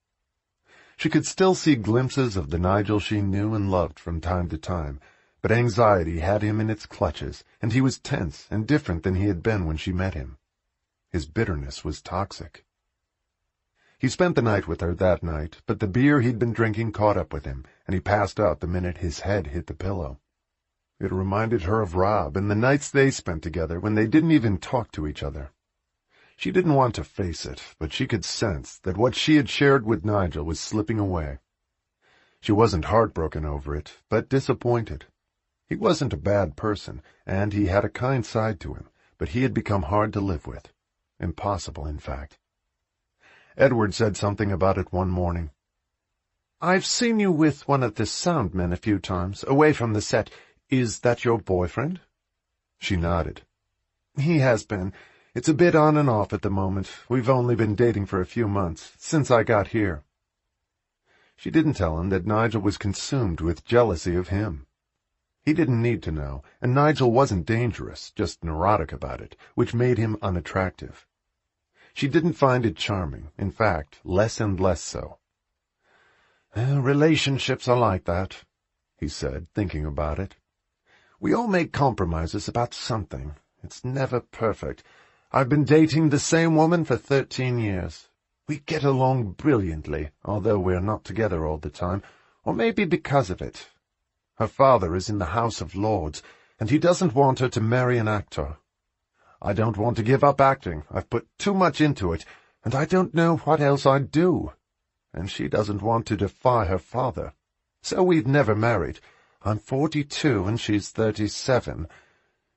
She could still see glimpses of the Nigel she knew and loved from time to time, but anxiety had him in its clutches, and he was tense and different than he had been when she met him. His bitterness was toxic. He spent the night with her that night, but the beer he'd been drinking caught up with him, and he passed out the minute his head hit the pillow. It reminded her of Rob and the nights they spent together when they didn't even talk to each other. She didn't want to face it, but she could sense that what she had shared with Nigel was slipping away. She wasn't heartbroken over it, but disappointed. He wasn't a bad person, and he had a kind side to him, but he had become hard to live with. Impossible, in fact. Edward said something about it one morning. I've seen you with one of the sound men a few times, away from the set. Is that your boyfriend? She nodded. He has been. It's a bit on and off at the moment. We've only been dating for a few months, since I got here. She didn't tell him that Nigel was consumed with jealousy of him. He didn't need to know, and Nigel wasn't dangerous, just neurotic about it, which made him unattractive. She didn't find it charming, in fact, less and less so. Relationships are like that, he said, thinking about it. We all make compromises about something. It's never perfect. I've been dating the same woman for 13 years. We get along brilliantly, although we're not together all the time, or maybe because of it. Her father is in the House of Lords, and he doesn't want her to marry an actor. I don't want to give up acting. I've put too much into it, and I don't know what else I'd do. And she doesn't want to defy her father. So we've never married. I'm 42 and she's 37.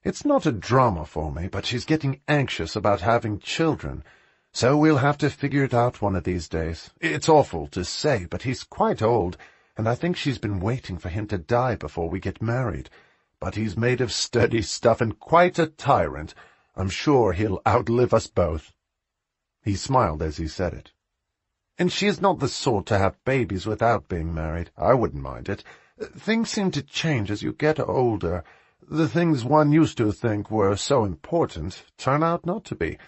It's not a drama for me, but she's getting anxious about having children, so we'll have to figure it out one of these days. It's awful to say, but he's quite old, and I think she's been waiting for him to die before we get married. But he's made of sturdy stuff and quite a tyrant. I'm sure he'll outlive us both. He smiled as he said it. And she's not the sort to have babies without being married. I wouldn't mind it. Things seem to change as you get older. The things one used to think were so important turn out not to be.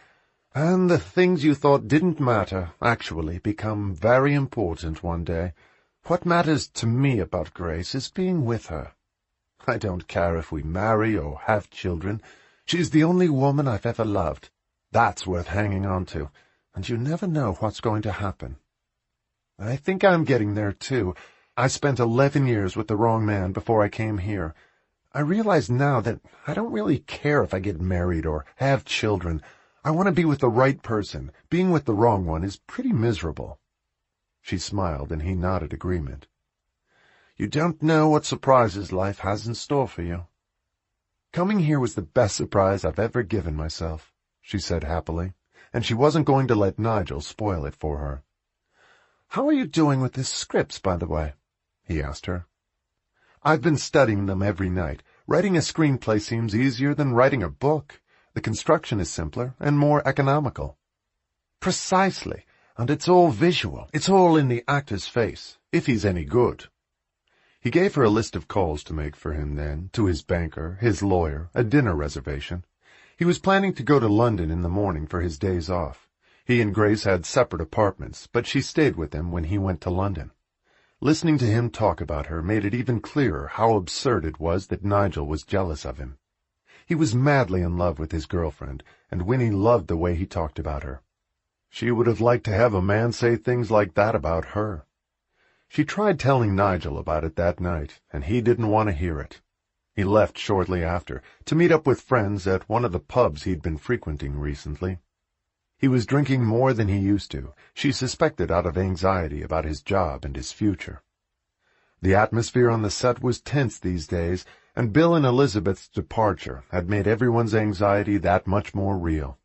And the things you thought didn't matter actually become very important one day. What matters to me about Grace is being with her. I don't care if we marry or have children. She's the only woman I've ever loved. That's worth hanging on to. And you never know what's going to happen. I think I'm getting there, too. I spent 11 years with the wrong man before I came here. I realize now that I don't really care if I get married or have children. I want to be with the right person. Being with the wrong one is pretty miserable. She smiled, and he nodded agreement. You don't know what surprises life has in store for you. Coming here was the best surprise I've ever given myself, she said happily, and she wasn't going to let Nigel spoil it for her. How are you doing with the scripts, by the way? He asked her. I've been studying them every night. Writing a screenplay seems easier than writing a book. The construction is simpler and more economical. Precisely, and it's all visual. It's all in the actor's face, if he's any good. He gave her a list of calls to make for him then, to his banker, his lawyer, a dinner reservation. He was planning to go to London in the morning for his days off. He and Grace had separate apartments, but she stayed with him when he went to London. Listening to him talk about her made it even clearer how absurd it was that Nigel was jealous of him. He was madly in love with his girlfriend, and Winnie loved the way he talked about her. She would have liked to have a man say things like that about her. She tried telling Nigel about it that night, and he didn't want to hear it. He left shortly after, to meet up with friends at one of the pubs he'd been frequenting recently. He was drinking more than he used to, she suspected out of anxiety about his job and his future. The atmosphere on the set was tense these days, and Bill and Elizabeth's departure had made everyone's anxiety that much more real.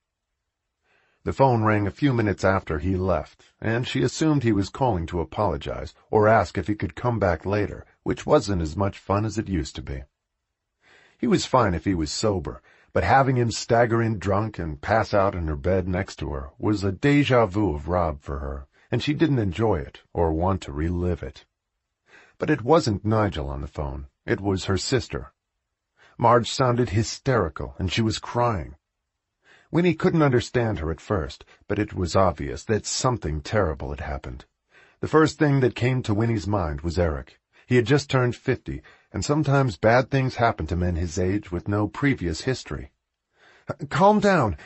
The phone rang a few minutes after he left, and she assumed he was calling to apologize or ask if he could come back later, which wasn't as much fun as it used to be. He was fine if he was sober, but having him stagger in drunk and pass out in her bed next to her was a déjà vu of Rob for her, and she didn't enjoy it or want to relive it. But it wasn't Nigel on the phone. It was her sister. Marge sounded hysterical, and she was crying. Winnie couldn't understand her at first, but it was obvious that something terrible had happened. The first thing that came to Winnie's mind was Eric. He had just turned 50, and sometimes bad things happen to men his age with no previous history. Calm down.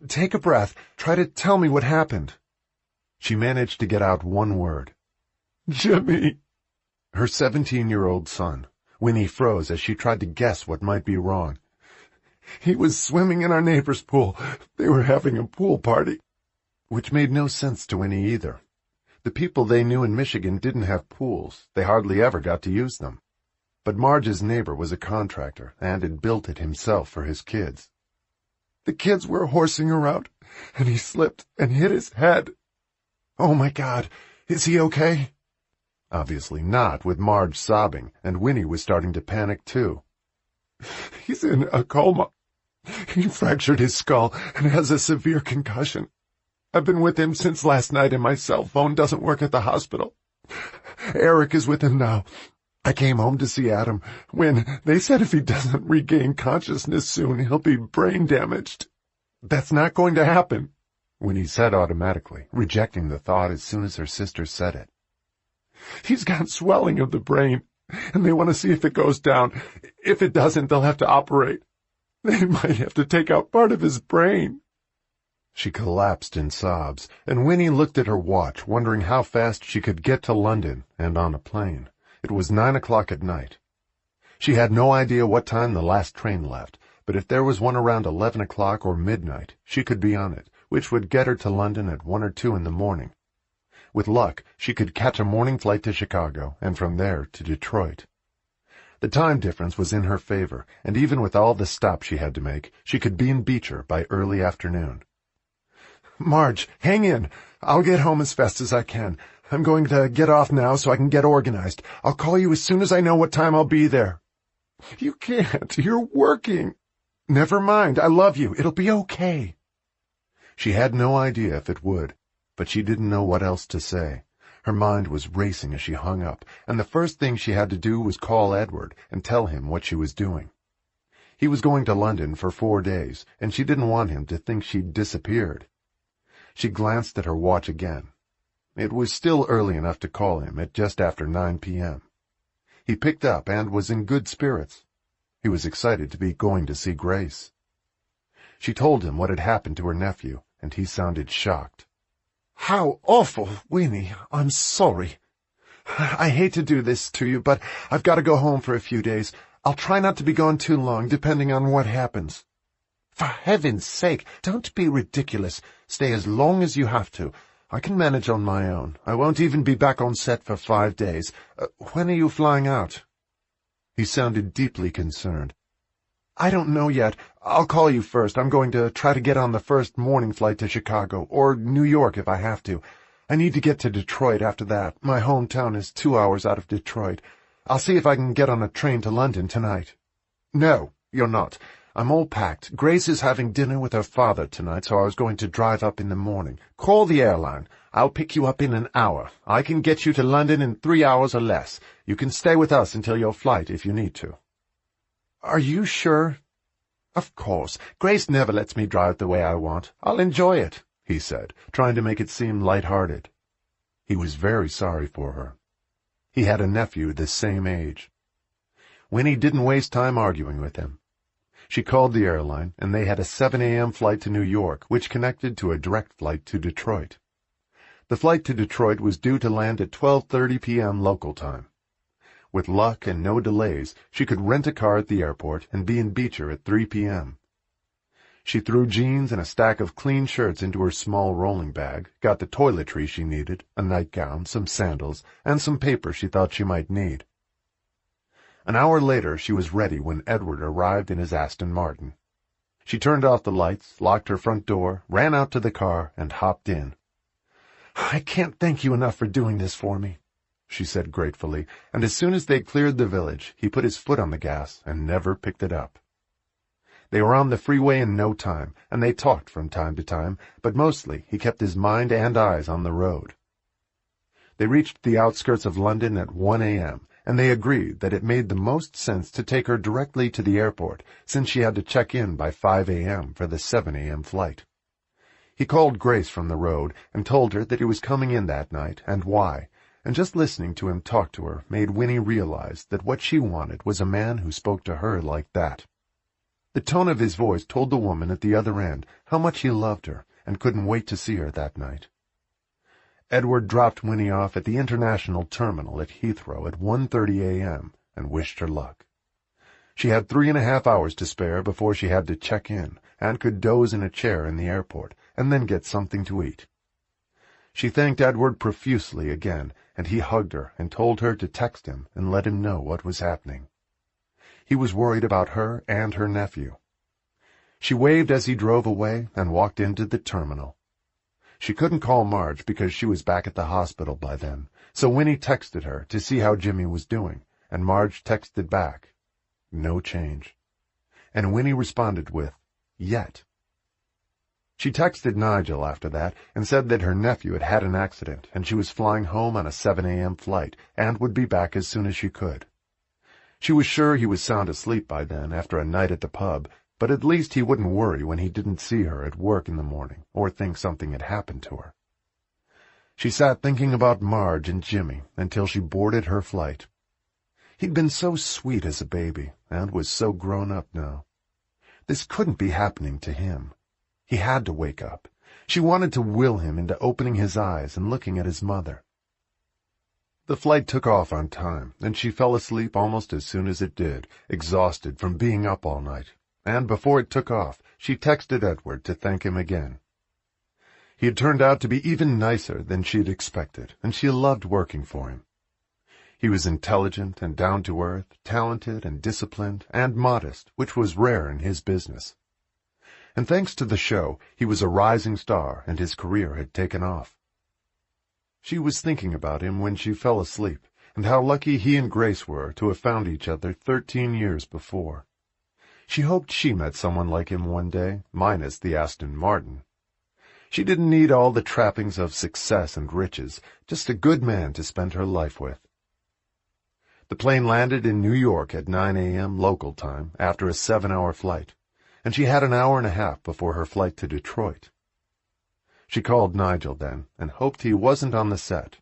Take a breath. Try to tell me what happened. She managed to get out one word. Jimmy. Her 17-year-old son. Winnie froze as she tried to guess what might be wrong. He was swimming in our neighbor's pool. They were having a pool party. Which made no sense to Winnie either. The people they knew in Michigan didn't have pools. They hardly ever got to use them. But Marge's neighbor was a contractor and had built it himself for his kids. The kids were horsing around, and he slipped and hit his head. Oh, my God, is he okay? Obviously not, with Marge sobbing, and Winnie was starting to panic, too. He's in a coma. He fractured his skull and has a severe concussion. I've been with him since last night and my cell phone doesn't work at the hospital. Eric is with him now. I came home to see Adam when they said if he doesn't regain consciousness soon, he'll be brain damaged. That's not going to happen, Winnie said automatically, rejecting the thought as soon as her sister said it. He's got swelling of the brain, and they want to see if it goes down. If it doesn't, they'll have to operate. They might have to take out part of his brain. She collapsed in sobs, and Winnie looked at her watch, wondering how fast she could get to London and on a plane. It was 9 o'clock at night. She had no idea what time the last train left, but if there was one around 11 o'clock or midnight, she could be on it, which would get her to London at 1 or 2 in the morning. With luck, she could catch a morning flight to Chicago, and from there to Detroit. The time difference was in her favor, and even with all the stops she had to make, she could be in Beecher by early afternoon. Marge, hang in. I'll get home as fast as I can. I'm going to get off now so I can get organized. I'll call you as soon as I know what time I'll be there. You can't. You're working. Never mind. I love you. It'll be okay. She had no idea if it would, but she didn't know what else to say. Her mind was racing as she hung up, and the first thing she had to do was call Edward and tell him what she was doing. He was going to London for 4 days, and she didn't want him to think she'd disappeared. She glanced at her watch again. It was still early enough to call him at just after 9 p.m. He picked up and was in good spirits. He was excited to be going to see Grace. She told him what had happened to her nephew, and he sounded shocked. How awful, Winnie. I'm sorry. I hate to do this to you, but I've got to go home for a few days. I'll try not to be gone too long, depending on what happens. For heaven's sake, don't be ridiculous. Stay as long as you have to. I can manage on my own. I won't even be back on set for 5 days. When are you flying out? He sounded deeply concerned. I don't know yet. I'll call you first. I'm going to try to get on the first morning flight to Chicago, or New York if I have to. I need to get to Detroit after that. My hometown is 2 hours out of Detroit. I'll see if I can get on a train to London tonight. No, you're not. I'm all packed. Grace is having dinner with her father tonight, so I was going to drive up in the morning. Call the airline. I'll pick you up in an hour. I can get you to London in 3 hours or less. You can stay with us until your flight if you need to. Are you sure? Of course. Grace never lets me drive the way I want. I'll enjoy it, he said, trying to make it seem light-hearted. He was very sorry for her. He had a nephew the same age. Winnie didn't waste time arguing with him. She called the airline, and they had a 7 a.m. flight to New York, which connected to a direct flight to Detroit. The flight to Detroit was due to land at 12:30 p.m. local time. With luck and no delays, she could rent a car at the airport and be in Beecher at 3 p.m. She threw jeans and a stack of clean shirts into her small rolling bag, got the toiletries she needed, a nightgown, some sandals, and some paper she thought she might need. An hour later, she was ready when Edward arrived in his Aston Martin. She turned off the lights, locked her front door, ran out to the car, and hopped in. I can't thank you enough for doing this for me, she said gratefully, and as soon as they cleared the village, he put his foot on the gas and never picked it up. They were on the freeway in no time, and they talked from time to time, but mostly he kept his mind and eyes on the road. They reached the outskirts of London at 1 a.m., and they agreed that it made the most sense to take her directly to the airport, since she had to check in by 5 a.m. for the 7 a.m. flight. He called Grace from the road and told her that he was coming in that night and why, and just listening to him talk to her made Winnie realize that what she wanted was a man who spoke to her like that. The tone of his voice told the woman at the other end how much he loved her and couldn't wait to see her that night. Edward dropped Winnie off at the international terminal at Heathrow at 1:30 a.m. and wished her luck. She had 3.5 hours to spare before she had to check in, and could doze in a chair in the airport and then get something to eat. She thanked Edward profusely again, and he hugged her and told her to text him and let him know what was happening. He was worried about her and her nephew. She waved as he drove away and walked into the terminal. She couldn't call Marge because she was back at the hospital by then, so Winnie texted her to see how Jimmy was doing, and Marge texted back, "No change." And Winnie responded with, yet. She texted Nigel after that and said that her nephew had had an accident and she was flying home on a 7 a.m. flight and would be back as soon as she could. She was sure he was sound asleep by then after a night at the pub, but at least he wouldn't worry when he didn't see her at work in the morning or think something had happened to her. She sat thinking about Marge and Jimmy until she boarded her flight. He'd been so sweet as a baby and was so grown up now. This couldn't be happening to him. He had to wake up. She wanted to will him into opening his eyes and looking at his mother. The flight took off on time, and she fell asleep almost as soon as it did, exhausted from being up all night. And before it took off, she texted Edward to thank him again. He had turned out to be even nicer than she had expected, and she loved working for him. He was intelligent and down-to-earth, talented and disciplined, and modest, which was rare in his business. And thanks to the show, he was a rising star and his career had taken off. She was thinking about him when she fell asleep, and how lucky he and Grace were to have found each other 13 years before. She hoped she met someone like him one day, minus the Aston Martin. She didn't need all the trappings of success and riches, just a good man to spend her life with. The plane landed in New York at 9 a.m. local time after a 7-hour flight, and she had an hour and a half before her flight to Detroit. She called Nigel then and hoped he wasn't on the set.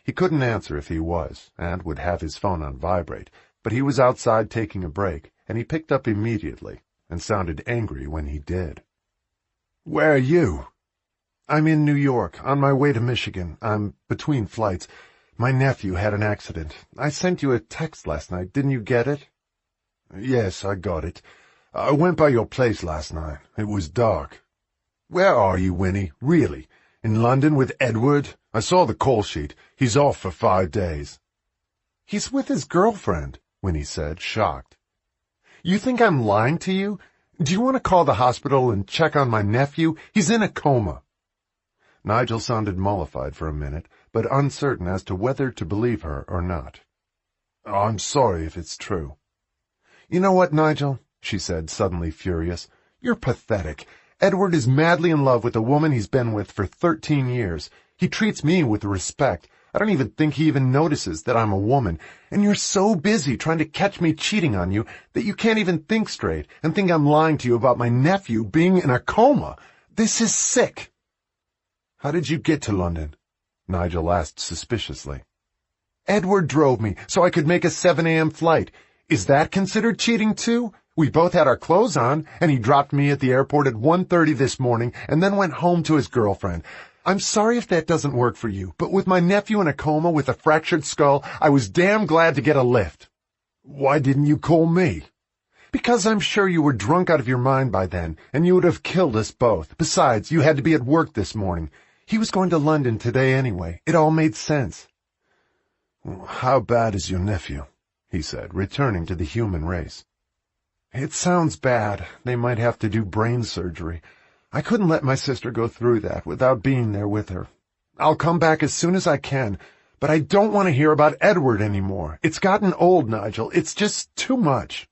He couldn't answer if he was, and would have his phone on vibrate, but he was outside taking a break, and he picked up immediately and sounded angry when he did. "Where are you?" "I'm in New York, on my way to Michigan. I'm between flights. My nephew had an accident. I sent you a text last night. Didn't you get it?" "Yes, I got it. I went by your place last night. It was dark. Where are you, Winnie? Really? In London with Edward? I saw the call sheet. He's off for 5 days. "He's with his girlfriend," Winnie said, shocked. "You think I'm lying to you? Do you want to call the hospital and check on my nephew? He's in a coma." Nigel sounded mollified for a minute, but uncertain as to whether to believe her or not. "I'm sorry if it's true." "You know what, Nigel?" she said, suddenly furious. "You're pathetic. Edward is madly in love with a woman he's been with for 13 years. He treats me with respect. I don't even think he even notices that I'm a woman. And you're so busy trying to catch me cheating on you that you can't even think straight and think I'm lying to you about my nephew being in a coma. This is sick." "How did you get to London?" Nigel asked suspiciously. "Edward drove me so I could make a 7 a.m. flight. Is that considered cheating too? We both had our clothes on, and he dropped me at the airport at 1:30 this morning and then went home to his girlfriend. I'm sorry if that doesn't work for you, but with my nephew in a coma with a fractured skull, I was damn glad to get a lift." "Why didn't you call me?" "Because I'm sure you were drunk out of your mind by then, and you would have killed us both. Besides, you had to be at work this morning. He was going to London today anyway. It all made sense." "How bad is your nephew?" he said, returning to the human race. "It sounds bad. They might have to do brain surgery. I couldn't let my sister go through that without being there with her. I'll come back as soon as I can, but I don't want to hear about Edward anymore. It's gotten old, Nigel. It's just too much."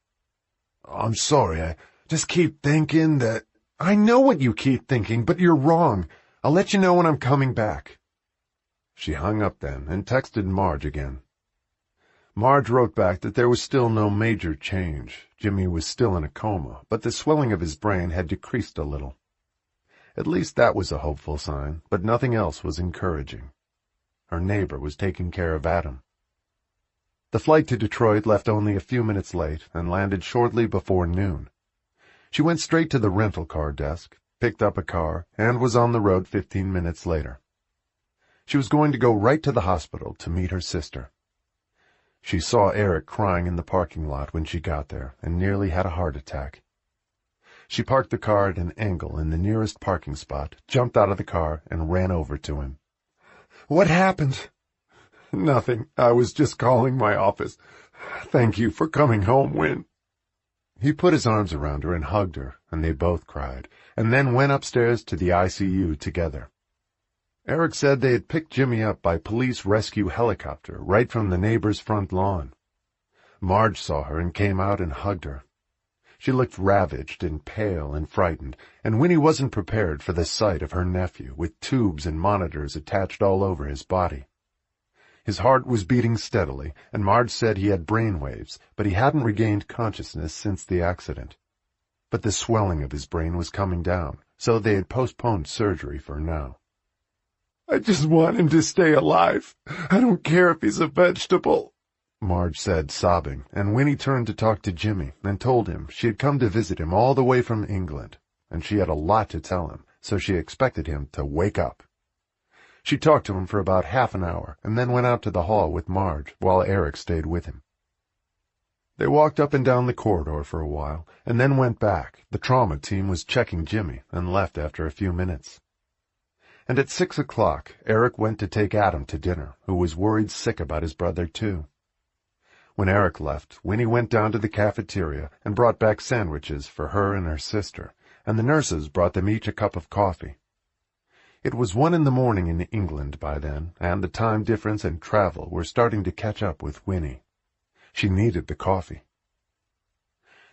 "I'm sorry. I just keep thinking that—" "I know what you keep thinking, but you're wrong. I'll let you know when I'm coming back." She hung up then and texted Marge again. Marge wrote back that there was still no major change. Jimmy was still in a coma, but the swelling of his brain had decreased a little. At least that was a hopeful sign, but nothing else was encouraging. Her neighbor was taking care of Adam. The flight to Detroit left only a few minutes late and landed shortly before noon. She went straight to the rental car desk, picked up a car, and was on the road 15 minutes later. She was going to go right to the hospital to meet her sister. She saw Eric crying in the parking lot when she got there and nearly had a heart attack. She parked the car at an angle in the nearest parking spot, jumped out of the car, and ran over to him. "What happened?" "Nothing. I was just calling my office. Thank you for coming home, Win." He put his arms around her and hugged her, and they both cried, and then went upstairs to the ICU together. Eric said they had picked Jimmy up by police rescue helicopter right from the neighbor's front lawn. Marge saw her and came out and hugged her. She looked ravaged and pale and frightened, and Winnie wasn't prepared for the sight of her nephew with tubes and monitors attached all over his body. His heart was beating steadily, and Marge said he had brain waves, but he hadn't regained consciousness since the accident. But the swelling of his brain was coming down, so they had postponed surgery for now. I just want him to stay alive. I don't care if he's a vegetable, Marge said, sobbing, and Winnie turned to talk to Jimmy and told him she had come to visit him all the way from England, and she had a lot to tell him, so she expected him to wake up. She talked to him for about half an hour and then went out to the hall with Marge while Eric stayed with him. They walked up and down the corridor for a while and then went back. The trauma team was checking Jimmy and left after a few minutes. And at 6 o'clock, Eric went to take Adam to dinner, who was worried sick about his brother, too. When Eric left, Winnie went down to the cafeteria and brought back sandwiches for her and her sister, and the nurses brought them each a cup of coffee. It was 1 a.m. in England by then, and the time difference and travel were starting to catch up with Winnie. She needed the coffee.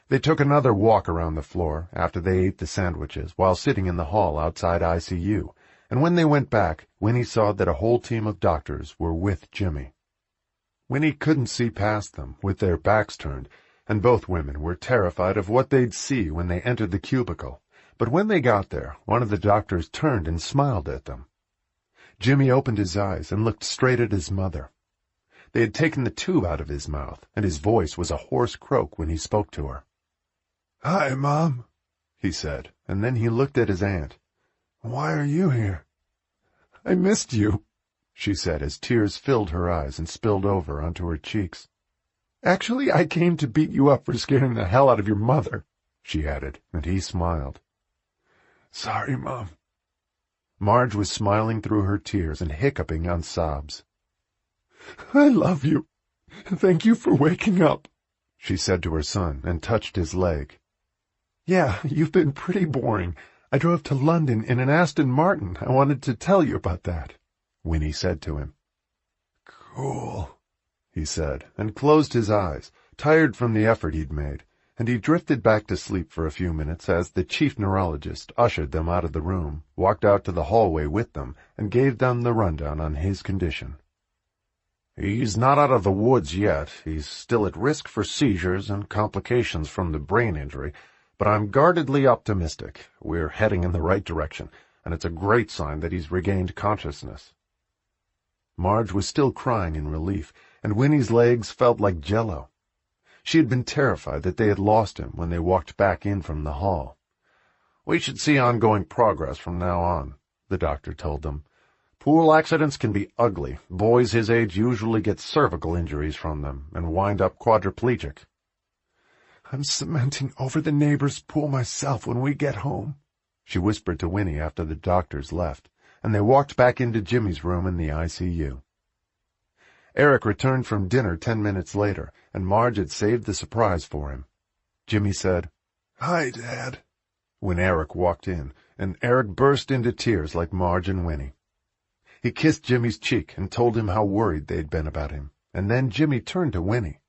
They took another walk around the floor after they ate the sandwiches while sitting in the hall outside ICU, and when they went back, Winnie saw that a whole team of doctors were with Jimmy. Winnie couldn't see past them, with their backs turned, and both women were terrified of what they'd see when they entered the cubicle. But when they got there, one of the doctors turned and smiled at them. Jimmy opened his eyes and looked straight at his mother. They had taken the tube out of his mouth, and his voice was a hoarse croak when he spoke to her. "Hi, Mom," he said, and then he looked at his aunt. "Why are you here?" "I missed you," she said as tears filled her eyes and spilled over onto her cheeks. "Actually, I came to beat you up for scaring the hell out of your mother," she added, and he smiled. "Sorry, Mom." Marge was smiling through her tears and hiccuping on sobs. "I love you. Thank you for waking up," she said to her son and touched his leg. "Yeah, you've been pretty boring. I drove to London in an Aston Martin. I wanted to tell you about that," Winnie said to him. "Cool," he said, and closed his eyes, tired from the effort he'd made, and he drifted back to sleep for a few minutes as the chief neurologist ushered them out of the room, walked out to the hallway with them, and gave them the rundown on his condition. "He's not out of the woods yet. He's still at risk for seizures and complications from the brain injury, but I'm guardedly optimistic. We're heading in the right direction, and it's a great sign that he's regained consciousness." Marge was still crying in relief, and Winnie's legs felt like jello. She had been terrified that they had lost him when they walked back in from the hall. "We should see ongoing progress from now on," the doctor told them. "Pool accidents can be ugly. Boys his age usually get cervical injuries from them and wind up quadriplegic." "I'm cementing over the neighbor's pool myself when we get home," she whispered to Winnie after the doctors left, and they walked back into Jimmy's room in the ICU. Eric returned from dinner 10 minutes later, and Marge had saved the surprise for him. Jimmy said, "Hi, Dad," when Eric walked in, and Eric burst into tears like Marge and Winnie. He kissed Jimmy's cheek and told him how worried they'd been about him, and then Jimmy turned to Winnie.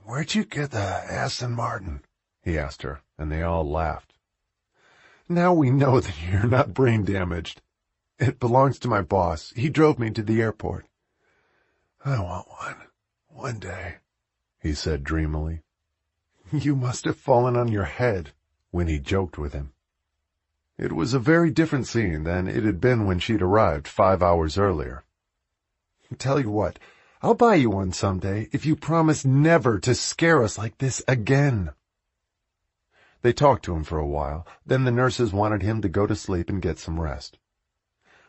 "Where'd you get the Aston Martin?" he asked her, and they all laughed. "Now we know that you're not brain damaged. It belongs to my boss. He drove me to the airport." "I want one day," he said dreamily. "You must have fallen on your head," Winnie joked with him. It was a very different scene than it had been when she'd arrived 5 hours earlier. "Tell you what, I'll buy you one someday if you promise never to scare us like this again." They talked to him for a while, then the nurses wanted him to go to sleep and get some rest.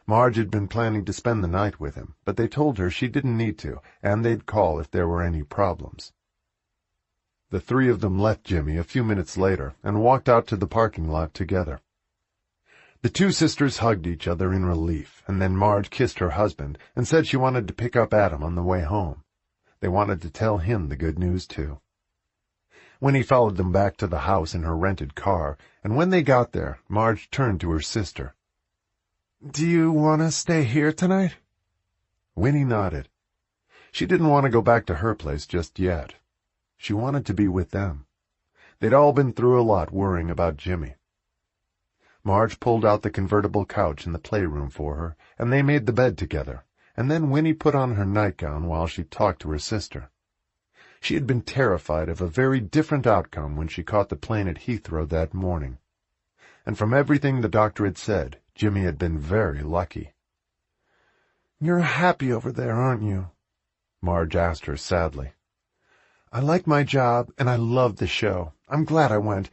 Marge had been planning to spend the night with him, but they told her she didn't need to, and they'd call if there were any problems. The three of them left Jimmy a few minutes later and walked out to the parking lot together. The two sisters hugged each other in relief, and then Marge kissed her husband and said she wanted to pick up Adam on the way home. They wanted to tell him the good news, too. Winnie followed them back to the house in her rented car, and when they got there, Marge turned to her sister. "Do you want to stay here tonight?" Winnie nodded. She didn't want to go back to her place just yet. She wanted to be with them. They'd all been through a lot worrying about Jimmy. Marge pulled out the convertible couch in the playroom for her, and they made the bed together, and then Winnie put on her nightgown while she talked to her sister. She had been terrified of a very different outcome when she caught the plane at Heathrow that morning. And from everything the doctor had said, Jimmy had been very lucky. "You're happy over there, aren't you?" Marge asked her sadly. "I like my job, and I love the show. I'm glad I went.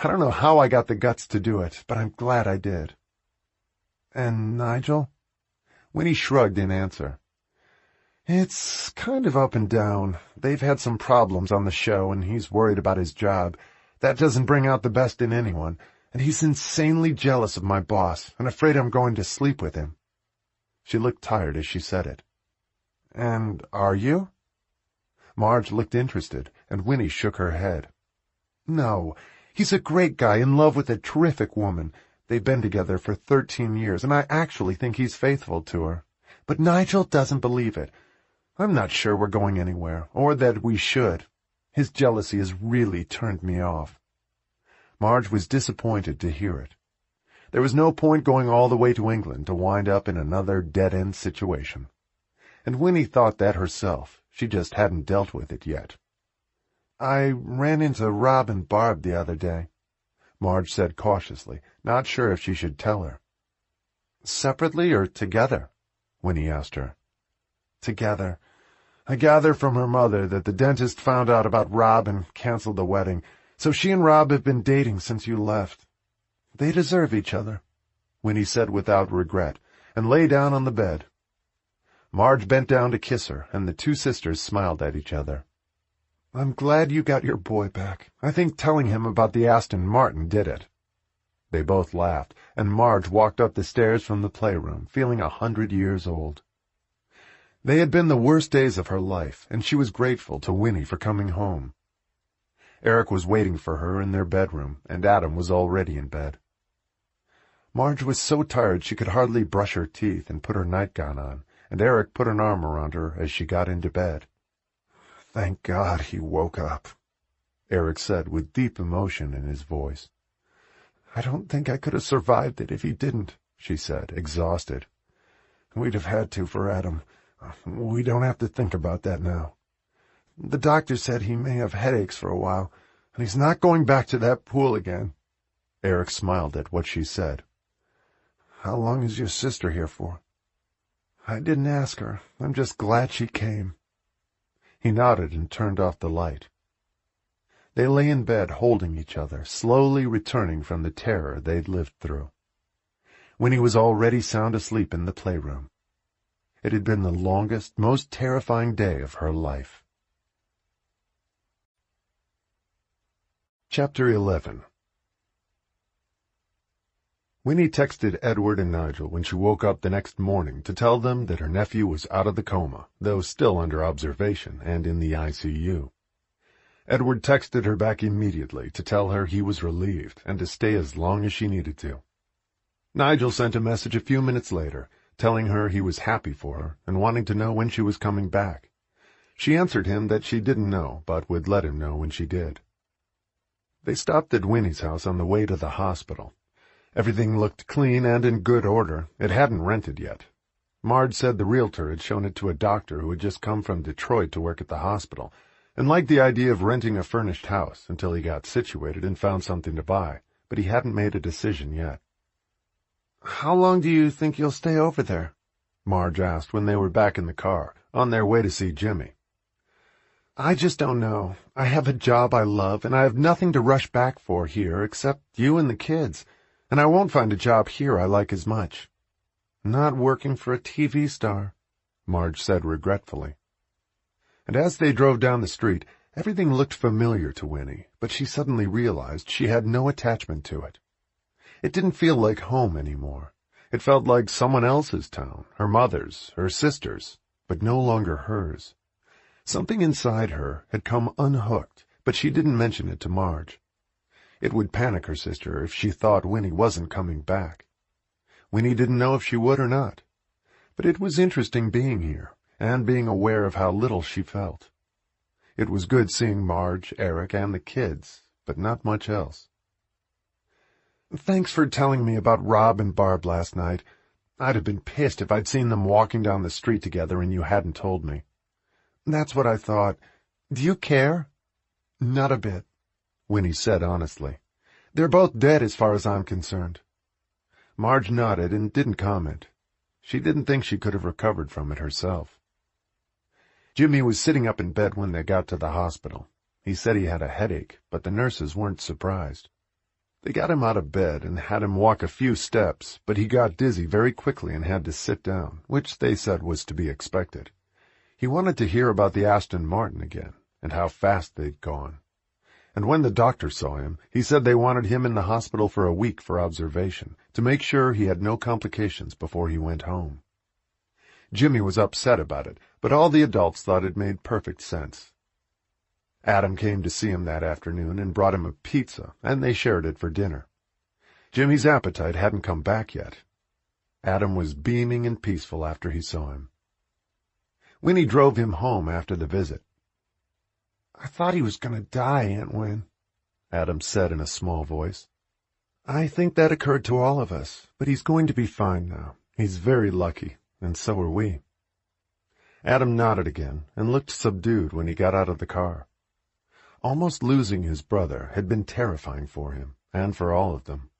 I don't know how I got the guts to do it, but I'm glad I did." "And Nigel?" Winnie shrugged in answer. "It's kind of up and down. They've had some problems on the show, and he's worried about his job. That doesn't bring out the best in anyone, and he's insanely jealous of my boss and afraid I'm going to sleep with him." She looked tired as she said it. "And are you?" Marge looked interested, and Winnie shook her head. "No. He's a great guy in love with a terrific woman. They've been together for 13 years, and I actually think he's faithful to her. But Nigel doesn't believe it. I'm not sure we're going anywhere, or that we should. His jealousy has really turned me off." Marge was disappointed to hear it. There was no point going all the way to England to wind up in another dead-end situation. And Winnie thought that herself. She just hadn't dealt with it yet. "I ran into Rob and Barb the other day," Marge said cautiously, not sure if she should tell her. "Separately or together?" Winnie asked her. "Together. I gather from her mother that the dentist found out about Rob and canceled the wedding, so she and Rob have been dating since you left. They deserve each other," Winnie said without regret, and lay down on the bed. Marge bent down to kiss her, and the two sisters smiled at each other. "I'm glad you got your boy back. I think telling him about the Aston Martin did it." They both laughed, and Marge walked up the stairs from the playroom, feeling 100 years old. They had been the worst days of her life, and she was grateful to Winnie for coming home. Eric was waiting for her in their bedroom, and Adam was already in bed. Marge was so tired she could hardly brush her teeth and put her nightgown on, and Eric put an arm around her as she got into bed. "Thank God he woke up," Eric said with deep emotion in his voice. "I don't think I could have survived it if he didn't," she said, exhausted. "We'd have had to for Adam. We don't have to think about that now. The doctor said he may have headaches for a while, and he's not going back to that pool again." Eric smiled at what she said. "How long is your sister here for?" "I didn't ask her. I'm just glad she came." He nodded and turned off the light. They lay in bed holding each other, slowly returning from the terror they'd lived through. Winnie was already sound asleep in the playroom. It had been the longest, most terrifying day of her life. Chapter 11. Winnie texted Edward and Nigel when she woke up the next morning to tell them that her nephew was out of the coma, though still under observation and in the ICU. Edward texted her back immediately to tell her he was relieved and to stay as long as she needed to. Nigel sent a message a few minutes later, telling her he was happy for her and wanting to know when she was coming back. She answered him that she didn't know, but would let him know when she did. They stopped at Winnie's house on the way to the hospital. Everything looked clean and in good order. It hadn't rented yet. Marge said the realtor had shown it to a doctor who had just come from Detroit to work at the hospital, and liked the idea of renting a furnished house until he got situated and found something to buy, but he hadn't made a decision yet. "How long do you think you'll stay over there?" Marge asked when they were back in the car, on their way to see Jimmy. "I just don't know. I have a job I love, and I have nothing to rush back for here except you and the kids, and I won't find a job here I like as much. Not working for a TV star," Marge said regretfully. And as they drove down the street, everything looked familiar to Winnie, but she suddenly realized she had no attachment to it. It didn't feel like home anymore. It felt like someone else's town, her mother's, her sister's, but no longer hers. Something inside her had come unhooked, but she didn't mention it to Marge. It would panic her sister if she thought Winnie wasn't coming back. Winnie didn't know if she would or not. But it was interesting being here, and being aware of how little she felt. It was good seeing Marge, Eric, and the kids, but not much else. "Thanks for telling me about Rob and Barb last night. I'd have been pissed if I'd seen them walking down the street together and you hadn't told me." "That's what I thought. Do you care?" "Not a bit," Winnie said honestly. "They're both dead as far as I'm concerned." Marge nodded and didn't comment. She didn't think she could have recovered from it herself. Jimmy was sitting up in bed when they got to the hospital. He said he had a headache, but the nurses weren't surprised. They got him out of bed and had him walk a few steps, but he got dizzy very quickly and had to sit down, which they said was to be expected. He wanted to hear about the Aston Martin again, and how fast they'd gone. And when the doctor saw him, he said they wanted him in the hospital for a week for observation, to make sure he had no complications before he went home. Jimmy was upset about it, but all the adults thought it made perfect sense. Adam came to see him that afternoon and brought him a pizza, and they shared it for dinner. Jimmy's appetite hadn't come back yet. Adam was beaming and peaceful after he saw him. Winnie drove him home after the visit. "I thought he was going to die, Aunt Win," Adam said in a small voice. "I think that occurred to all of us, but he's going to be fine now. He's very lucky, and so are we." Adam nodded again and looked subdued when he got out of the car. Almost losing his brother had been terrifying for him, and for all of them.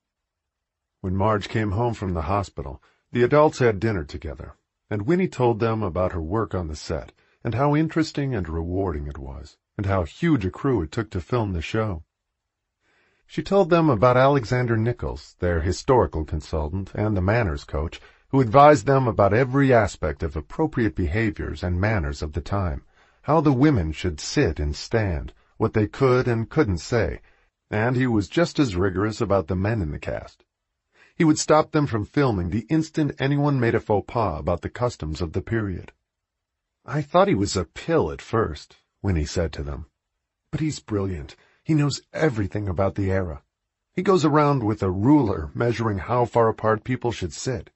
When Marge came home from the hospital, the adults had dinner together, and Winnie told them about her work on the set, and how interesting and rewarding it was, and how huge a crew it took to film the show. She told them about Alexander Nichols, their historical consultant and the manners coach, who advised them about every aspect of appropriate behaviors and manners of the time, how the women should sit and stand, what they could and couldn't say, and he was just as rigorous about the men in the cast. He would stop them from filming the instant anyone made a faux pas about the customs of the period. "I thought he was a pill at first," Winnie said to them. "But he's brilliant. He knows everything about the era. He goes around with a ruler measuring how far apart people should sit.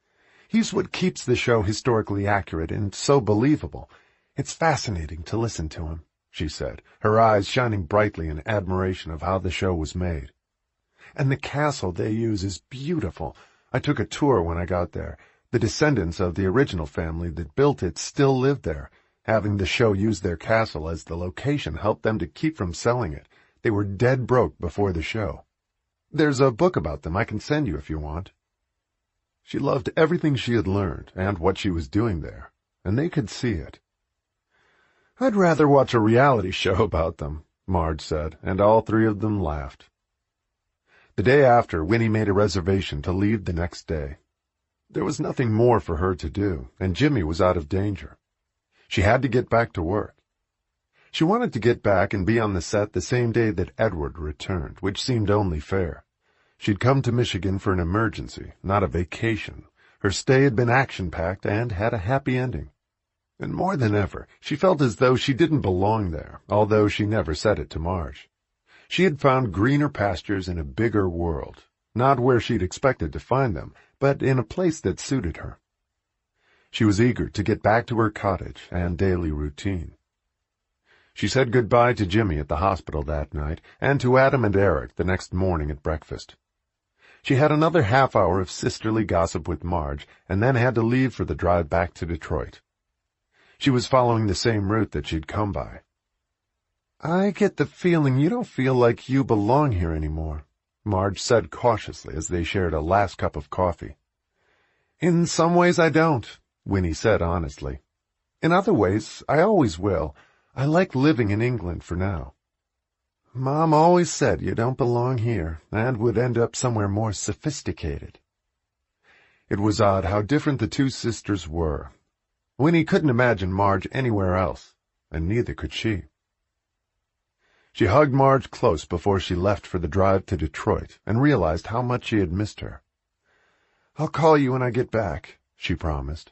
He's what keeps the show historically accurate and so believable. It's fascinating to listen to him," she said, her eyes shining brightly in admiration of how the show was made. "And the castle they use is beautiful. I took a tour when I got there. The descendants of the original family that built it still live there. Having the show use their castle as the location helped them to keep from selling it. They were dead broke before the show. There's a book about them I can send you if you want." She loved everything she had learned and what she was doing there, and they could see it. "I'd rather watch a reality show about them," Marge said, and all three of them laughed. The day after, Winnie made a reservation to leave the next day. There was nothing more for her to do, and Jimmy was out of danger. She had to get back to work. She wanted to get back and be on the set the same day that Edward returned, which seemed only fair. She'd come to Michigan for an emergency, not a vacation. Her stay had been action-packed and had a happy ending. And more than ever, she felt as though she didn't belong there, although she never said it to Marge. She had found greener pastures in a bigger world, not where she'd expected to find them, but in a place that suited her. She was eager to get back to her cottage and daily routine. She said goodbye to Jimmy at the hospital that night, and to Adam and Eric the next morning at breakfast. She had another half-hour of sisterly gossip with Marge, and then had to leave for the drive back to Detroit. She was following the same route that she'd come by. "I get the feeling you don't feel like you belong here anymore," Marge said cautiously as they shared a last cup of coffee. "In some ways I don't," Winnie said honestly. "In other ways, I always will. I like living in England for now. Mom always said you don't belong here and would end up somewhere more sophisticated." It was odd how different the two sisters were. Winnie couldn't imagine Marge anywhere else, and neither could she. She hugged Marge close before she left for the drive to Detroit and realized how much she had missed her. "I'll call you when I get back," she promised.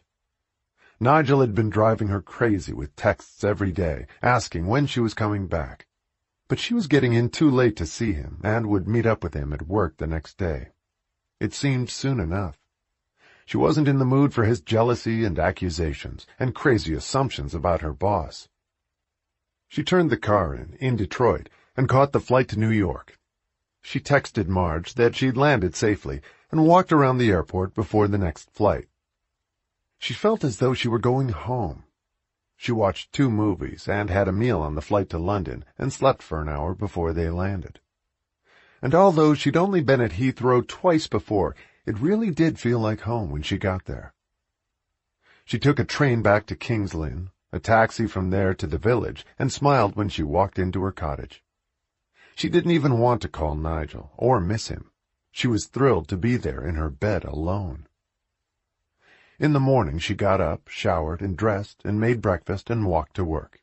Nigel had been driving her crazy with texts every day, asking when she was coming back. But she was getting in too late to see him, and would meet up with him at work the next day. It seemed soon enough. She wasn't in the mood for his jealousy and accusations, and crazy assumptions about her boss. She turned the car in Detroit, and caught the flight to New York. She texted Marge that she'd landed safely and walked around the airport before the next flight. She felt as though she were going home. She watched 2 movies and had a meal on the flight to London and slept for an hour before they landed. And although she'd only been at Heathrow twice before, it really did feel like home when she got there. She took a train back to King's Lynn, a taxi from there to the village, and smiled when she walked into her cottage. She didn't even want to call Nigel or miss him. She was thrilled to be there in her bed alone. In the morning she got up, showered, and dressed, and made breakfast and walked to work.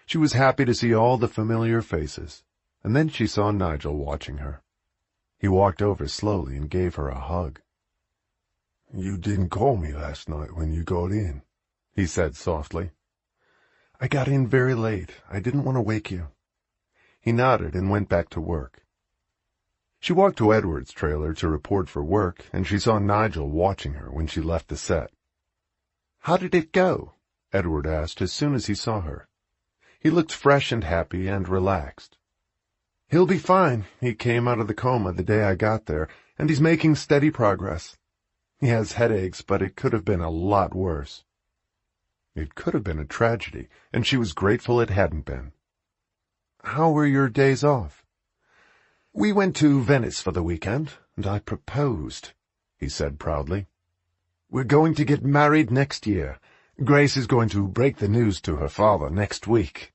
She was happy to see all the familiar faces, and then she saw Nigel watching her. He walked over slowly and gave her a hug. "You didn't call me last night when you got in," he said softly. "I got in very late. I didn't want to wake you." He nodded and went back to work. She walked to Edward's trailer to report for work, and she saw Nigel watching her when she left the set. "How did it go?" Edward asked as soon as he saw her. He looked fresh and happy and relaxed. "He'll be fine. He came out of the coma the day I got there, and he's making steady progress. He has headaches, but it could have been a lot worse." It could have been a tragedy, and she was grateful it hadn't been. "How were your days off?" "We went to Venice for the weekend, and I proposed," he said proudly. "We're going to get married next year. Grace is going to break the news to her father next week."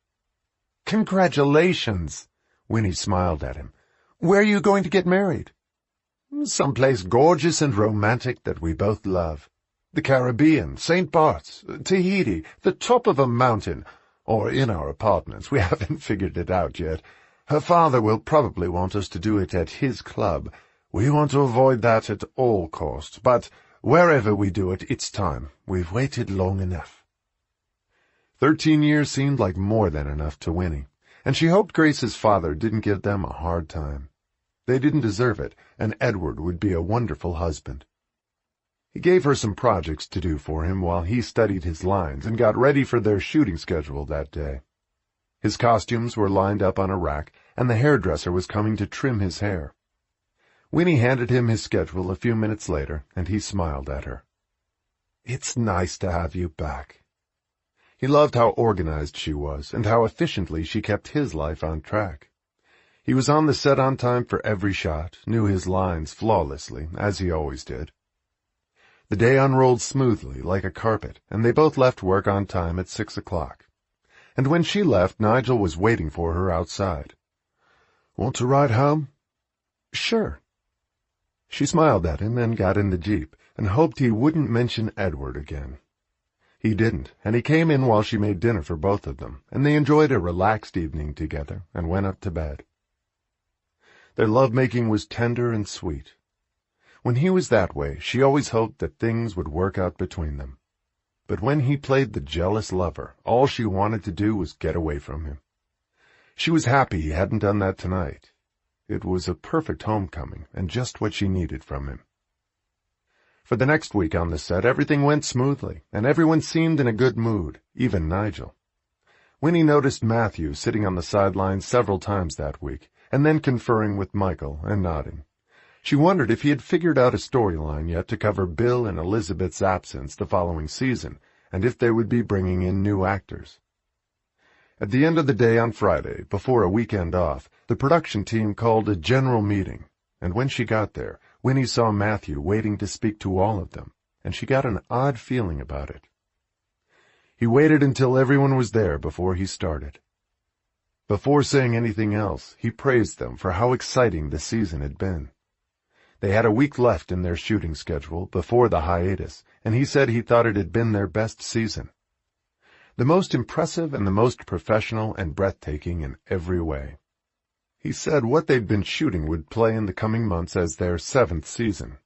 "Congratulations!" Winnie smiled at him. "Where are you going to get married?" "Someplace gorgeous and romantic that we both love. The Caribbean, St. Bart's, Tahiti, the top of a mountain, or in our apartments. We haven't figured it out yet. Her father will probably want us to do it at his club. We want to avoid that at all costs, but wherever we do it, it's time. We've waited long enough." 13 years seemed like more than enough to Winnie, and she hoped Grace's father didn't give them a hard time. They didn't deserve it, and Edward would be a wonderful husband. He gave her some projects to do for him while he studied his lines and got ready for their shooting schedule that day. His costumes were lined up on a rack, and the hairdresser was coming to trim his hair. Winnie handed him his schedule a few minutes later, and he smiled at her. "It's nice to have you back." He loved how organized she was and how efficiently she kept his life on track. He was on the set on time for every shot, knew his lines flawlessly, as he always did. The day unrolled smoothly like a carpet, and they both left work on time at 6 o'clock. And when she left, Nigel was waiting for her outside. "Want to ride home?" "Sure." She smiled at him and got in the Jeep, and hoped he wouldn't mention Edward again. He didn't, and he came in while she made dinner for both of them, and they enjoyed a relaxed evening together and went up to bed. Their love-making was tender and sweet. When he was that way, she always hoped that things would work out between them. But when he played the jealous lover, all she wanted to do was get away from him. She was happy he hadn't done that tonight. It was a perfect homecoming, and just what she needed from him. For the next week on the set, everything went smoothly, and everyone seemed in a good mood, even Nigel. Winnie noticed Matthew sitting on the sidelines several times that week, and then conferring with Michael and nodding. She wondered if he had figured out a storyline yet to cover Bill and Elizabeth's absence the following season, and if they would be bringing in new actors. At the end of the day on Friday, before a weekend off, the production team called a general meeting, and when she got there, Winnie saw Matthew waiting to speak to all of them, and she got an odd feeling about it. He waited until everyone was there before he started. Before saying anything else, he praised them for how exciting the season had been. They had a week left in their shooting schedule before the hiatus, and he said he thought it had been their best season. The most impressive and the most professional and breathtaking in every way. He said what they'd been shooting would play in the coming months as their 7th season.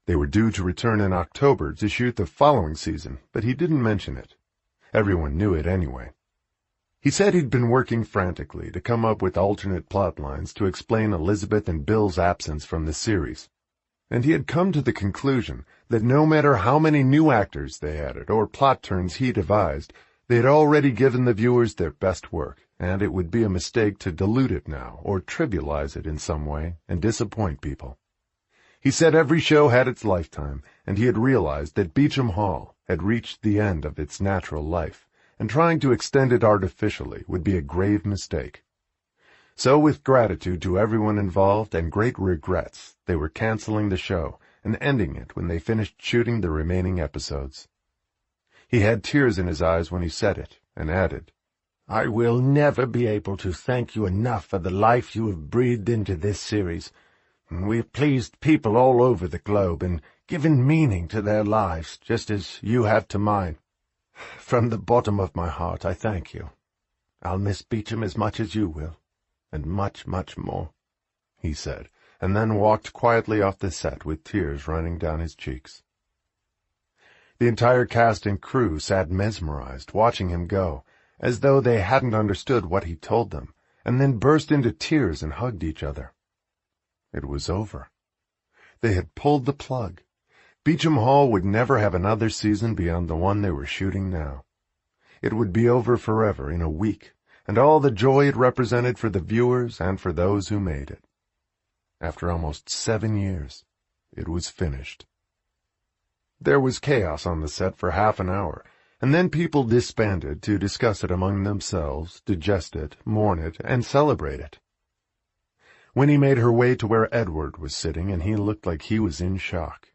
They were due to return in October to shoot the following season, but he didn't mention it. Everyone knew it anyway. He said he'd been working frantically to come up with alternate plot lines to explain Elizabeth and Bill's absence from the series, and he had come to the conclusion that no matter how many new actors they added or plot turns he devised, they had already given the viewers their best work, and it would be a mistake to dilute it now or trivialize it in some way and disappoint people. He said every show had its lifetime, and he had realized that Beauchamp Hall had reached the end of its natural life, and trying to extend it artificially would be a grave mistake. So with gratitude to everyone involved and great regrets, they were canceling the show and ending it when they finished shooting the remaining episodes. He had tears in his eyes when he said it, and added, I will never be able to thank you enough for the life you have breathed into this series. We have pleased people all over the globe and given meaning to their lives, just as you have to mine. From the bottom of my heart, I thank you. I'll miss Beauchamp as much as you will, and much, much more, he said, and then walked quietly off the set with tears running down his cheeks. The entire cast and crew sat mesmerized, watching him go, as though they hadn't understood what he told them, and then burst into tears and hugged each other. It was over. They had pulled the plug. Beauchamp Hall would never have another season beyond the one they were shooting now. It would be over forever in a week, and all the joy it represented for the viewers and for those who made it. After almost 7 years, it was finished. There was chaos on the set for half an hour, and then people disbanded to discuss it among themselves, digest it, mourn it, and celebrate it. Winnie made her way to where Edward was sitting, and he looked like he was in shock.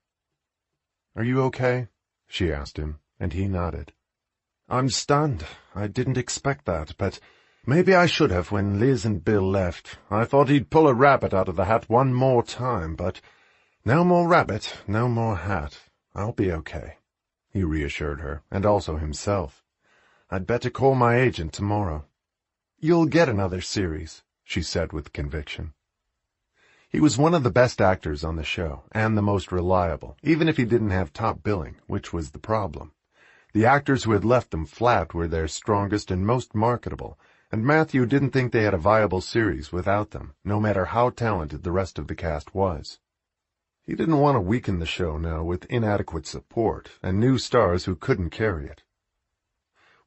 "Are you okay?" she asked him, and he nodded. "I'm stunned. I didn't expect that, but maybe I should have when Liz and Bill left. I thought he'd pull a rabbit out of the hat one more time, but no more rabbit, no more hat. I'll be okay," he reassured her, and also himself. "I'd better call my agent tomorrow." "You'll get another series," she said with conviction. He was one of the best actors on the show, and the most reliable, even if he didn't have top billing, which was the problem. The actors who had left them flat were their strongest and most marketable, and Matthew didn't think they had a viable series without them, no matter how talented the rest of the cast was. He didn't want to weaken the show now with inadequate support and new stars who couldn't carry it.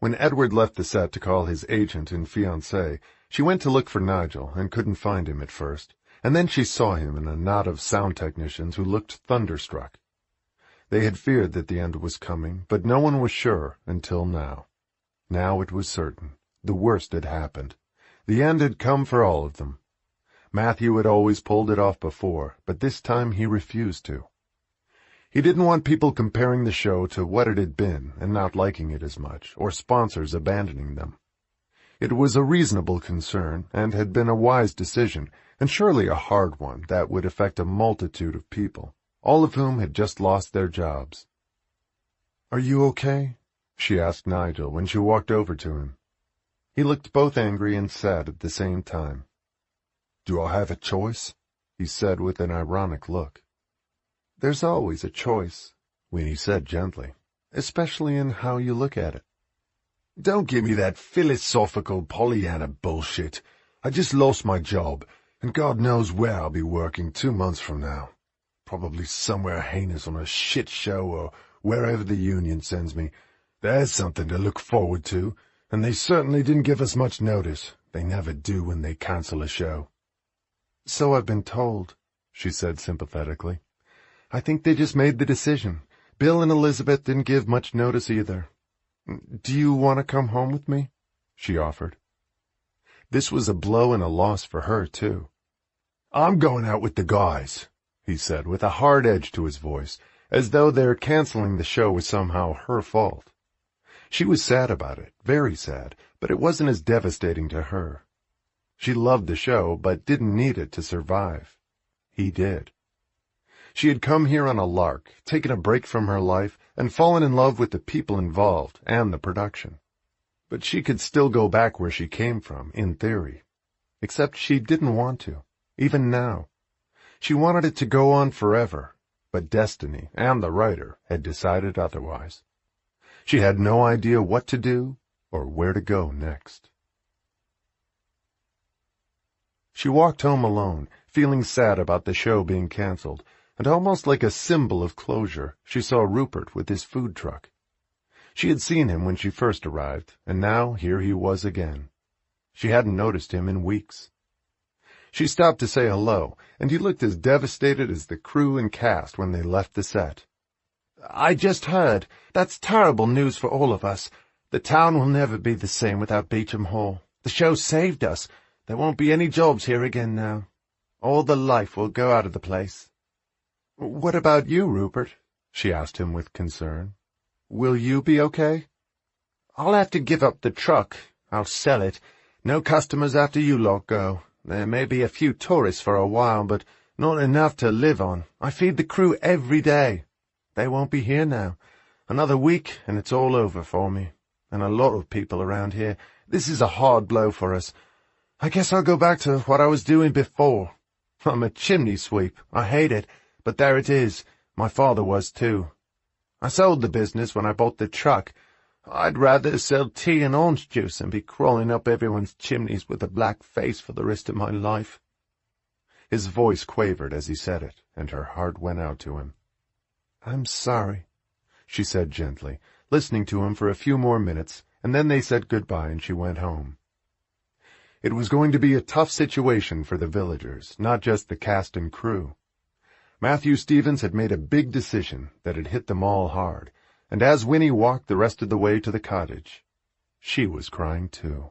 When Edward left the set to call his agent and fiancé, she went to look for Nigel and couldn't find him at first, and then she saw him in a knot of sound technicians who looked thunderstruck. They had feared that the end was coming, but no one was sure until now. Now it was certain. The worst had happened. The end had come for all of them. Matthew had always pulled it off before, but this time he refused to. He didn't want people comparing the show to what it had been and not liking it as much, or sponsors abandoning them. It was a reasonable concern, and had been a wise decision, and surely a hard one that would affect a multitude of people, all of whom had just lost their jobs. "Are you okay?" she asked Nigel when she walked over to him. He looked both angry and sad at the same time. "Do I have a choice?" he said with an ironic look. "There's always a choice," Winnie said gently, "especially in how you look at it." Don't give me that philosophical Pollyanna bullshit. I just lost my job, and God knows where I'll be working 2 months from now. Probably somewhere heinous on a shit show or wherever the union sends me. There's something to look forward to, and they certainly didn't give us much notice. They never do when they cancel a show. "So I've been told," she said sympathetically. "I think they just made the decision. Bill and Elizabeth didn't give much notice either. Do you want to come home with me?" she offered. This was a blow and a loss for her, too. "I'm going out with the guys," he said with a hard edge to his voice, as though their canceling the show was somehow her fault. She was sad about it, very sad, but it wasn't as devastating to her. She loved the show, but didn't need it to survive. He did. She had come here on a lark, taken a break from her life, and fallen in love with the people involved and the production. But she could still go back where she came from, in theory. Except she didn't want to, even now. She wanted it to go on forever, but destiny and the writer had decided otherwise. She had no idea what to do or where to go next. She walked home alone, feeling sad about the show being canceled, and almost like a symbol of closure, she saw Rupert with his food truck. She had seen him when she first arrived, and now here he was again. She hadn't noticed him in weeks. She stopped to say hello, and he looked as devastated as the crew and cast when they left the set. I just heard. That's terrible news for all of us. The town will never be the same without Beauchamp Hall. The show saved us. There won't be any jobs here again now. All the life will go out of the place. What about you, Rupert? She asked him with concern. Will you be okay? I'll have to give up the truck. I'll sell it. No customers after you lot go. There may be a few tourists for a while, but not enough to live on. I feed the crew every day. They won't be here now. Another week, and it's all over for me. And a lot of people around here. This is a hard blow for us. I guess I'll go back to what I was doing before. I'm a chimney sweep. I hate it, but there it is. My father was too. I sold the business when I bought the truck. I'd rather sell tea and orange juice and be crawling up everyone's chimneys with a black face for the rest of my life. His voice quavered as he said it, and her heart went out to him. I'm sorry, she said gently, listening to him for a few more minutes, and then they said goodbye and she went home. It was going to be a tough situation for the villagers, not just the cast and crew. Matthew Stevens had made a big decision that had hit them all hard, and as Winnie walked the rest of the way to the cottage, she was crying too.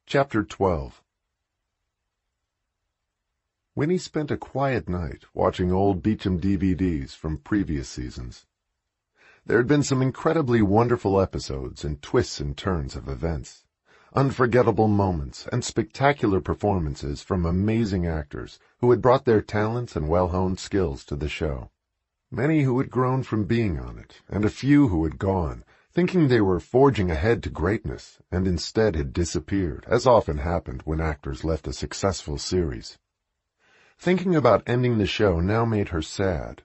Chapter 12. Winnie spent a quiet night watching old Beauchamp DVDs from previous seasons. There had been some incredibly wonderful episodes and twists and turns of events, unforgettable moments and spectacular performances from amazing actors who had brought their talents and well-honed skills to the show. Many who had grown from being on it, and a few who had gone, thinking they were forging ahead to greatness, and instead had disappeared, as often happened when actors left a successful series. Thinking about ending the show now made her sad,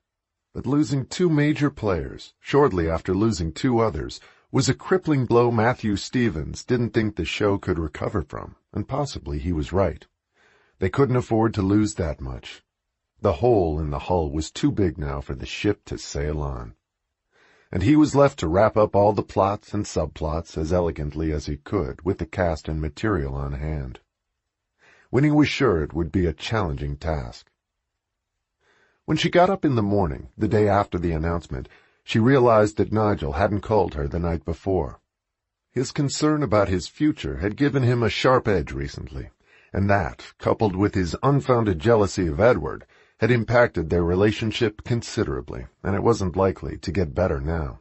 but losing two major players, shortly after losing two others, was a crippling blow Matthew Stevens didn't think the show could recover from, and possibly he was right. They couldn't afford to lose that much. The hole in the hull was too big now for the ship to sail on. And he was left to wrap up all the plots and subplots as elegantly as he could with the cast and material on hand. Winnie was sure it would be a challenging task. When she got up in the morning, the day after the announcement, she realized that Nigel hadn't called her the night before. His concern about his future had given him a sharp edge recently, and that, coupled with his unfounded jealousy of Edward, had impacted their relationship considerably, and it wasn't likely to get better now.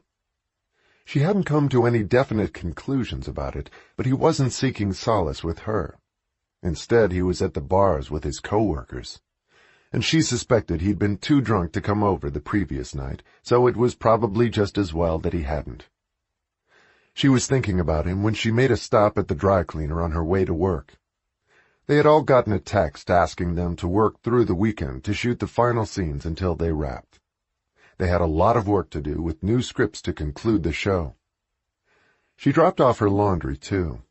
She hadn't come to any definite conclusions about it, but he wasn't seeking solace with her. Instead, he was at the bars with his co-workers. And she suspected he'd been too drunk to come over the previous night, so it was probably just as well that he hadn't. She was thinking about him when she made a stop at the dry cleaner on her way to work. They had all gotten a text asking them to work through the weekend to shoot the final scenes until they wrapped. They had a lot of work to do with new scripts to conclude the show. She dropped off her laundry, too.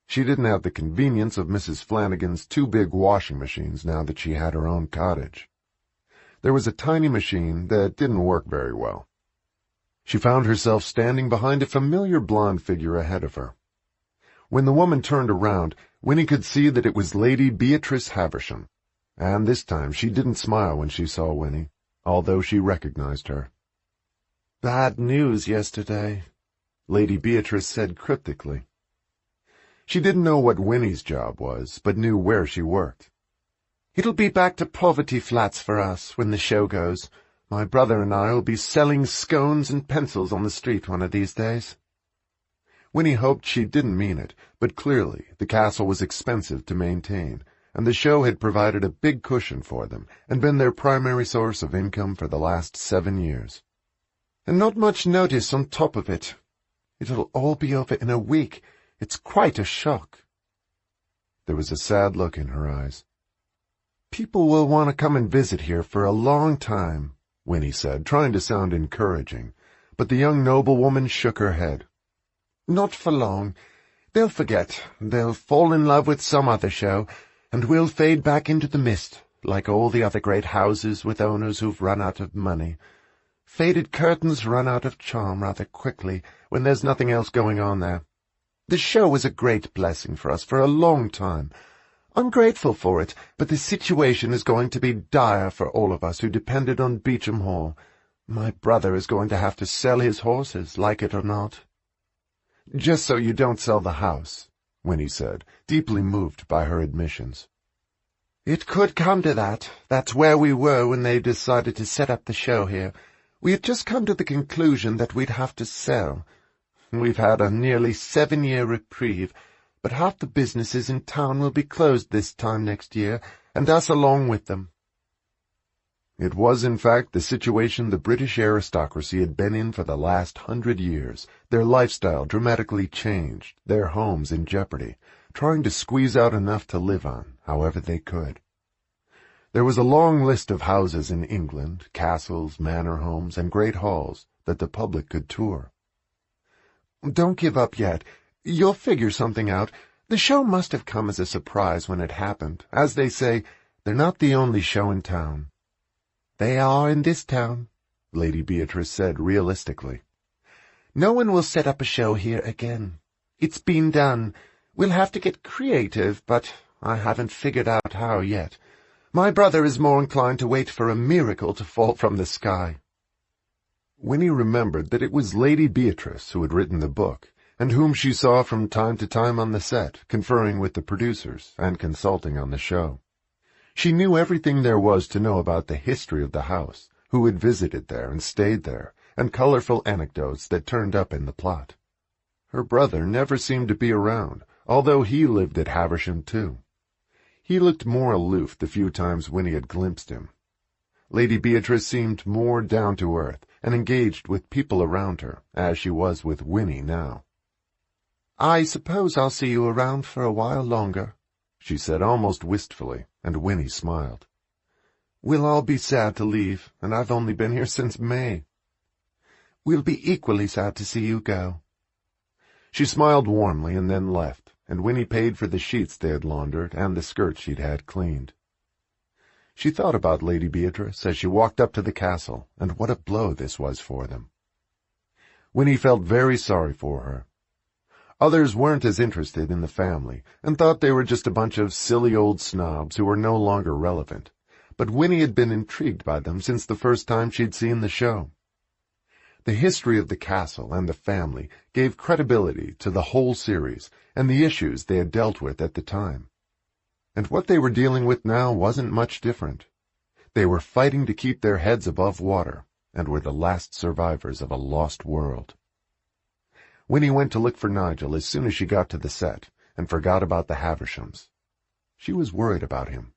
She didn't have the convenience of Mrs. Flanagan's two big washing machines now that she had her own cottage. There was a tiny machine that didn't work very well. She found herself standing behind a familiar blonde figure ahead of her. When the woman turned around, Winnie could see that it was Lady Beatrice Havisham, and this time she didn't smile when she saw Winnie, although she recognized her. Bad news yesterday, Lady Beatrice said cryptically. She didn't know what Winnie's job was, but knew where she worked. It'll be back to poverty flats for us when the show goes. My brother and I will be selling scones and pencils on the street one of these days. Winnie hoped she didn't mean it, but clearly the castle was expensive to maintain, and the show had provided a big cushion for them and been their primary source of income for the last 7 years. And not much notice on top of it. It'll all be over in a week. It's quite a shock. There was a sad look in her eyes. People will want to come and visit here for a long time, Winnie said, trying to sound encouraging, but the young noblewoman shook her head. Not for long. They'll forget. They'll fall in love with some other show, and we'll fade back into the mist, like all the other great houses with owners who've run out of money. Faded curtains run out of charm rather quickly when there's nothing else going on there. The show was a great blessing for us for a long time. I'm grateful for it, but the situation is going to be dire for all of us who depended on Beauchamp Hall. My brother is going to have to sell his horses, like it or not." "Just so you don't sell the house," Winnie said, deeply moved by her admissions. "It could come to that. That's where we were when they decided to set up the show here. We had just come to the conclusion that we'd have to sell. We've had a nearly 7-year reprieve, but half the businesses in town will be closed this time next year, and us along with them." It was, in fact, the situation the British aristocracy had been in for the last 100 years, their lifestyle dramatically changed, their homes in jeopardy, trying to squeeze out enough to live on, however they could. There was a long list of houses in England, castles, manor homes, and great halls, that the public could tour. "Don't give up yet. You'll figure something out. The show must have come as a surprise when it happened. As they say, they're not the only show in town." "They are in this town," Lady Beatrice said realistically. "No one will set up a show here again. It's been done. We'll have to get creative, but I haven't figured out how yet. My brother is more inclined to wait for a miracle to fall from the sky." Winnie remembered that it was Lady Beatrice who had written the book, and whom she saw from time to time on the set, conferring with the producers and consulting on the show. She knew everything there was to know about the history of the house, who had visited there and stayed there, and colorful anecdotes that turned up in the plot. Her brother never seemed to be around, although he lived at Haversham too. He looked more aloof the few times Winnie had glimpsed him. Lady Beatrice seemed more down to earth and engaged with people around her, as she was with Winnie now. "I suppose I'll see you around for a while longer," she said almost wistfully, and Winnie smiled. "We'll all be sad to leave, and I've only been here since May." "We'll be equally sad to see you go." She smiled warmly and then left, and Winnie paid for the sheets they had laundered and the skirt she'd had cleaned. She thought about Lady Beatrice as she walked up to the castle, and what a blow this was for them. Winnie felt very sorry for her. Others weren't as interested in the family, and thought they were just a bunch of silly old snobs who were no longer relevant, but Winnie had been intrigued by them since the first time she'd seen the show. The history of the castle and the family gave credibility to the whole series and the issues they had dealt with at the time. And what they were dealing with now wasn't much different. They were fighting to keep their heads above water, and were the last survivors of a lost world. Winnie went to look for Nigel as soon as she got to the set, and forgot about the Havershams. She was worried about him.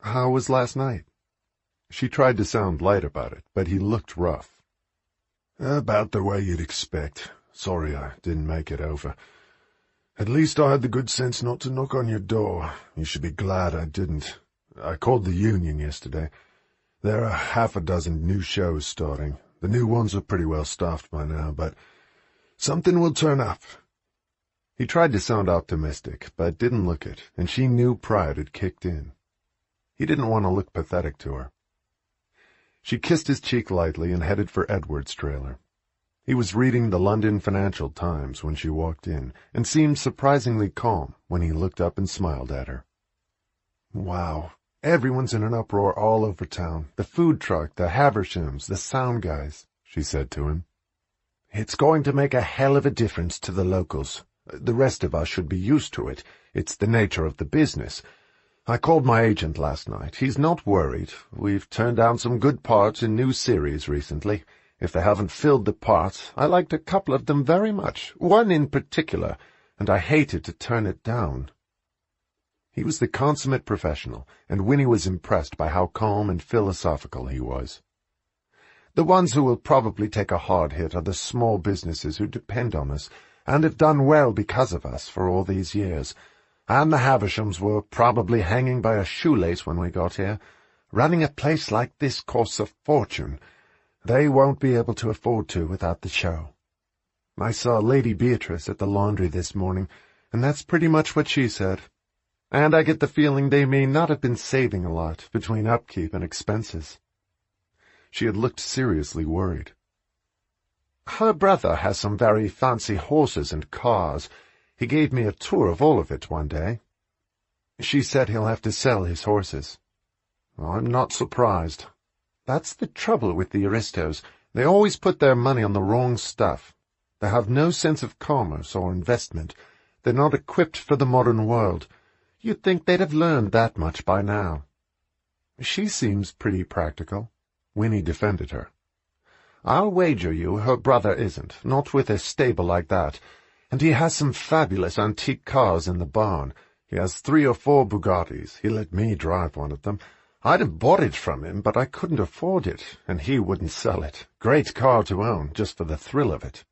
"How was last night?" She tried to sound light about it, but he looked rough. "About the way you'd expect. Sorry I didn't make it over. At least I had the good sense not to knock on your door. You should be glad I didn't. I called the union yesterday. There are half a dozen new shows starting. The new ones are pretty well staffed by now, but something will turn up." He tried to sound optimistic, but didn't look it, and she knew pride had kicked in. He didn't want to look pathetic to her. She kissed his cheek lightly and headed for Edward's trailer. He was reading the London Financial Times when she walked in, and seemed surprisingly calm when he looked up and smiled at her. "Wow, everyone's in an uproar all over town. The food truck, the Havershams, the sound guys," she said to him. "It's going to make a hell of a difference to the locals. The rest of us should be used to it. It's the nature of the business. I called my agent last night. He's not worried. We've turned down some good parts in new series recently. If they haven't filled the parts, I liked a couple of them very much, one in particular, and I hated to turn it down." He was the consummate professional, and Winnie was impressed by how calm and philosophical he was. "The ones who will probably take a hard hit are the small businesses who depend on us, and have done well because of us for all these years. And the Havershams were probably hanging by a shoelace when we got here. Running a place like this costs a fortune. They won't be able to afford to without the show. I saw Lady Beatrice at the laundry this morning, and that's pretty much what she said. And I get the feeling they may not have been saving a lot between upkeep and expenses." She had looked seriously worried. Her brother has some very fancy horses and cars. He gave me a tour of all of it one day. She said he'll have to sell his horses. I'm not surprised. That's the trouble with the aristos. They always put their money on the wrong stuff. They have no sense of commerce or investment. They're not equipped for the modern world. You'd think they'd have learned that much by now. She seems pretty practical. Winnie defended her. I'll wager you her brother isn't, not with a stable like that. And he has some fabulous antique cars in the barn. He has 3 or 4 Bugattis. He let me drive one of them. I'd have bought it from him, but I couldn't afford it, and he wouldn't sell it. Great car to own, just for the thrill of it.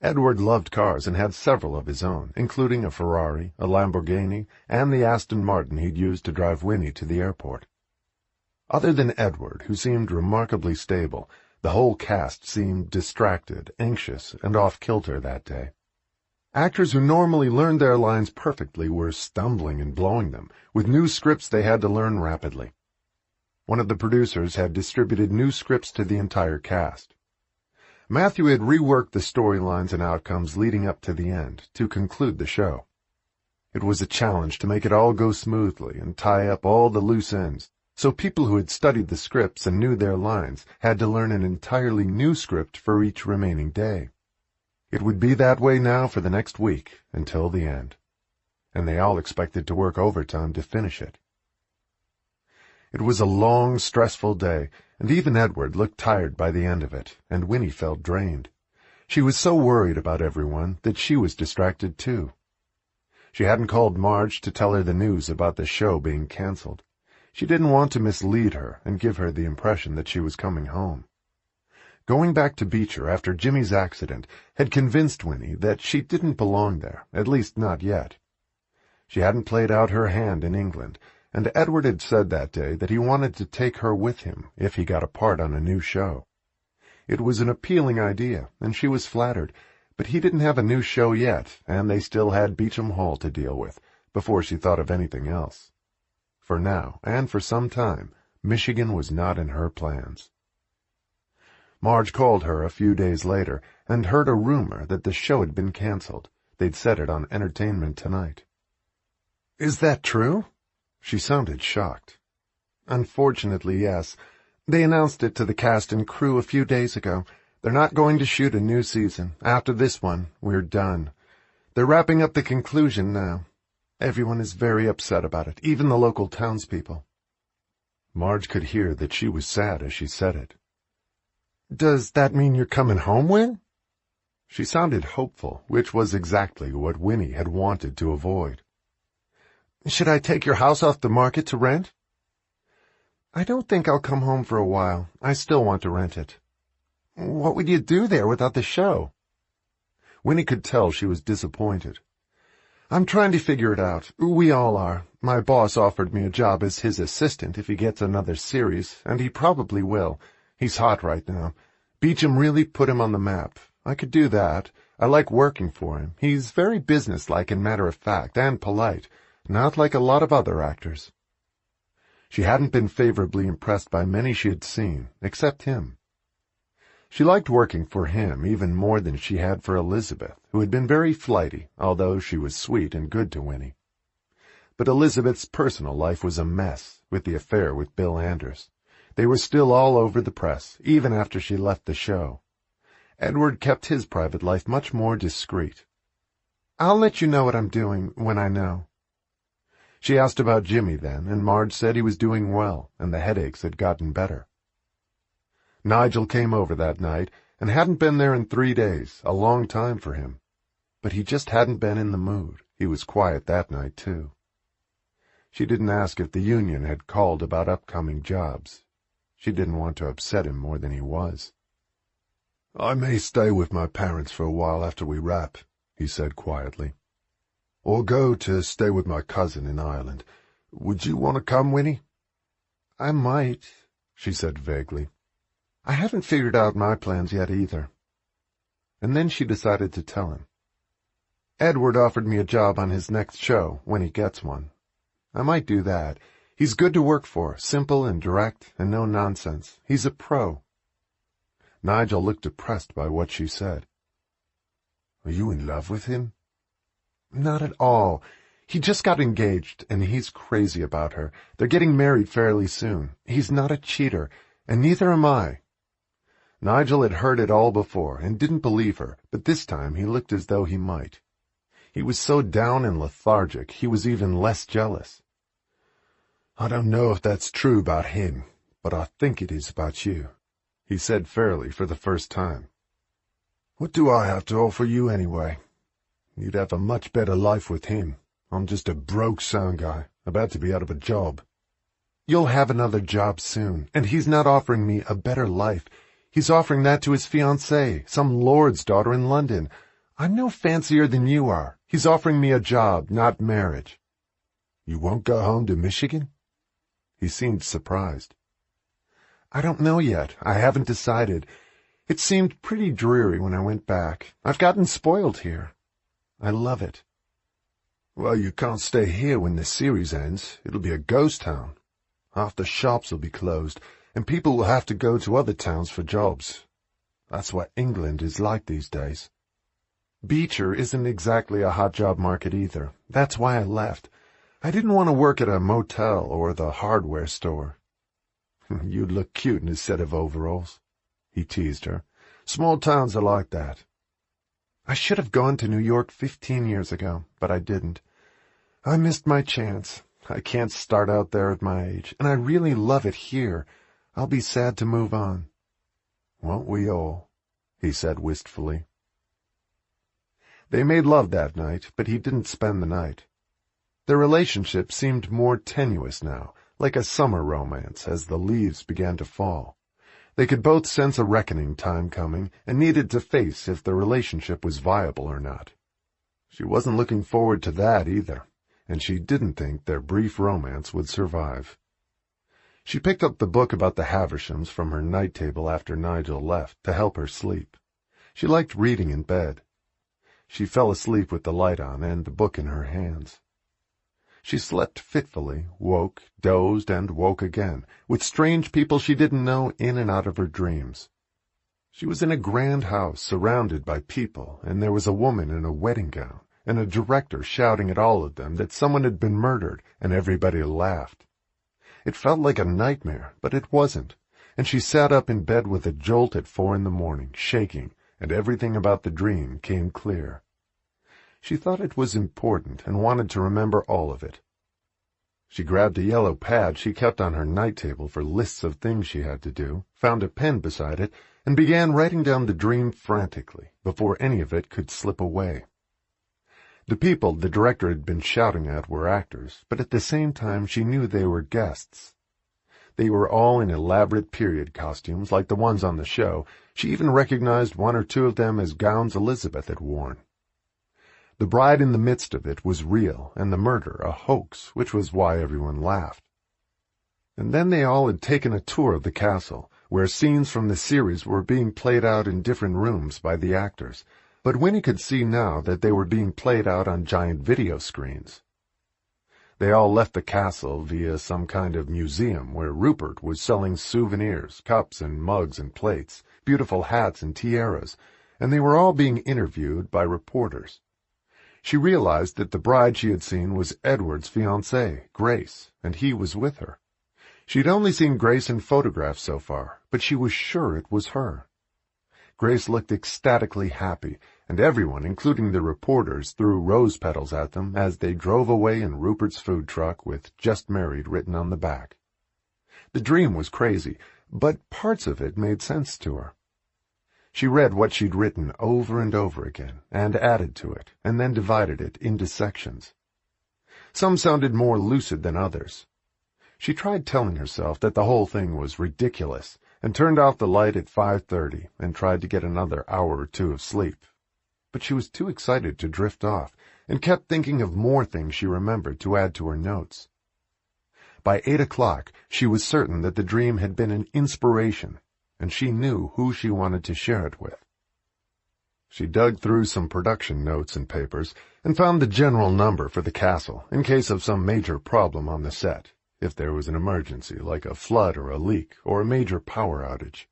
Edward loved cars and had several of his own, including a Ferrari, a Lamborghini, and the Aston Martin he'd used to drive Winnie to the airport. Other than Edward, who seemed remarkably stable, the whole cast seemed distracted, anxious, and off-kilter that day. Actors who normally learned their lines perfectly were stumbling and blowing them, with new scripts they had to learn rapidly. One of the producers had distributed new scripts to the entire cast. Matthew had reworked the storylines and outcomes leading up to the end, to conclude the show. It was a challenge to make it all go smoothly and tie up all the loose ends, so people who had studied the scripts and knew their lines had to learn an entirely new script for each remaining day. It would be that way now for the next week, until the end. And they all expected to work overtime to finish it. It was a long, stressful day, and even Edward looked tired by the end of it, and Winnie felt drained. She was so worried about everyone that she was distracted too. She hadn't called Marge to tell her the news about the show being canceled. She didn't want to mislead her and give her the impression that she was coming home. Going back to Beecher after Jimmy's accident had convinced Winnie that she didn't belong there, at least not yet. She hadn't played out her hand in England, and Edward had said that day that he wanted to take her with him if he got a part on a new show. It was an appealing idea, and she was flattered, but he didn't have a new show yet, and they still had Beauchamp Hall to deal with before she thought of anything else. For now, and for some time, Michigan was not in her plans. Marge called her a few days later and heard a rumor that the show had been canceled. They'd said it on Entertainment Tonight. Is that true? She sounded shocked. Unfortunately, yes. They announced it to the cast and crew a few days ago. They're not going to shoot a new season. After this one, we're done. They're wrapping up the conclusion now. Everyone is very upset about it, even the local townspeople. Marge could hear that she was sad as she said it. Does that mean you're coming home, Win? She sounded hopeful, which was exactly what Winnie had wanted to avoid. Should I take your house off the market to rent? I don't think I'll come home for a while. I still want to rent it. What would you do there without the show? Winnie could tell she was disappointed. I'm trying to figure it out. We all are. My boss offered me a job as his assistant if he gets another series, and he probably will. He's hot right now. Beauchamp really put him on the map. I could do that. I like working for him. He's very businesslike and matter-of-fact and polite, not like a lot of other actors. She hadn't been favorably impressed by many she had seen, except him. She liked working for him even more than she had for Elizabeth, who had been very flighty, although she was sweet and good to Winnie. But Elizabeth's personal life was a mess, with the affair with Bill Anders. They were still all over the press, even after she left the show. Edward kept his private life much more discreet. I'll let you know what I'm doing when I know. She asked about Jimmy then, and Marge said he was doing well, and the headaches had gotten better. Nigel came over that night, and hadn't been there in 3 days, a long time for him. But he just hadn't been in the mood. He was quiet that night, too. She didn't ask if the union had called about upcoming jobs. She didn't want to upset him more than he was. I may stay with my parents for a while after we wrap, he said quietly. Or go to stay with my cousin in Ireland. Would you want to come, Winnie? I might, she said vaguely. I haven't figured out my plans yet either. And then she decided to tell him. Edward offered me a job on his next show, when he gets one. I might do that. He's good to work for, simple and direct and no nonsense. He's a pro. Nigel looked depressed by what she said. Are you in love with him? Not at all. He just got engaged, and he's crazy about her. They're getting married fairly soon. He's not a cheater, and neither am I. Nigel had heard it all before and didn't believe her, but this time he looked as though he might. He was so down and lethargic, he was even less jealous. I don't know if that's true about him, but I think it is about you, he said fairly for the first time. What do I have to offer you anyway? You'd have a much better life with him. I'm just a broke sound guy, about to be out of a job. You'll have another job soon, and he's not offering me a better life. He's offering that to his fiancée, some lord's daughter in London. I'm no fancier than you are. He's offering me a job, not marriage. You won't go home to Michigan? He seemed surprised. I don't know yet. I haven't decided. It seemed pretty dreary when I went back. I've gotten spoiled here. I love it. Well, you can't stay here when this series ends. It'll be a ghost town. Half the shops will be closed, and people will have to go to other towns for jobs. That's what England is like these days. Beecher isn't exactly a hot job market either. That's why I left. I didn't want to work at a motel or the hardware store. You'd look cute in a set of overalls, he teased her. Small towns are like that. I should have gone to New York 15 years ago, but I didn't. I missed my chance. I can't start out there at my age, and I really love it here. I'll be sad to move on. Won't we all? He said wistfully. They made love that night, but he didn't spend the night. Their relationship seemed more tenuous now, like a summer romance as the leaves began to fall. They could both sense a reckoning time coming and needed to face if the relationship was viable or not. She wasn't looking forward to that either, and she didn't think their brief romance would survive. She picked up the book about the Havershams from her night table after Nigel left to help her sleep. She liked reading in bed. She fell asleep with the light on and the book in her hands. She slept fitfully, woke, dozed, and woke again, with strange people she didn't know in and out of her dreams. She was in a grand house surrounded by people, and there was a woman in a wedding gown, and a director shouting at all of them that someone had been murdered, and everybody laughed. It felt like a nightmare, but it wasn't, and she sat up in bed with a jolt at 4 a.m, shaking, and everything about the dream came clear. She thought it was important and wanted to remember all of it. She grabbed a yellow pad she kept on her night table for lists of things she had to do, found a pen beside it, and began writing down the dream frantically before any of it could slip away. The people the director had been shouting at were actors, but at the same time she knew they were guests. They were all in elaborate period costumes like the ones on the show. She even recognized one or two of them as gowns Elizabeth had worn. The bride in the midst of it was real, and the murder a hoax, which was why everyone laughed. And then they all had taken a tour of the castle, where scenes from the series were being played out in different rooms by the actors, but Winnie could see now that they were being played out on giant video screens. They all left the castle via some kind of museum where Rupert was selling souvenirs, cups and mugs and plates, beautiful hats and tiaras, and they were all being interviewed by reporters. She realized that the bride she had seen was Edward's fiancée, Grace, and he was with her. She'd only seen Grace in photographs so far, but she was sure it was her. Grace looked ecstatically happy, and everyone, including the reporters, threw rose petals at them as they drove away in Rupert's food truck with "Just Married" written on the back. The dream was crazy, but parts of it made sense to her. She read what she'd written over and over again, and added to it, and then divided it into sections. Some sounded more lucid than others. She tried telling herself that the whole thing was ridiculous, and turned off the light at 5:30 and tried to get another hour or two of sleep. But she was too excited to drift off, and kept thinking of more things she remembered to add to her notes. By 8 o'clock, she was certain that the dream had been an inspiration, and she knew who she wanted to share it with. She dug through some production notes and papers and found the general number for the castle in case of some major problem on the set. if there was an emergency like a flood or a leak or a major power outage.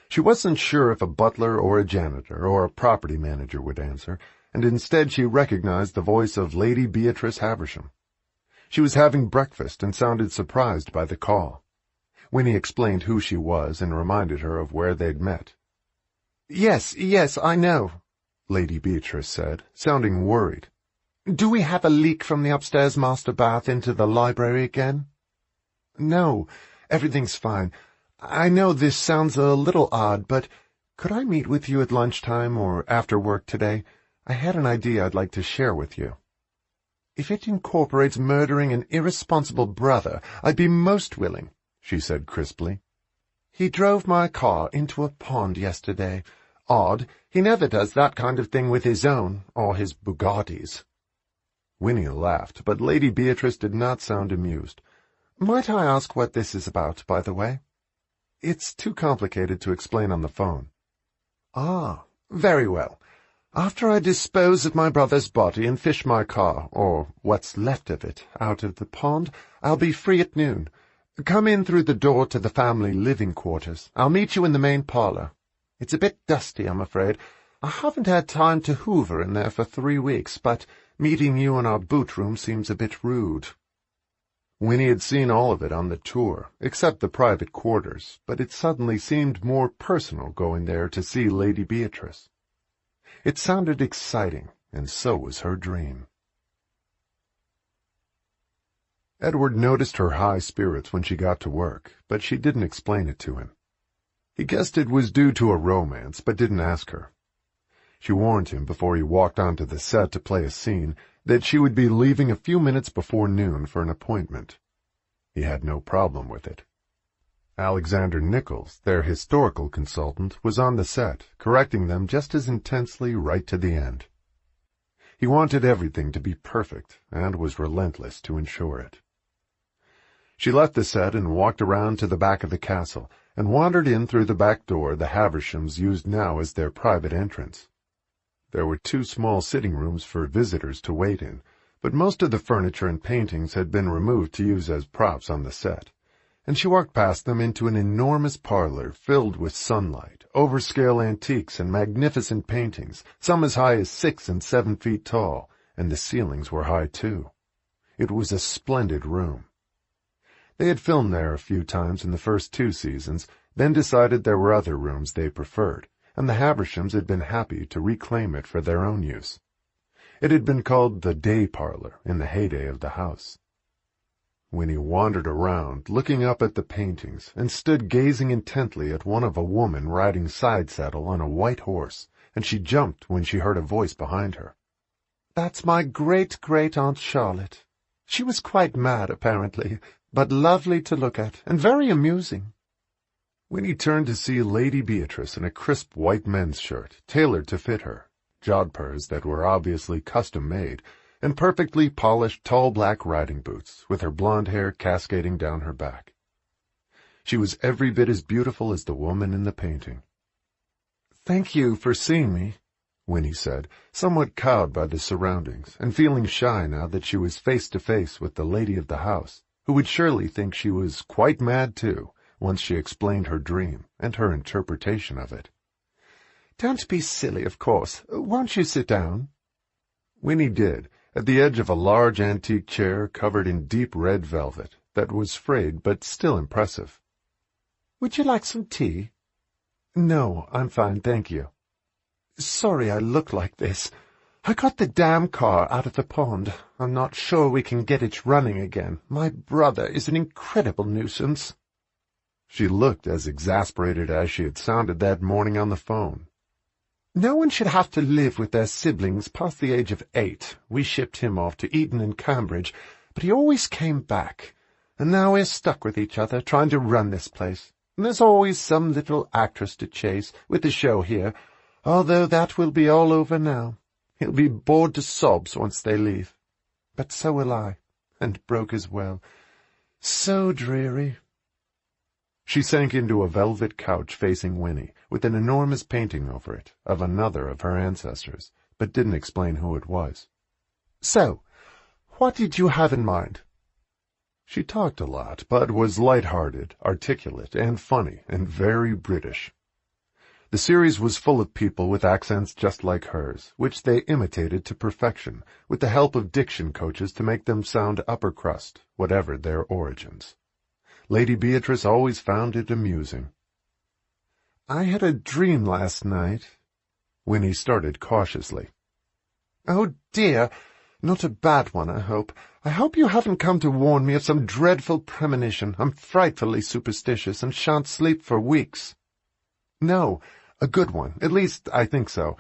She wasn't sure if a butler or a janitor or a property manager would answer, and instead she recognized the voice of Lady Beatrice Havisham. She was having breakfast and sounded surprised by the call. Winnie explained who she was and reminded her of where they'd met. Yes, I know, Lady Beatrice said, sounding worried. Do we have a leak from the upstairs master bath into the library again? No, everything's fine. I know this sounds a little odd, but could I meet with you at lunchtime or after work today? I had an idea I'd like to share with you. If it incorporates murdering an irresponsible brother, I'd be most willing, she said crisply. He drove my car into a pond yesterday. Odd, he never does that kind of thing with his own, or his Bugattis. Winnie laughed, but Lady Beatrice did not sound amused. Might I ask what this is about, by the way? It's too complicated to explain on the phone. Ah, very well. After I dispose of my brother's body and fish my car, or what's left of it, out of the pond, I'll be free at noon. Come in through the door to the family living quarters. I'll meet you in the main parlor. It's a bit dusty, I'm afraid. I haven't had time to hoover in there for 3 weeks, but meeting you in our boot room seems a bit rude. Winnie had seen all of it on the tour, except the private quarters, but it suddenly seemed more personal going there to see Lady Beatrice. It sounded exciting, and so was her dream. Edward noticed her high spirits when she got to work, but she didn't explain it to him. He guessed it was due to a romance, but didn't ask her. She warned him before he walked onto the set to play a scene that she would be leaving a few minutes before noon for an appointment. He had no problem with it. Alexander Nichols, their historical consultant, was on the set, correcting them just as intensely right to the end. He wanted everything to be perfect, and was relentless to ensure it. She left the set and walked around to the back of the castle, and wandered in through the back door the Havishams used now as their private entrance. There were 2 small sitting rooms for visitors to wait in, but most of the furniture and paintings had been removed to use as props on the set, and she walked past them into an enormous parlor filled with sunlight, overscale antiques and magnificent paintings, some as high as 6 and 7 feet tall, and the ceilings were high too. It was a splendid room. They had filmed there a few times in the first 2 seasons, then decided there were other rooms they preferred, and the Havishams had been happy to reclaim it for their own use. It had been called the day parlor in the heyday of the house. Winnie wandered around, looking up at the paintings, and stood gazing intently at one of a woman riding side-saddle on a white horse, and she jumped when she heard a voice behind her. That's my great-great-aunt Charlotte. She was quite mad, apparently, but lovely to look at, and very amusing. Winnie turned to see Lady Beatrice in a crisp white men's shirt, tailored to fit her, jodhpurs that were obviously custom-made, and perfectly polished tall black riding boots, with her blonde hair cascading down her back. She was every bit as beautiful as the woman in the painting. "Thank you for seeing me," Winnie said, somewhat cowed by the surroundings, and feeling shy now that she was face to face with the lady of the house, who would surely think she was quite mad too, once she explained her dream and her interpretation of it. "Don't be silly, of course. Won't you sit down?" Winnie did, at the edge of a large antique chair covered in deep red velvet that was frayed but still impressive. "Would you like some tea?" "No, I'm fine, thank you." "Sorry I look like this. I got the damn car out of the pond. I'm not sure we can get it running again. My brother is an incredible nuisance." She looked as exasperated as she had sounded that morning on the phone. "No one should have to live with their siblings past the age of 8. We shipped him off to Eton and Cambridge, but he always came back. And now we're stuck with each other, trying to run this place. And there's always some little actress to chase, with the show here, although that will be all over now. He'll be bored to sobs once they leave. But so will I, and broke as well. So dreary." She sank into a velvet couch facing Winnie, with an enormous painting over it, of another of her ancestors, but didn't explain who it was. "So, what did you have in mind?" She talked a lot, but was light-hearted, articulate, and funny, and very British. The series was full of people with accents just like hers, which they imitated to perfection, with the help of diction coaches to make them sound upper crust, whatever their origins. Lady Beatrice always found it amusing. "I had a dream last night." Winnie started cautiously. "Oh, dear. Not a bad one, I hope. I hope you haven't come to warn me of some dreadful premonition. I'm frightfully superstitious and shan't sleep for weeks." "No, a good one. At least, I think so.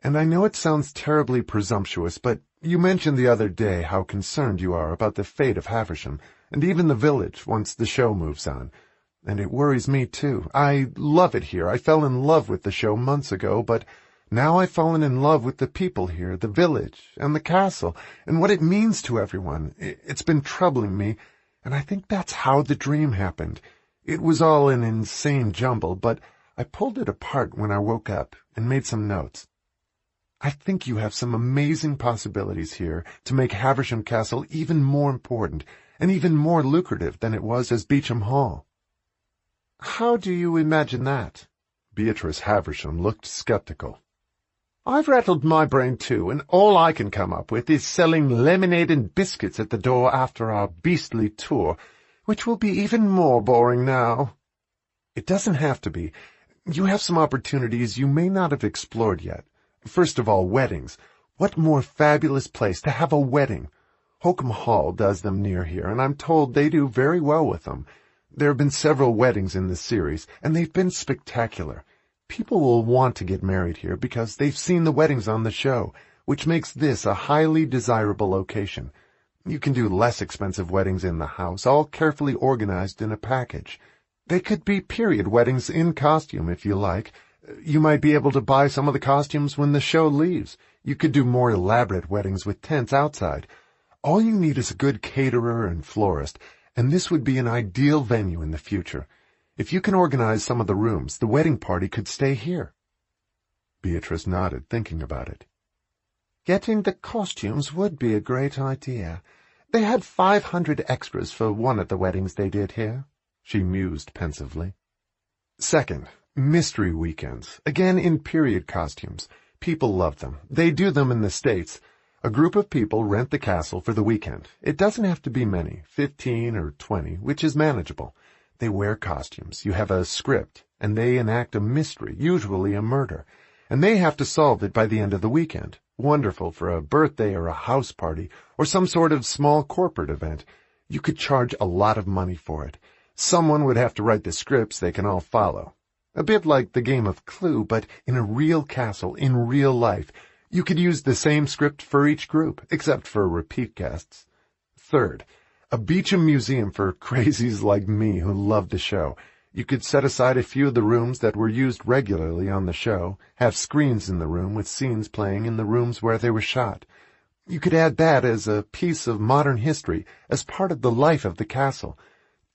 And I know it sounds terribly presumptuous, but you mentioned the other day how concerned you are about the fate of Havisham, and even the village, once the show moves on. And it worries me, too. I love it here. I fell in love with the show months ago, but now I've fallen in love with the people here, the village, and the castle, and what it means to everyone. It's been troubling me, and I think that's how the dream happened. It was all an insane jumble, but I pulled it apart when I woke up and made some notes. I think you have some amazing possibilities here to make Havisham Castle even more important and even more lucrative than it was as Beauchamp Hall." "How do you imagine that?" Beatrice Havisham looked skeptical. "I've rattled my brain too, and all I can come up with is selling lemonade and biscuits at the door after our beastly tour, which will be even more boring now." "It doesn't have to be. You have some opportunities you may not have explored yet. First of all, weddings. What more fabulous place to have a wedding? Beauchamp Hall does them near here, and I'm told they do very well with them. There have been several weddings in this series, and they've been spectacular. People will want to get married here because they've seen the weddings on the show, which makes this a highly desirable location. You can do less expensive weddings in the house, all carefully organized in a package. They could be period weddings in costume, if you like. You might be able to buy some of the costumes when the show leaves. You could do more elaborate weddings with tents outside. All you need is a good caterer and florist, and this would be an ideal venue in the future. If you can organize some of the rooms, the wedding party could stay here." Beatrice nodded, thinking about it. "Getting the costumes would be a great idea. They had 500 extras for one of the weddings they did here," she mused pensively. "Second, mystery weekends, again in period costumes. People love them. They do them in the States. A group of people rent the castle for the weekend. It doesn't have to be many, 15 or 20, which is manageable. They wear costumes, you have a script, and they enact a mystery, usually a murder, and they have to solve it by the end of the weekend. Wonderful for a birthday or a house party, or some sort of small corporate event. You could charge a lot of money for it. Someone would have to write the scripts they can all follow. A bit like the game of Clue, but in a real castle, in real life. You could use the same script for each group, except for repeat guests. Third, a Beauchamp museum for crazies like me who love the show. You could set aside a few of the rooms that were used regularly on the show, have screens in the room with scenes playing in the rooms where they were shot. You could add that as a piece of modern history, as part of the life of the castle.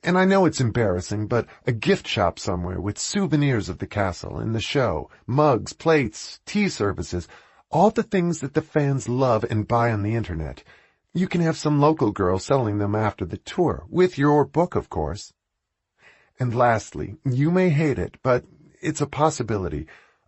And I know it's embarrassing, but a gift shop somewhere with souvenirs of the castle and the show, mugs, plates, tea services, all the things that the fans love and buy on the internet. You can have some local girl selling them after the tour, with your book, of course. And lastly, you may hate it, but it's a possibility,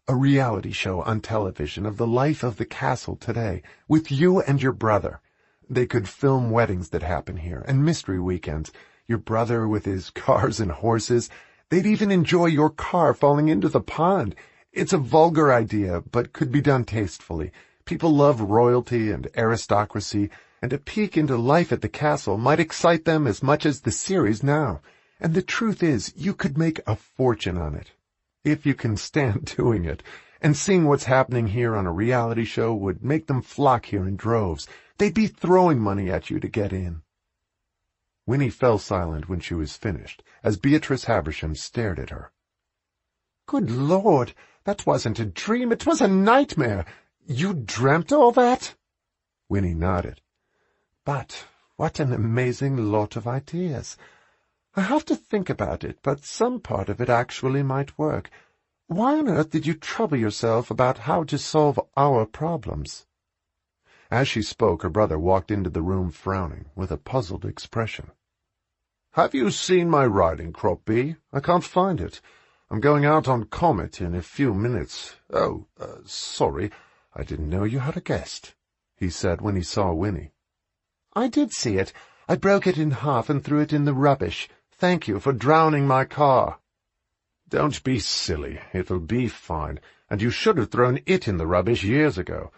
a reality show on television of the life of the castle today, with you and your brother. They could film weddings that happen here, and mystery weekends, your brother with his cars and horses. They'd even enjoy your car falling into the pond. It's a vulgar idea, but could be done tastefully. People love royalty and aristocracy, and a peek into life at the castle might excite them as much as the series now. And the truth is, you could make a fortune on it, if you can stand doing it. And seeing what's happening here on a reality show would make them flock here in droves. They'd be throwing money at you to get in." Winnie fell silent when she was finished, as Beatrice Havisham stared at her. "Good Lord, that wasn't a dream, it was a nightmare. You dreamt all that?" Winnie nodded. "But what an amazing lot of ideas. I have to think about it, but some part of it actually might work. Why on earth did you trouble yourself about how to solve our problems?" As she spoke, her brother walked into the room frowning, with a puzzled expression. Have you seen my riding crop, Bee? I can't find it. I'm going out on Comet in a few minutes. Oh, sorry. I didn't know you had a guest," he said when he saw Winnie. "I did see it. I broke it in half and threw it in the rubbish. Thank you for drowning my car." "Don't be silly. It'll be fine. And you should have thrown it in the rubbish years ago.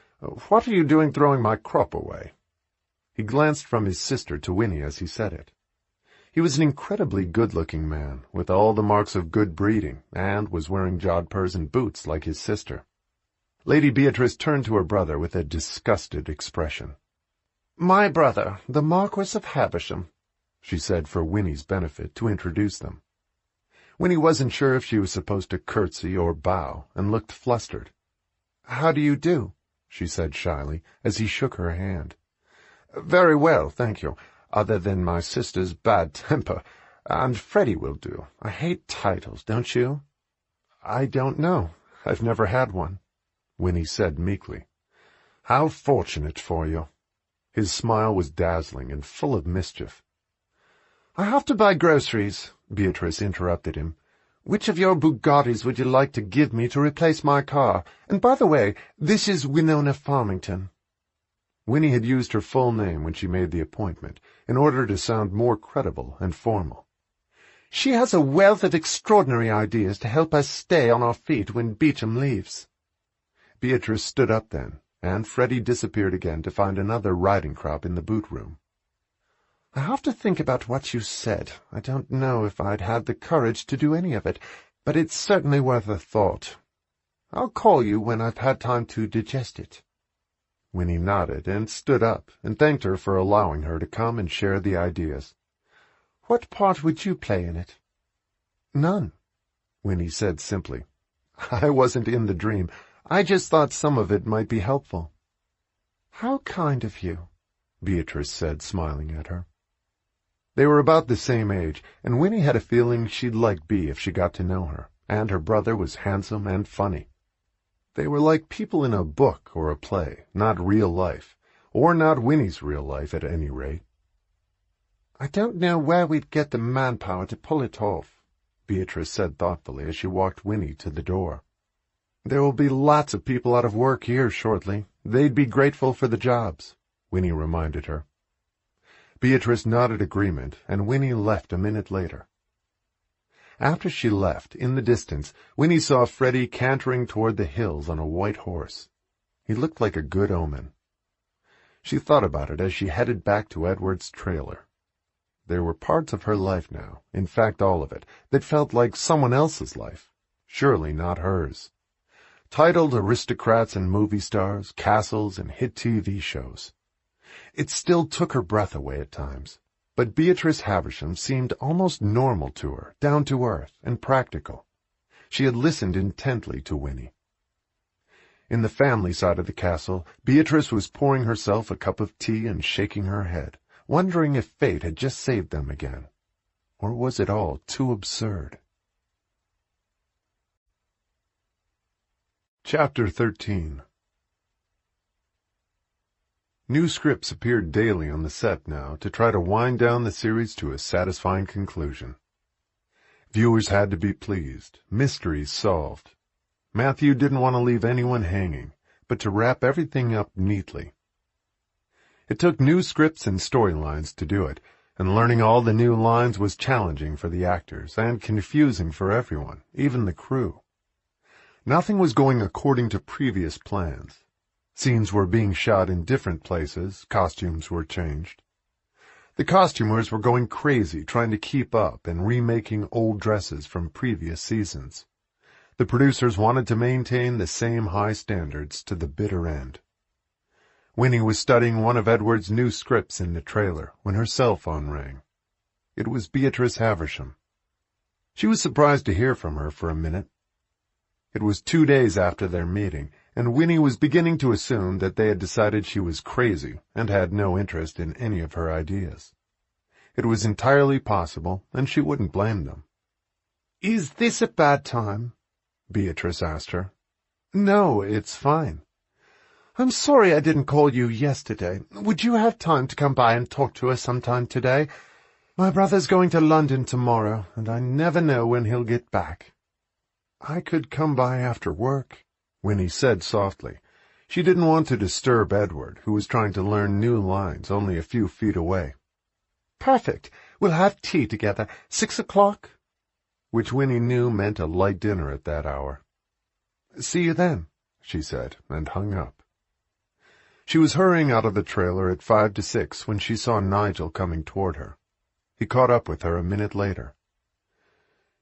What are you doing throwing my crop away?" He glanced from his sister to Winnie as he said it. He was an incredibly good-looking man, with all the marks of good breeding, and was wearing jodhpurs and boots like his sister. Lady Beatrice turned to her brother with a disgusted expression. "My brother, the Marquis of Havisham," she said for Winnie's benefit, to introduce them. Winnie wasn't sure if she was supposed to curtsy or bow, and looked flustered. "How do you do?" she said shyly, as he shook her hand. "Very well, thank you, other than my sister's bad temper, and Freddie will do. I hate titles, don't you?" "I don't know. I've never had one," Winnie said meekly. "How fortunate for you." His smile was dazzling and full of mischief. "I have to buy groceries," Beatrice interrupted him. "Which of your Bugattis would you like to give me to replace my car? And by the way, this is Winona Farmington." Winnie had used her full name when she made the appointment, in order to sound more credible and formal. "She has a wealth of extraordinary ideas to help us stay on our feet when Beauchamp leaves." Beatrice stood up then, and Freddie disappeared again to find another riding crop in the boot room. "I have to think about what you said. I don't know if I'd had the courage to do any of it, but it's certainly worth a thought. I'll call you when I've had time to digest it." Winnie nodded and stood up and thanked her for allowing her to come and share the ideas. "What part would you play in it?" "None," Winnie said simply. "I wasn't in the dream. I just thought some of it might be helpful." "How kind of you," Beatrice said, smiling at her. They were about the same age, and Winnie had a feeling she'd like Bea if she got to know her, and her brother was handsome and funny. They were like people in a book or a play, not real life, or not Winnie's real life at any rate. "I don't know where we'd get the manpower to pull it off," Beatrice said thoughtfully as she walked Winnie to the door. "There will be lots of people out of work here shortly. They'd be grateful for the jobs," Winnie reminded her. Beatrice nodded agreement, and Winnie left a minute later. After she left, in the distance, Winnie saw Freddie cantering toward the hills on a white horse. He looked like a good omen. She thought about it as she headed back to Edward's trailer. There were parts of her life now, in fact all of it, that felt like someone else's life, surely not hers. Titled aristocrats and movie stars, castles and hit TV shows. It still took her breath away at times. But Beatrice Havisham seemed almost normal to her, down to earth and practical. She had listened intently to Winnie. In the family side of the castle, Beatrice was pouring herself a cup of tea and shaking her head, wondering if fate had just saved them again. Or was it all too absurd? Chapter 13. New scripts appeared daily on the set now to try to wind down the series to a satisfying conclusion. Viewers had to be pleased, mysteries solved. Matthew didn't want to leave anyone hanging, but to wrap everything up neatly. It took new scripts and storylines to do it, and learning all the new lines was challenging for the actors and confusing for everyone, even the crew. Nothing was going according to previous plans. Scenes were being shot in different places, costumes were changed. The costumers were going crazy trying to keep up and remaking old dresses from previous seasons. The producers wanted to maintain the same high standards to the bitter end. Winnie was studying one of Edward's new scripts in the trailer when her cell phone rang. It was Beatrice Havisham. She was surprised to hear from her for a minute. It was 2 days after their meeting, and Winnie was beginning to assume that they had decided she was crazy and had no interest in any of her ideas. It was entirely possible, and she wouldn't blame them. "Is this a bad time?" Beatrice asked her. "No, it's fine. I'm sorry I didn't call you yesterday. Would you have time to come by and talk to us sometime today? My brother's going to London tomorrow, and I never know when he'll get back. I could come by after work, Winnie said softly. She didn't want to disturb Edward, who was trying to learn new lines only a few feet away. Perfect. We'll have tea together. 6 o'clock? Which Winnie knew meant a light dinner at that hour. See you then, she said, and hung up. She was hurrying out of the trailer at 5 to 6 when she saw Nigel coming toward her. He caught up with her a minute later.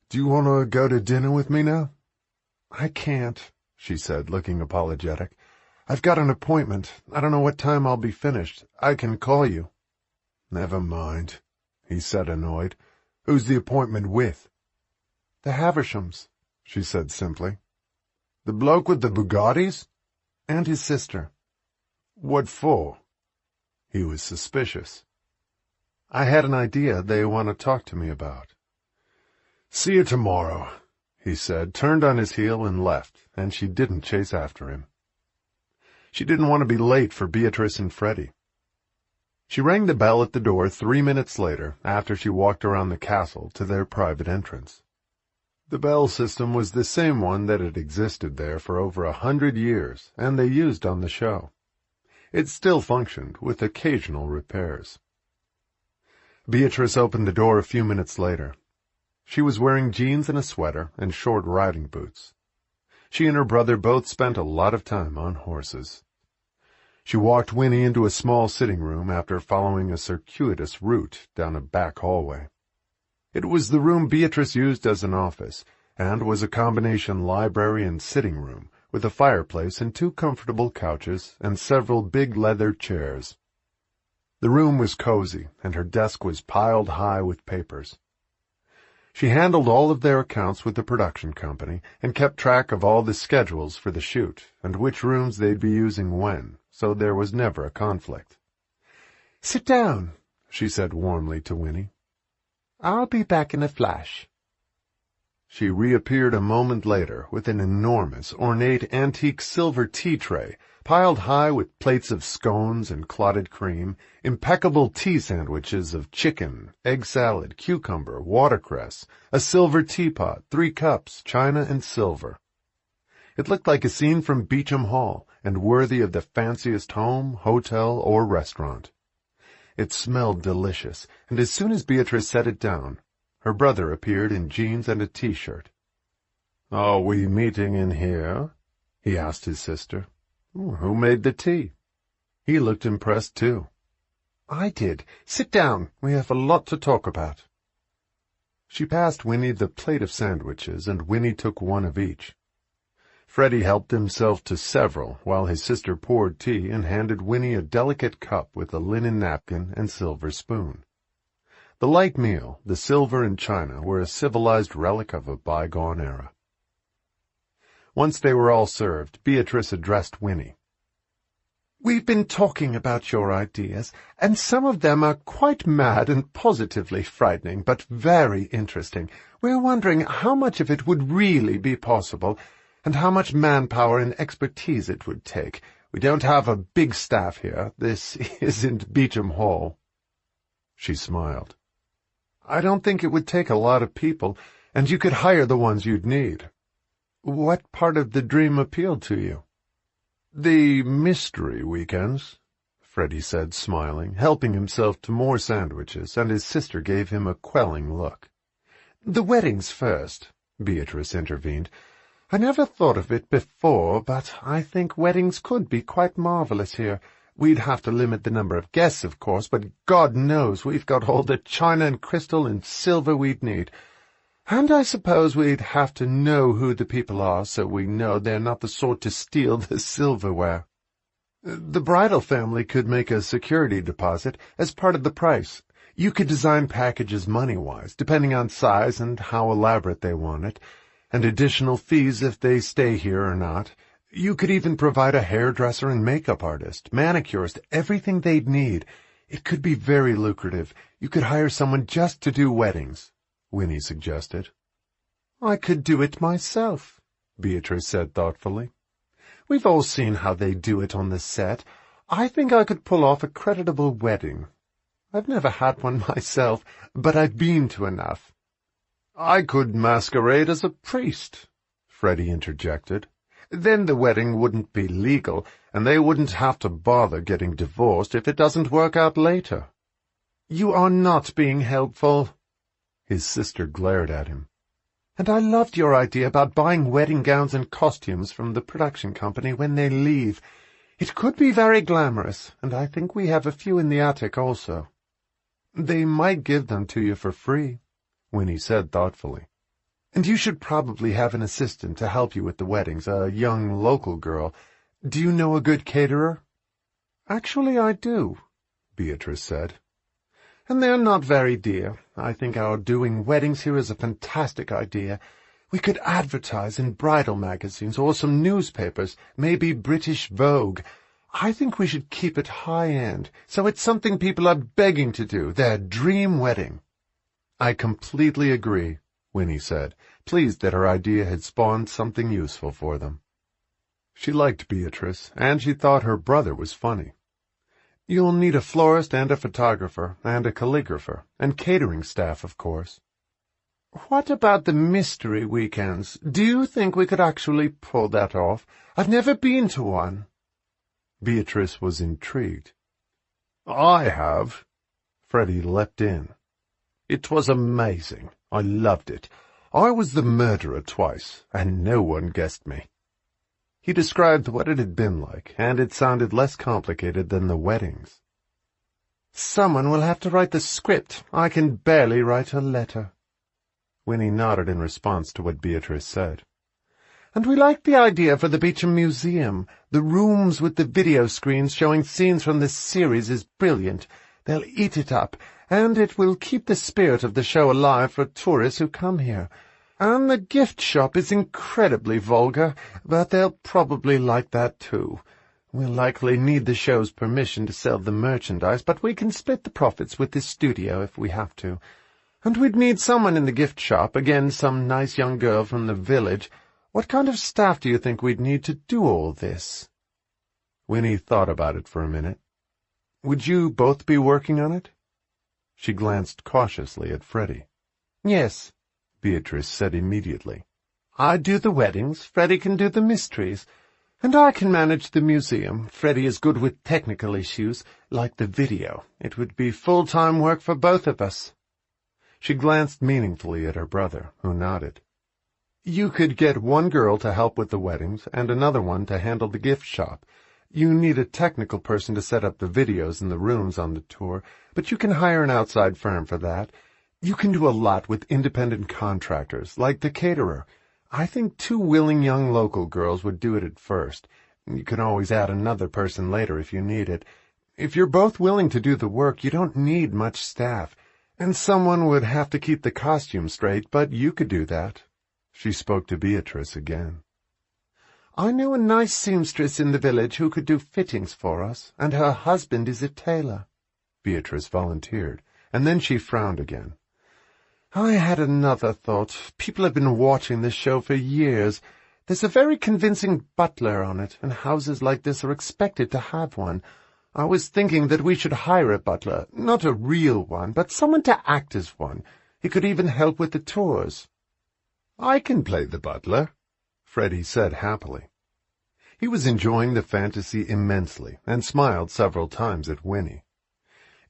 Do you want to go to dinner with me now? I can't, she said, looking apologetic. I've got an appointment. I don't know what time I'll be finished. I can call you. Never mind, he said, annoyed. Who's the appointment with? The Havershams, she said simply. The bloke with the Bugattis? And his sister. What for? He was suspicious. I had an idea they want to talk to me about. See you tomorrow, he said, turned on his heel and left, and she didn't chase after him. She didn't want to be late for Beatrice and Freddie. She rang the bell at the door 3 minutes later, after she walked around the castle to their private entrance. The bell system was the same one that had existed there for over 100 years, and they used on the show. It still functioned, with occasional repairs. Beatrice opened the door a few minutes later. She was wearing jeans and a sweater and short riding boots. She and her brother both spent a lot of time on horses. She walked Winnie into a small sitting room after following a circuitous route down a back hallway. It was the room Beatrice used as an office, and was a combination library and sitting room, with a fireplace and 2 comfortable couches and several big leather chairs. The room was cozy, and her desk was piled high with papers. She handled all of their accounts with the production company, and kept track of all the schedules for the shoot, and which rooms they'd be using when, so there was never a conflict. Sit down, she said warmly to Winnie. I'll be back in a flash. She reappeared a moment later with an enormous, ornate, antique silver tea tray, piled high with plates of scones and clotted cream, impeccable tea sandwiches of chicken, egg salad, cucumber, watercress, a silver teapot, 3 cups, china and silver. It looked like a scene from Beauchamp Hall, and worthy of the fanciest home, hotel, or restaurant. It smelled delicious, and as soon as Beatrice set it down, her brother appeared in jeans and a T-shirt. "Are we meeting in here?" he asked his sister. "Who made the tea?" He looked impressed, too. I did. Sit down. We have a lot to talk about. She passed Winnie the plate of sandwiches, and Winnie took one of each. Freddie helped himself to several, while his sister poured tea and handed Winnie a delicate cup with a linen napkin and silver spoon. The light meal, the silver and china, were a civilized relic of a bygone era. Once they were all served, Beatrice addressed Winnie. We've been talking about your ideas, and some of them are quite mad and positively frightening, but very interesting. We're wondering how much of it would really be possible, and how much manpower and expertise it would take. We don't have a big staff here. This isn't Beauchamp Hall. She smiled. I don't think it would take a lot of people, and you could hire the ones you'd need. What part of the dream appealed to you? The mystery weekends, Freddie said, smiling, helping himself to more sandwiches, and his sister gave him a quelling look. The weddings first, Beatrice intervened. I never thought of it before, but I think weddings could be quite marvelous here. We'd have to limit the number of guests, of course, but God knows we've got all the china and crystal and silver we'd need. And I suppose we'd have to know who the people are, so we know they're not the sort to steal the silverware. The bridal family could make a security deposit as part of the price. You could design packages money-wise, depending on size and how elaborate they want it, and additional fees if they stay here or not. You could even provide a hairdresser and makeup artist, manicurist, everything they'd need. It could be very lucrative. You could hire someone just to do weddings, Winnie suggested. I could do it myself, Beatrice said thoughtfully. We've all seen how they do it on the set. I think I could pull off a creditable wedding. I've never had one myself, but I've been to enough. I could masquerade as a priest, Freddie interjected. Then the wedding wouldn't be legal, and they wouldn't have to bother getting divorced if it doesn't work out later. You are not being helpful. His sister glared at him. And I loved your idea about buying wedding gowns and costumes from the production company when they leave. It could be very glamorous, and I think we have a few in the attic also. They might give them to you for free, Winnie said thoughtfully. And you should probably have an assistant to help you with the weddings, a young local girl. Do you know a good caterer? Actually, I do, Beatrice said. And they're not very dear. I think our doing weddings here is a fantastic idea. We could advertise in bridal magazines or some newspapers, maybe British Vogue. I think we should keep it high-end, so it's something people are begging to do, their dream wedding. I completely agree, Winnie said, pleased that her idea had spawned something useful for them. She liked Beatrice, and she thought her brother was funny. You'll need a florist and a photographer and a calligrapher, and catering staff, of course. What about the mystery weekends? Do you think we could actually pull that off? I've never been to one. Beatrice was intrigued. I have. Freddie leapt in. It was amazing. I loved it. I was the murderer twice, and no one guessed me. He described what it had been like, and it sounded less complicated than the weddings. Someone will have to write the script. I can barely write a letter. Winnie nodded in response to what Beatrice said. And we like the idea for the Beauchamp Museum. The rooms with the video screens showing scenes from this series is brilliant. They'll eat it up, and it will keep the spirit of the show alive for tourists who come here. And the gift shop is incredibly vulgar, but they'll probably like that too. We'll likely need the show's permission to sell the merchandise, but we can split the profits with the studio if we have to. And we'd need someone in the gift shop, again some nice young girl from the village. What kind of staff do you think we'd need to do all this? Winnie thought about it for a minute. Would you both be working on it? She glanced cautiously at Freddie. Yes, Beatrice said immediately. I do the weddings, Freddie can do the mysteries, and I can manage the museum. Freddie is good with technical issues, like the video. It would be full-time work for both of us. She glanced meaningfully at her brother, who nodded. You could get one girl to help with the weddings and another one to handle the gift shop. You need a technical person to set up the videos in the rooms on the tour, but you can hire an outside firm for that. You can do a lot with independent contractors, like the caterer. I think 2 willing young local girls would do it at first. You can always add another person later if you need it. If you're both willing to do the work, you don't need much staff. And someone would have to keep the costume straight, but you could do that. She spoke to Beatrice again. I know a nice seamstress in the village who could do fittings for us, and her husband is a tailor. Beatrice volunteered, and then she frowned again. I had another thought. People have been watching this show for years. There's a very convincing butler on it, and houses like this are expected to have one. I was thinking that we should hire a butler, not a real one, but someone to act as one. He could even help with the tours. I can play the butler, Freddie said happily. He was enjoying the fantasy immensely, and smiled several times at Winnie.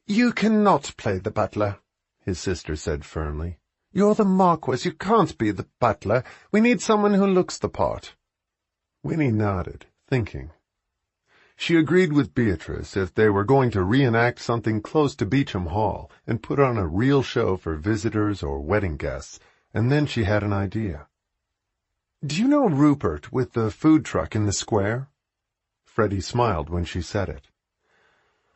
You cannot play the butler, his sister said firmly. You're the Marquis. You can't be the butler. We need someone who looks the part. Winnie nodded, thinking. She agreed with Beatrice if they were going to reenact something close to Beauchamp Hall and put on a real show for visitors or wedding guests, and then she had an idea. Do you know Rupert with the food truck in the square? Freddie smiled when she said it.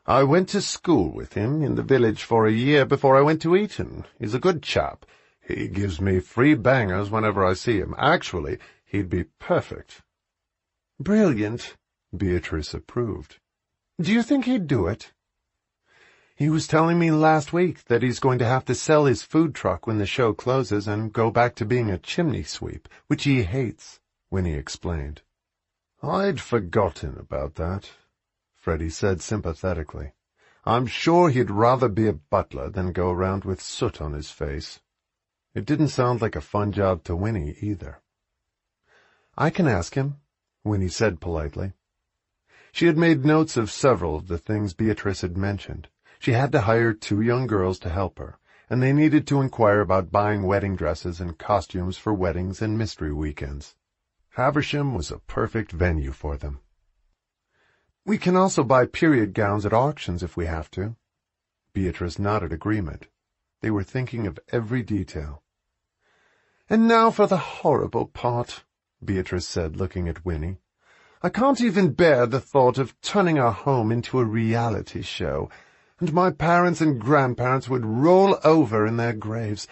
I went to school with him in the village for a year before I went to Eton. He's a good chap. He gives me free bangers whenever I see him. Actually, he'd be perfect. Brilliant, Beatrice approved. Do you think he'd do it? He was telling me last week that he's going to have to sell his food truck when the show closes and go back to being a chimney sweep, which he hates, Winnie explained. I'd forgotten about that, Freddie said sympathetically. I'm sure he'd rather be a butler than go around with soot on his face. It didn't sound like a fun job to Winnie, either. I can ask him, Winnie said politely. She had made notes of several of the things Beatrice had mentioned. She had to hire 2 young girls to help her, and they needed to inquire about buying wedding dresses and costumes for weddings and mystery weekends. Haversham was a perfect venue for them. We can also buy period gowns at auctions if we have to. Beatrice nodded agreement. They were thinking of every detail. And now for the horrible part, Beatrice said, looking at Winnie. I can't even bear the thought of turning our home into a reality show, and my parents and grandparents would roll over in their graves.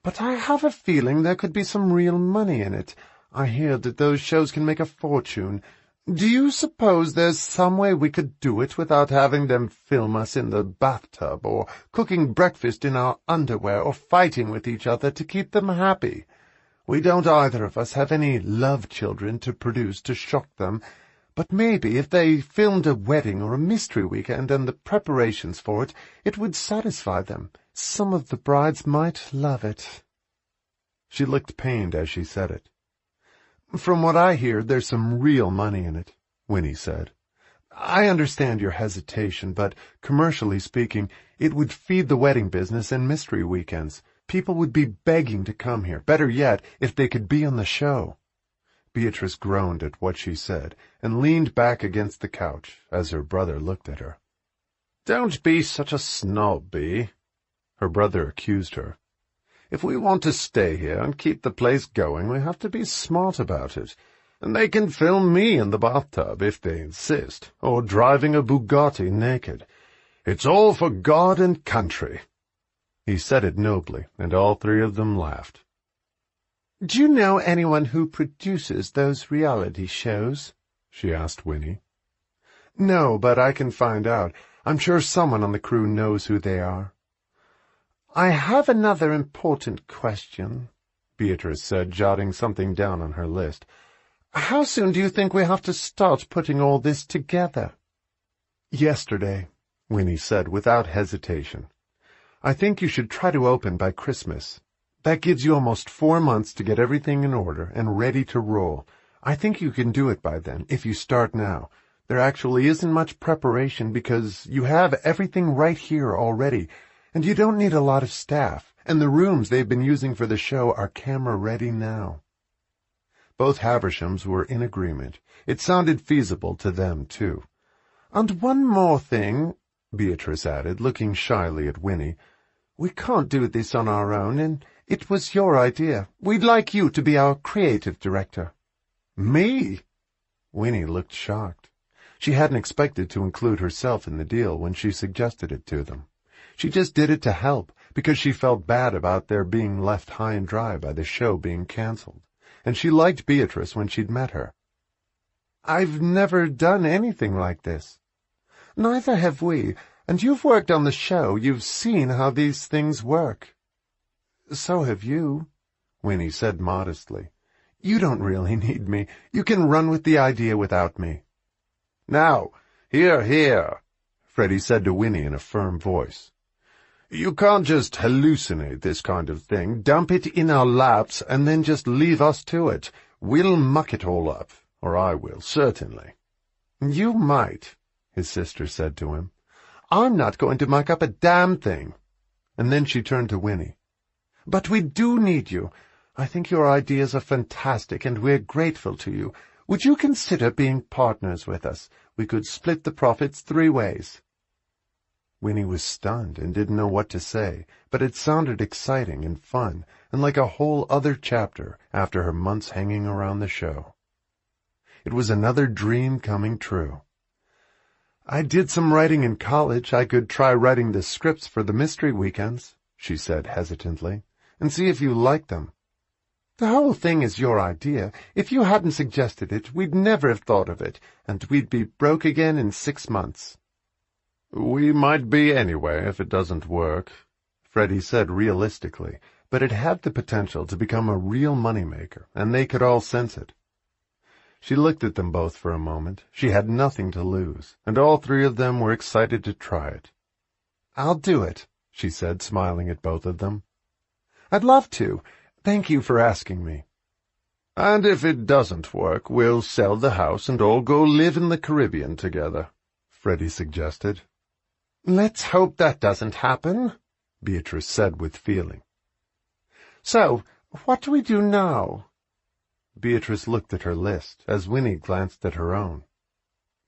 But I have a feeling there could be some real money in it. I hear that those shows can make a fortune. Do you suppose there's some way we could do it without having them film us in the bathtub, or cooking breakfast in our underwear, or fighting with each other to keep them happy? We don't either of us have any love children to produce to shock them, but maybe if they filmed a wedding or a mystery weekend and the preparations for it, it would satisfy them. Some of the brides might love it. She looked pained as she said it. From what I hear, there's some real money in it, Winnie said. I understand your hesitation, but commercially speaking, it would feed the wedding business and mystery weekends. People would be begging to come here, better yet, if they could be on the show. Beatrice groaned at what she said, and leaned back against the couch as her brother looked at her. Don't be such a snob, Bea, her brother accused her. If we want to stay here and keep the place going, we have to be smart about it. And they can film me in the bathtub if they insist, or driving a Bugatti naked. It's all for God and country. He said it nobly, and all 3 of them laughed. Do you know anyone who produces those reality shows? She asked Winnie. No, but I can find out. I'm sure someone on the crew knows who they are. I have another important question, Beatrice said, jotting something down on her list. How soon do you think we have to start putting all this together? Yesterday, Winnie said without hesitation. I think you should try to open by Christmas. That gives you almost 4 months to get everything in order and ready to roll. I think you can do it by then, if you start now. There actually isn't much preparation because you have everything right here already, and you don't need a lot of staff, and the rooms they've been using for the show are camera-ready now. Both Havershams were in agreement. It sounded feasible to them, too. And one more thing, Beatrice added, looking shyly at Winnie. We can't do this on our own, and it was your idea. We'd like you to be our creative director. Me? Winnie looked shocked. She hadn't expected to include herself in the deal when she suggested it to them. She just did it to help, because she felt bad about their being left high and dry by the show being cancelled, and she liked Beatrice when she'd met her. I've never done anything like this. Neither have we, and you've worked on the show. You've seen how these things work. So have you, Winnie said modestly. You don't really need me. You can run with the idea without me. Now, hear, hear, Freddie said to Winnie in a firm voice. You can't just hallucinate this kind of thing, dump it in our laps, and then just leave us to it. We'll muck it all up, or I will, certainly. You might, his sister said to him. I'm not going to muck up a damn thing. And then she turned to Winnie. But we do need you. I think your ideas are fantastic, and we're grateful to you. Would you consider being partners with us? We could split the profits 3 ways. Winnie was stunned and didn't know what to say, but it sounded exciting and fun, and like a whole other chapter after her months hanging around the show. It was another dream coming true. I did some writing in college. I could try writing the scripts for the mystery weekends, she said hesitantly, and see if you liked them. The whole thing is your idea. If you hadn't suggested it, we'd never have thought of it, and we'd be broke again in 6 months. We might be anyway if it doesn't work, Freddie said realistically, but it had the potential to become a real money-maker, and they could all sense it. She looked at them both for a moment. She had nothing to lose, and all 3 of them were excited to try it. I'll do it, she said, smiling at both of them. I'd love to. Thank you for asking me. And if it doesn't work, we'll sell the house and all go live in the Caribbean together, Freddie suggested. Let's hope that doesn't happen, Beatrice said with feeling. So, what do we do now? Beatrice looked at her list as Winnie glanced at her own.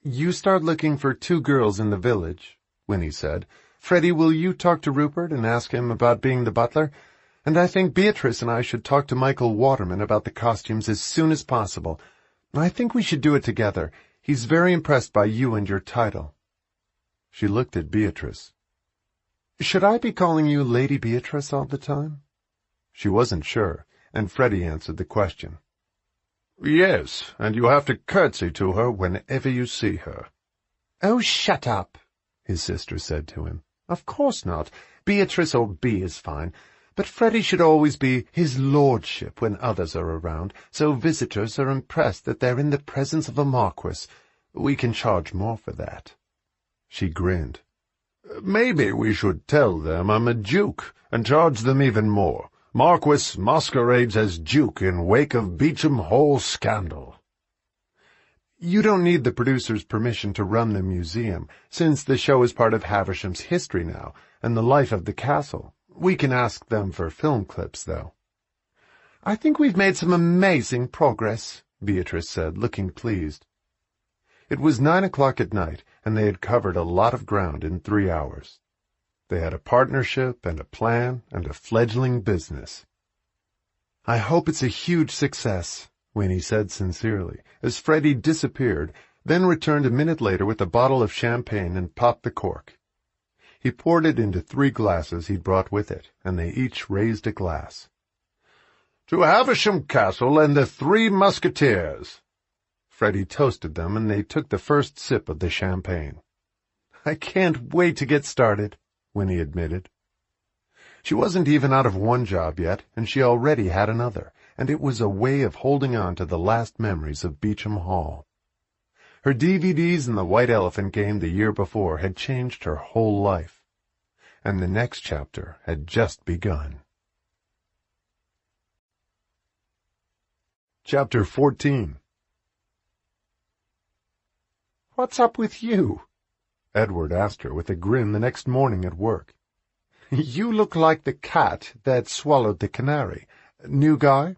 You start looking for 2 girls in the village, Winnie said. Freddie, will you talk to Rupert and ask him about being the butler? And I think Beatrice and I should talk to Michael Waterman about the costumes as soon as possible. I think we should do it together. He's very impressed by you and your title. She looked at Beatrice. Should I be calling you Lady Beatrice all the time? She wasn't sure, and Freddie answered the question. Yes, and you have to curtsy to her whenever you see her. Oh, shut up, his sister said to him. Of course not. Beatrice or B is fine. But Freddie should always be his lordship when others are around, so visitors are impressed that they're in the presence of a marquis. We can charge more for that. She grinned. Maybe we should tell them I'm a duke and charge them even more. Marquis masquerades as duke in wake of Beauchamp Hall scandal. You don't need the producer's permission to run the museum, since the show is part of Haversham's history now, and the life of the castle. We can ask them for film clips, though. I think we've made some amazing progress, Beatrice said, looking pleased. It was 9 o'clock at night, and they had covered a lot of ground in 3 hours. They had a partnership and a plan and a fledgling business. I hope it's a huge success, Winnie said sincerely, as Freddie disappeared, then returned a minute later with a bottle of champagne and popped the cork. He poured it into 3 glasses he'd brought with it, and they each raised a glass. To Havisham Castle and the 3 Musketeers. Freddie toasted them, and they took the first sip of the champagne. I can't wait to get started, Winnie admitted. She wasn't even out of one job yet, and she already had another, and it was a way of holding on to the last memories of Beauchamp Hall. Her DVDs and the White Elephant game the year before had changed her whole life, and the next chapter had just begun. Chapter 14. What's up with you? Edward asked her with a grin the next morning at work. You look like the cat that swallowed the canary. New guy?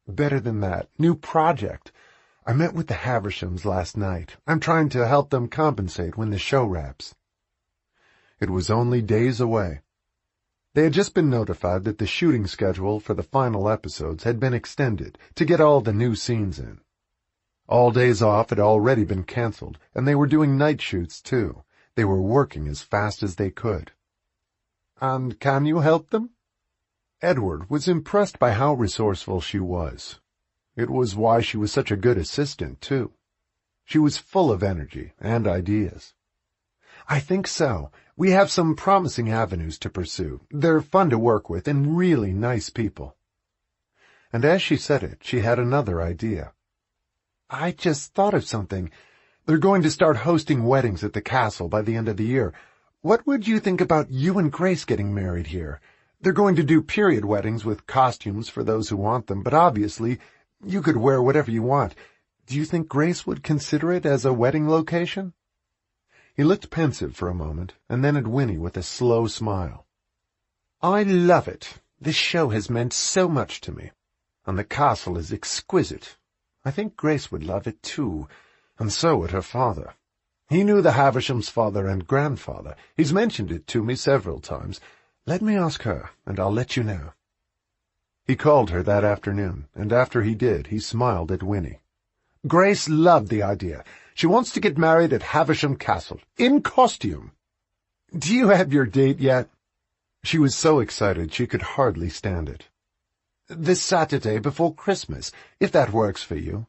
Better than that. New project. I met with the Havershams last night. I'm trying to help them compensate when the show wraps. It was only days away. They had just been notified that the shooting schedule for the final episodes had been extended to get all the new scenes in. All days off had already been canceled, and they were doing night shoots, too. They were working as fast as they could. And can you help them? Edward was impressed by how resourceful she was. It was why she was such a good assistant, too. She was full of energy and ideas. I think so. We have some promising avenues to pursue. They're fun to work with and really nice people. And as she said it, she had another idea. I just thought of something. They're going to start hosting weddings at the castle by the end of the year. What would you think about you and Grace getting married here? They're going to do period weddings with costumes for those who want them, but obviously you could wear whatever you want. Do you think Grace would consider it as a wedding location? He looked pensive for a moment, and then at Winnie with a slow smile. I love it. This show has meant so much to me, and the castle is exquisite. I think Grace would love it, too, and so would her father. He knew the Haversham's father and grandfather. He's mentioned it to me several times. Let me ask her, and I'll let you know. He called her that afternoon, and after he did, he smiled at Winnie. Grace loved the idea. She wants to get married at Havisham Castle, in costume. Do you have your date yet? She was so excited she could hardly stand it. This Saturday before Christmas, if that works for you.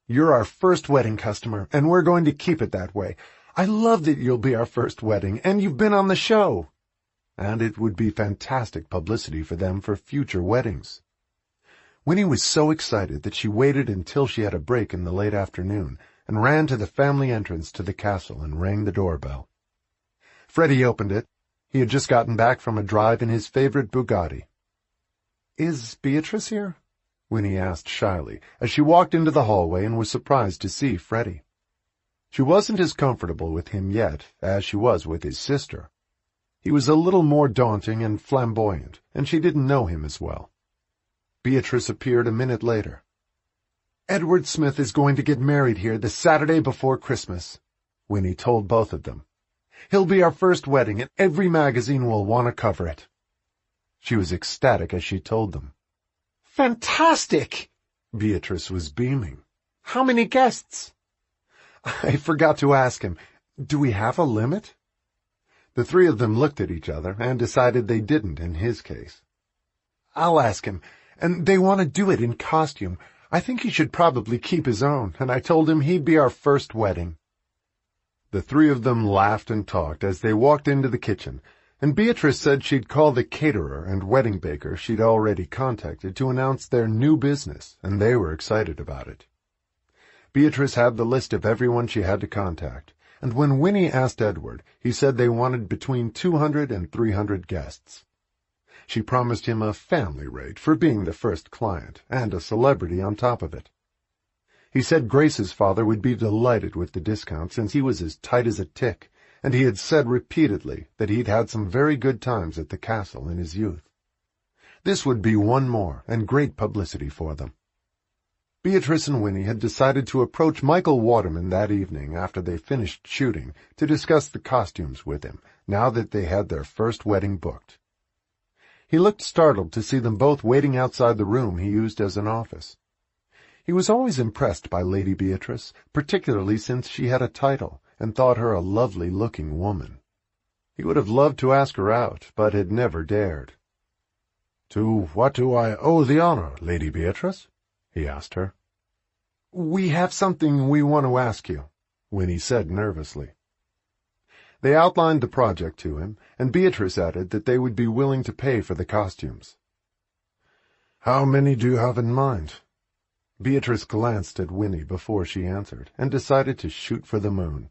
You're our first wedding customer, and we're going to keep it that way. I love that you'll be our first wedding, and you've been on the show. And it would be fantastic publicity for them for future weddings. Winnie was so excited that she waited until she had a break in the late afternoon and ran to the family entrance to the castle and rang the doorbell. Freddie opened it, He had just gotten back from a drive in his favorite Bugatti. "Is Beatrice here?" Winnie asked shyly, as she walked into the hallway and was surprised to see Freddie. She wasn't as comfortable with him yet as she was with his sister. He was a little more daunting and flamboyant, and she didn't know him as well. Beatrice appeared a minute later. "Edward Smith is going to get married here the Saturday before Christmas," Winnie told both of them. "He'll be our first wedding, and every magazine will want to cover it." She was ecstatic as she told them. "Fantastic!" Beatrice was beaming. "How many guests?" "I forgot to ask him. Do we have a limit?" The three of them looked at each other and decided they didn't in his case. "I'll ask him, and they want to do it in costume. I think he should probably keep his own, and I told him he'd be our first wedding." The three of them laughed and talked as they walked into the kitchen, and Beatrice said she'd call the caterer and wedding baker she'd already contacted to announce their new business, and they were excited about it. Beatrice had the list of everyone she had to contact, and when Winnie asked Edward, he said they wanted between 200 and 300 guests. She promised him a family rate for being the first client, and a celebrity on top of it. He said Grace's father would be delighted with the discount since he was as tight as a tick, and he had said repeatedly that he'd had some very good times at the castle in his youth. This would be one more and great publicity for them. Beatrice and Winnie had decided to approach Michael Waterman that evening after they finished shooting to discuss the costumes with him, now that they had their first wedding booked. He looked startled to see them both waiting outside the room he used as an office. He was always impressed by Lady Beatrice, particularly since she had a title, and thought her a lovely-looking woman. He would have loved to ask her out, but had never dared. "To what do I owe the honor, Lady Beatrice?" he asked her. "We have something we want to ask you," Winnie said nervously. They outlined the project to him, and Beatrice added that they would be willing to pay for the costumes. "How many do you have in mind?" Beatrice glanced at Winnie before she answered, and decided to shoot for the moon.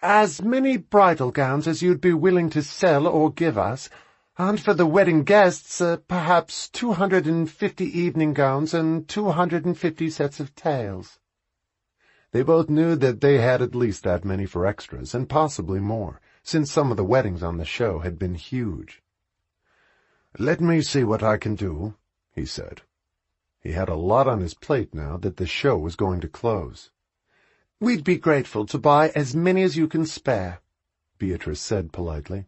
"As many bridal gowns as you'd be willing to sell or give us, and for the wedding guests, perhaps 250 evening gowns and 250 sets of tails." They both knew that they had at least that many for extras, and possibly more, since some of the weddings on the show had been huge. "Let me see what I can do," he said. He had a lot on his plate now that the show was going to close. "We'd be grateful to buy as many as you can spare," Beatrice said politely.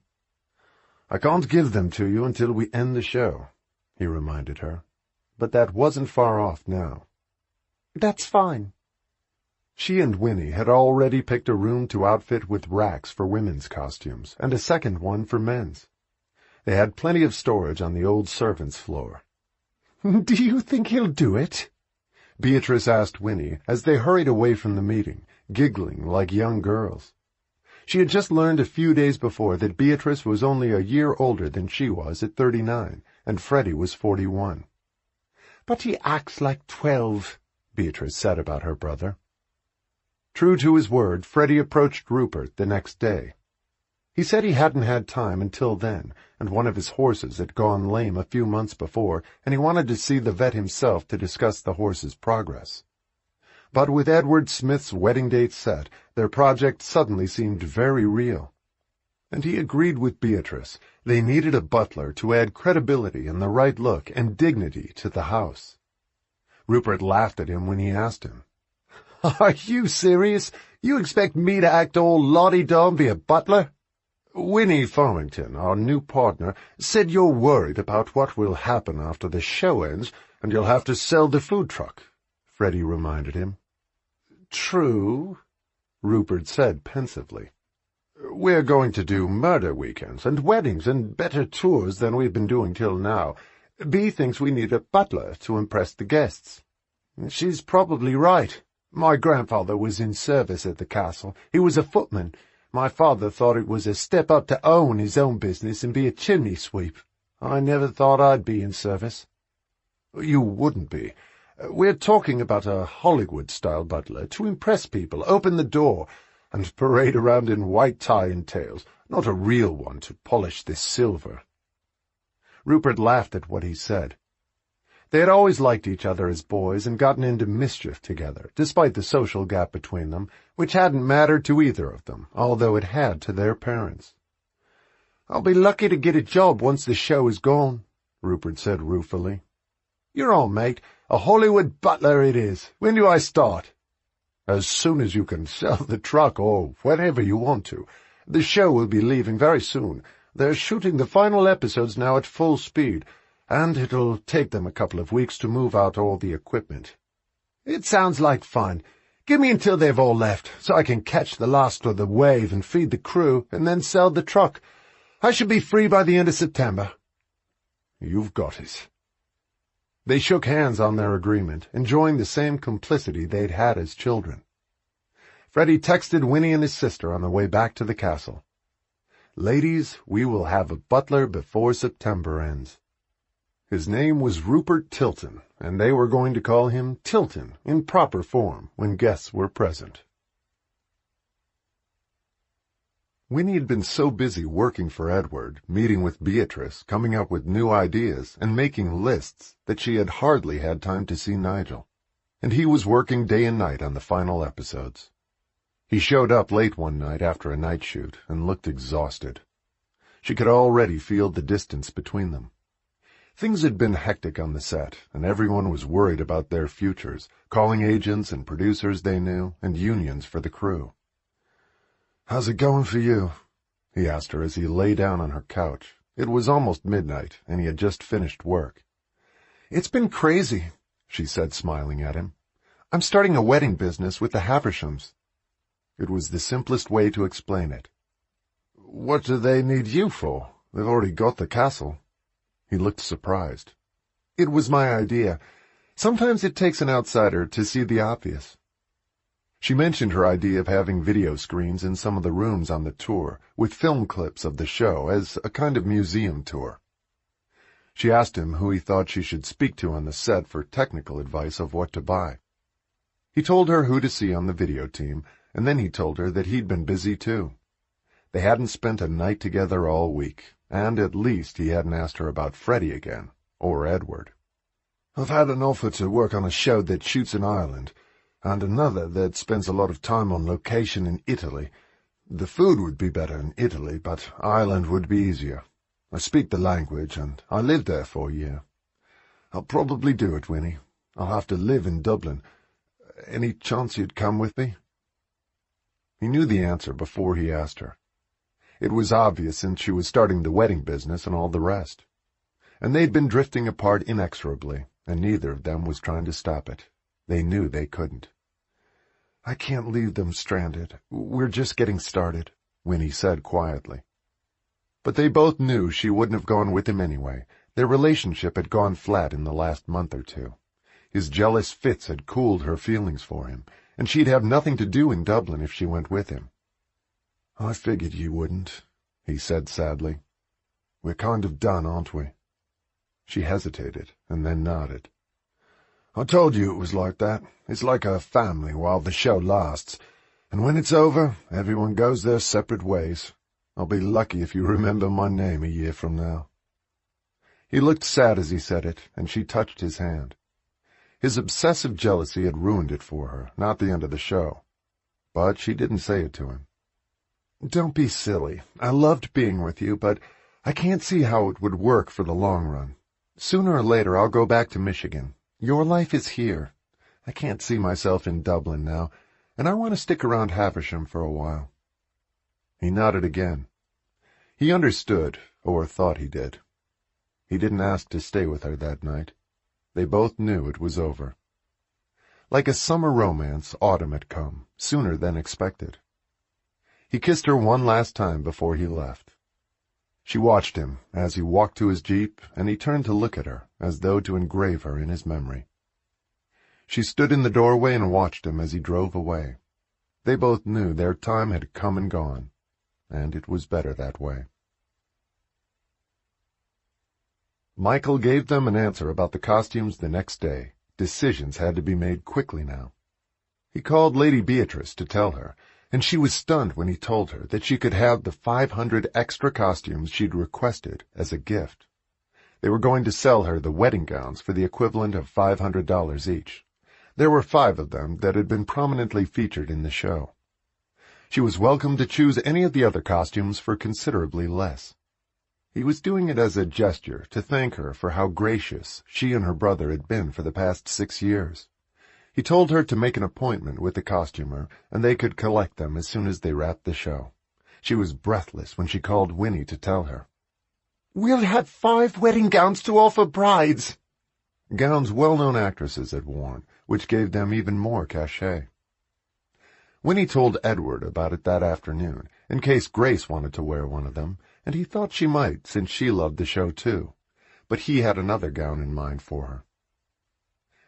"I can't give them to you until we end the show," he reminded her. But that wasn't far off now. "That's fine." She and Winnie had already picked a room to outfit with racks for women's costumes, and a second one for men's. They had plenty of storage on the old servants' floor. "Do you think he'll do it?" Beatrice asked Winnie as they hurried away from the meeting, giggling like young girls. She had just learned a few days before that Beatrice was only a year older than she was at 39, and Freddie was 41. "But he acts like 12, Beatrice said about her brother. True to his word, Freddie approached Rupert the next day. He said he hadn't had time until then, and one of his horses had gone lame a few months before, and he wanted to see the vet himself to discuss the horse's progress. But with Edward Smith's wedding date set, their project suddenly seemed very real. And he agreed with Beatrice. They needed a butler to add credibility and the right look and dignity to the house. Rupert laughed at him when he asked him. "Are you serious? You expect me to act all lottie-dom, be a butler?" "Winnie Farmington, our new partner, said you're worried about what will happen after the show ends, and you'll have to sell the food truck," Freddie reminded him. "True," Rupert said pensively. "We're going to do murder weekends and weddings and better tours than we've been doing till now. Bea thinks we need a butler to impress the guests." "She's probably right. My grandfather was in service at the castle. He was a footman. My father thought it was a step up to own his own business and be a chimney sweep. I never thought I'd be in service." "You wouldn't be. We're talking about a Hollywood-style butler to impress people, open the door, and parade around in white tie and tails, not a real one to polish this silver." Rupert laughed at what he said. They had always liked each other as boys and gotten into mischief together, despite the social gap between them, which hadn't mattered to either of them, although it had to their parents. "I'll be lucky to get a job once the show is gone," Rupert said ruefully. "You're on, mate. A Hollywood butler it is. When do I start?" "As soon as you can sell the truck, or whenever you want to. The show will be leaving very soon. They're shooting the final episodes now at full speed, and it'll take them a couple of weeks to move out all the equipment." "It sounds like fun. Give me until they've all left, so I can catch the last of the wave and feed the crew, and then sell the truck. I should be free by the end of September." "You've got it." They shook hands on their agreement, enjoying the same complicity they'd had as children. Freddie texted Winnie and his sister on the way back to the castle. "Ladies, we will have a butler before September ends." His name was Rupert Tilton, and they were going to call him Tilton in proper form when guests were present. Winnie had been so busy working for Edward, meeting with Beatrice, coming up with new ideas, and making lists that she had hardly had time to see Nigel. And he was working day and night on the final episodes. He showed up late one night after a night shoot and looked exhausted. She could already feel the distance between them. Things had been hectic on the set, and everyone was worried about their futures, calling agents and producers they knew, and unions for the crew. "How's it going for you?" he asked her as he lay down on her couch. It was almost midnight, and he had just finished work. "It's been crazy," she said, smiling at him. "I'm starting a wedding business with the Havershams." It was the simplest way to explain it. "What do they need you for? They've already got the castle." He looked surprised. "It was my idea. Sometimes it takes an outsider to see the obvious." She mentioned her idea of having video screens in some of the rooms on the tour, with film clips of the show as a kind of museum tour. She asked him who he thought she should speak to on the set for technical advice of what to buy. He told her who to see on the video team, and then he told her that he'd been busy too. They hadn't spent a night together all week, and at least he hadn't asked her about Freddie again, or Edward. "I've had an offer to work on a show that shoots in Ireland, and another that spends a lot of time on location in Italy. The food would be better in Italy, but Ireland would be easier. I speak the language, and I lived there for a year. I'll probably do it, Winnie. I'll have to live in Dublin. Any chance you'd come with me?" He knew the answer before he asked her. It was obvious since she was starting the wedding business and all the rest. And they'd been drifting apart inexorably, and neither of them was trying to stop it. They knew they couldn't. "I can't leave them stranded. We're just getting started," Winnie said quietly. But they both knew she wouldn't have gone with him anyway. Their relationship had gone flat in the last month or two. His jealous fits had cooled her feelings for him, and she'd have nothing to do in Dublin if she went with him. "I figured you wouldn't," he said sadly. "We're kind of done, aren't we?" She hesitated, and then nodded. "I told you it was like that. It's like a family while the show lasts, and when it's over, everyone goes their separate ways. I'll be lucky if you remember my name a year from now." He looked sad as he said it, and she touched his hand. His obsessive jealousy had ruined it for her, not the end of the show. But she didn't say it to him. "Don't be silly. I loved being with you, but I can't see how it would work for the long run. Sooner or later I'll go back to Michigan. Your life is here. I can't see myself in Dublin now, and I want to stick around Haversham for a while." He nodded again. He understood, or thought he did. He didn't ask to stay with her that night. They both knew it was over. Like a summer romance, autumn had come, sooner than expected. He kissed her one last time before he left. She watched him as he walked to his jeep, and he turned to look at her, as though to engrave her in his memory. She stood in the doorway and watched him as he drove away. They both knew their time had come and gone, and it was better that way. Michael gave them an answer about the costumes the next day. Decisions had to be made quickly now. He called Lady Beatrice to tell her, and she was stunned when he told her that she could have the 500 extra costumes she'd requested as a gift. They were going to sell her the wedding gowns for the equivalent of $500 each. There were 5 of them that had been prominently featured in the show. She was welcome to choose any of the other costumes for considerably less. He was doing it as a gesture to thank her for how gracious she and her brother had been for the past 6 years. He told her to make an appointment with the costumer, and they could collect them as soon as they wrapped the show. She was breathless when she called Winnie to tell her. "We'll have 5 wedding gowns to offer brides." Gowns well-known actresses had worn, which gave them even more cachet. Winnie told Edward about it that afternoon, in case Grace wanted to wear one of them, and he thought she might, since she loved the show too. But he had another gown in mind for her.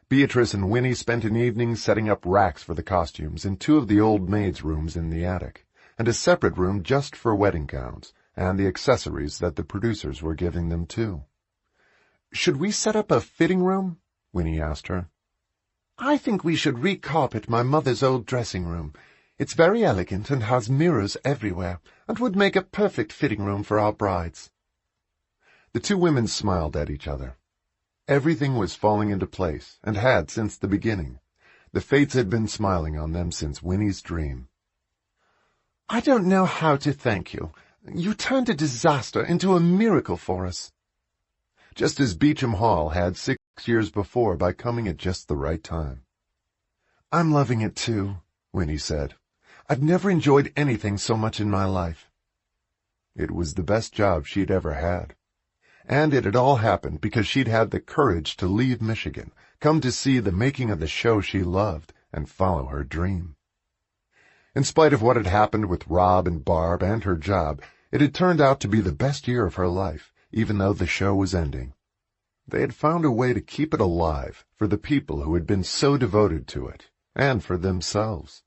Beatrice and Winnie spent an evening setting up racks for the costumes in 2 of the old maids' rooms in the attic, and a separate room just for wedding gowns, and the accessories that the producers were giving them too. "Should we set up a fitting room?" Winnie asked her. "I think we should recarpet my mother's old dressing room. It's very elegant and has mirrors everywhere, and would make a perfect fitting room for our brides." The 2 women smiled at each other. Everything was falling into place, and had since the beginning. The fates had been smiling on them since Winnie's dream. "I don't know how to thank you. You turned a disaster into a miracle for us." Just as Beauchamp Hall had 6 years before by coming at just the right time. "I'm loving it too," Winnie said. "I've never enjoyed anything so much in my life." It was the best job she'd ever had. And it had all happened because she'd had the courage to leave Michigan, come to see the making of the show she loved, and follow her dream. In spite of what had happened with Rob and Barb and her job, it had turned out to be the best year of her life, even though the show was ending. They had found a way to keep it alive for the people who had been so devoted to it, and for themselves.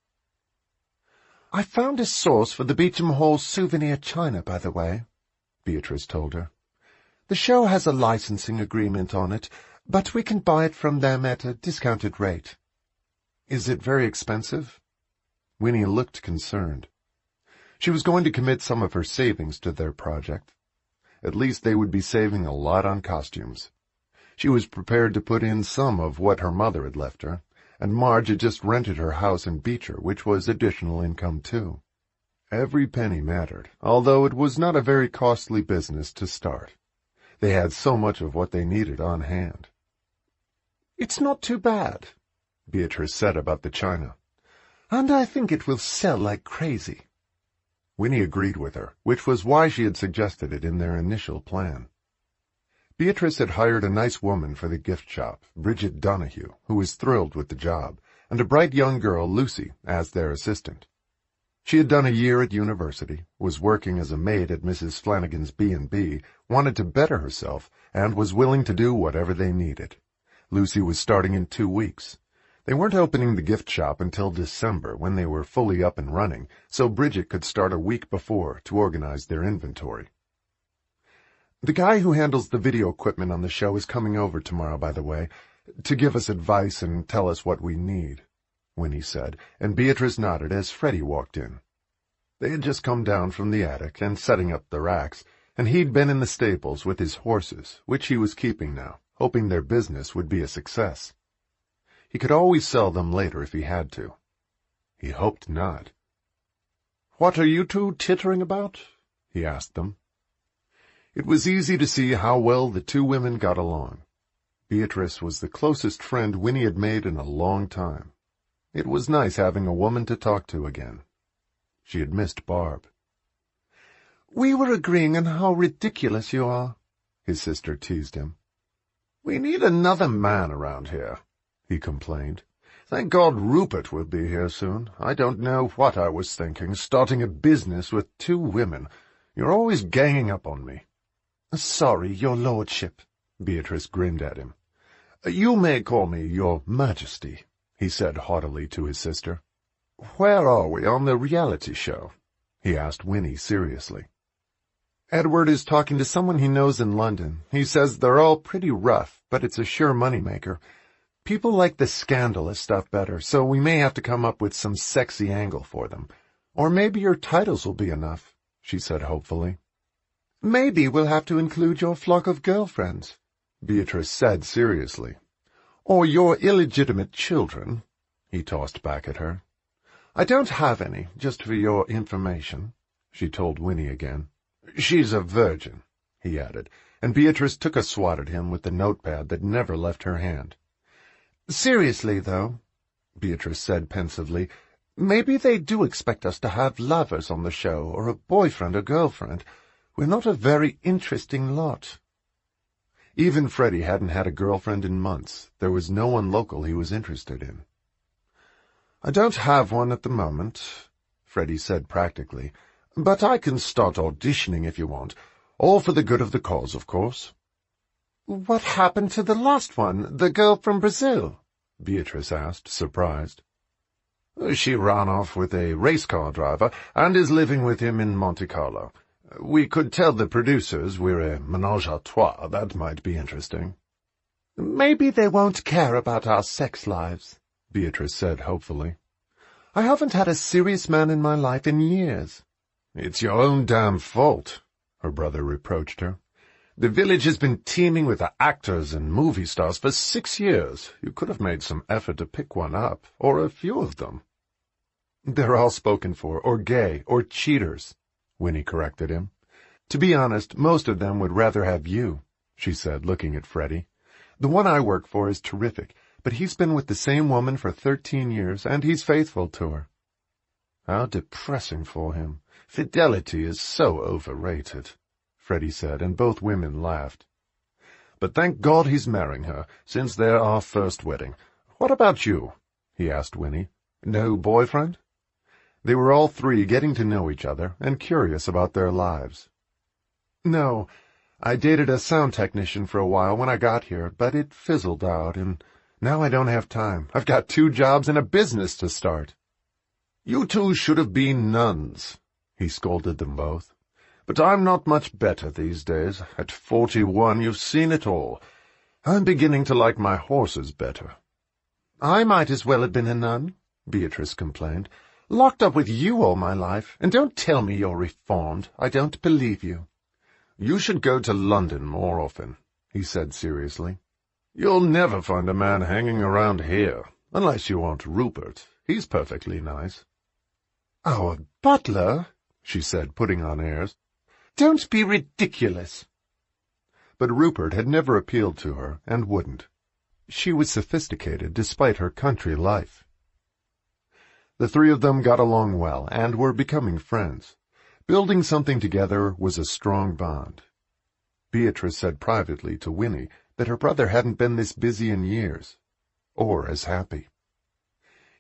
"I found a source for the Beauchamp Hall souvenir china, by the way," Beatrice told her. "The show has a licensing agreement on it, but we can buy it from them at a discounted rate." "Is it very expensive?" Winnie looked concerned. She was going to commit some of her savings to their project. At least they would be saving a lot on costumes. She was prepared to put in some of what her mother had left her, and Marge had just rented her house in Beecher, which was additional income too. Every penny mattered, although it was not a very costly business to start. They had so much of what they needed on hand. "It's not too bad," Beatrice said about the china. "And I think it will sell like crazy." Winnie agreed with her, which was why she had suggested it in their initial plan. Beatrice had hired a nice woman for the gift shop, Bridget Donahue, who was thrilled with the job, and a bright young girl, Lucy, as their assistant. She had done a year at university, was working as a maid at Mrs. Flanagan's B&B, wanted to better herself, and was willing to do whatever they needed. Lucy was starting in 2 weeks. They weren't opening the gift shop until December, when they were fully up and running, so Bridget could start a week before to organize their inventory. "The guy who handles the video equipment on the show is coming over tomorrow, by the way, to give us advice and tell us what we need," Winnie said, and Beatrice nodded as Freddie walked in. They had just come down from the attic and setting up the racks, and he'd been in the stables with his horses, which he was keeping now, hoping their business would be a success. He could always sell them later if he had to. He hoped not. "What are you 2 tittering about?" he asked them. It was easy to see how well the 2 women got along. Beatrice was the closest friend Winnie had made in a long time. It was nice having a woman to talk to again. She had missed Barb. "We were agreeing on how ridiculous you are," his sister teased him. "We need another man around here," he complained. "Thank God Rupert will be here soon. I don't know what I was thinking, starting a business with 2 women. You're always ganging up on me." "Sorry, your lordship." Beatrice grinned at him. "You may call me your majesty," he said haughtily to his sister. "Where are we on the reality show?" he asked Winnie seriously. "Edward is talking to someone he knows in London. He says they're all pretty rough, but it's a sure moneymaker. People like the scandalous stuff better, so we may have to come up with some sexy angle for them. Or maybe your titles will be enough, she said hopefully. Maybe we'll have to include your flock of girlfriends, Beatrice said seriously. or your illegitimate children, he tossed back at her. I don't have any, just for your information, she told Winnie again. She's a virgin, he added, and Beatrice took a swat at him with the notepad that never left her hand. Seriously, though, Beatrice said pensively, maybe they do expect us to have lovers on the show, or a boyfriend or girlfriend. We're not a very interesting lot. Even Freddie hadn't had a girlfriend in months. There was no one local he was interested in. I don't have one at the moment, Freddie said practically, but I can start auditioning if you want. All for the good of the cause, of course. What happened to the last one, the girl from Brazil? Beatrice asked, surprised. She ran off with a race car driver and is living with him in Monte Carlo. We could tell the producers we're a ménage à trois. That might be interesting. Maybe they won't care about our sex lives, Beatrice said hopefully. I haven't had a serious man in my life in years. It's your own damn fault, her brother reproached her. The village has been teeming with actors and movie stars for 6 years. You could have made some effort to pick one up, or a few of them. They're all spoken for, or gay, or cheaters, Winnie corrected him. To be honest, most of them would rather have you, she said, looking at Freddie. The one I work for is terrific, but he's been with the same woman for 13 years, and he's faithful to her. How depressing for him. Fidelity is so overrated, Freddie said, and both women laughed. But thank God he's marrying her, since they're our first wedding. What about you? He asked Winnie. No boyfriend? They were all three getting to know each other and curious about their lives. No, I dated a sound technician for a while when I got here, but it fizzled out, and now I don't have time. I've got 2 jobs and a business to start. You two should have been nuns, he scolded them both. But I'm not much better these days. At 41, you've seen it all. I'm beginning to like my horses better. I might as well have been a nun, Beatrice complained. Locked up with you all my life, and don't tell me you're reformed. I don't believe you. You should go to London more often, he said seriously. You'll never find a man hanging around here, unless you want Rupert. He's perfectly nice. Our butler, she said, putting on airs. Don't be ridiculous. But Rupert had never appealed to her, and wouldn't. She was sophisticated despite her country life. The 3 of them got along well and were becoming friends. Building something together was a strong bond. Beatrice said privately to Winnie that her brother hadn't been this busy in years, or as happy.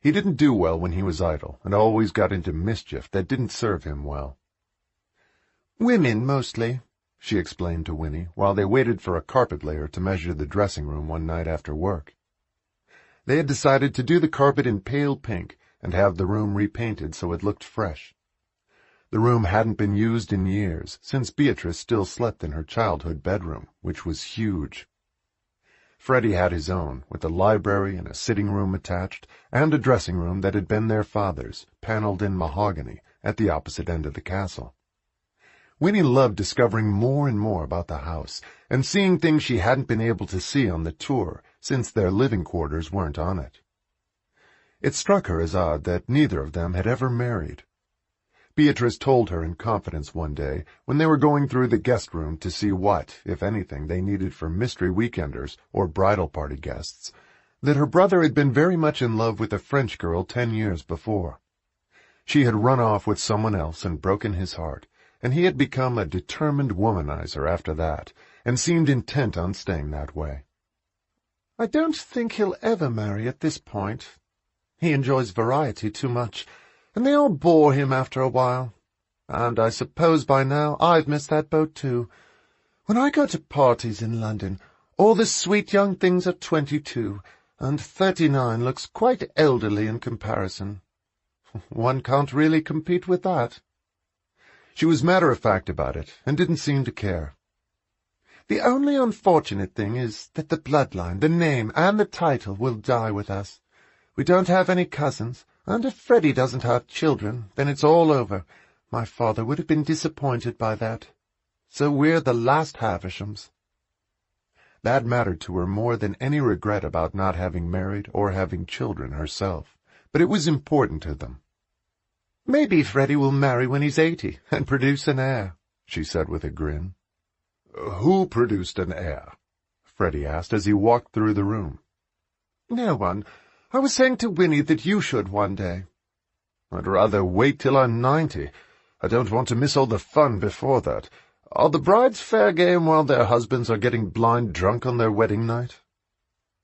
He didn't do well when he was idle, and always got into mischief that didn't serve him well. Women, mostly, she explained to Winnie, while they waited for a carpet layer to measure the dressing room one night after work. They had decided to do the carpet in pale pink and have the room repainted so it looked fresh. The room hadn't been used in years, since Beatrice still slept in her childhood bedroom, which was huge. Freddie had his own, with a library and a sitting room attached, and a dressing room that had been their father's, paneled in mahogany, at the opposite end of the castle. Winnie loved discovering more and more about the house, and seeing things she hadn't been able to see on the tour, since their living quarters weren't on it. It struck her as odd that neither of them had ever married. Beatrice told her in confidence one day, when they were going through the guest room to see what, if anything, they needed for mystery weekenders or bridal party guests, that her brother had been very much in love with a French girl 10 years before. She had run off with someone else and broken his heart, and he had become a determined womanizer after that, and seemed intent on staying that way. I don't think he'll ever marry at this point. He enjoys variety too much, and they all bore him after a while. And I suppose by now I've missed that boat too. When I go to parties in London, all the sweet young things are 22, and 39 looks quite elderly in comparison. One can't really compete with that. She was matter-of-fact about it, and didn't seem to care. The only unfortunate thing is that the bloodline, the name, and the title will die with us. We don't have any cousins, And if Freddie doesn't have children, then it's all over. My father would have been disappointed by that. So we're the last Havishams." That mattered to her more than any regret about not having married or having children herself, but it was important to them. "Maybe Freddie will marry when he's 80 and produce an heir," she said with a grin. "Who produced an heir?" Freddie asked as he walked through the room. "No one. I was saying to Winnie that you should one day." "I'd rather wait till I'm 90. I don't want to miss all the fun before that. Are the brides fair game while their husbands are getting blind drunk on their wedding night?"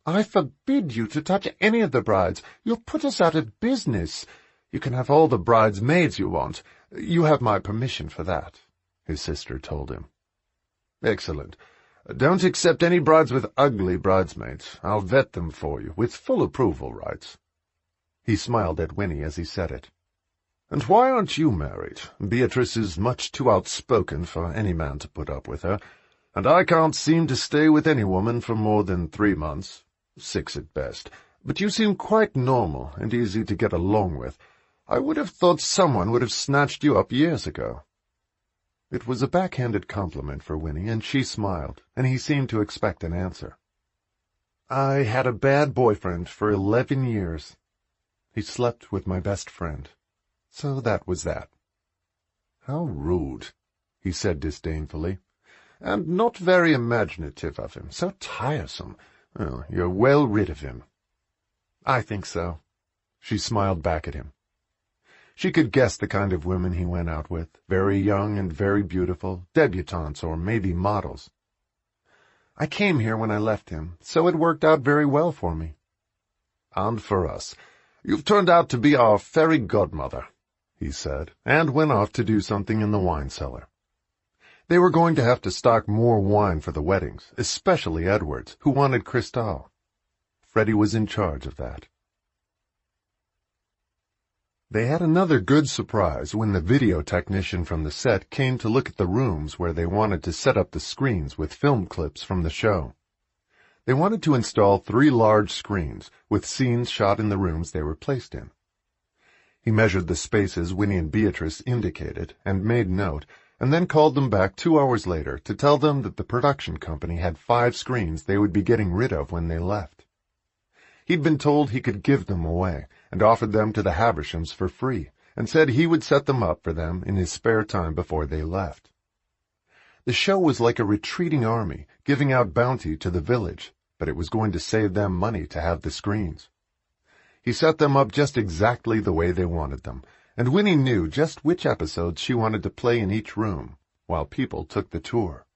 "I forbid you to touch any of the brides. You'll put us out of business. You can have all the bridesmaids you want. You have my permission for that," his sister told him. "Excellent. Don't accept any brides with ugly bridesmaids. I'll vet them for you, with full approval rights." He smiled at Winnie as he said it. "And why aren't you married? Beatrice is much too outspoken for any man to put up with her, and I can't seem to stay with any woman for more than 3 months, 6 at best. But you seem quite normal and easy to get along with. I would have thought someone would have snatched you up years ago." It was a backhanded compliment for Winnie, and she smiled, and he seemed to expect an answer. "I had a bad boyfriend for 11 years. He slept with my best friend. So that was that." "How rude," he said disdainfully. "And not very imaginative of him. So tiresome. Well, you're well rid of him." "I think so." She smiled back at him. She could guess the kind of women he went out with, very young and very beautiful, debutantes or maybe models. "I came here when I left him, so it worked out very well for me." "And for us. You've turned out to be our fairy godmother," he said, and went off to do something in the wine cellar. They were going to have to stock more wine for the weddings, especially Edward's, who wanted Cristal. Freddie was in charge of that. They had another good surprise when the video technician from the set came to look at the rooms where they wanted to set up the screens with film clips from the show. They wanted to install 3 large screens with scenes shot in the rooms they were placed in. He measured the spaces Winnie and Beatrice indicated and made note, and then called them back 2 hours later to tell them that the production company had 5 screens they would be getting rid of when they left. He'd been told he could give them away, and offered them to the Havishams for free, and said he would set them up for them in his spare time before they left. The show was like a retreating army, giving out bounty to the village, but it was going to save them money to have the screens. He set them up just exactly the way they wanted them, and Winnie knew just which episodes she wanted to play in each room, while people took the tour.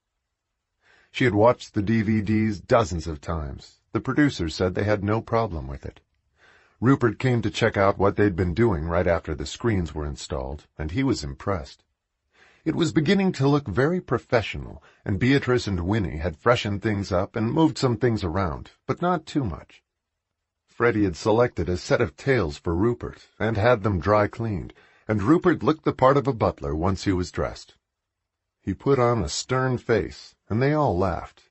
She had watched the DVDs dozens of times. The producers said they had no problem with it. Rupert came to check out what they'd been doing right after the screens were installed, and he was impressed. It was beginning to look very professional, and Beatrice and Winnie had freshened things up and moved some things around, but not too much. Freddie had selected a set of tails for Rupert and had them dry cleaned, and Rupert looked the part of a butler once he was dressed. He put on a stern face, and they all laughed.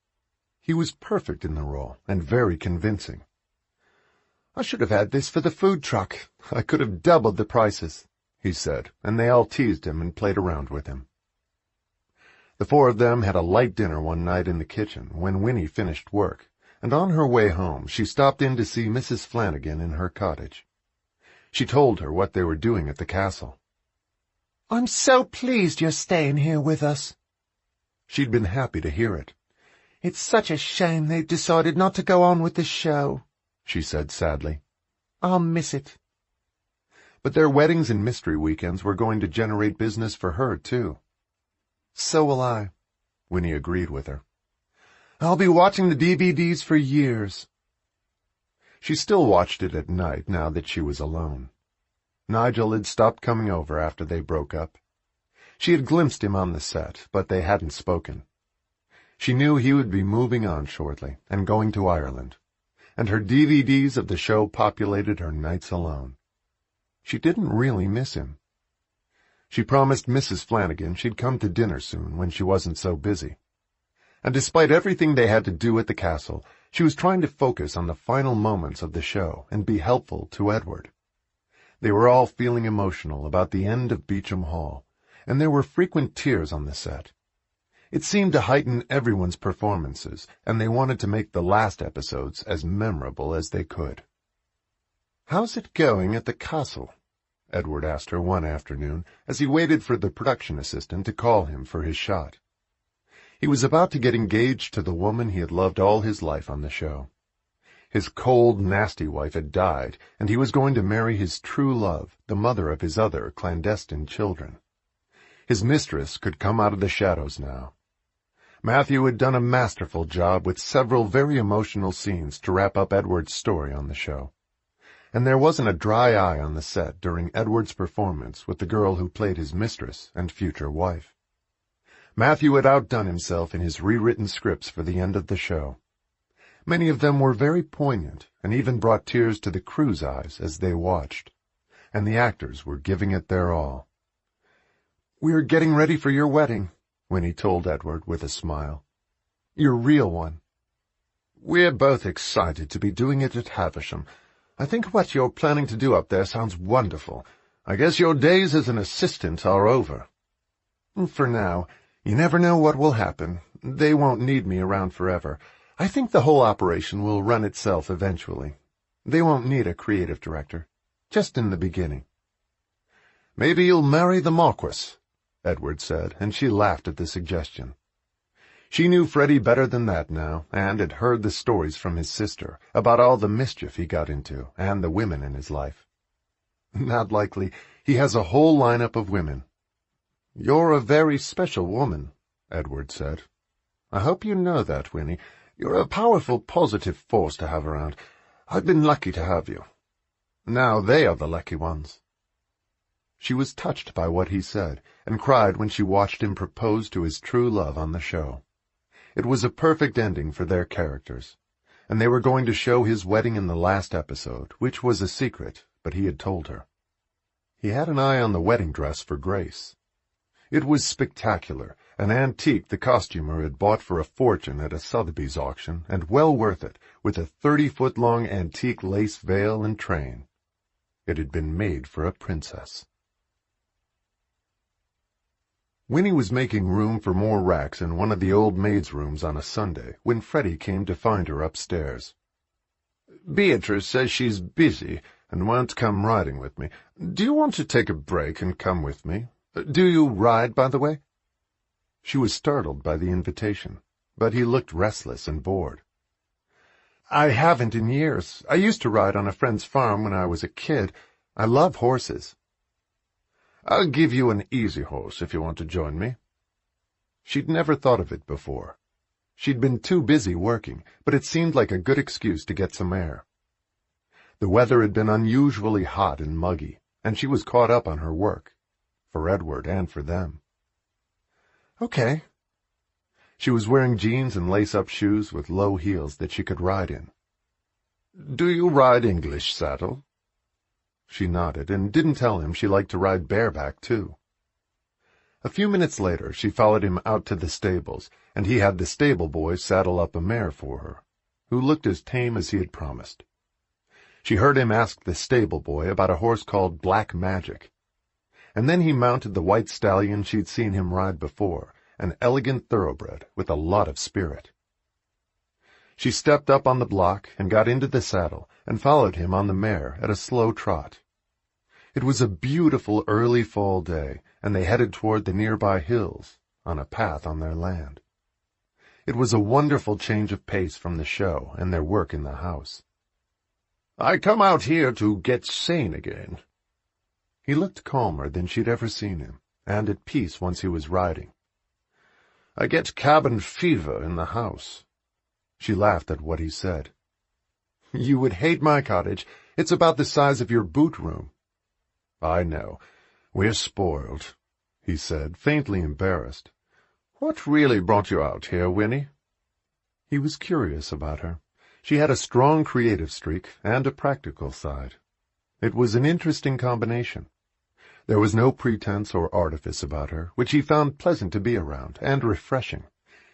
He was perfect in the role, and very convincing. "I should have had this for the food truck. I could have doubled the prices," he said, and they all teased him and played around with him. The 4 of them had a light dinner one night in the kitchen when Winnie finished work, and on her way home she stopped in to see Mrs. Flanagan in her cottage. She told her what they were doing at the castle. "I'm so pleased you're staying here with us." She'd been happy to hear it. "It's such a shame they decided not to go on with the show," she said sadly. "I'll miss it." But their weddings and mystery weekends were going to generate business for her, too. "So will I," Winnie agreed with her. "I'll be watching the DVDs for years." She still watched it at night now that she was alone. Nigel had stopped coming over after they broke up. She had glimpsed him on the set, but they hadn't spoken. She knew he would be moving on shortly and going to Ireland, and her DVDs of the show populated her nights alone. She didn't really miss him. She promised Mrs. Flanagan she'd come to dinner soon when she wasn't so busy. And despite everything they had to do at the castle, she was trying to focus on the final moments of the show and be helpful to Edward. They were all feeling emotional about the end of Beauchamp Hall, and there were frequent tears on the set. It seemed to heighten everyone's performances, and they wanted to make the last episodes as memorable as they could. "How's it going at the castle?" Edward asked her one afternoon as he waited for the production assistant to call him for his shot. He was about to get engaged to the woman he had loved all his life on the show. His cold, nasty wife had died, and he was going to marry his true love, the mother of his other clandestine children. His mistress could come out of the shadows now. Matthew had done a masterful job with several very emotional scenes to wrap up Edward's story on the show. And there wasn't a dry eye on the set during Edward's performance with the girl who played his mistress and future wife. Matthew had outdone himself in his rewritten scripts for the end of the show. Many of them were very poignant and even brought tears to the crew's eyes as they watched. And the actors were giving it their all. "We're getting ready for your wedding," Winnie told Edward with a smile. "Your real one." "We're both excited to be doing it at Havisham. I think what you're planning to do up there sounds wonderful. I guess your days as an assistant are over." "For now. You never know what will happen. They won't need me around forever. I think the whole operation will run itself eventually. They won't need a creative director. Just in the beginning." "Maybe you'll marry the Marquis," Edward said, and she laughed at the suggestion. She knew Freddie better than that now, and had heard the stories from his sister about all the mischief he got into and the women in his life. "Not likely. He has a whole lineup of women." "You're a very special woman," Edward said. "I hope you know that, Winnie. You're a powerful, positive force to have around. I've been lucky to have you. Now they are the lucky ones." She was touched by what he said, and cried when she watched him propose to his true love on the show. It was a perfect ending for their characters, and they were going to show his wedding in the last episode, which was a secret, but he had told her. He had an eye on the wedding dress for Grace. It was spectacular, an antique the costumer had bought for a fortune at a Sotheby's auction, and well worth it, with a 30-foot-long antique lace veil and train. It had been made for a princess. Winnie was making room for more racks in one of the old maid's rooms on a Sunday when Freddie came to find her upstairs. "Beatrice says she's busy and won't come riding with me. Do you want to take a break and come with me? Do you ride, by the way?" She was startled by the invitation, but he looked restless and bored. "I haven't in years. I used to ride on a friend's farm when I was a kid. I love horses." "I'll give you an easy horse if you want to join me." She'd never thought of it before. She'd been too busy working, but it seemed like a good excuse to get some air. The weather had been unusually hot and muggy, and she was caught up on her work, for Edward and for them. "Okay." She was wearing jeans and lace-up shoes with low heels that she could ride in. "Do you ride English saddle?" She nodded and didn't tell him she liked to ride bareback, too. A few minutes later, she followed him out to the stables, and he had the stable boy saddle up a mare for her, who looked as tame as he had promised. She heard him ask the stable boy about a horse called Black Magic, and then he mounted the white stallion she'd seen him ride before, an elegant thoroughbred with a lot of spirit. She stepped up on the block and got into the saddle and followed him on the mare at a slow trot. It was a beautiful early fall day, and they headed toward the nearby hills, on a path on their land. It was a wonderful change of pace from the show and their work in the house. "I come out here to get sane again." He looked calmer than she'd ever seen him, and at peace once he was riding. "I get cabin fever in the house." She laughed at what he said. "You would hate my cottage. It's about the size of your boot room." "I know. We're spoiled," he said, faintly embarrassed. "What really brought you out here, Winnie?" He was curious about her. She had a strong creative streak and a practical side. It was an interesting combination. There was no pretense or artifice about her, which he found pleasant to be around and refreshing.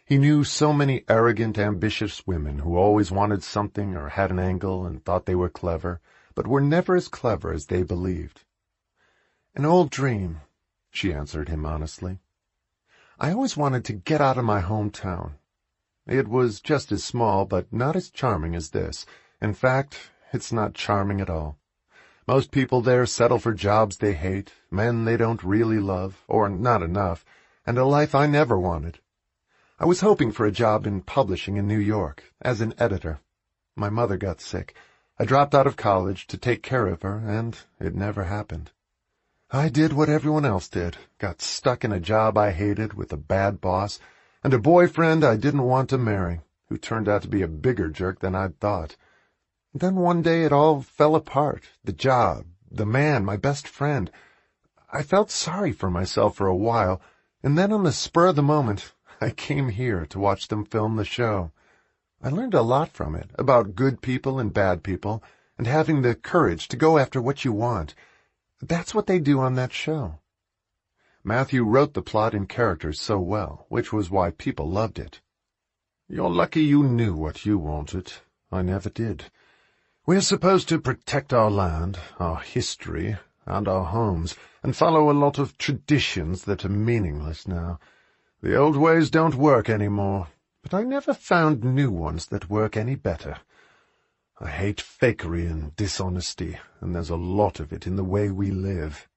He knew so many arrogant, ambitious women who always wanted something or had an angle and thought they were clever, but were never as clever as they believed. "An old dream," she answered him honestly. "I always wanted to get out of my hometown. It was just as small, but not as charming as this. In fact, it's not charming at all. Most people there settle for jobs they hate, men they don't really love, or not enough, and a life I never wanted. I was hoping for a job in publishing in New York, as an editor. My mother got sick. I dropped out of college to take care of her, and it never happened. I did what everyone else did, got stuck in a job I hated with a bad boss, and a boyfriend I didn't want to marry, who turned out to be a bigger jerk than I'd thought. Then one day it all fell apart, the job, the man, my best friend. I felt sorry for myself for a while, and then on the spur of the moment, I came here to watch them film the show. I learned a lot from it, about good people and bad people, and having the courage to go after what you want. That's what they do on that show." Matthew wrote the plot and characters so well, which was why people loved it. "You're lucky you knew what you wanted. I never did. We're supposed to protect our land, our history, and our homes, and follow a lot of traditions that are meaningless now. The old ways don't work anymore, but I never found new ones that work any better. I hate fakery and dishonesty, and there's a lot of it in the way we live.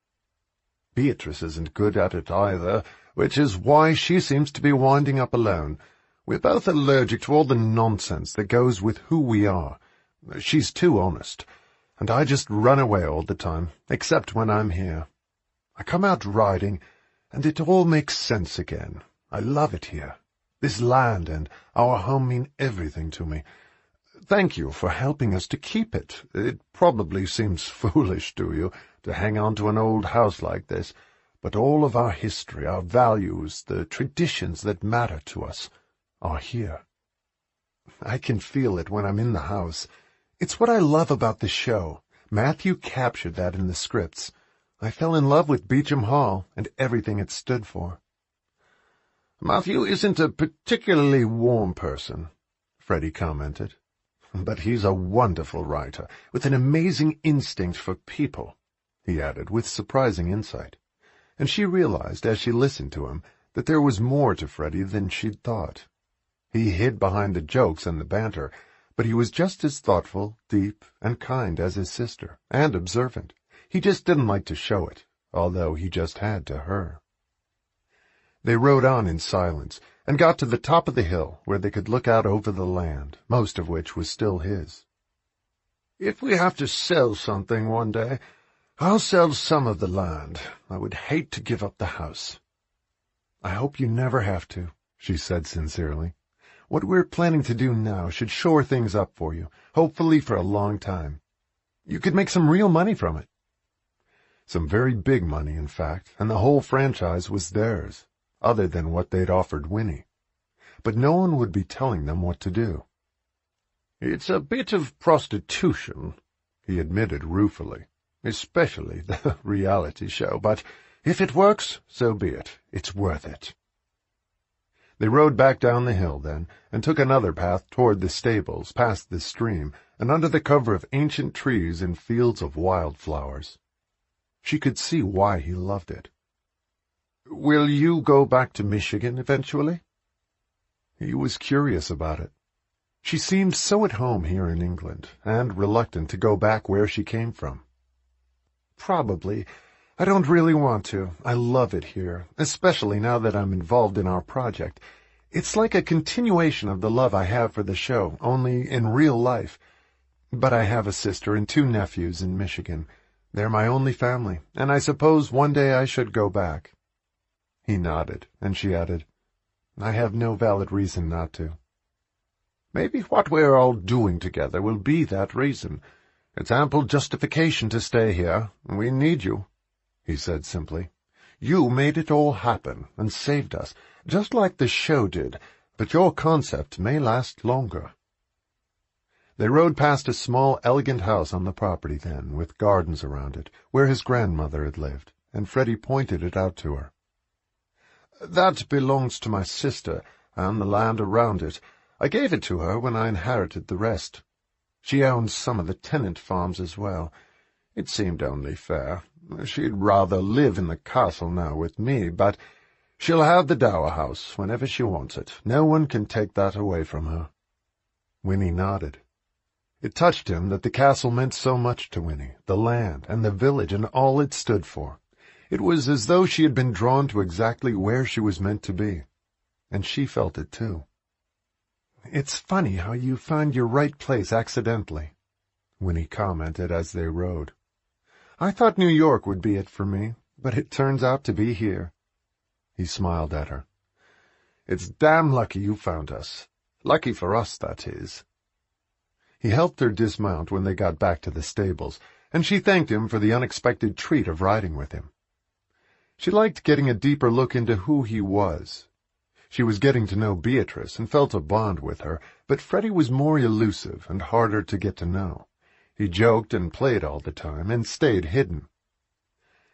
Beatrice isn't good at it either, which is why she seems to be winding up alone. We're both allergic to all the nonsense that goes with who we are. She's too honest, and I just run away all the time, except when I'm here. I come out riding, and it all makes sense again. I love it here. This land and our home mean everything to me. Thank you for helping us to keep it. It probably seems foolish to you to hang on to an old house like this, but all of our history, our values, the traditions that matter to us, are here. I can feel it when I'm in the house. It's what I love about the show. Matthew captured that in the scripts. I fell in love with Beauchamp Hall and everything it stood for." "Matthew isn't a particularly warm person," Freddie commented. "But he's a wonderful writer, with an amazing instinct for people," he added with surprising insight. And she realized, as she listened to him, that there was more to Freddie than she'd thought. He hid behind the jokes and the banter, but he was just as thoughtful, deep, and kind as his sister, and observant. He just didn't like to show it, although he just had to her. They rode on in silence, and got to the top of the hill, where they could look out over the land, most of which was still his. "If we have to sell something one day, I'll sell some of the land. I would hate to give up the house." "I hope you never have to," she said sincerely. "What we're planning to do now should shore things up for you, hopefully for a long time. You could make some real money from it." Some very big money, in fact, and the whole franchise was theirs, other than what they'd offered Winnie. But no one would be telling them what to do. "It's a bit of prostitution," he admitted ruefully, "especially the reality show, but if it works, so be it. It's worth it." They rode back down the hill then, and took another path toward the stables, past the stream, and under the cover of ancient trees and fields of wildflowers. She could see why he loved it. "Will you go back to Michigan eventually?" He was curious about it. She seemed so at home here in England, and reluctant to go back where she came from. "Probably. I don't really want to. I love it here, especially now that I'm involved in our project. It's like a continuation of the love I have for the show, only in real life. But I have a sister and 2 nephews in Michigan. They're my only family, and I suppose one day I should go back." He nodded, and she added, "I have no valid reason not to." "Maybe what we're all doing together will be that reason. It's ample justification to stay here. We need you," he said simply. "You made it all happen and saved us, just like the show did, but your concept may last longer." They rode past a small, elegant house on the property then, with gardens around it, where his grandmother had lived, and Freddie pointed it out to her. "That belongs to my sister, and the land around it. I gave it to her when I inherited the rest." She owned some of the tenant farms as well. It seemed only fair. She'd rather live in the castle now with me, but she'll have the dower house whenever she wants it. No one can take that away from her. Winnie nodded. It touched him that the castle meant so much to Winnie, the land and the village and all it stood for. It was as though she had been drawn to exactly where she was meant to be, and she felt it too. "It's funny how you find your right place accidentally," Winnie commented as they rode. "I thought New York would be it for me, but it turns out to be here." He smiled at her. "It's damn lucky you found us. Lucky for us, that is." He helped her dismount when they got back to the stables, and she thanked him for the unexpected treat of riding with him. She liked getting a deeper look into who he was. She was getting to know Beatrice and felt a bond with her, but Freddie was more elusive and harder to get to know. He joked and played all the time and stayed hidden.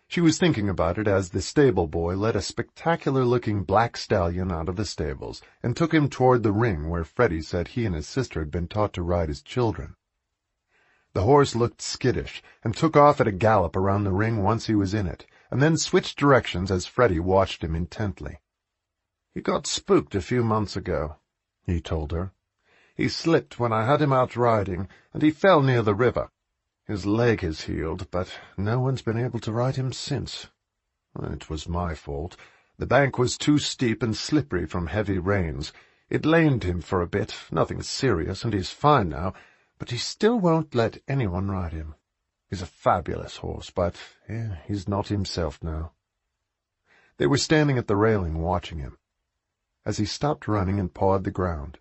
She was thinking about it as the stable boy led a spectacular-looking black stallion out of the stables and took him toward the ring where Freddie said he and his sister had been taught to ride as children. The horse looked skittish and took off at a gallop around the ring once he was in it, and then switched directions as Freddie watched him intently. "He got spooked a few months ago," he told her. "He slipped when I had him out riding, and he fell near the river. His leg has healed, but no one's been able to ride him since. It was my fault. The bank was too steep and slippery from heavy rains. It lamed him for a bit, nothing serious, and he's fine now, but he still won't let anyone ride him. He's a fabulous horse, but he's not himself now." They were standing at the railing watching him, as he stopped running and pawed the ground.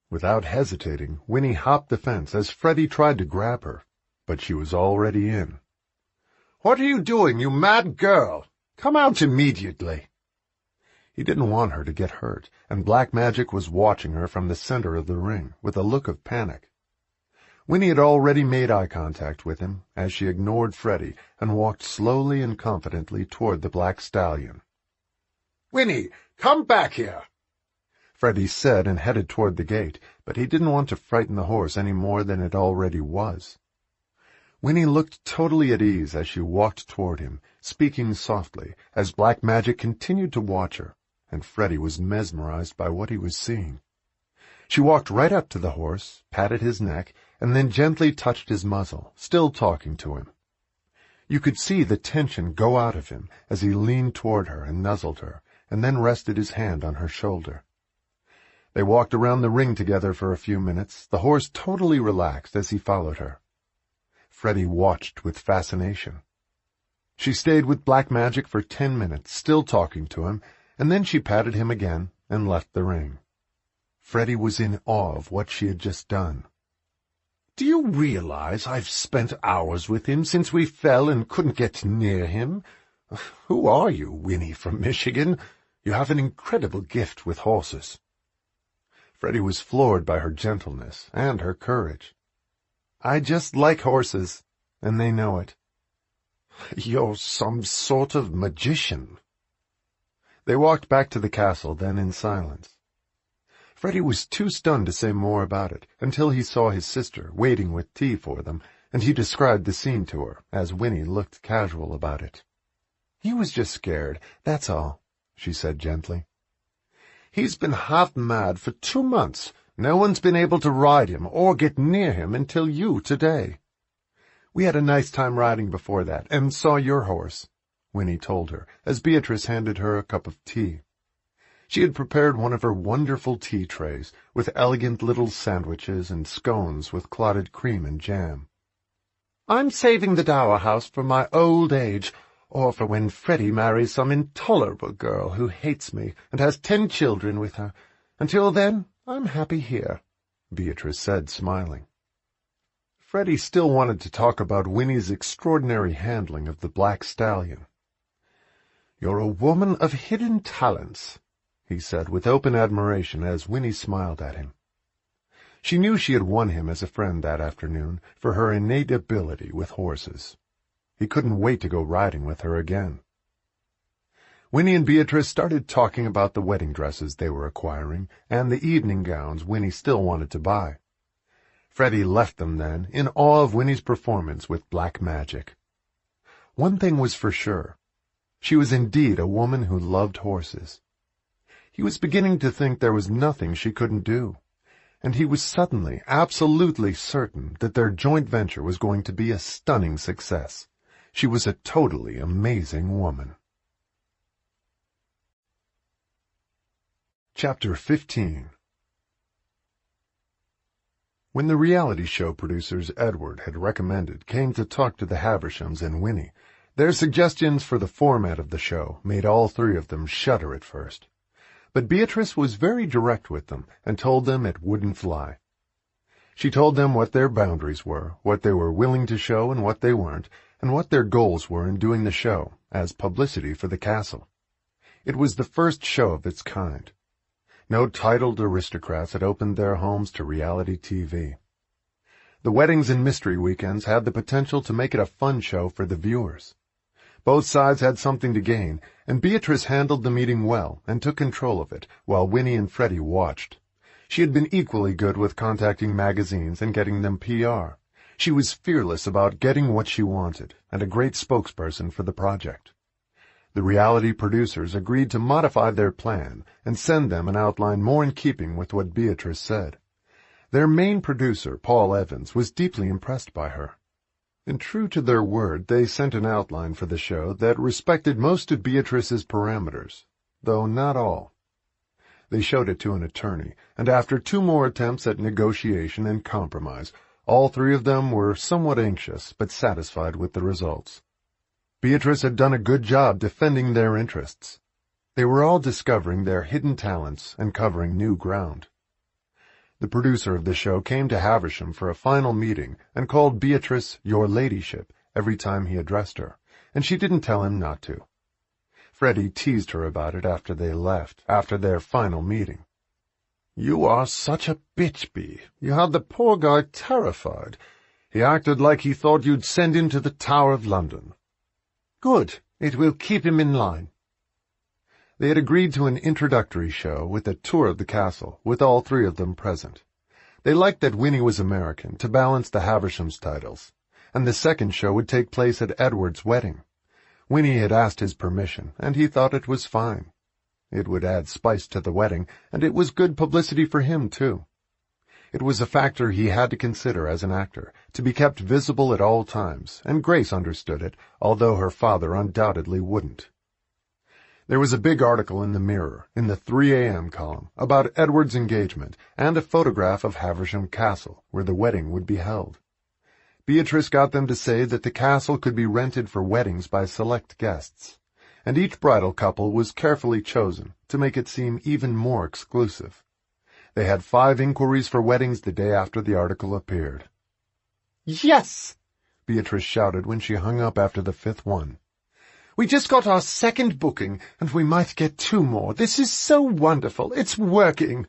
Without hesitating, Winnie hopped the fence as Freddie tried to grab her, but she was already in. "What are you doing, you mad girl? Come out immediately." He didn't want her to get hurt, and Black Magic was watching her from the center of the ring with a look of panic. Winnie had already made eye contact with him as she ignored Freddie and walked slowly and confidently toward the black stallion. "Winnie, come back here," Freddie said and headed toward the gate, but he didn't want to frighten the horse any more than it already was. Winnie looked totally at ease as she walked toward him, speaking softly, as Black Magic continued to watch her, and Freddie was mesmerized by what he was seeing. She walked right up to the horse, patted his neck, and then gently touched his muzzle, still talking to him. You could see the tension go out of him as he leaned toward her and nuzzled her, and then rested his hand on her shoulder. They walked around the ring together for a few minutes, the horse totally relaxed as he followed her. Freddie watched with fascination. She stayed with Black Magic for 10 minutes, still talking to him, and then she patted him again and left the ring. Freddie was in awe of what she had just done. "Do you realize I've spent hours with him since we fell and couldn't get near him? Who are you, Winnie from Michigan? You have an incredible gift with horses." Freddie was floored by her gentleness and her courage. "I just like horses, and they know it." "You're some sort of magician." They walked back to the castle, then in silence. Freddie was too stunned to say more about it, until he saw his sister waiting with tea for them, and he described the scene to her, as Winnie looked casual about it. "He was just scared, that's all," she said gently. "He's been half mad for 2 months. No one's been able to ride him or get near him until you today." "We had a nice time riding before that, and saw your horse," Winnie told her, as Beatrice handed her a cup of tea. She had prepared one of her wonderful tea trays, with elegant little sandwiches and scones with clotted cream and jam. "I'm saving the dower house for my old age, or for when Freddie marries some intolerable girl who hates me and has 10 children with her. Until then, I'm happy here," Beatrice said, smiling. Freddie still wanted to talk about Winnie's extraordinary handling of the black stallion. "You're a woman of hidden talents," he said with open admiration as Winnie smiled at him. She knew she had won him as a friend that afternoon for her innate ability with horses. He couldn't wait to go riding with her again. Winnie and Beatrice started talking about the wedding dresses they were acquiring and the evening gowns Winnie still wanted to buy. Freddie left them then, in awe of Winnie's performance with black magic. One thing was for sure. She was indeed a woman who loved horses. He was beginning to think there was nothing she couldn't do, and he was suddenly, absolutely certain that their joint venture was going to be a stunning success. She was a totally amazing woman. Chapter 15. When the reality show producers Edward had recommended came to talk to the Havershams and Winnie, their suggestions for the format of the show made all three of them shudder at first. But Beatrice was very direct with them and told them it wouldn't fly. She told them what their boundaries were, what they were willing to show and what they weren't, and what their goals were in doing the show, as publicity for the castle. It was the first show of its kind. No titled aristocrats had opened their homes to reality TV. The weddings and mystery weekends had the potential to make it a fun show for the viewers. Both sides had something to gain, and Beatrice handled the meeting well and took control of it, while Winnie and Freddie watched. She had been equally good with contacting magazines and getting them PR. She was fearless about getting what she wanted, and a great spokesperson for the project. The reality producers agreed to modify their plan and send them an outline more in keeping with what Beatrice said. Their main producer, Paul Evans, was deeply impressed by her. And true to their word, they sent an outline for the show that respected most of Beatrice's parameters, though not all. They showed it to an attorney, and after 2 more attempts at negotiation and compromise, all three of them were somewhat anxious but satisfied with the results. Beatrice had done a good job defending their interests. They were all discovering their hidden talents and covering new ground. The producer of the show came to Haversham for a final meeting and called Beatrice "Your Ladyship" every time he addressed her, and she didn't tell him not to. Freddie teased her about it after they left, after their final meeting. "You are such a bitch, Bee. You had the poor guy terrified. He acted like he thought you'd send him to the Tower of London." "Good. It will keep him in line." They had agreed to an introductory show with a tour of the castle, with all three of them present. They liked that Winnie was American, to balance the Havershams' titles, and the second show would take place at Edward's wedding. Winnie had asked his permission, and he thought it was fine. It would add spice to the wedding, and it was good publicity for him, too. It was a factor he had to consider as an actor, to be kept visible at all times, and Grace understood it, although her father undoubtedly wouldn't. There was a big article in the Mirror, in the 3 a.m. column, about Edward's engagement, and a photograph of Haversham Castle, where the wedding would be held. Beatrice got them to say that the castle could be rented for weddings by select guests, and each bridal couple was carefully chosen to make it seem even more exclusive. They had 5 inquiries for weddings the day after the article appeared. "Yes!" Beatrice shouted when she hung up after the 5th one. "We just got our 2nd booking, and we might get 2 more. This is so wonderful. It's working."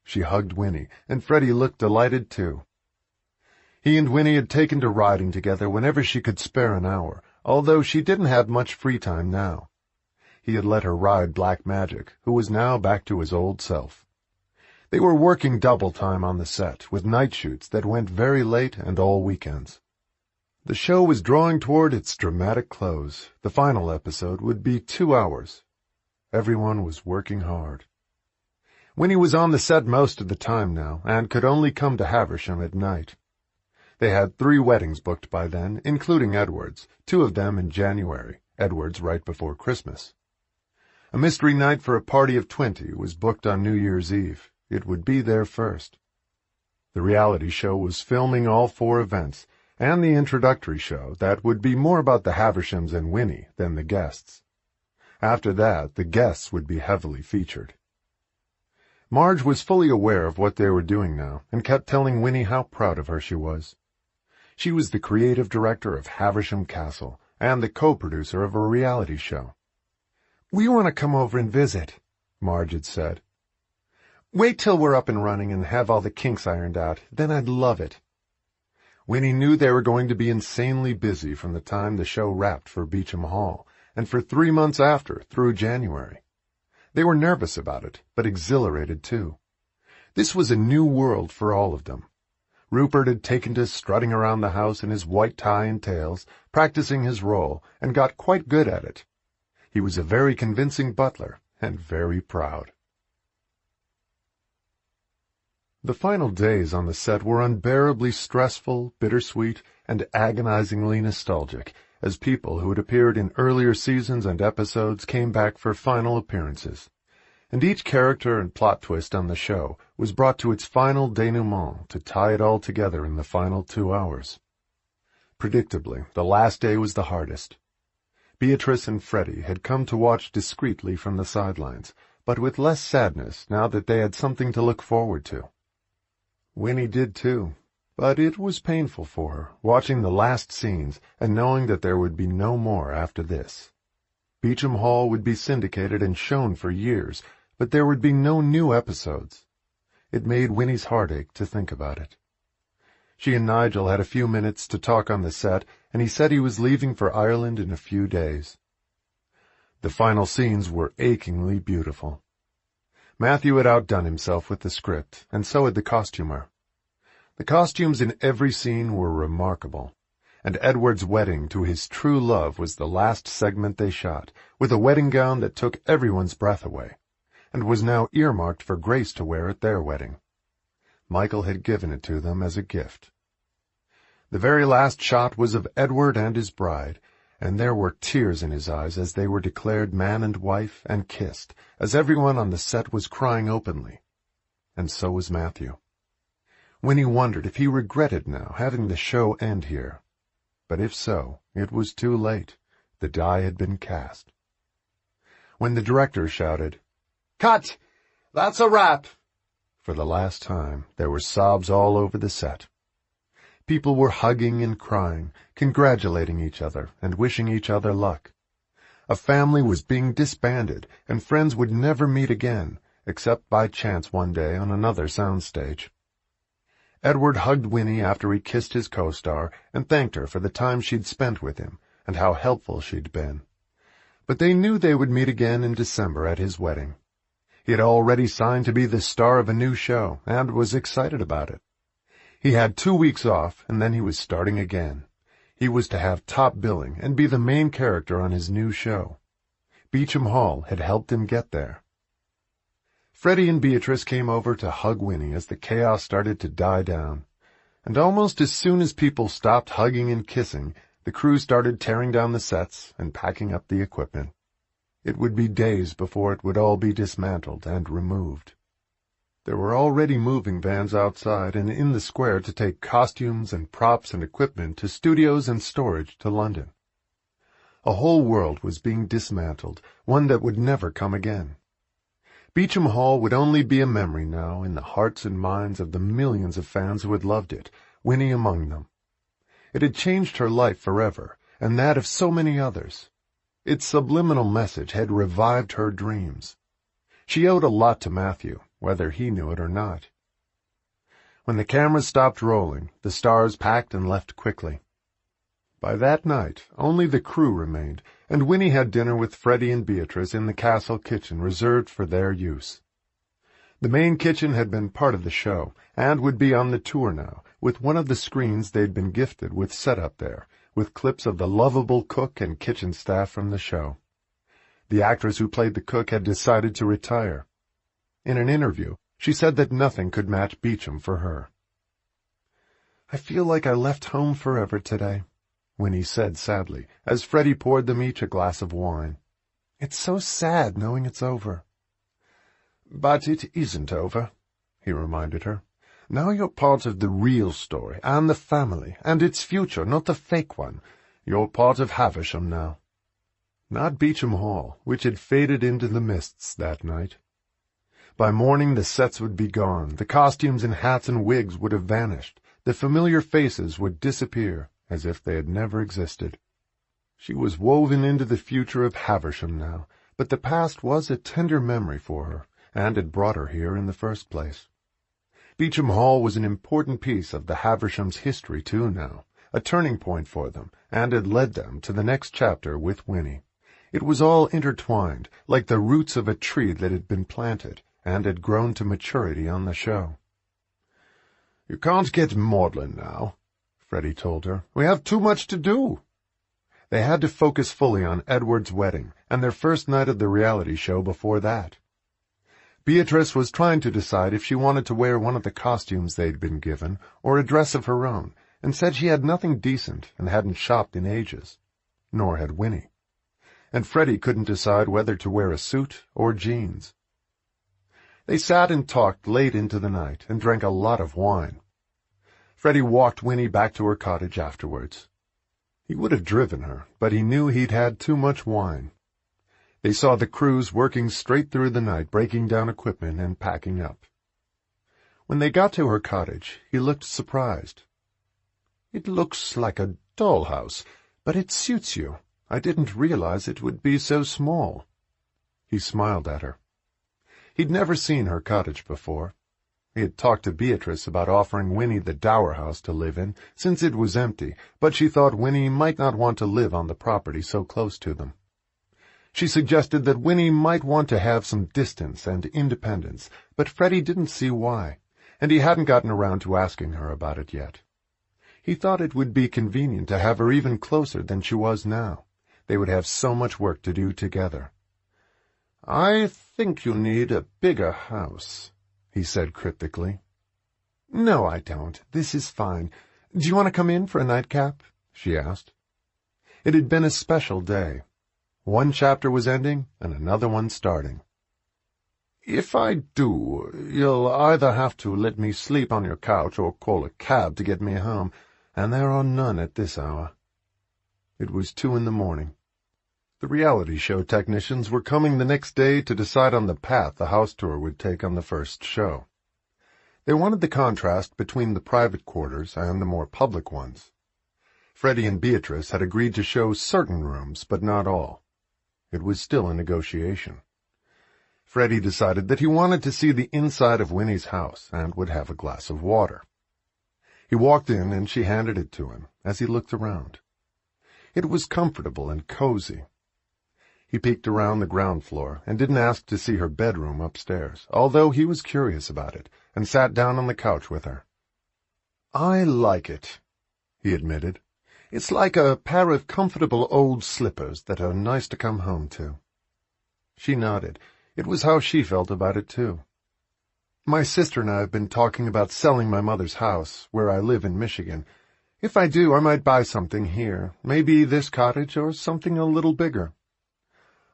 She hugged Winnie, and Freddie looked delighted, too. He and Winnie had taken to riding together whenever she could spare an hour, although she didn't have much free time now. He had let her ride Black Magic, who was now back to his old self. They were working double time on the set, with night shoots that went very late and all weekends. The show was drawing toward its dramatic close. The final episode would be 2 hours. Everyone was working hard. Winnie was on the set most of the time now, and could only come to Haversham at night. They had 3 weddings booked by then, including Edward's, 2 of them in January, Edward's right before Christmas. A mystery night for a party of 20 was booked on New Year's Eve. It would be their first. The reality show was filming all 4 events, and the introductory show that would be more about the Havershams and Winnie than the guests. After that, the guests would be heavily featured. Marge was fully aware of what they were doing now, and kept telling Winnie how proud of her she was. She was the creative director of Haversham Castle, and the co-producer of a reality show. "We want to come over and visit," Marge had said. "Wait till we're up and running and have all the kinks ironed out, then I'd love it." Winnie knew they were going to be insanely busy from the time the show wrapped for Beauchamp Hall, and for 3 months after, through January. They were nervous about it, but exhilarated too. This was a new world for all of them. Rupert had taken to strutting around the house in his white tie and tails, practicing his role, and got quite good at it. He was a very convincing butler, and very proud. The final days on the set were unbearably stressful, bittersweet, and agonizingly nostalgic, as people who had appeared in earlier seasons and episodes came back for final appearances. And each character and plot twist on the show was brought to its final denouement to tie it all together in the final 2 hours. Predictably, the last day was the hardest. Beatrice and Freddie had come to watch discreetly from the sidelines, but with less sadness now that they had something to look forward to. Winnie did too, but it was painful for her, watching the last scenes and knowing that there would be no more after this. Beauchamp Hall would be syndicated and shown for years, but there would be no new episodes. It made Winnie's heart ache to think about it. She and Nigel had a few minutes to talk on the set, and he said he was leaving for Ireland in a few days. The final scenes were achingly beautiful. Matthew had outdone himself with the script, and so had the costumer. The costumes in every scene were remarkable, and Edward's wedding to his true love was the last segment they shot, with a wedding gown that took everyone's breath away, and was now earmarked for Grace to wear at their wedding. Michael had given it to them as a gift. The very last shot was of Edward and his bride, and there were tears in his eyes as they were declared man and wife and kissed, as everyone on the set was crying openly. And so was Matthew. Winnie wondered if he regretted now having the show end here. But if so, it was too late. The die had been cast. When the director shouted, "Cut! That's a wrap!" for the last time, there were sobs all over the set. People were hugging and crying, congratulating each other and wishing each other luck. A family was being disbanded, and friends would never meet again, except by chance one day on another soundstage. Edward hugged Winnie after he kissed his co-star and thanked her for the time she'd spent with him and how helpful she'd been. But they knew they would meet again in December at his wedding. He had already signed to be the star of a new show and was excited about it. He had 2 weeks off, and then he was starting again. He was to have top billing and be the main character on his new show. Beauchamp Hall had helped him get there. Freddie and Beatrice came over to hug Winnie as the chaos started to die down, and almost as soon as people stopped hugging and kissing, the crew started tearing down the sets and packing up the equipment. It would be days before it would all be dismantled and removed. There were already moving vans outside and in the square to take costumes and props and equipment to studios and storage to London. A whole world was being dismantled, one that would never come again. Beauchamp Hall would only be a memory now in the hearts and minds of the millions of fans who had loved it, Winnie among them. It had changed her life forever, and that of so many others. Its subliminal message had revived her dreams. She owed a lot to Matthew, whether he knew it or not. When the cameras stopped rolling, the stars packed and left quickly. By that night, only the crew remained, and Winnie had dinner with Freddie and Beatrice in the castle kitchen reserved for their use. The main kitchen had been part of the show, and would be on the tour now, with one of the screens they'd been gifted with set up there, with clips of the lovable cook and kitchen staff from the show. The actress who played the cook had decided to retire. In an interview, she said that nothing could match Beauchamp for her. "I feel like I left home forever today," Winnie said sadly, as Freddie poured them each a glass of wine. "It's so sad knowing it's over." "But it isn't over," he reminded her. "Now you're part of the real story, and the family, and its future, not the fake one. You're part of Havisham now." Not Beauchamp Hall, which had faded into the mists that night. By morning the sets would be gone, the costumes and hats and wigs would have vanished, the familiar faces would disappear, as if they had never existed. She was woven into the future of Havisham now, but the past was a tender memory for her, and had brought her here in the first place. Beauchamp Hall was an important piece of the Havisham's history too now, a turning point for them, and had led them to the next chapter with Winnie. It was all intertwined, like the roots of a tree that had been planted, and had grown to maturity on the show. "You can't get maudlin now," Freddie told her. "We have too much to do." They had to focus fully on Edward's wedding and their first night of the reality show before that. Beatrice was trying to decide if she wanted to wear one of the costumes they'd been given or a dress of her own, and said she had nothing decent and hadn't shopped in ages. Nor had Winnie. And Freddie couldn't decide whether to wear a suit or jeans. They sat and talked late into the night and drank a lot of wine. Freddie walked Winnie back to her cottage afterwards. He would have driven her, but he knew he'd had too much wine. They saw the crews working straight through the night, breaking down equipment and packing up. When they got to her cottage, he looked surprised. "It looks like a dollhouse, but it suits you. I didn't realize it would be so small." He smiled at her. He'd never seen her cottage before. He had talked to Beatrice about offering Winnie the dower house to live in, since it was empty, but she thought Winnie might not want to live on the property so close to them. She suggested that Winnie might want to have some distance and independence, but Freddie didn't see why, and he hadn't gotten around to asking her about it yet. He thought it would be convenient to have her even closer than she was now. They would have so much work to do together. "I think you need a bigger house," he said cryptically. "No, I don't. This is fine. Do you want to come in for a nightcap?" she asked. It had been a special day. One chapter was ending and another one starting. "If I do, you'll either have to let me sleep on your couch or call a cab to get me home, and there are none at this hour." It was 2 a.m. The reality show technicians were coming the next day to decide on the path the house tour would take on the first show. They wanted the contrast between the private quarters and the more public ones. Freddie and Beatrice had agreed to show certain rooms, but not all. It was still a negotiation. Freddie decided that he wanted to see the inside of Winnie's house and would have a glass of water. He walked in and she handed it to him as he looked around. It was comfortable and cozy. He peeked around the ground floor and didn't ask to see her bedroom upstairs, although he was curious about it, and sat down on the couch with her. "I like it," he admitted. "It's like a pair of comfortable old slippers that are nice to come home to." She nodded. It was how she felt about it, too. "My sister and I have been talking about selling my mother's house, where I live in Michigan. If I do, I might buy something here, maybe this cottage or something a little bigger.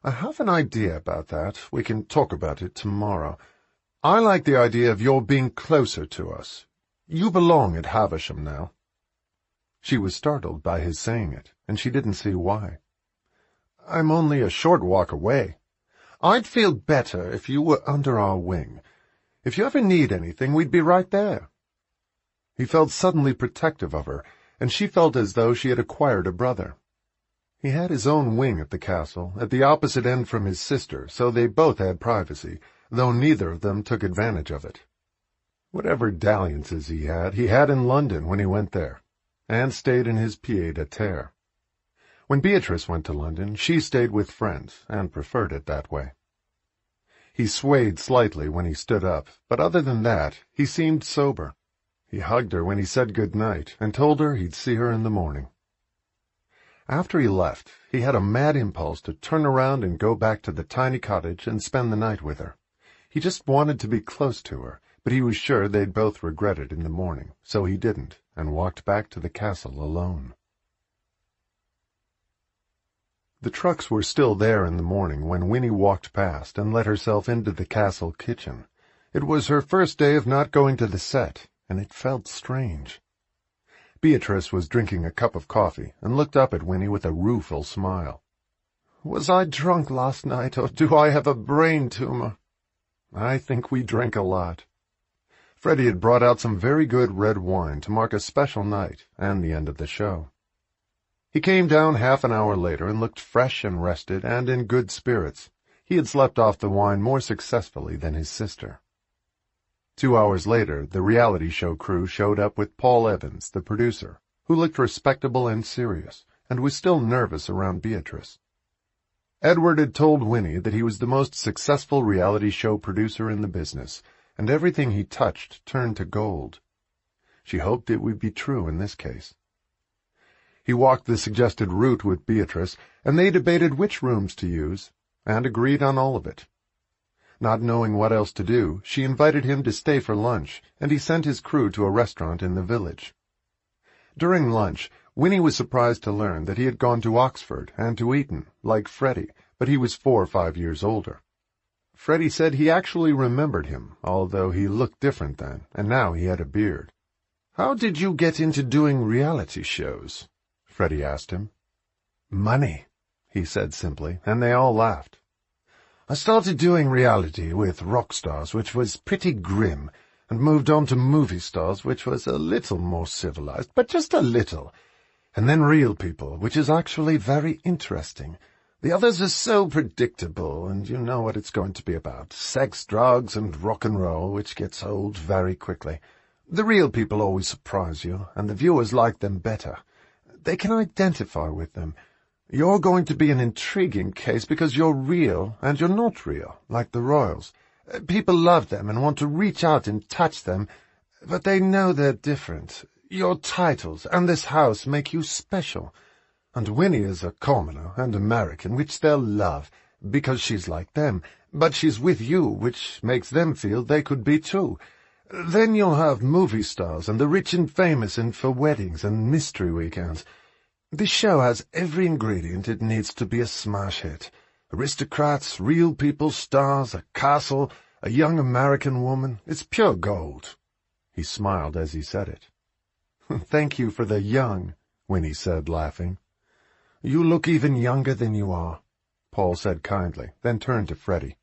I have an idea about that. We can talk about it tomorrow. I like the idea of your being closer to us. You belong at Havisham now." She was startled by his saying it, and she didn't see why. "I'm only a short walk away. I'd feel better if you were under our wing. If you ever need anything, we'd be right there." He felt suddenly protective of her, and she felt as though she had acquired a brother. He had his own wing at the castle, at the opposite end from his sister, so they both had privacy, though neither of them took advantage of it. Whatever dalliances he had in London when he went there, and stayed in his pied-à-terre. When Beatrice went to London, she stayed with friends, and preferred it that way. He swayed slightly when he stood up, but other than that, he seemed sober. He hugged her when he said good night, and told her he'd see her in the morning. After he left, he had a mad impulse to turn around and go back to the tiny cottage and spend the night with her. He just wanted to be close to her, but he was sure they'd both regret it in the morning, so he didn't, and walked back to the castle alone. The trucks were still there in the morning when Winnie walked past and let herself into the castle kitchen. It was her first day of not going to the set, and it felt strange. Beatrice was drinking a cup of coffee and looked up at Winnie with a rueful smile. "Was I drunk last night, or do I have a brain tumor?" "I think we drank a lot." Freddie had brought out some very good red wine to mark a special night and the end of the show. He came down half an hour later and looked fresh and rested and in good spirits. He had slept off the wine more successfully than his sister. 2 hours later, the reality show crew showed up with Paul Evans, the producer, who looked respectable and serious, and was still nervous around Beatrice. Edward had told Winnie that he was the most successful reality show producer in the business, and everything he touched turned to gold. She hoped it would be true in this case. He walked the suggested route with Beatrice, and they debated which rooms to use, and agreed on all of it. Not knowing what else to do, she invited him to stay for lunch, and he sent his crew to a restaurant in the village. During lunch, Winnie was surprised to learn that he had gone to Oxford and to Eton, like Freddie, but he was 4 or 5 years older. Freddie said he actually remembered him, although he looked different then, and now he had a beard. "How did you get into doing reality shows?" Freddie asked him. "Money," he said simply, and they all laughed. "I started doing reality with rock stars, which was pretty grim, and moved on to movie stars, which was a little more civilized, but just a little. And then real people, which is actually very interesting. The others are so predictable, and you know what it's going to be about. Sex, drugs, and rock and roll, which gets old very quickly. The real people always surprise you, and the viewers like them better. They can identify with them. You're going to be an intriguing case because you're real and you're not real, like the royals. People love them and want to reach out and touch them, but they know they're different. Your titles and this house make you special. And Winnie is a commoner and American, which they'll love, because she's like them, but she's with you, which makes them feel they could be too. Then you'll have movie stars and the rich and famous in for weddings and mystery weekends. This show has every ingredient it needs to be a smash hit. Aristocrats, real people, stars, a castle, a young American woman. It's pure gold." He smiled as he said it. "Thank you for the young," Winnie said, laughing. "You look even younger than you are," Paul said kindly, then turned to Freddie.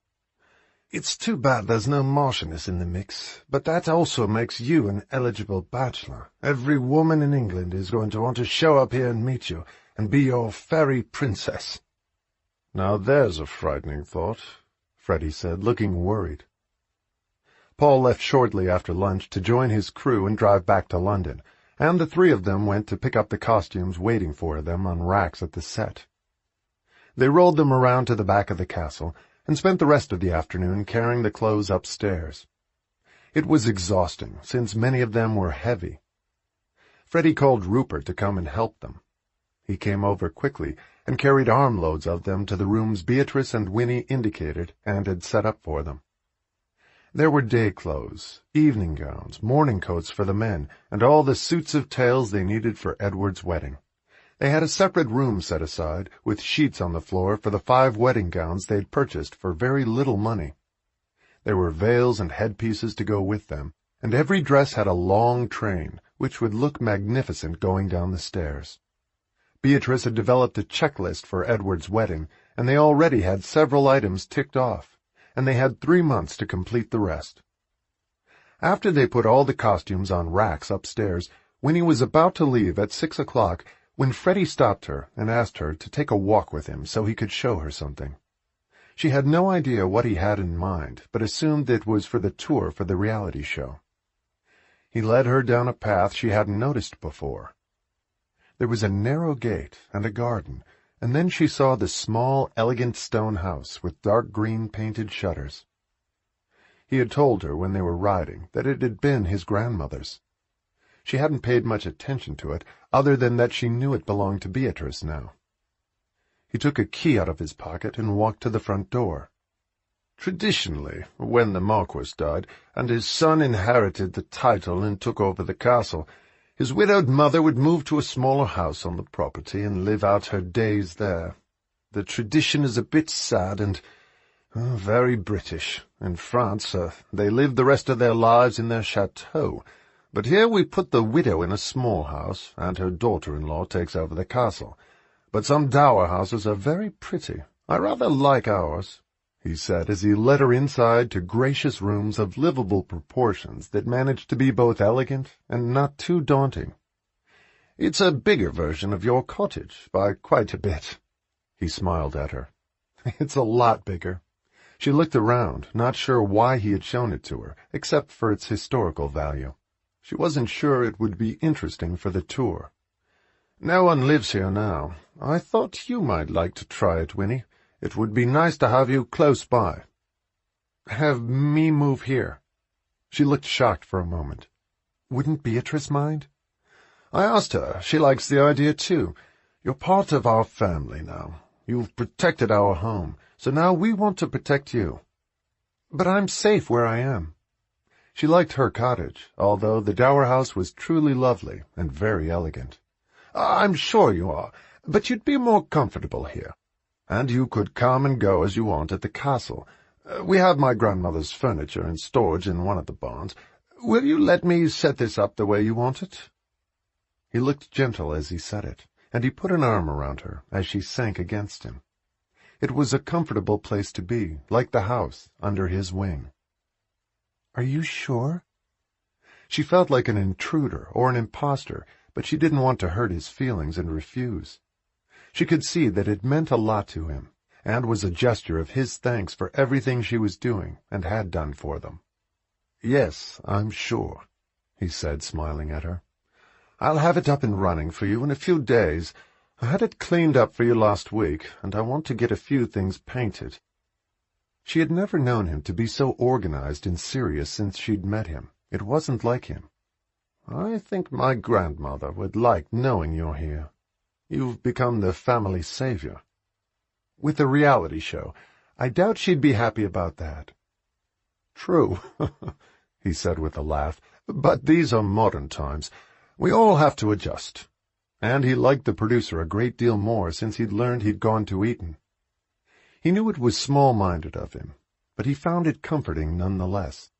"It's too bad there's no Marchioness in the mix, but that also makes you an eligible bachelor. Every woman in England is going to want to show up here and meet you, and be your fairy princess." "Now there's a frightening thought," Freddie said, looking worried. Paul left shortly after lunch to join his crew and drive back to London, and the 3 of them went to pick up the costumes waiting for them on racks at the set. They rolled them around to the back of the castle, and spent the rest of the afternoon carrying the clothes upstairs. It was exhausting, since many of them were heavy. Freddie called Rupert to come and help them. He came over quickly and carried armloads of them to the rooms Beatrice and Winnie indicated and had set up for them. There were day clothes, evening gowns, morning coats for the men, and all the suits of tails they needed for Edward's wedding. They had a separate room set aside, with sheets on the floor for the 5 wedding gowns they'd purchased for very little money. There were veils and headpieces to go with them, and every dress had a long train, which would look magnificent going down the stairs. Beatrice had developed a checklist for Edward's wedding, and they already had several items ticked off, and they had 3 months to complete the rest. After they put all the costumes on racks upstairs, Winnie was about to leave at 6 o'clock when Freddie stopped her and asked her to take a walk with him so he could show her something. She had no idea what he had in mind, but assumed it was for the tour for the reality show. He led her down a path she hadn't noticed before. There was a narrow gate and a garden, and then she saw the small, elegant stone house with dark green painted shutters. He had told her when they were riding that it had been his grandmother's. She hadn't paid much attention to it, other than that she knew it belonged to Beatrice now. He took a key out of his pocket and walked to the front door. Traditionally, when the Marquis died, and his son inherited the title and took over the castle, his widowed mother would move to a smaller house on the property and live out her days there. The tradition is a bit sad and very British. In France, they live the rest of their lives in their chateau, but here we put the widow in a small house, and her daughter-in-law takes over the castle. But some dower houses are very pretty. I rather like ours," he said as he led her inside to gracious rooms of livable proportions that managed to be both elegant and not too daunting. "It's a bigger version of your cottage, by quite a bit." He smiled at her. "It's a lot bigger." She looked around, not sure why he had shown it to her, except for its historical value. She wasn't sure it would be interesting for the tour. "No one lives here now. I thought you might like to try it, Winnie. It would be nice to have you close by." "Have me move here?" She looked shocked for a moment. Wouldn't Beatrice mind? I asked her. She likes the idea, too. You're part of our family now. You've protected our home, so now we want to protect you. But I'm safe where I am. She liked her cottage, although the dower house was truly lovely and very elegant. I'm sure you are, but you'd be more comfortable here. And you could come and go as you want at the castle. We have my grandmother's furniture in storage in one of the barns. Will you let me set this up the way you want it? He looked gentle as he said it, and he put an arm around her as she sank against him. It was a comfortable place to be, like the house, under his wing. Are you sure? She felt like an intruder or an impostor, but she didn't want to hurt his feelings and refuse. She could see that it meant a lot to him, and was a gesture of his thanks for everything she was doing and had done for them. Yes, I'm sure, he said, smiling at her. I'll have it up and running for you in a few days. I had it cleaned up for you last week, and I want to get a few things painted. She had never known him to be so organized and serious since she'd met him. It wasn't like him. I think my grandmother would like knowing you're here. You've become the family savior. With a reality show, I doubt she'd be happy about that. True, he said with a laugh, but these are modern times. We all have to adjust. And he liked the producer a great deal more since he'd learned he'd gone to Eton. He knew it was small-minded of him, but he found it comforting nonetheless.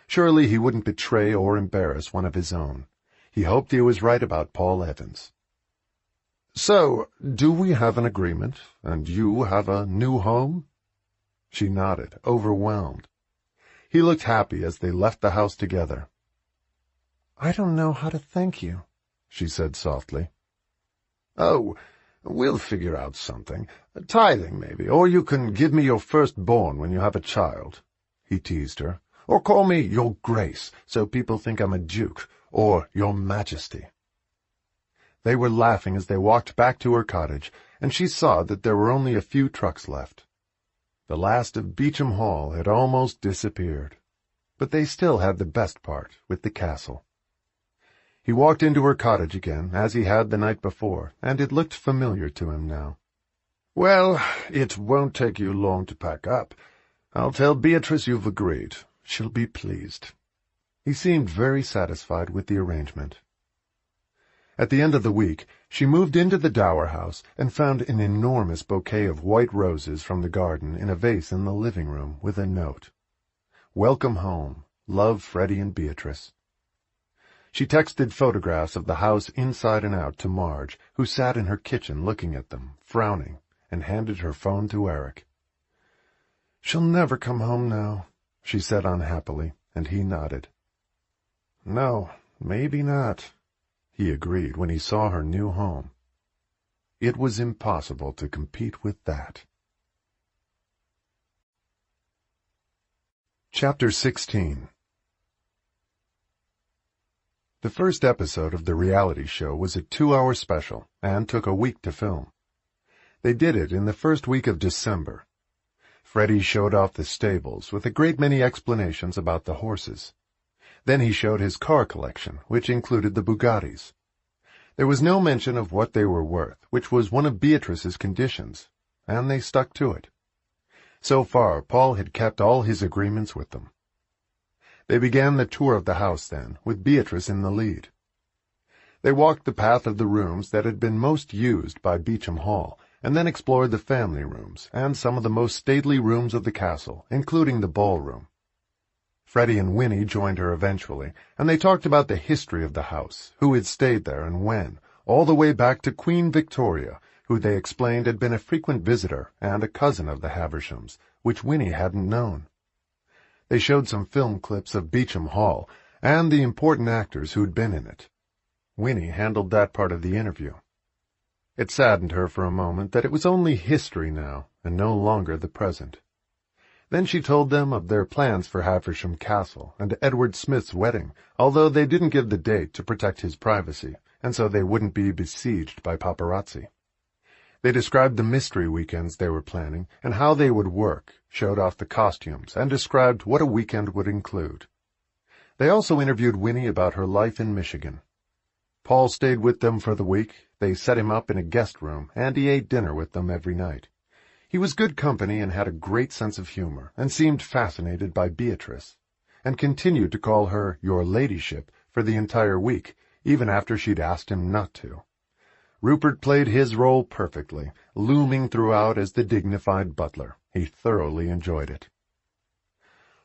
Surely he wouldn't betray or embarrass one of his own. He hoped he was right about Paul Evans. So, do we have an agreement, and you have a new home? She nodded, overwhelmed. He looked happy as they left the house together. I don't know how to thank you, she said softly. Oh, we'll figure out something. Tithing, maybe, or you can give me your firstborn when you have a child, he teased her. Or call me Your Grace, so people think I'm a duke, or Your Majesty. They were laughing as they walked back to her cottage, and she saw that there were only a few trucks left. The last of Beauchamp Hall had almost disappeared, but they still had the best part, with the castle. He walked into her cottage again, as he had the night before, and it looked familiar to him now. Well, it won't take you long to pack up. I'll tell Beatrice you've agreed. She'll be pleased. He seemed very satisfied with the arrangement. At the end of the week, she moved into the dower house and found an enormous bouquet of white roses from the garden in a vase in the living room with a note. Welcome home. Love, Freddie and Beatrice. She texted photographs of the house inside and out to Marge, who sat in her kitchen looking at them, frowning, and handed her phone to Eric. She'll never come home now, she said unhappily, and he nodded. No, maybe not, he agreed when he saw her new home. It was impossible to compete with that. Chapter 16. The first episode of the reality show was a 2-hour special and took a week to film. They did it in the first week of December. Freddie showed off the stables with a great many explanations about the horses. Then he showed his car collection, which included the Bugattis. There was no mention of what they were worth, which was one of Beatrice's conditions, and they stuck to it. So far, Paul had kept all his agreements with them. They began the tour of the house then, with Beatrice in the lead. They walked the path of the rooms that had been most used by Beauchamp Hall, and then explored the family rooms and some of the most stately rooms of the castle, including the ballroom. Freddie and Winnie joined her eventually, and they talked about the history of the house, who had stayed there and when, all the way back to Queen Victoria, who they explained had been a frequent visitor and a cousin of the Havershams, which Winnie hadn't known. They showed some film clips of Beauchamp Hall and the important actors who'd been in it. Winnie handled that part of the interview. It saddened her for a moment that it was only history now, and no longer the present. Then she told them of their plans for Haversham Castle and Edward Smith's wedding, although they didn't give the date to protect his privacy, and so they wouldn't be besieged by paparazzi. They described the mystery weekends they were planning and how they would work, showed off the costumes, and described what a weekend would include. They also interviewed Winnie about her life in Michigan. Paul stayed with them for the week. They set him up in a guest room, and he ate dinner with them every night. He was good company and had a great sense of humor, and seemed fascinated by Beatrice, and continued to call her your ladyship for the entire week, even after she'd asked him not to. Rupert played his role perfectly, looming throughout as the dignified butler. He thoroughly enjoyed it.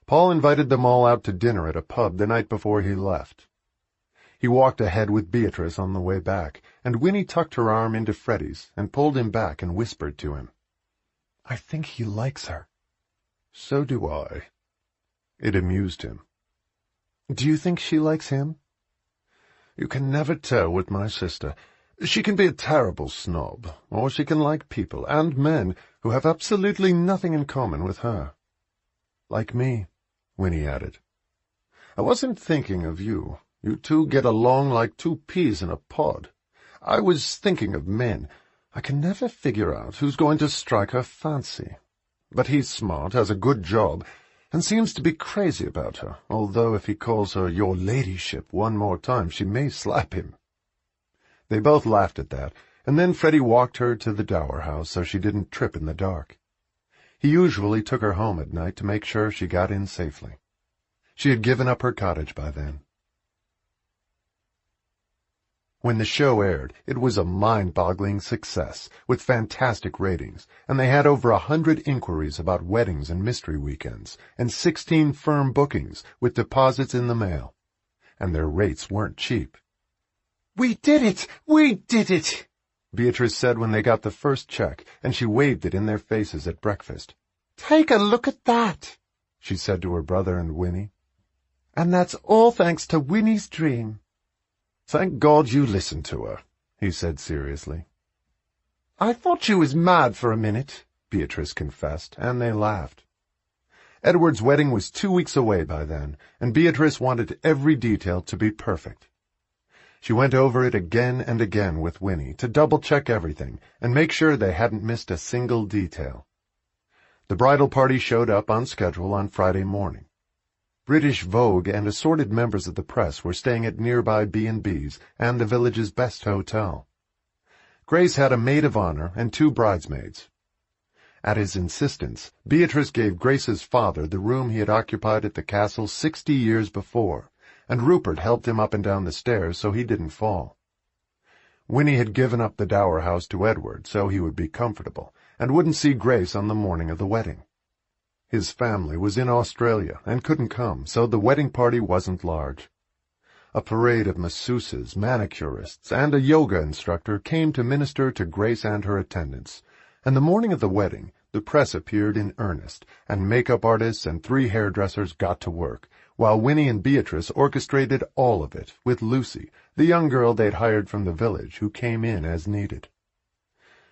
Paul invited them all out to dinner at a pub the night before he left. He walked ahead with Beatrice on the way back, and Winnie tucked her arm into Freddie's and pulled him back and whispered to him, "I think he likes her." "So do I." It amused him. "Do you think she likes him?" "You can never tell with my sister. She can be a terrible snob, or she can like people and men who have absolutely nothing in common with her." "Like me," Winnie added. "I wasn't thinking of you. You two get along like two peas in a pod. I was thinking of men. I can never figure out who's going to strike her fancy. But he's smart, has a good job, and seems to be crazy about her, although if he calls her your ladyship one more time, she may slap him." They both laughed at that, and then Freddie walked her to the Dower House so she didn't trip in the dark. He usually took her home at night to make sure she got in safely. She had given up her cottage by then. When the show aired, it was a mind-boggling success, with fantastic ratings, and they had over 100 inquiries about weddings and mystery weekends, and 16 firm bookings, with deposits in the mail. And their rates weren't cheap. "We did it! We did it!" Beatrice said when they got the first check, and she waved it in their faces at breakfast. "Take a look at that," she said to her brother and Winnie. "And that's all thanks to Winnie's dream." "Thank God you listened to her," he said seriously. "I thought she was mad for a minute," Beatrice confessed, and they laughed. Edward's wedding was 2 weeks away by then, and Beatrice wanted every detail to be perfect. She went over it again and again with Winnie to double-check everything and make sure they hadn't missed a single detail. The bridal party showed up on schedule on Friday morning. British Vogue and assorted members of the press were staying at nearby B&Bs and the village's best hotel. Grace had a maid of honor and 2 bridesmaids. At his insistence, Beatrice gave Grace's father the room he had occupied at the castle 60 years before, and Rupert helped him up and down the stairs so he didn't fall. Winnie had given up the Dower House to Edward so he would be comfortable, and wouldn't see Grace on the morning of the wedding. His family was in Australia and couldn't come, so the wedding party wasn't large. A parade of masseuses, manicurists, and a yoga instructor came to minister to Grace and her attendants, and the morning of the wedding, the press appeared in earnest, and makeup artists and 3 hairdressers got to work, while Winnie and Beatrice orchestrated all of it, with Lucy, the young girl they'd hired from the village, who came in as needed.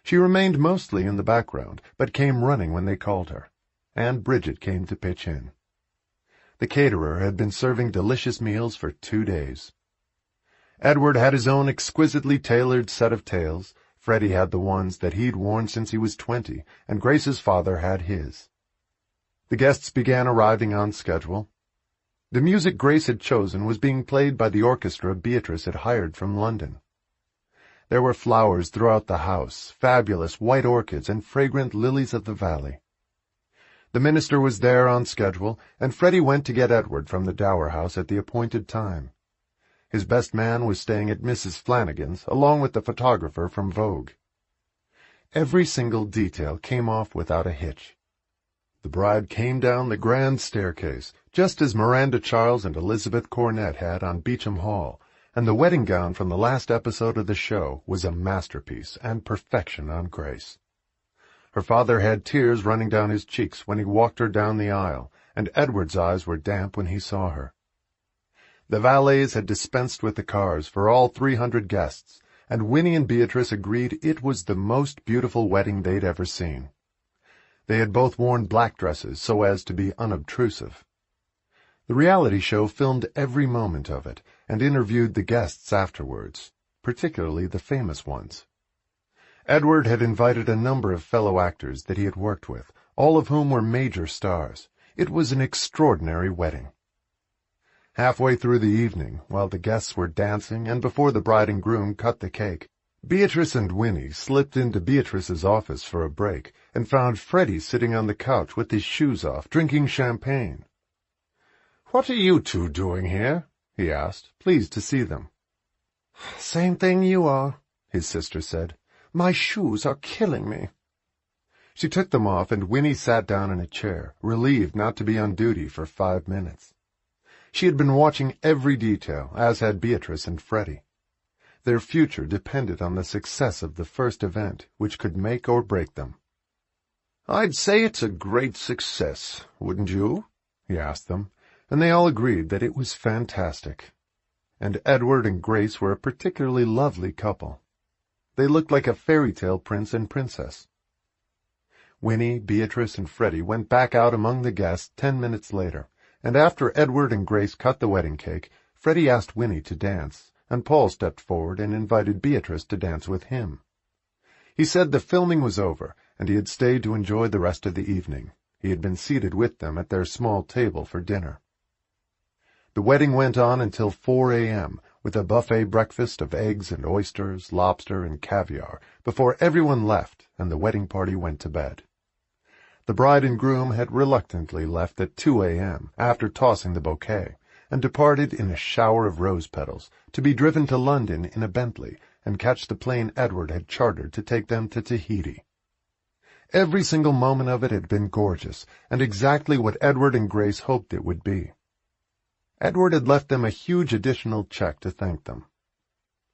She remained mostly in the background, but came running when they called her, and Bridget came to pitch in. The caterer had been serving delicious meals for 2 days. Edward had his own exquisitely tailored set of tails, Freddie had the ones that he'd worn since he was 20, and Grace's father had his. The guests began arriving on schedule. The music Grace had chosen was being played by the orchestra Beatrice had hired from London. There were flowers throughout the house, fabulous white orchids and fragrant lilies of the valley. The minister was there on schedule, and Freddie went to get Edward from the Dower House at the appointed time. His best man was staying at Mrs. Flanagan's, along with the photographer from Vogue. Every single detail came off without a hitch. The bride came down the grand staircase, just as Miranda Charles and Elizabeth Cornet had on Beauchamp Hall, and the wedding gown from the last episode of the show was a masterpiece and perfection on Grace. Her father had tears running down his cheeks when he walked her down the aisle, and Edward's eyes were damp when he saw her. The valets had dispensed with the cars for all 300 guests, and Winnie and Beatrice agreed it was the most beautiful wedding they'd ever seen. They had both worn black dresses so as to be unobtrusive. The reality show filmed every moment of it and interviewed the guests afterwards, particularly the famous ones. Edward had invited a number of fellow actors that he had worked with, all of whom were major stars. It was an extraordinary wedding. Halfway through the evening, while the guests were dancing and before the bride and groom cut the cake, Beatrice and Winnie slipped into Beatrice's office for a break and found Freddie sitting on the couch with his shoes off, drinking champagne. "What are you two doing here?" he asked, pleased to see them. "Same thing you are," his sister said. "My shoes are killing me." She took them off, and Winnie sat down in a chair, relieved not to be on duty for 5 minutes. She had been watching every detail, as had Beatrice and Freddie. Their future depended on the success of the first event, which could make or break them. "I'd say it's a great success, wouldn't you?" he asked them, and they all agreed that it was fantastic. And Edward and Grace were a particularly lovely couple. They looked like a fairy tale prince and princess. Winnie, Beatrice, and Freddie went back out among the guests 10 minutes later, and after Edward and Grace cut the wedding cake, Freddie asked Winnie to dance, and Paul stepped forward and invited Beatrice to dance with him. He said the filming was over, and he had stayed to enjoy the rest of the evening. He had been seated with them at their small table for dinner. The wedding went on until 4 a.m., with a buffet breakfast of eggs and oysters, lobster, and caviar, before everyone left and the wedding party went to bed. The bride and groom had reluctantly left at 2 a.m., after tossing the bouquet, and departed in a shower of rose petals, to be driven to London in a Bentley and catch the plane Edward had chartered to take them to Tahiti. Every single moment of it had been gorgeous, and exactly what Edward and Grace hoped it would be. Edward had left them a huge additional check to thank them.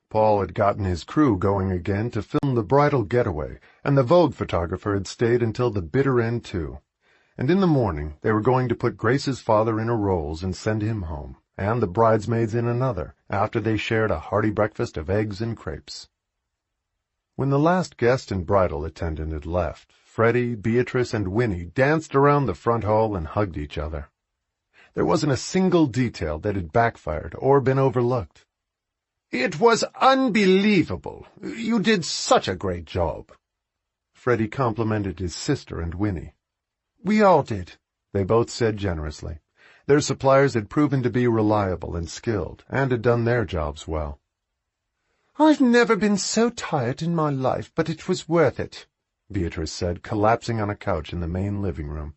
Paul had gotten his crew going again to film the bridal getaway, and the Vogue photographer had stayed until the bitter end too. And in the morning they were going to put Grace's father in a Rolls and send him home, and the bridesmaids in another, after they shared a hearty breakfast of eggs and crepes. When the last guest and bridal attendant had left, Freddie, Beatrice, and Winnie danced around the front hall and hugged each other. There wasn't a single detail that had backfired or been overlooked. "It was unbelievable. You did such a great job." Freddie complimented his sister and Winnie. "We all did," they both said generously. Their suppliers had proven to be reliable and skilled, and had done their jobs well. "I've never been so tired in my life, but it was worth it," Beatrice said, collapsing on a couch in the main living room.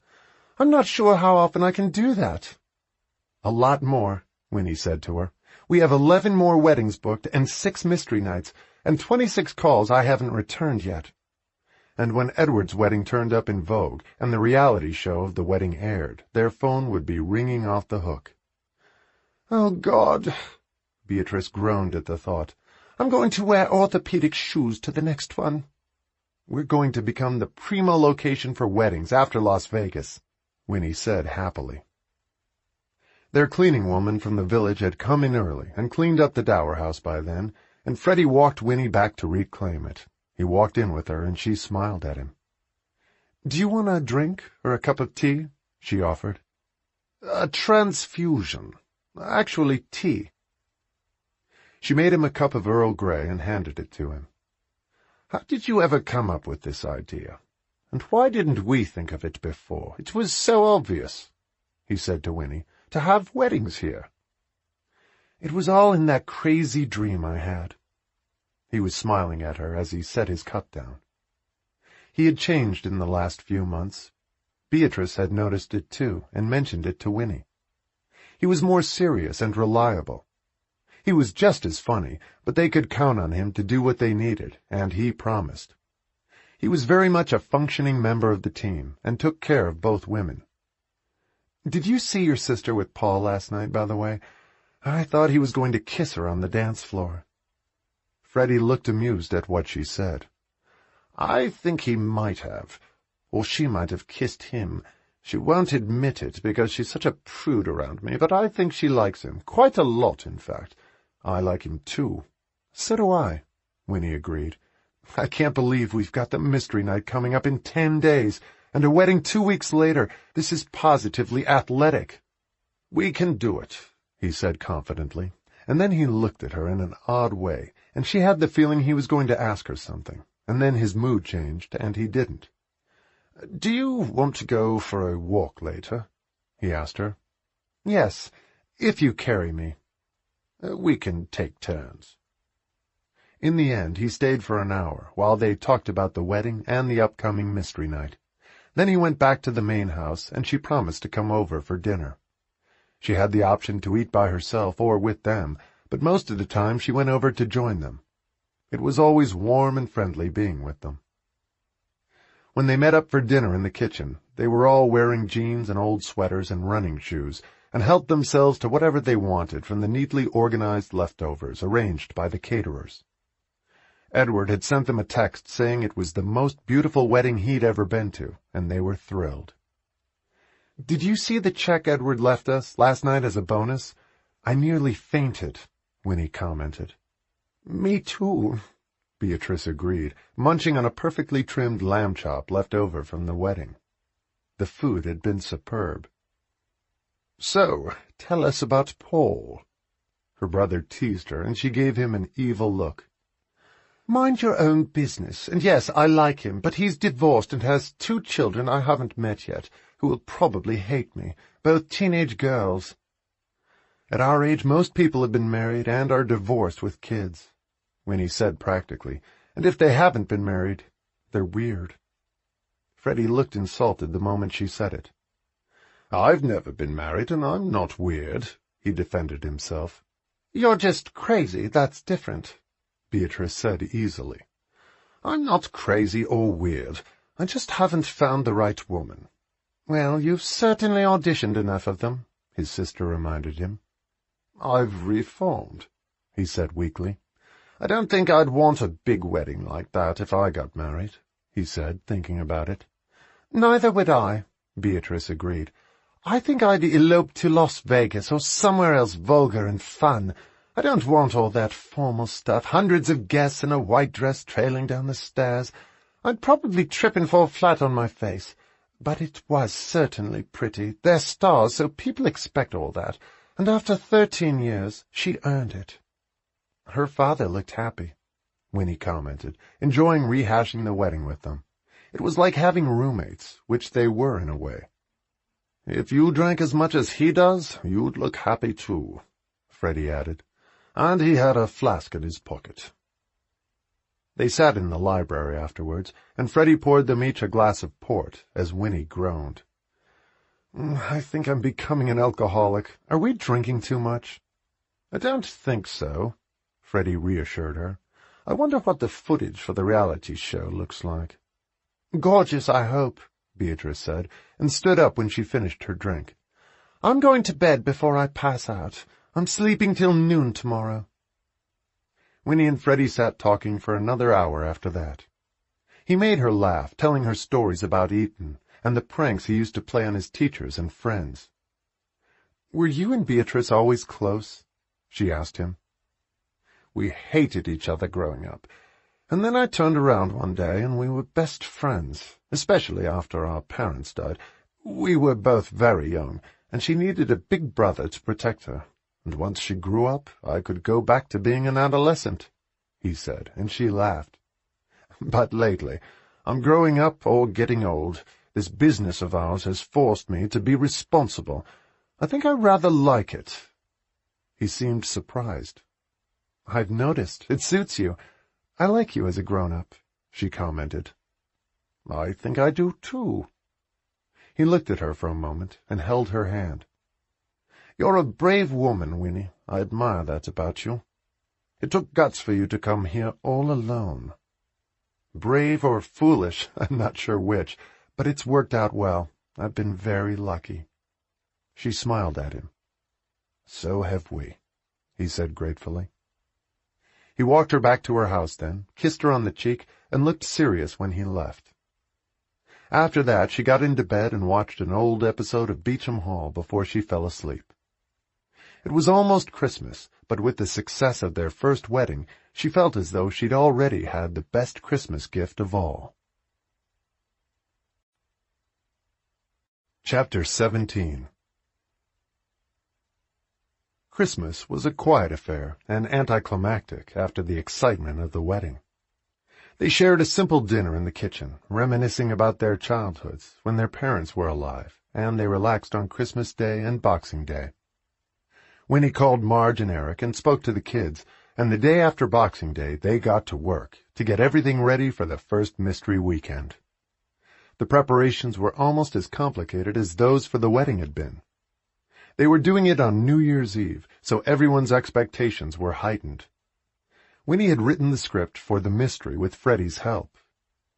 "I'm not sure how often I can do that." "A lot more," Winnie said to her. "We have 11 more weddings booked and 6 mystery nights, and 26 calls I haven't returned yet." And when Edward's wedding turned up in Vogue, and the reality show of the wedding aired, their phone would be ringing off the hook. "Oh, God," Beatrice groaned at the thought. "I'm going to wear orthopedic shoes to the next one." "We're going to become the primo location for weddings after Las Vegas," Winnie said happily. Their cleaning woman from the village had come in early and cleaned up the dower house by then, and Freddie walked Winnie back to reclaim it. He walked in with her, and she smiled at him. "Do you want a drink or a cup of tea?" she offered. "A transfusion. Actually, tea." She made him a cup of Earl Grey and handed it to him. "How did you ever come up with this idea? And why didn't we think of it before? It was so obvious," he said to Winnie, "to have weddings here." "It was all in that crazy dream I had." He was smiling at her as he set his cup down. He had changed in the last few months. Beatrice had noticed it too, and mentioned it to Winnie. He was more serious and reliable. He was just as funny, but they could count on him to do what they needed, and he promised. He was very much a functioning member of the team, and took care of both women. "Did you see your sister with Paul last night, by the way? I thought he was going to kiss her on the dance floor." Freddie looked amused at what she said. "I think he might have, or she might have kissed him. She won't admit it because she's such a prude around me, but I think she likes him, quite a lot, in fact. I like him too." "So do I," Winnie agreed. "I can't believe we've got the mystery night coming up in 10 days, and a wedding 2 weeks later. This is positively athletic." "We can do it," he said confidently, and then he looked at her in an odd way, and she had the feeling he was going to ask her something, and then his mood changed, and he didn't. "Do you want to go for a walk later?" he asked her. "Yes. If you carry me, we can take turns." In the end, he stayed for an hour, while they talked about the wedding and the upcoming mystery night. Then he went back to the main house, and she promised to come over for dinner. She had the option to eat by herself or with them, but most of the time she went over to join them. It was always warm and friendly being with them. When they met up for dinner in the kitchen, they were all wearing jeans and old sweaters and running shoes, and helped themselves to whatever they wanted from the neatly organized leftovers arranged by the caterers. Edward had sent them a text saying it was the most beautiful wedding he'd ever been to, and they were thrilled. "Did you see the check Edward left us last night as a bonus? I nearly fainted," Winnie commented. "Me too," Beatrice agreed, munching on a perfectly trimmed lamb chop left over from the wedding. The food had been superb. "So, tell us about Paul." Her brother teased her, and she gave him an evil look. "Mind your own business, and yes, I like him, but he's divorced and has 2 children I haven't met yet, who will probably hate me, both teenage girls." "At our age, most people have been married and are divorced with kids," Winnie said practically, "and if they haven't been married, they're weird." Freddie looked insulted the moment she said it. "I've never been married, and I'm not weird," he defended himself. "You're just crazy, that's different," Beatrice said easily. "I'm not crazy or weird. I just haven't found the right woman." "Well, you've certainly auditioned enough of them," his sister reminded him. "I've reformed," he said weakly. "I don't think I'd want a big wedding like that if I got married," he said, thinking about it. "Neither would I," Beatrice agreed. "I think I'd elope to Las Vegas or somewhere else vulgar and fun. I don't want all that formal stuff, hundreds of guests in a white dress trailing down the stairs. I'd probably trip and fall flat on my face. But it was certainly pretty. They're stars, so people expect all that. And after 13 years, she earned it." "Her father looked happy," Winnie commented, enjoying rehashing the wedding with them. It was like having roommates, which they were in a way. "If you drank as much as he does, you'd look happy too," Freddie added. "And he had a flask in his pocket." They sat in the library afterwards, and Freddie poured them each a glass of port, as Winnie groaned. "I think I'm becoming an alcoholic. Are we drinking too much?" "I don't think so," Freddie reassured her. "I wonder what the footage for the reality show looks like." "Gorgeous, I hope," Beatrice said, and stood up when she finished her drink. "I'm going to bed before I pass out. I'm sleeping till noon tomorrow." Winnie and Freddie sat talking for another hour after that. He made her laugh, telling her stories about Eton and the pranks he used to play on his teachers and friends. "Were you and Beatrice always close?" she asked him. "We hated each other growing up, and then I turned around one day and we were best friends, especially after our parents died. We were both very young, and she needed a big brother to protect her. And once she grew up, I could go back to being an adolescent," he said, and she laughed. "But lately, I'm growing up or getting old. This business of ours has forced me to be responsible. I think I rather like it." He seemed surprised. "I've noticed. It suits you. I like you as a grown-up," she commented. "I think I do, too." He looked at her for a moment and held her hand. "You're a brave woman, Winnie. I admire that about you. It took guts for you to come here all alone." "Brave or foolish, I'm not sure which, but it's worked out well. I've been very lucky." She smiled at him. "So have we," he said gratefully. He walked her back to her house then, kissed her on the cheek, and looked serious when he left. After that, she got into bed and watched an old episode of Beauchamp Hall before she fell asleep. It was almost Christmas, but with the success of their first wedding, she felt as though she'd already had the best Christmas gift of all. Chapter 17. Christmas was a quiet affair and anticlimactic after the excitement of the wedding. They shared a simple dinner in the kitchen, reminiscing about their childhoods when their parents were alive, and they relaxed on Christmas Day and Boxing Day. Winnie called Marge and Eric and spoke to the kids, and the day after Boxing Day they got to work to get everything ready for the first mystery weekend. The preparations were almost as complicated as those for the wedding had been. They were doing it on New Year's Eve, so everyone's expectations were heightened. Winnie had written the script for the mystery with Freddie's help.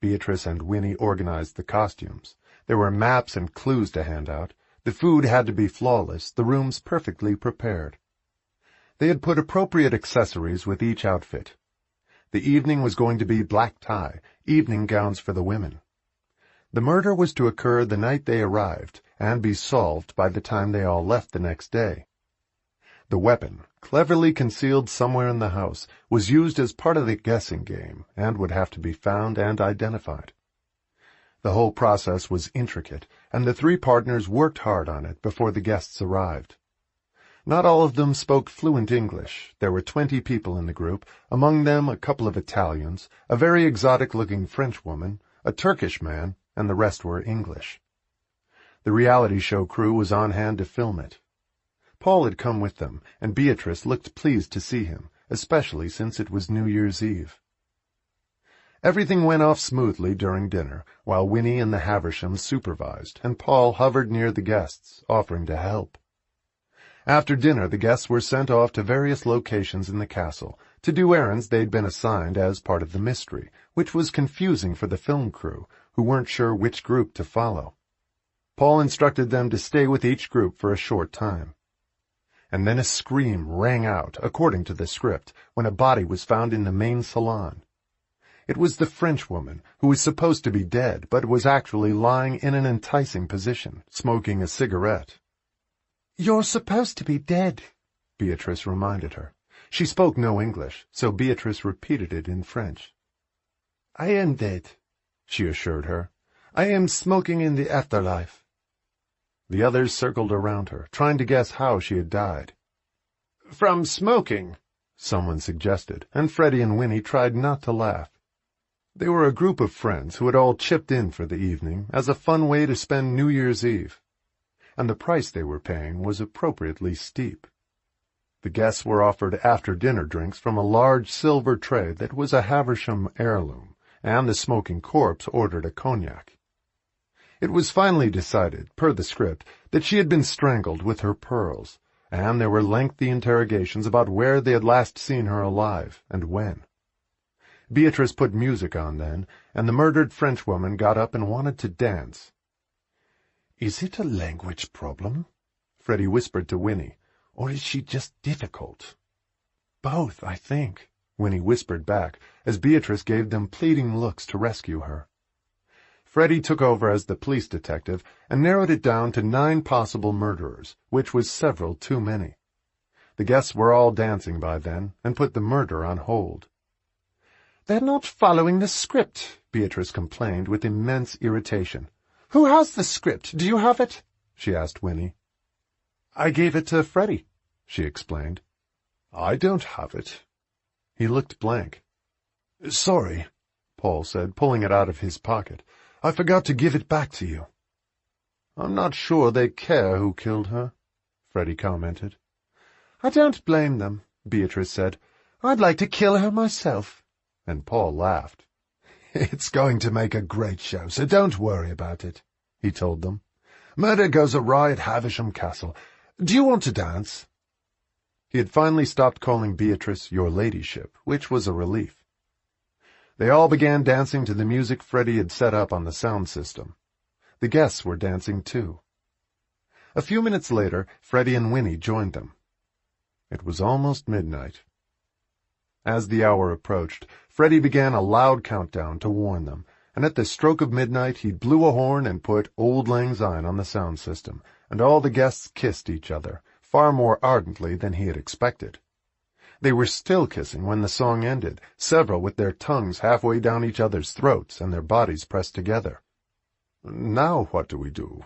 Beatrice and Winnie organized the costumes. There were maps and clues to hand out. The food had to be flawless, the rooms perfectly prepared. They had put appropriate accessories with each outfit. The evening was going to be black tie, evening gowns for the women. The murder was to occur the night they arrived and be solved by the time they all left the next day. The weapon, cleverly concealed somewhere in the house, was used as part of the guessing game and would have to be found and identified. The whole process was intricate, and the three partners worked hard on it before the guests arrived. Not all of them spoke fluent English. There were 20 people in the group, among them a couple of Italians, a very exotic-looking French woman, a Turkish man, and the rest were English. The reality show crew was on hand to film it. Paul had come with them, and Beatrice looked pleased to see him, especially since it was New Year's Eve. Everything went off smoothly during dinner, while Winnie and the Havershams supervised, and Paul hovered near the guests, offering to help. After dinner, the guests were sent off to various locations in the castle to do errands they'd been assigned as part of the mystery, which was confusing for the film crew, who weren't sure which group to follow. Paul instructed them to stay with each group for a short time. And then a scream rang out, according to the script, when a body was found in the main salon. It was the Frenchwoman, who was supposed to be dead, but was actually lying in an enticing position, smoking a cigarette. "You're supposed to be dead," Beatrice reminded her. She spoke no English, so Beatrice repeated it in French. "I am dead," she assured her. "I am smoking in the afterlife." The others circled around her, trying to guess how she had died. From smoking, someone suggested, and Freddie and Winnie tried not to laugh. They were a group of friends who had all chipped in for the evening as a fun way to spend New Year's Eve, and the price they were paying was appropriately steep. The guests were offered after-dinner drinks from a large silver tray that was a Haversham heirloom, and the smoking corpse ordered a cognac. It was finally decided, per the script, that she had been strangled with her pearls, and there were lengthy interrogations about where they had last seen her alive, and when. Beatrice put music on then, and the murdered Frenchwoman got up and wanted to dance. "Is it a language problem?" Freddie whispered to Winnie. "Or is she just difficult?" "Both, I think," Winnie whispered back, as Beatrice gave them pleading looks to rescue her. Freddie took over as the police detective and narrowed it down to 9 possible murderers, which was several too many. The guests were all dancing by then, and put the murder on hold. "They're not following the script," Beatrice complained with immense irritation. "Who has the script? Do you have it?" she asked Winnie. "I gave it to Freddie," she explained. I don't have it. He looked blank. Sorry, Paul said, pulling it out of his pocket. I forgot to give it back to you. I'm not sure they care who killed her, Freddie commented. I don't blame them, Beatrice said. I'd like to kill her myself. And Paul laughed. It's going to make a great show, so don't worry about it, he told them. Murder goes awry at Havisham Castle. Do you want to dance? He had finally stopped calling Beatrice your ladyship, which was a relief. They all began dancing to the music Freddie had set up on the sound system. The guests were dancing too. A few minutes later, Freddie and Winnie joined them. It was almost midnight. As the hour approached, Freddie began a loud countdown to warn them, and at the stroke of midnight he blew a horn and put Auld Lang Syne on the sound system, and all the guests kissed each other, far more ardently than he had expected. They were still kissing when the song ended, several with their tongues halfway down each other's throats and their bodies pressed together. Now what do we do?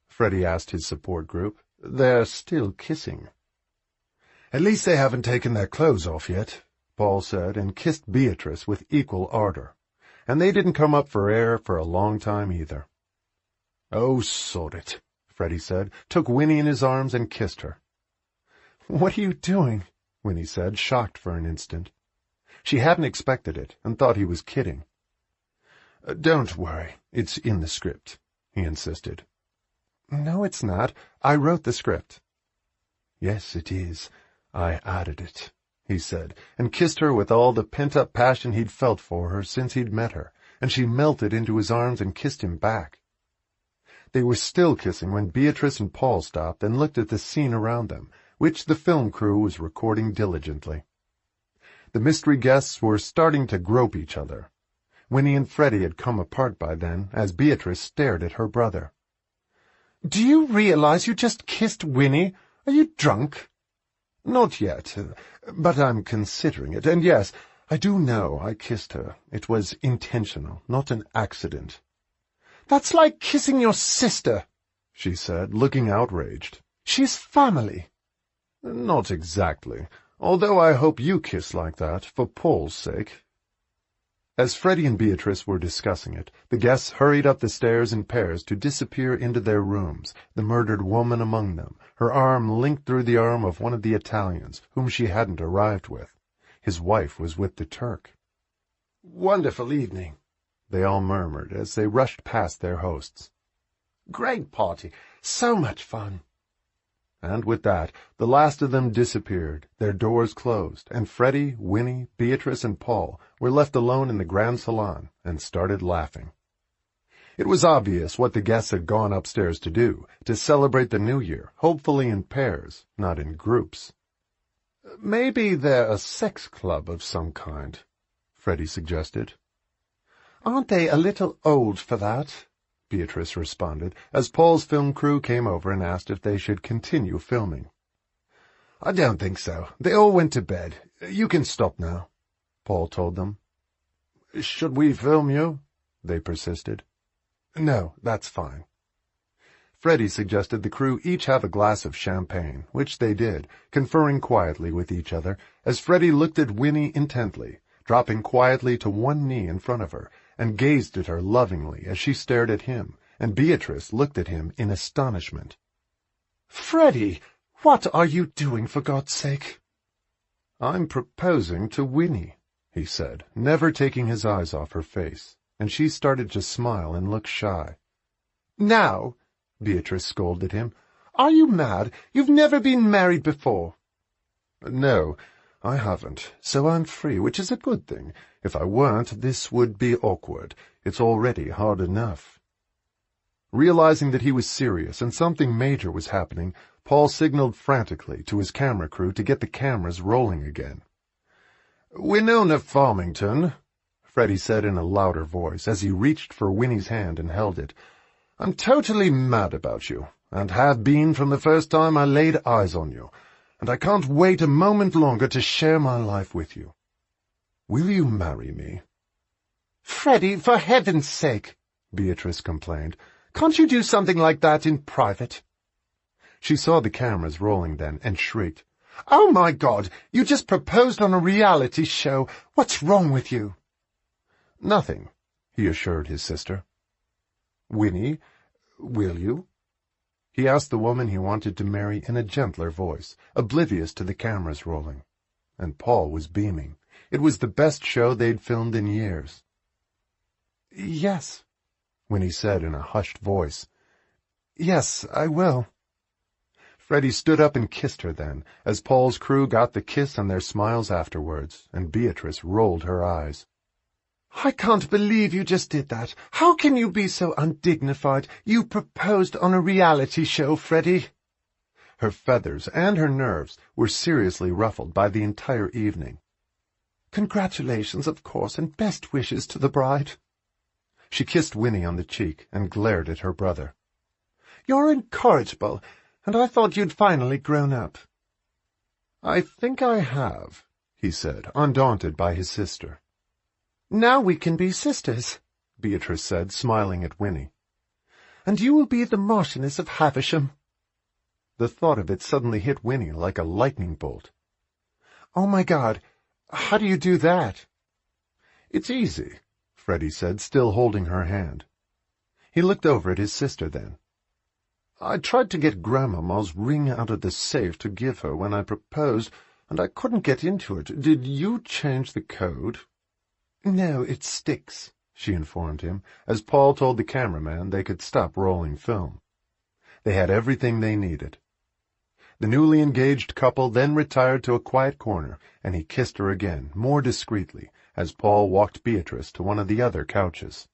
Freddie asked his support group. They're still kissing. At least they haven't taken their clothes off yet, Paul said, and kissed Beatrice with equal ardor. And they didn't come up for air for a long time either. Oh, sod it, Freddie said, took Winnie in his arms and kissed her. "What are you doing?" Winnie said, shocked for an instant. She hadn't expected it and thought he was kidding. "Don't worry, it's in the script," he insisted. "No, it's not. I wrote the script." "Yes, it is. I added it," he said, and kissed her with all the pent-up passion he'd felt for her since he'd met her, and she melted into his arms and kissed him back. They were still kissing when Beatrice and Paul stopped and looked at the scene around them, which the film crew was recording diligently. The mystery guests were starting to grope each other. Winnie and Freddie had come apart by then, as Beatrice stared at her brother. "Do you realize you just kissed Winnie? Are you drunk?" "Not yet, but I'm considering it, and yes, I do know I kissed her. It was intentional, not an accident." "That's like kissing your sister," she said, looking outraged. "She's family." "Not exactly, although I hope you kiss like that, for Paul's sake." As Freddie and Beatrice were discussing it, the guests hurried up the stairs in pairs to disappear into their rooms, the murdered woman among them, her arm linked through the arm of one of the Italians, whom she hadn't arrived with. His wife was with the Turk. "Wonderful evening," they all murmured as they rushed past their hosts. "Great party. So much fun." And with that, the last of them disappeared, their doors closed, and Freddie, Winnie, Beatrice, and Paul were left alone in the grand salon and started laughing. It was obvious what the guests had gone upstairs to do, to celebrate the new year, hopefully in pairs, not in groups. "Maybe they're a sex club of some kind," Freddie suggested. "Aren't they a little old for that?" Beatrice responded, as Paul's film crew came over and asked if they should continue filming. "I don't think so. They all went to bed. You can stop now," Paul told them. "Should we film you?" they persisted. "No, that's fine." Freddie suggested the crew each have a glass of champagne, which they did, conferring quietly with each other, as Freddie looked at Winnie intently, dropping quietly to one knee in front of her, and gazed at her lovingly as she stared at him, and Beatrice looked at him in astonishment. "Freddie, what are you doing, for God's sake?" "I'm proposing to Winnie," he said, never taking his eyes off her face, and she started to smile and look shy. "Now," Beatrice scolded him, "are you mad? You've never been married before." "No, I haven't, so I'm free, which is a good thing. If I weren't, this would be awkward. It's already hard enough." Realizing that he was serious and something major was happening, Paul signaled frantically to his camera crew to get the cameras rolling again. "Winona Farmington," Freddie said in a louder voice as he reached for Winnie's hand and held it, "I'm totally mad about you, and have been from the first time I laid eyes on you, and I can't wait a moment longer to share my life with you. Will you marry me?" "Freddie, for heaven's sake," Beatrice complained. "Can't you do something like that in private?" She saw the cameras rolling then and shrieked, "Oh, my God! You just proposed on a reality show. What's wrong with you?" "Nothing," he assured his sister. "Winnie, will you?" He asked the woman he wanted to marry in a gentler voice, oblivious to the cameras rolling. And Paul was beaming. It was the best show they'd filmed in years. "Yes," Winnie said in a hushed voice. "Yes, I will." Freddie stood up and kissed her then, as Paul's crew got the kiss and their smiles afterwards, and Beatrice rolled her eyes. "I can't believe you just did that. How can you be so undignified? You proposed on a reality show, Freddie." Her feathers and her nerves were seriously ruffled by the entire evening. "Congratulations, of course, and best wishes to the bride." She kissed Winnie on the cheek and glared at her brother. "You're incorrigible, and I thought you'd finally grown up." "I think I have," he said, undaunted by his sister. "Now we can be sisters," Beatrice said, smiling at Winnie. "And you will be the Marchioness of Havisham." The thought of it suddenly hit Winnie like a lightning bolt. "Oh, my God, how do you do that?" "It's easy," Freddie said, still holding her hand. He looked over at his sister then. I tried to get Grandmama's ring out of the safe to give her when I proposed, and I couldn't get into it. Did you change the code?" "No, it sticks," she informed him, as Paul told the cameraman they could stop rolling film. They had everything they needed. The newly engaged couple then retired to a quiet corner, and he kissed her again, more discreetly, as Paul walked Beatrice to one of the other couches.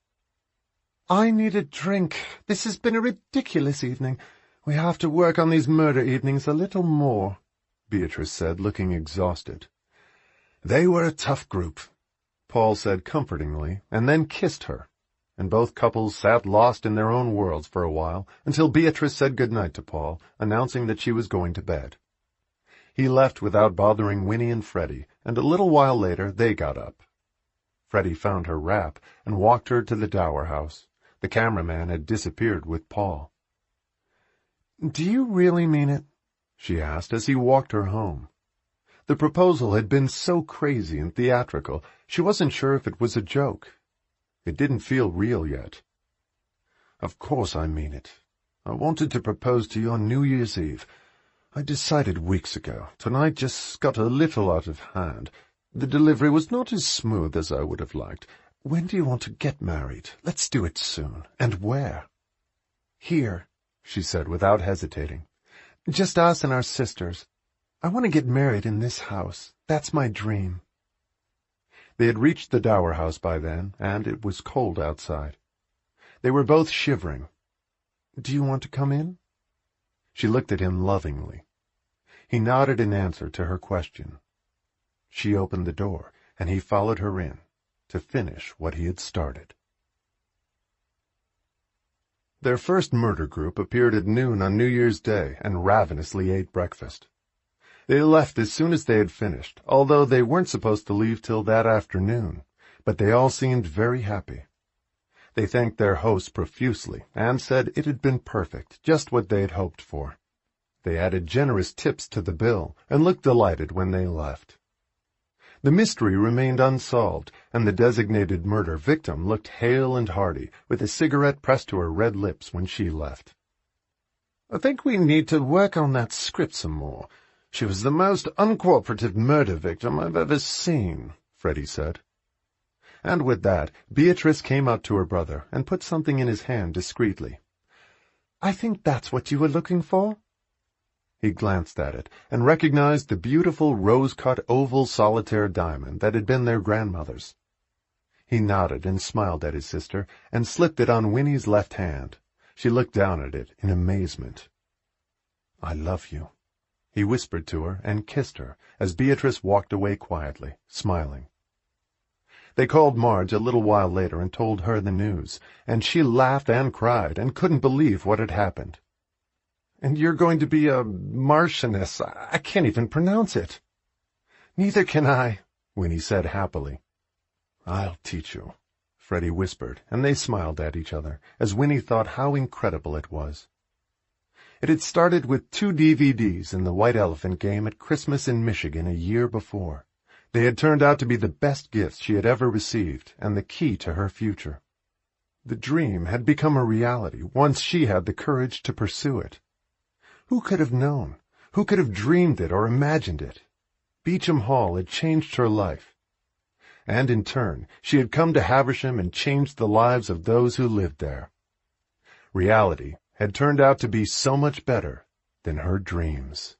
"I need a drink. This has been a ridiculous evening. We have to work on these murder evenings a little more," Beatrice said, looking exhausted. "They were a tough group," Paul said comfortingly, and then kissed her, and both couples sat lost in their own worlds for a while, until Beatrice said good night to Paul, announcing that she was going to bed. He left without bothering Winnie and Freddie, and a little while later they got up. Freddie found her wrap and walked her to the Dower House. The cameraman had disappeared with Paul. "Do you really mean it?" she asked as he walked her home. The proposal had been so crazy and theatrical, she wasn't sure if it was a joke. It didn't feel real yet. "Of course I mean it. I wanted to propose to you on New Year's Eve. I decided weeks ago. Tonight just got a little out of hand. The delivery was not as smooth as I would have liked. When do you want to get married? Let's do it soon. And where?" "Here," she said without hesitating. "Just us and our sisters. I want to get married in this house. That's my dream." They had reached the Dower House by then, and it was cold outside. They were both shivering. "Do you want to come in?" She looked at him lovingly. He nodded in answer to her question. She opened the door, and he followed her in, to finish what he had started. Their first murder group appeared at noon on New Year's Day and ravenously ate breakfast. They left as soon as they had finished, although they weren't supposed to leave till that afternoon, but they all seemed very happy. They thanked their host profusely and said it had been perfect, just what they had hoped for. They added generous tips to the bill and looked delighted when they left. The mystery remained unsolved, and the designated murder victim looked hale and hearty, with a cigarette pressed to her red lips when she left. "I think we need to work on that script some more. She was the most uncooperative murder victim I've ever seen," Freddie said. And with that, Beatrice came up to her brother and put something in his hand discreetly. "I think that's what you were looking for." He glanced at it and recognized the beautiful rose-cut oval solitaire diamond that had been their grandmother's. He nodded and smiled at his sister and slipped it on Winnie's left hand. She looked down at it in amazement. "I love you," he whispered to her and kissed her as Beatrice walked away quietly, smiling. They called Marge a little while later and told her the news, and she laughed and cried and couldn't believe what had happened. "And you're going to be a Marchioness. I can't even pronounce it." "Neither can I," Winnie said happily. "I'll teach you," Freddie whispered, and they smiled at each other, as Winnie thought how incredible it was. It had started with 2 DVDs in the White Elephant game at Christmas in Michigan a year before. They had turned out to be the best gifts she had ever received, and the key to her future. The dream had become a reality once she had the courage to pursue it. Who could have known? Who could have dreamed it or imagined it? Beauchamp Hall had changed her life. And in turn, she had come to Haversham and changed the lives of those who lived there. Reality had turned out to be so much better than her dreams.